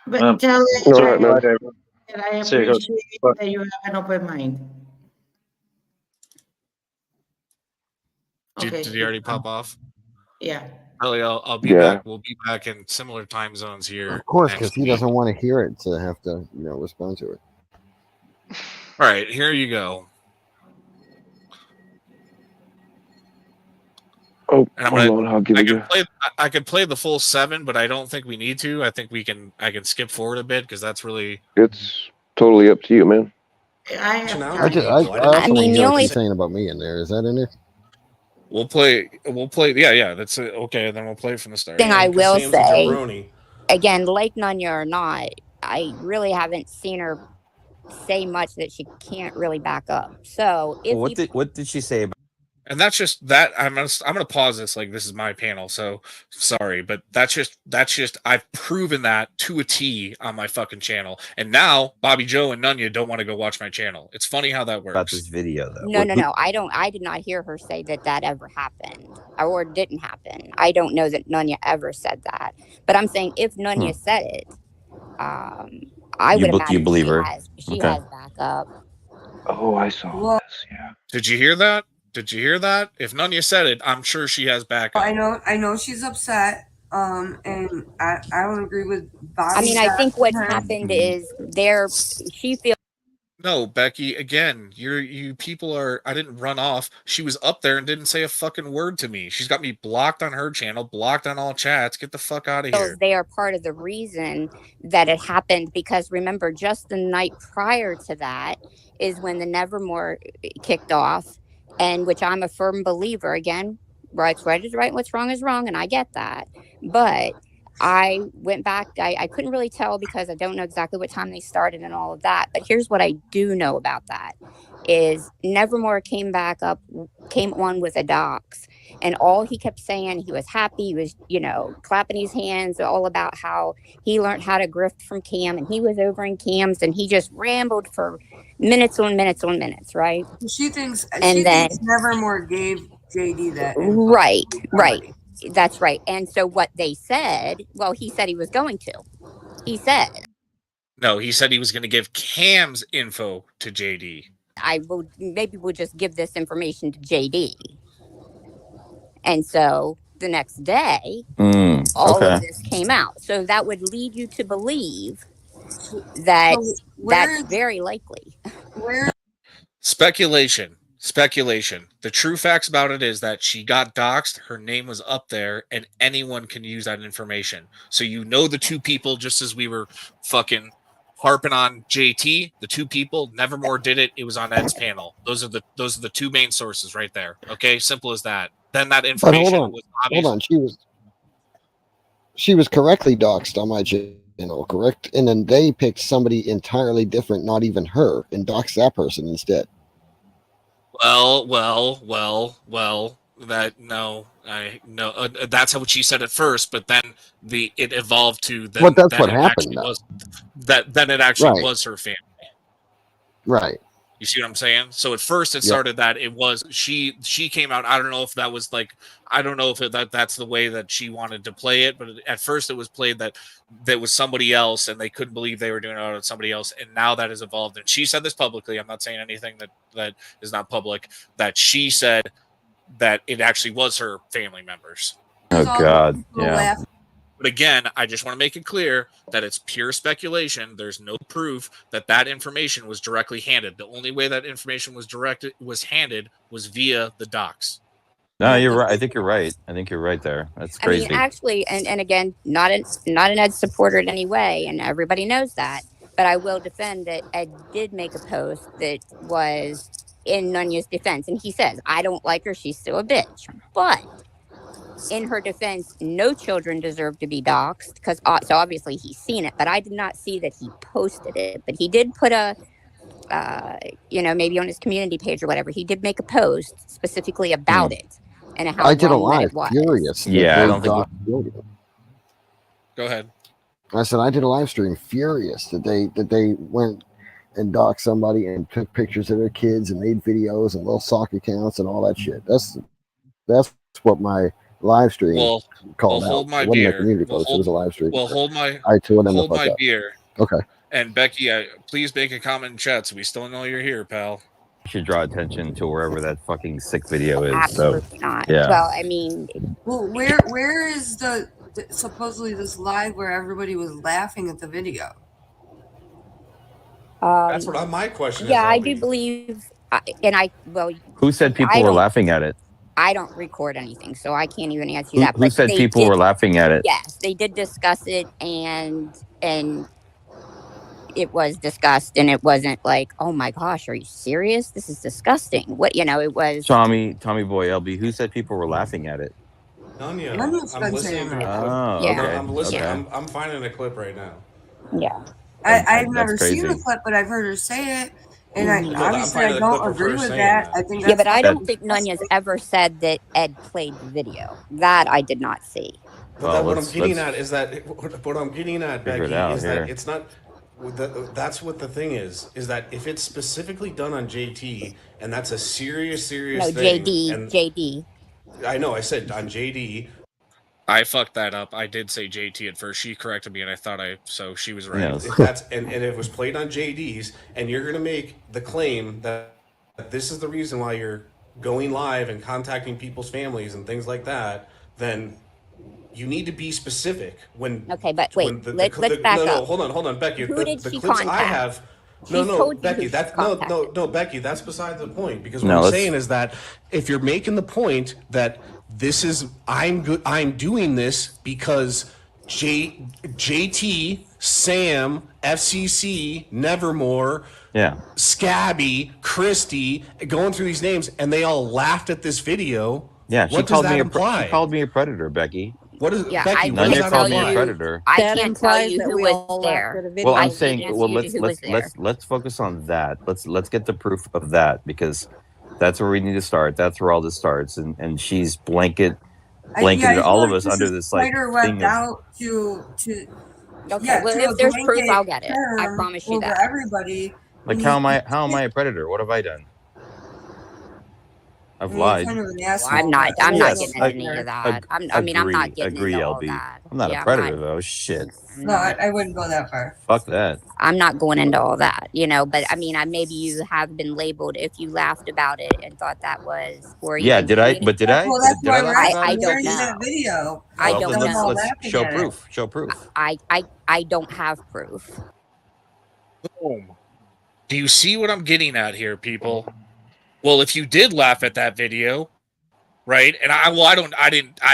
But tell it, and I See you guys. appreciate that you have an open mind. Did he already pop off? Yeah. Really, I'll be back. We'll be back in similar time zones here. Of course, because he doesn't want to hear it to have to, respond to it. All right, here you go. Oh, hold on, I'll give you. I could play the full 7, but I don't think we need to. I think I can skip forward a bit because that's really. It's totally up to you, man. I also want to hear what you're saying about me in there. Is that in there? We'll play. Yeah. That's okay. Then we'll play from the start. Thing I will say, again, like Nunya or not, I really haven't seen her say much that she can't really back up. So if what did she say about? And that's just that. I'm gonna pause this. Like, this is my panel, so sorry, but that's just I've proven that to a T on my fucking channel. And now Bobby Joe and Nunya don't want to go watch my channel. It's funny how that works. About this video though. No. I did not hear her say that ever happened or didn't happen. I don't know that Nunya ever said that. But I'm saying if Nunya said it, I would imagine you believe her. She has backup. Oh, I saw this. Yeah. Did you hear that? If Nunya said it, I'm sure she has backup. I know she's upset. And I don't agree with Bobby. I mean, I think what's happened is she feels. No, Becky, again, you people are. I didn't run off. She was up there and didn't say a fucking word to me. She's got me blocked on her channel, blocked on all chats. Get the fuck out of here. They are part of the reason that it happened, because remember, just the night prior to that is when the Nevermore kicked off. And which I'm a firm believer, again, what's right is right, what's wrong is wrong, and I get that. But I went back, I couldn't really tell because I don't know exactly what time they started and all of that. But here's what I do know about that is Nevermore came on with a dox. And all he kept saying, he was happy, he was, clapping his hands, all about how he learned how to grift from Cam, and he was over in Cam's, and he just rambled for minutes on minutes on minutes, right? She thinks Nevermore gave JD that info. Right. That's right. And so what they said, well, he said he was going to. He said. No, he said he was going to give Cam's info to JD. Maybe we'll just give this information to JD. And so the next day, all of this came out. So that would lead you to believe that that's very likely. where? Speculation. The true facts about it is that she got doxxed, her name was up there, and anyone can use that information. So the two people, just as we were fucking harping on JT, the two people, Nevermore did it. It was on Ed's panel. Those are the two main sources right there. Okay, simple as that. Then that information was obvious. Hold on. She was correctly doxxed on my channel, correct? And then they picked somebody entirely different, not even her, and doxed that person instead. That's how she said at first, but then it evolved to Well, that's what happened. Then it actually was her family. Right. You see what I'm saying? So at first it started that it was she came out. I don't know if that was that's the way that she wanted to play it, but at first it was played that was somebody else and they couldn't believe they were doing it with somebody else, and now that has evolved. And she said this publicly. I'm not saying anything that is not public. That she said that it actually was her family members. Oh God, yeah. But again, I just want to make it clear that it's pure speculation. There's no proof that information was directly handed. The only way that information was handed was via the docs. No, you're right. I think you're right. There. That's crazy. I mean, actually, and again, not an Ed supporter in any way, and everybody knows that. But I will defend that Ed did make a post that was in Nunya's defense, and he says, "I don't like her. She's still a bitch." But in her defense, no children deserve to be doxxed, because so obviously he's seen it, but I did not see that he posted it. But he did put a, maybe on his community page or whatever, he did make a post specifically about it and how I did a wrong that live it was. furious. Yeah, I don't think. Go ahead. I said I did a live stream furious that they went and doxed somebody and took pictures of their kids and made videos and little sock accounts and all that shit. That's what my live stream called out. Hold my it wasn't beer. a community post. It was a live stream. Hold my beer. Okay. And Becky, please make a comment in chat so we still know you're here, pal. You should draw attention to wherever that fucking sick video is. Absolutely not. Yeah. Well, I mean, where is the supposedly this live where everybody was laughing at the video? That's what my question is. Yeah, I do believe, who said people were laughing at it? I don't record anything, so I can't even answer you that. Who said people were laughing at it? Yes, they did discuss it, and it was discussed, and it wasn't like, oh my gosh, are you serious? This is disgusting. It was Tommy Boy LB. Who said people were laughing at it? Nanya. I'm listening to Oh, okay. okay. I'm listening. Okay. I'm finding a clip right now. Yeah. I've never seen the clip, but I've heard her say it. And obviously I don't agree with that. I think but I don't think Nunya's ever said that Ed played the video. That I did not see. But what I'm getting at is that Becky, is here. that it's not. That's what the thing is that if it's specifically done on JT and that's a serious No, thing. JD. I know. I said on JD. I fucked that up. I did say JT at first. She corrected me, and so she was right. Yes. If that's and it was played on JD's, and you're gonna make the claim that this is the reason why you're going live and contacting people's families and things like that, then you need to be specific. Okay, but wait, let's back up. No, hold on, Becky. Who did the she clips contact? I have. Becky. Becky. That's beside the point, because what I'm saying is that if you're making the point that this is I'm doing this because JT, Sam, FCC, Nevermore, Scabby, Christy, going through these names, and they all laughed at this video. Yeah, what does that imply? She called me a predator, Becky. What is Yeah, Becky? I What does Nanya that called me imply? a predator. I can't tell you who was there. Well, I'm saying, let's focus on that. Let's get the proof of that, because that's where we need to start. That's where all this starts. And she's blanketed all of us under this like thing out to okay, well, if there's proof, I'll get it. I promise you that. Everybody. Like how am I a predator? What have I done? I've lied. Kind of an Well, I'm not getting into any of that. I'm not getting into all LB. that. I'm not a predator though. Shit. No, I wouldn't go that far. Fuck that. I'm not going into all that, but I mean, maybe you have been labeled if you laughed about it and thought that was, or yeah. Did I? But did I? Well, that's did why I we're don't know. that video. I don't know. Let's show proof. Show proof. I don't have proof. Boom. Do you see what I'm getting at here, people? Well, if you did laugh at that video, right? And I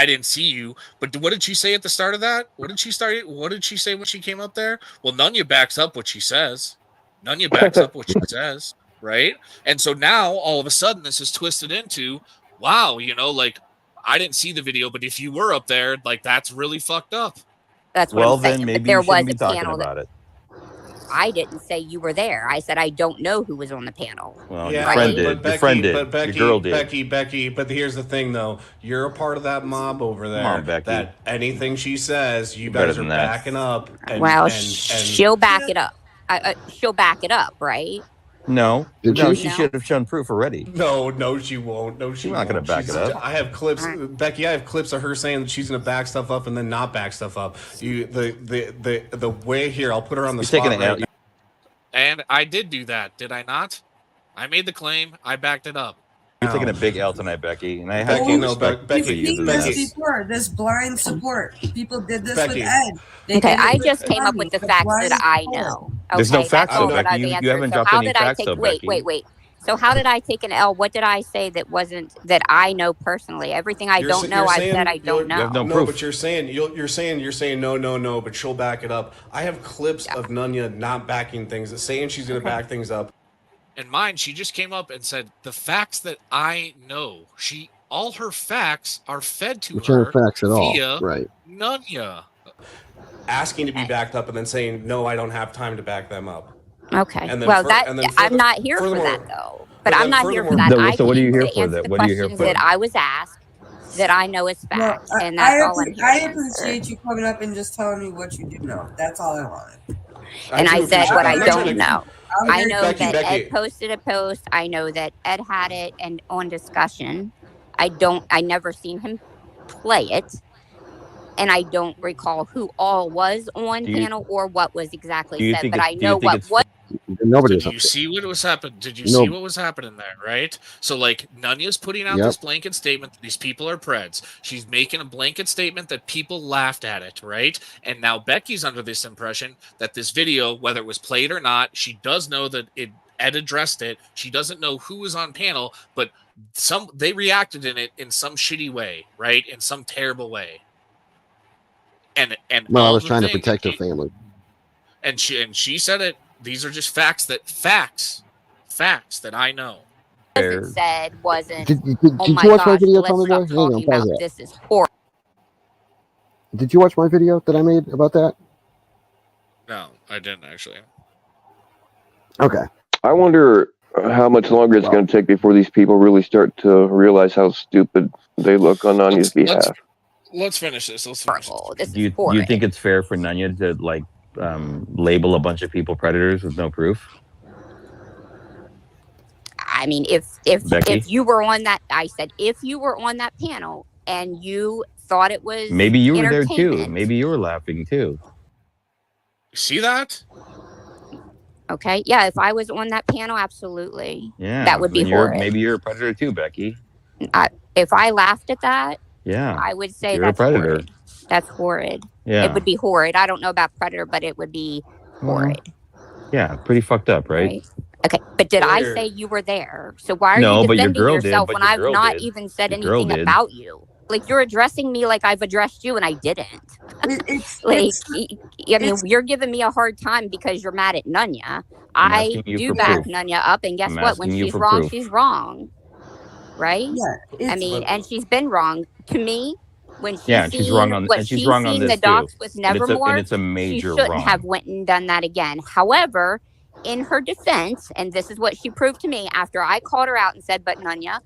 didn't see you, but what did she say at the start of that? What did she say when she came up there? Well, Nunya backs up what she says. Nunya backs up what she says, right? And so now all of a sudden this is twisted into, wow, like I didn't see the video, but if you were up there, like that's really fucked up. That's what Well, I'm saying. then But maybe there you shouldn't was be a talking panel that about it. I didn't say you were there. I said I don't know who was on the panel. Well, Yeah, your friend but did. Becky, Your friend did. but Becky, Your girl did. Becky. But here's the thing, though. You're a part of that mob over there. Come on, Becky. That anything she says, you Better guys are than that. backing up. Well, she'll back it up. She'll back it up, right? No, Did no, she? she should have shown proof already. No, she won't. No, She's not going to back it up. I have clips, Becky. I have clips of her saying that she's going to back stuff up and then not back stuff up. The way here, I'll put her on the spot right now. And I did do that, did I not? I made the claim. I backed it up. You're taking a big L tonight, Becky, and I have Becky, to no, respect Becky, for you We've for seen that. this before. This blind support. People did this Becky. with Ed. They Okay, did it I with just came up Tommy, with the the facts blind that I support. know. There's no Okay, facts, that's all though, that Becky. I've You answered. haven't So dropped how any did I facts, take? though, Wait. Becky. So how did I take an L? What did I say that wasn't that I know personally? Everything I don't know, I said I don't know. You have no No, proof. but you're saying no, but she'll back it up. I have clips of Nunya not backing things, saying she's going to back things up. And mine, she just came up and said the facts that I know. All her facts are fed to Which her aren't facts at all. via Right. Nunya. Asking to be backed up and then saying no, I don't have time to back them up. Okay. And then Well, I'm further- not here for furthermore- that though. But I'm not here for that. No, I so what are you came here to for? answer That the what are you here questions for? that I was asked that I know is fact, and that's all I'm here I to appreciate answer. you coming up and just telling me what you do know. That's all I wanted. And I said what I don't know. I very know Becky, that Becky. Ed posted a post. I know that Ed had it and on discussion. I never seen him play it. And I don't recall who all was on panel or what was exactly said, but I know what was. Nobody was Did up you there. see what was happening? Did you No. see what was happening there, right? So, like, Nunya's putting out Yep. this blanket statement that these people are preds. She's making a blanket statement that people laughed at it, right? And now Becky's under this impression that this video, whether it was played or not, she does know that Ed addressed it. She doesn't know who was on panel, but they reacted in it in some shitty way, right? In some terrible way. And Well, I all was the trying to thing- protect her family. and she said it. These are just facts that I know. It said wasn't. Did Oh you my watch my gosh! video, Let's Tommy stop Boy? Hang on, talking pause about that. this. Is horrible. Did you watch my video that I made about that? No, I didn't actually. Okay. I wonder how much longer it's going to take before these people really start to realize how stupid they look on Anya's behalf. Let's finish this. Do you think it's fair for Nunya to like label a bunch of people predators with no proof? I mean, if you were on that, I said if you were on that panel and you thought it was Maybe you were there too. entertainment, Maybe you were laughing too. See that? Okay, yeah. If I was on that panel, absolutely. Yeah, that would be then horrid. Maybe you're a predator too, Becky. If I laughed at that, Yeah, I would say you're that's a predator. horrid. That's horrid. Yeah. It would be horrid. I don't know about predator, but it would be horrid. Yeah, pretty fucked up, right? Okay, but did I Weird. say you were there? So why are No, you but your defending girl did, yourself but when your I've girl not did. even said Your girl anything did. about you? Like you're addressing me like I've addressed you, and I didn't. You're giving me a hard time because you're mad at Nunya. I asking you do for back proof. Nunya up, and guess I'm what? When asking you she's for wrong, proof. she's wrong. Right? Yeah. I mean, and she's been wrong to me. When she's Yeah, and she's wrong on- what and she's she's wrong on seen this the docs too. with And it's a- Nevermore, and it's a she major shouldn't wrong. have went and done that again. However, in her defense, and this is what she proved to me after I called her out and said, "But Nunya,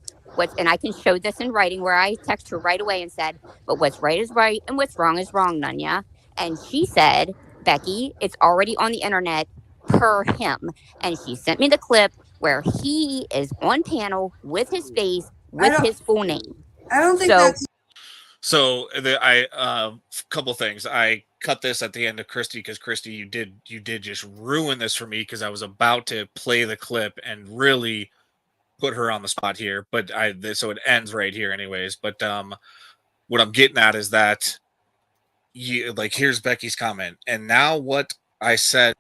and I can show this in writing where I text her right away and said, "But what's right is right, and what's wrong is wrong, Nunya." And she said, "Becky, it's already on the internet per him," and she sent me the clip where he is on panel with his face with his full name. I don't think So- that's. So couple things. I cut this at the end of Christy because Christy, you did just ruin this for me because I was about to play the clip and really put her on the spot here. But so it ends right here, anyways. But what I'm getting at is that here's Becky's comment, and now what I said,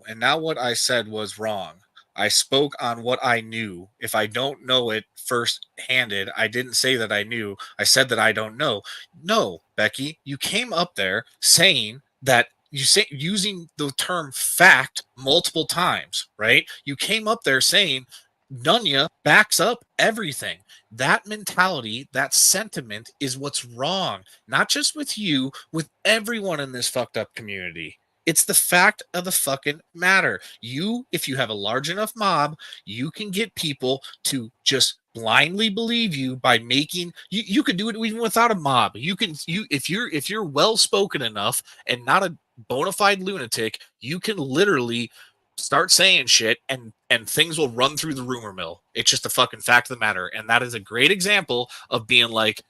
And now what I said was wrong. I spoke on what I knew. If I don't know it first-handed, I didn't say that I knew. I said that I don't know. No, Becky, you came up there saying that using the term fact multiple times, right? You came up there saying Nunya backs up everything. That mentality, that sentiment is what's wrong. Not just with you, with everyone in this fucked up community. It's the fact of the fucking matter. If you have a large enough mob, you can get people to just blindly believe you by making you could do it even without a mob. If you're well spoken enough and not a bona fide lunatic, you can literally start saying shit and things will run through the rumor mill. It's just a fucking fact of the matter. And that is a great example of being like,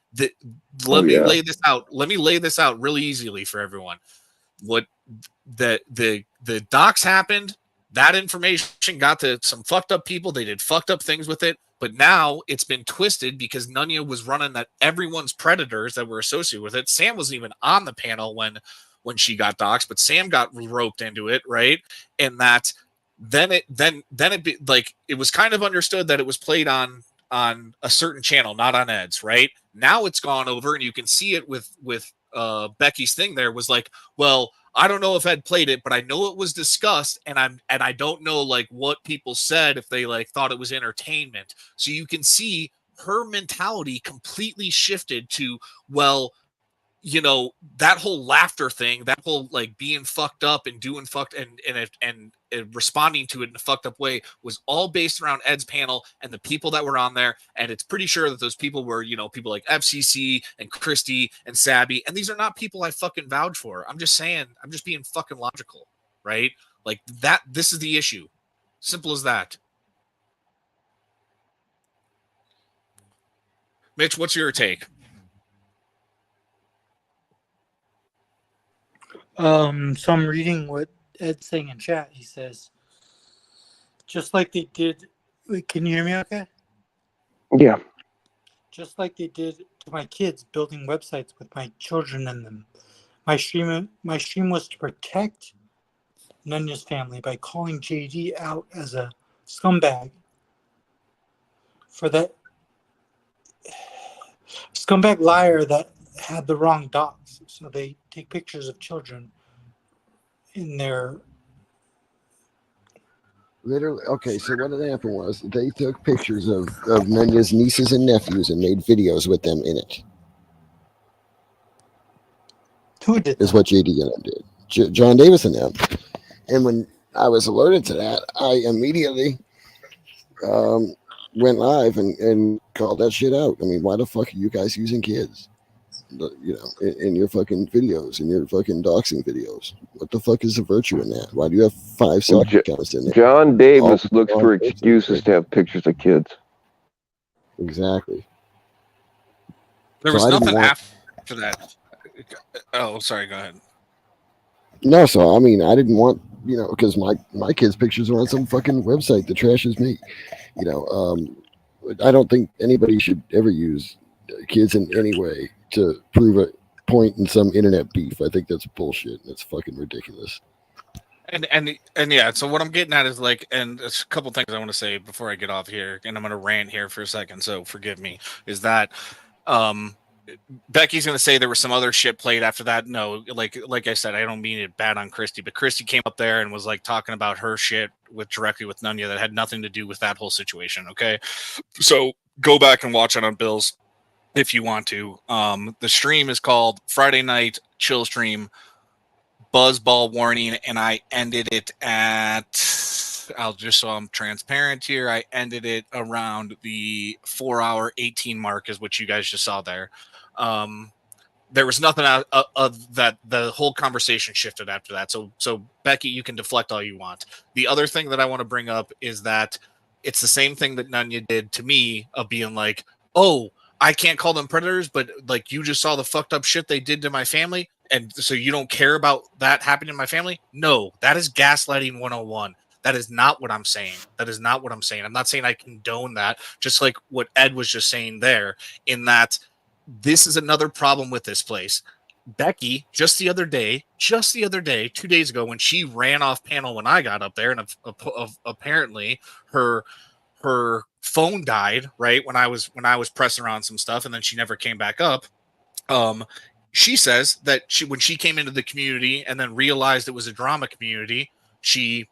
let me lay this out really easily for everyone. What the docs happened, that information got to some fucked up people. They did fucked up things with it. But now it's been twisted because Nunya was running that everyone's predators that were associated with it. Sam wasn't even on the panel when she got doxxed, but Sam got roped into it, right? And that then it was kind of understood that it was played on a certain channel, not on Ed's, right? Now it's gone over, and you can see it with Becky's thing there was like, well, I don't know if Ed played it, but I know it was discussed, and I don't know like what people said if they like thought it was entertainment. So you can see her mentality completely shifted to, well, you know, that whole laughter thing, that whole like being fucked up and doing fucked and responding to it in a fucked up way was all based around Ed's panel and the people that were on there. And it's pretty sure that those people were, you know, people like FCC and Christy and Sabby. And these are not people I fucking vouch for. I'm just saying, I'm just being fucking logical, right? Like that, this is the issue. Simple as that. Mitch, what's your take? So I'm reading what Ed's saying in chat. He says, just like they did. Wait, can you hear me okay? Yeah. Just like they did to my kids, building websites with my children in them. My stream was to protect Nunya's family by calling JD out as a scumbag for that scumbag liar that had the wrong docs. So they take pictures of children in their Literally, okay, so what had happened was they took pictures of Nunya's nieces and nephews and made videos with them in it. Who did is what JD and them did. John Davis and them. And when I was alerted to that, I immediately went live and called that shit out. I mean, why the fuck are you guys using kids? You know, in your fucking videos, in your fucking doxing videos. What the fuck is the virtue in that? Why do you have 5 sub accounts in there? John Davis looks for excuses to have pictures of kids. Exactly. There was nothing after that. Oh, sorry. Go ahead. No, so I mean, I didn't want, you know, because my kids' pictures are on some fucking website that trashes me. You know, I don't think anybody should ever use kids in any way to prove a point in some internet beef. I think that's bullshit. That's fucking ridiculous. And yeah, so what I'm getting at is like, and there's a couple things I want to say before I get off here, and I'm going to rant here for a second, so forgive me, is that Becky's going to say there was some other shit played after that. No, like I said, I don't mean it bad on Christy, but Christy came up there and was like talking about her shit directly with Nunya that had nothing to do with that whole situation, okay? So go back and watch it on Bill's if you want to. The stream is called Friday Night Chill Stream Buzzball Warning, and I ended it at, I'll just so I'm transparent here, I ended it around the 4-hour 18 mark is what you guys just saw there. There was nothing out of that. The whole conversation shifted after that. So Becky, you can deflect all you want. The other thing that I want to bring up is that it's the same thing that Nunya did to me of being like, oh, I can't call them predators, but like you just saw the fucked up shit they did to my family, and so you don't care about that happening to my family? No, that is gaslighting 101. That is not what I'm saying. That is not what I'm saying. I'm not saying I condone that, just like what Ed was just saying there, in that this is another problem with this place. Becky, just the other day, 2 days ago, when she ran off panel when I got up there, and apparently her phone died right when I was pressing around some stuff, and then she never came back up. She says that when she came into the community and then realized it was a drama community, she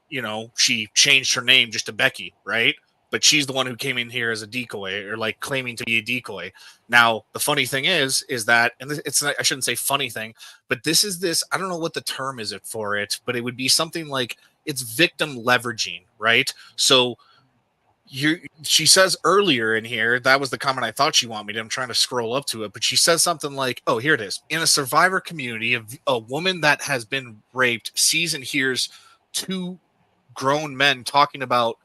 changed her name just to Becky, right? But she's the one who came in here as a decoy, or like claiming to be a decoy. Now, the funny thing is that, and it's I shouldn't say funny thing, but this, I don't know what the term is for it, but it would be something like it's victim leveraging, right? So she says earlier in here, that was the comment I thought she wanted me to, I'm trying to scroll up to it, but she says something like, oh, here it is. In a survivor community, a woman that has been raped sees and hears two grown men talking about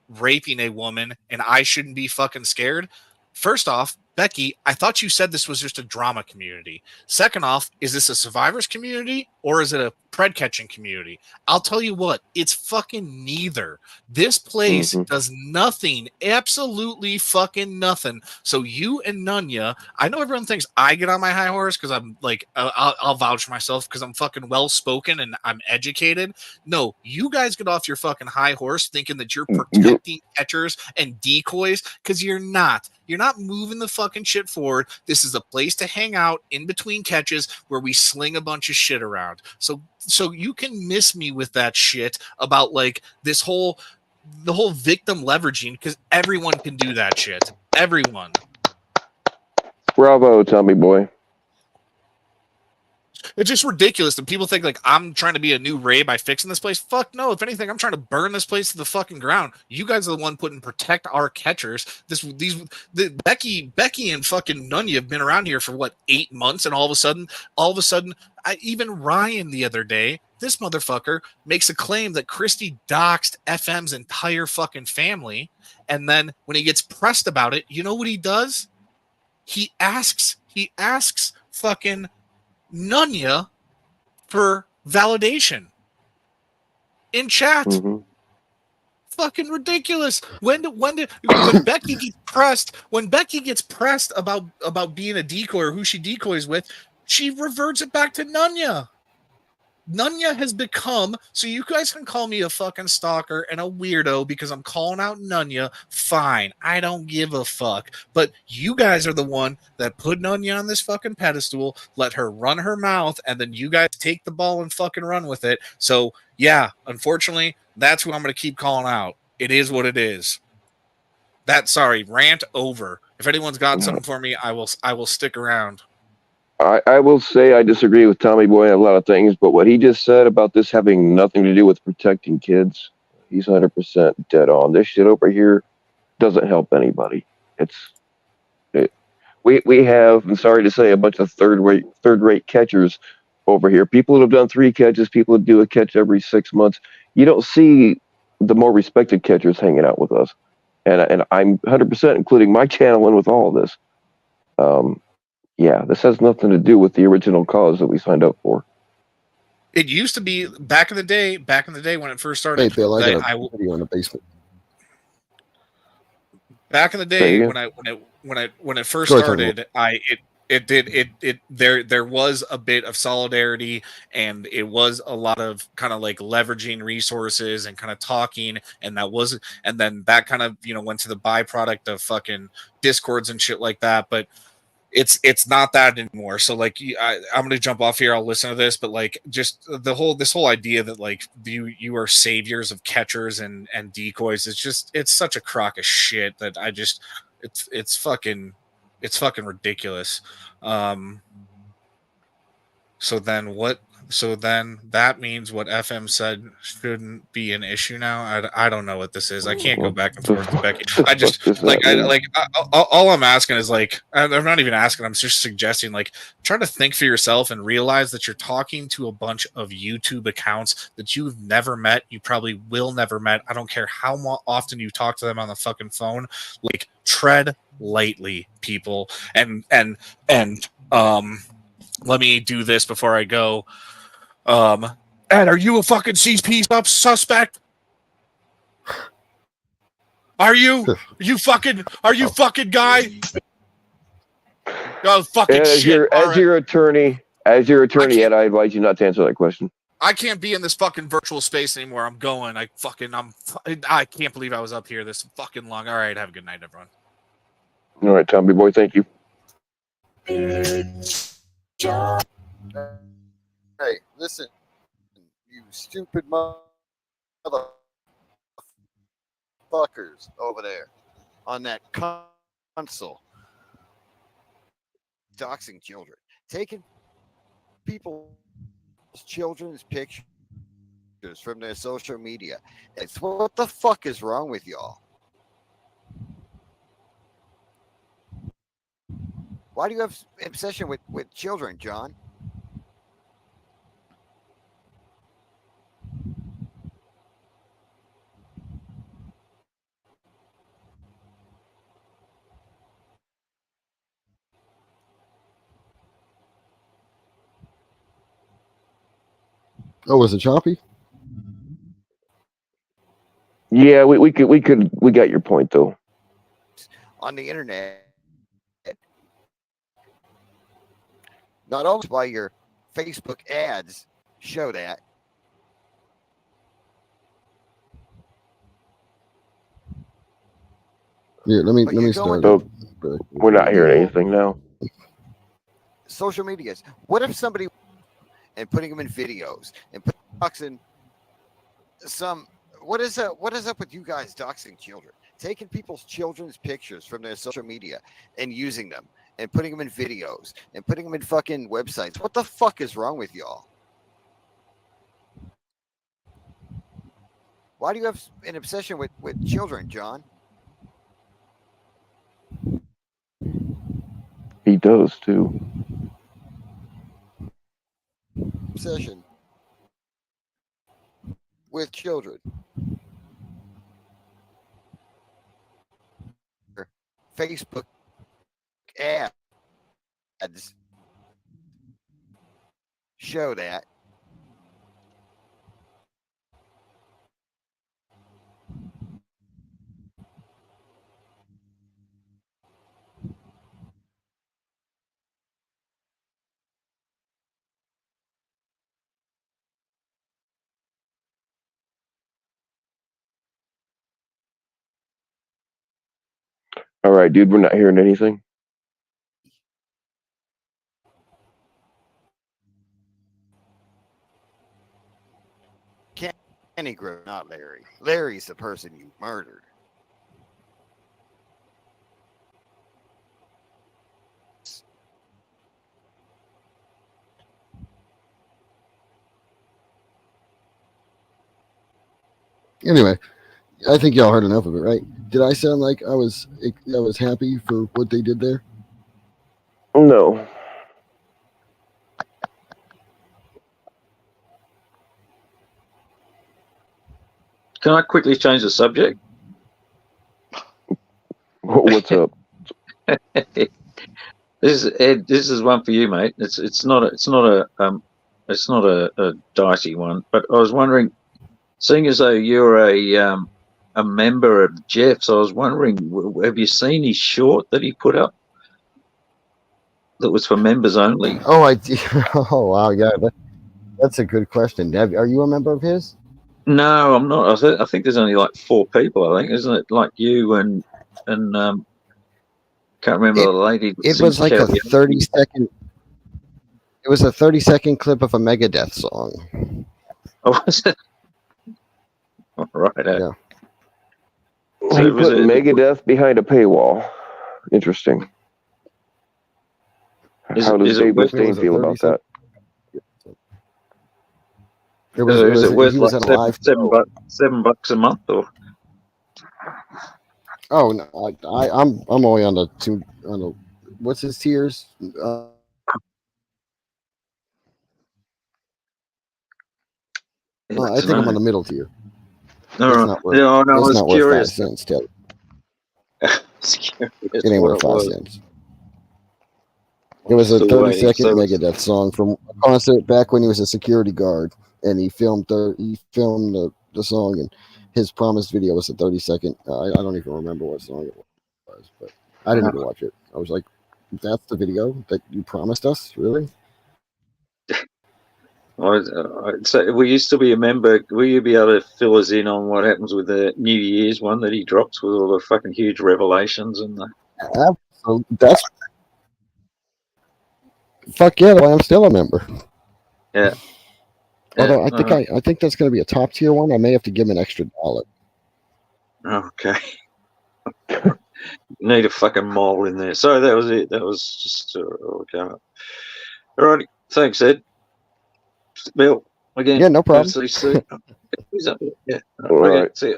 raping a woman, and I shouldn't be fucking scared. First off, Becky, I thought you said this was just a drama community. Second off, is this a survivors community or is it a pred catching community? I'll tell you what, it's fucking neither. This place does nothing, absolutely fucking nothing. So you and Nunya, I know everyone thinks I get on my high horse because I'm like, I'll vouch for myself because I'm fucking well spoken and I'm educated. No, you guys get off your fucking high horse thinking that you're protecting catchers and decoys, because you're not. You're not moving the fucking shit forward. This is a place to hang out in between catches where we sling a bunch of shit around. So you can miss me with that shit about like the whole victim leveraging, because everyone can do that shit. Everyone. Bravo, Tommy boy. It's just ridiculous that people think like I'm trying to be a new Ray by fixing this place. Fuck no. If anything, I'm trying to burn this place to the fucking ground. You guys are the one putting protect our catchers. Becky and fucking Nunya have been around here for what, 8 months, and all of a sudden, even Ryan the other day, this motherfucker makes a claim that Christy doxed FM's entire fucking family, and then when he gets pressed about it, you know what he does? He asks fucking Nunya for validation in chat. Fucking ridiculous. When Becky gets pressed about being a decoy or who she decoys with, she reverts it back to Nunya. Nunya has become, so you guys can call me a fucking stalker and a weirdo because I'm calling out Nunya. Fine. I don't give a fuck. But you guys are the one that put Nunya on this fucking pedestal, let her run her mouth, and then you guys take the ball and fucking run with it. So, yeah, unfortunately, that's who I'm going to keep calling out. It is what it is. Rant over. If anyone's got something for me, I will stick around. I will say I disagree with Tommy Boy on a lot of things, but what he just said about this having nothing to do with protecting kids, he's 100% dead on. This shit over here doesn't help anybody. We have, I'm sorry to say, a bunch of third-rate catchers over here. People that have done 3 catches, people that do a catch every 6 months. You don't see the more respected catchers hanging out with us, and I'm 100% including my channel in with all of this. Yeah, this has nothing to do with the original cause that we signed up for. It used to be back in the day when it first started. Hey, Bill, I got a video in the basement. Back in the day when it first started, there was a bit of solidarity, and it was a lot of kind of like leveraging resources and kind of talking, and then that kind of went to the byproduct of fucking discords and shit like that. But it's not that anymore. So like I'm gonna jump off here. I'll listen to this, but like just this whole idea that like you are saviors of catchers and decoys is it's such a crock of shit that it's fucking ridiculous. So then that means what FM said shouldn't be an issue now. I don't know what this is. I can't go back and forth with Becky. I just all I'm asking is like, I'm not even asking. I'm just suggesting, like, try to think for yourself and realize that you're talking to a bunch of YouTube accounts that you've never met. You probably will never met. I don't care how often you talk to them on the fucking phone. Like, tread lightly, people. And let me do this before I go. Ed, are you a fucking CP suspect? Are you fucking guy? Oh, fucking as shit. Your attorney, As your attorney, Ed, I advise you not to answer that question. I can't be in this fucking virtual space anymore. I'm going. I can't believe I was up here this fucking long. All right, have a good night, everyone. All right, Tommy boy, thank you. Hey, listen, you stupid motherfuckers over there on that console, doxing children, taking people's children's pictures from their social media. It's what the fuck is wrong with y'all? Why do you have obsession with children, John? Oh, was it choppy? Yeah, we got your point though. On the internet, not only by your Facebook ads show that. Yeah, let me start. So we're not hearing anything now. Social medias. What if somebody and putting them in videos and doxing some? What is up with you guys doxing children? Taking people's children's pictures from their social media and using them and putting them in videos and putting them in fucking websites. What the fuck is wrong with y'all? Why do you have an obsession with children, John? He does too. Obsession with children. Facebook ads show that. All right, dude, we're not hearing anything. Kenny Grove, not Larry. Larry's the person you murdered. Anyway, I think y'all heard enough of it, right? Did I sound like I was happy for what they did there? No. Can I quickly change the subject? What's up? This is Ed. This is one for you, mate. It's not a dicey one, but I was wondering, seeing as though you're a member of Jeff's, I was wondering, have you seen his short that he put up that was for members only? Oh, I did. Oh, wow, yeah, that's a good question. Are you a member of his? No, I'm not. I think there's only like 4 people. I think, isn't it? Like you and can't remember the lady. It was like a 30-second. It was a 30-second clip of a Megadeth song. Oh, was it? Right. Yeah. So he put Megadeth behind a paywall. Interesting. How does Dave Mustaine feel about that? It was worth like $7 a month, or? Oh no, I'm only on the what's his tiers? I think I'm on the middle tier. No, not worth, I was not curious. Worth 5 cents, Ted. It ain't worth 5 cents. It was a 30-second Megadeth song from a concert back when he was a security guard, and he filmed the song, and his promised video was a 30-second. I don't even remember what song it was, but I didn't even watch it. I was like, "That's the video that you promised us, really?" So will you still be a member? Will you be able to fill us in on what happens with the New Year's one that he drops with all the fucking huge revelations and the? Absolutely. That's fuck yeah. I'm still a member. Yeah. Although I think that's going to be a top tier one. I may have to give him an extra $1. Okay. Need a fucking mole in there. So that was it. That was just okay. All right. Thanks, Ed. Bill, again. Yeah, no problem. See. Who's up here? Yeah. All Okay. right. See ya.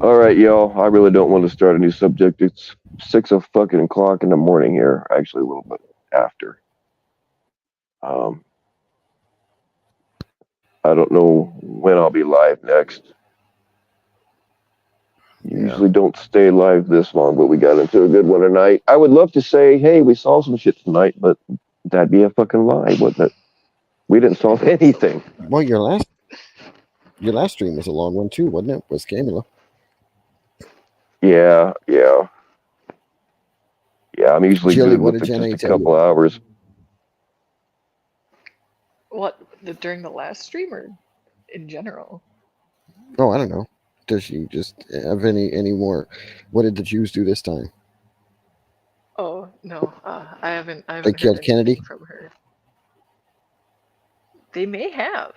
All right, y'all. I really don't want to start a new subject. It's 6:00 in the morning here. Actually, a little bit after. I don't know when I'll be live next. Usually don't stay live this long, but we got into a good one tonight. I would love to say, hey, we saw some shit tonight, but that'd be a fucking lie, wouldn't it? We didn't solve anything. Well, your last stream was a long one too, wasn't it? Was Camila? Yeah. I'm usually Jilly, good what with did Jenny just a tell couple you? hours. What, during the last stream or in general? Oh, I don't know. Does she just have any more? What did the Jews do this time? Oh no, I haven't They heard killed anything Kennedy. from her. They may have.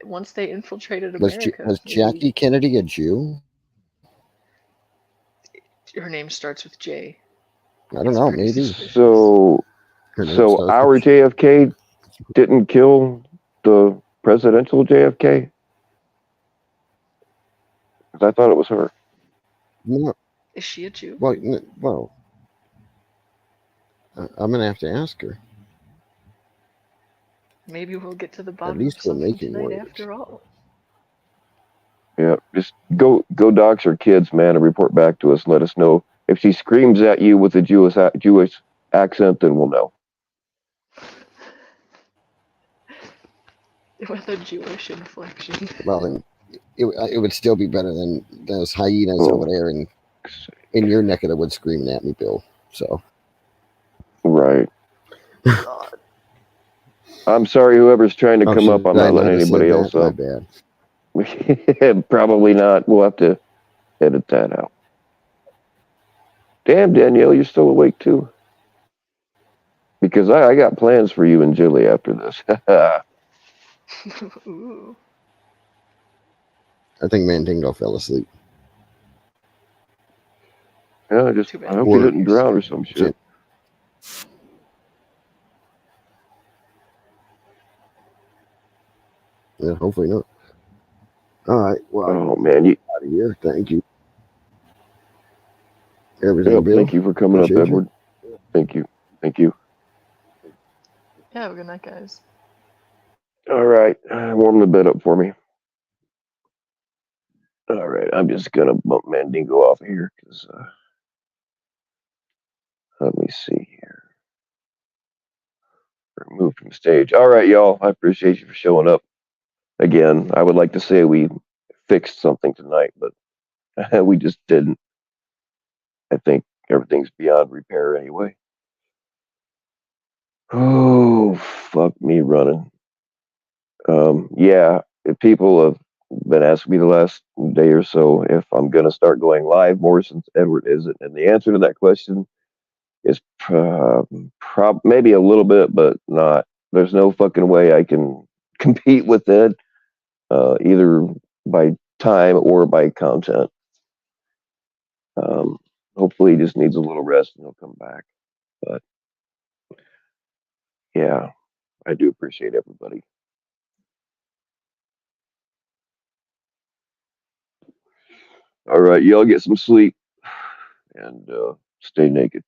Once they infiltrated America. Was Jackie Kennedy a Jew? Her name starts with J. I don't know. Maybe. So our JFK didn't kill the presidential JFK? 'Cause I thought it was her. No. Is she a Jew? Well, I'm gonna have to ask her. Maybe we'll get to the bottom least of we're something making tonight waves. after all. Yeah, just go dox her kids, man, and report back to us. And let us know if she screams at you with a Jewish accent. Then we'll know. With a Jewish inflection. Well, then it would still be better than those hyenas over there in your neck of the woods screaming at me, Bill. So. Right. I'm sorry, whoever's trying to come up. I'm not letting anybody else up. My bad. Probably not. We'll have to edit that out. Damn, Danielle, you're still awake too. Because I got plans for you and Julie after this. Ooh. I think Mandingo fell asleep. Yeah, I hope he didn't drown or some shit. Yeah, hopefully not. All right. Well, oh man, you out of here. Thank you. Everything, Bill. Thank you for coming Appreciate up, Edward. Thank you. Yeah, have a good night, guys. All right, warm the bed up for me. All right, I'm just gonna bump Mandingo off of here because let me see here. Remove from stage. All right, y'all. I appreciate you for showing up. Again, I would like to say we fixed something tonight, but we just didn't. I think everything's beyond repair anyway. Oh, fuck me running. Yeah, if people have been asking me the last day or so if I'm going to start going live more since Edward isn't. And the answer to that question is maybe a little bit, but not. There's no fucking way I can compete with it, either by time or by content. Hopefully he just needs a little rest and he'll come back. But yeah, I do appreciate everybody. All right, y'all get some sleep and stay naked.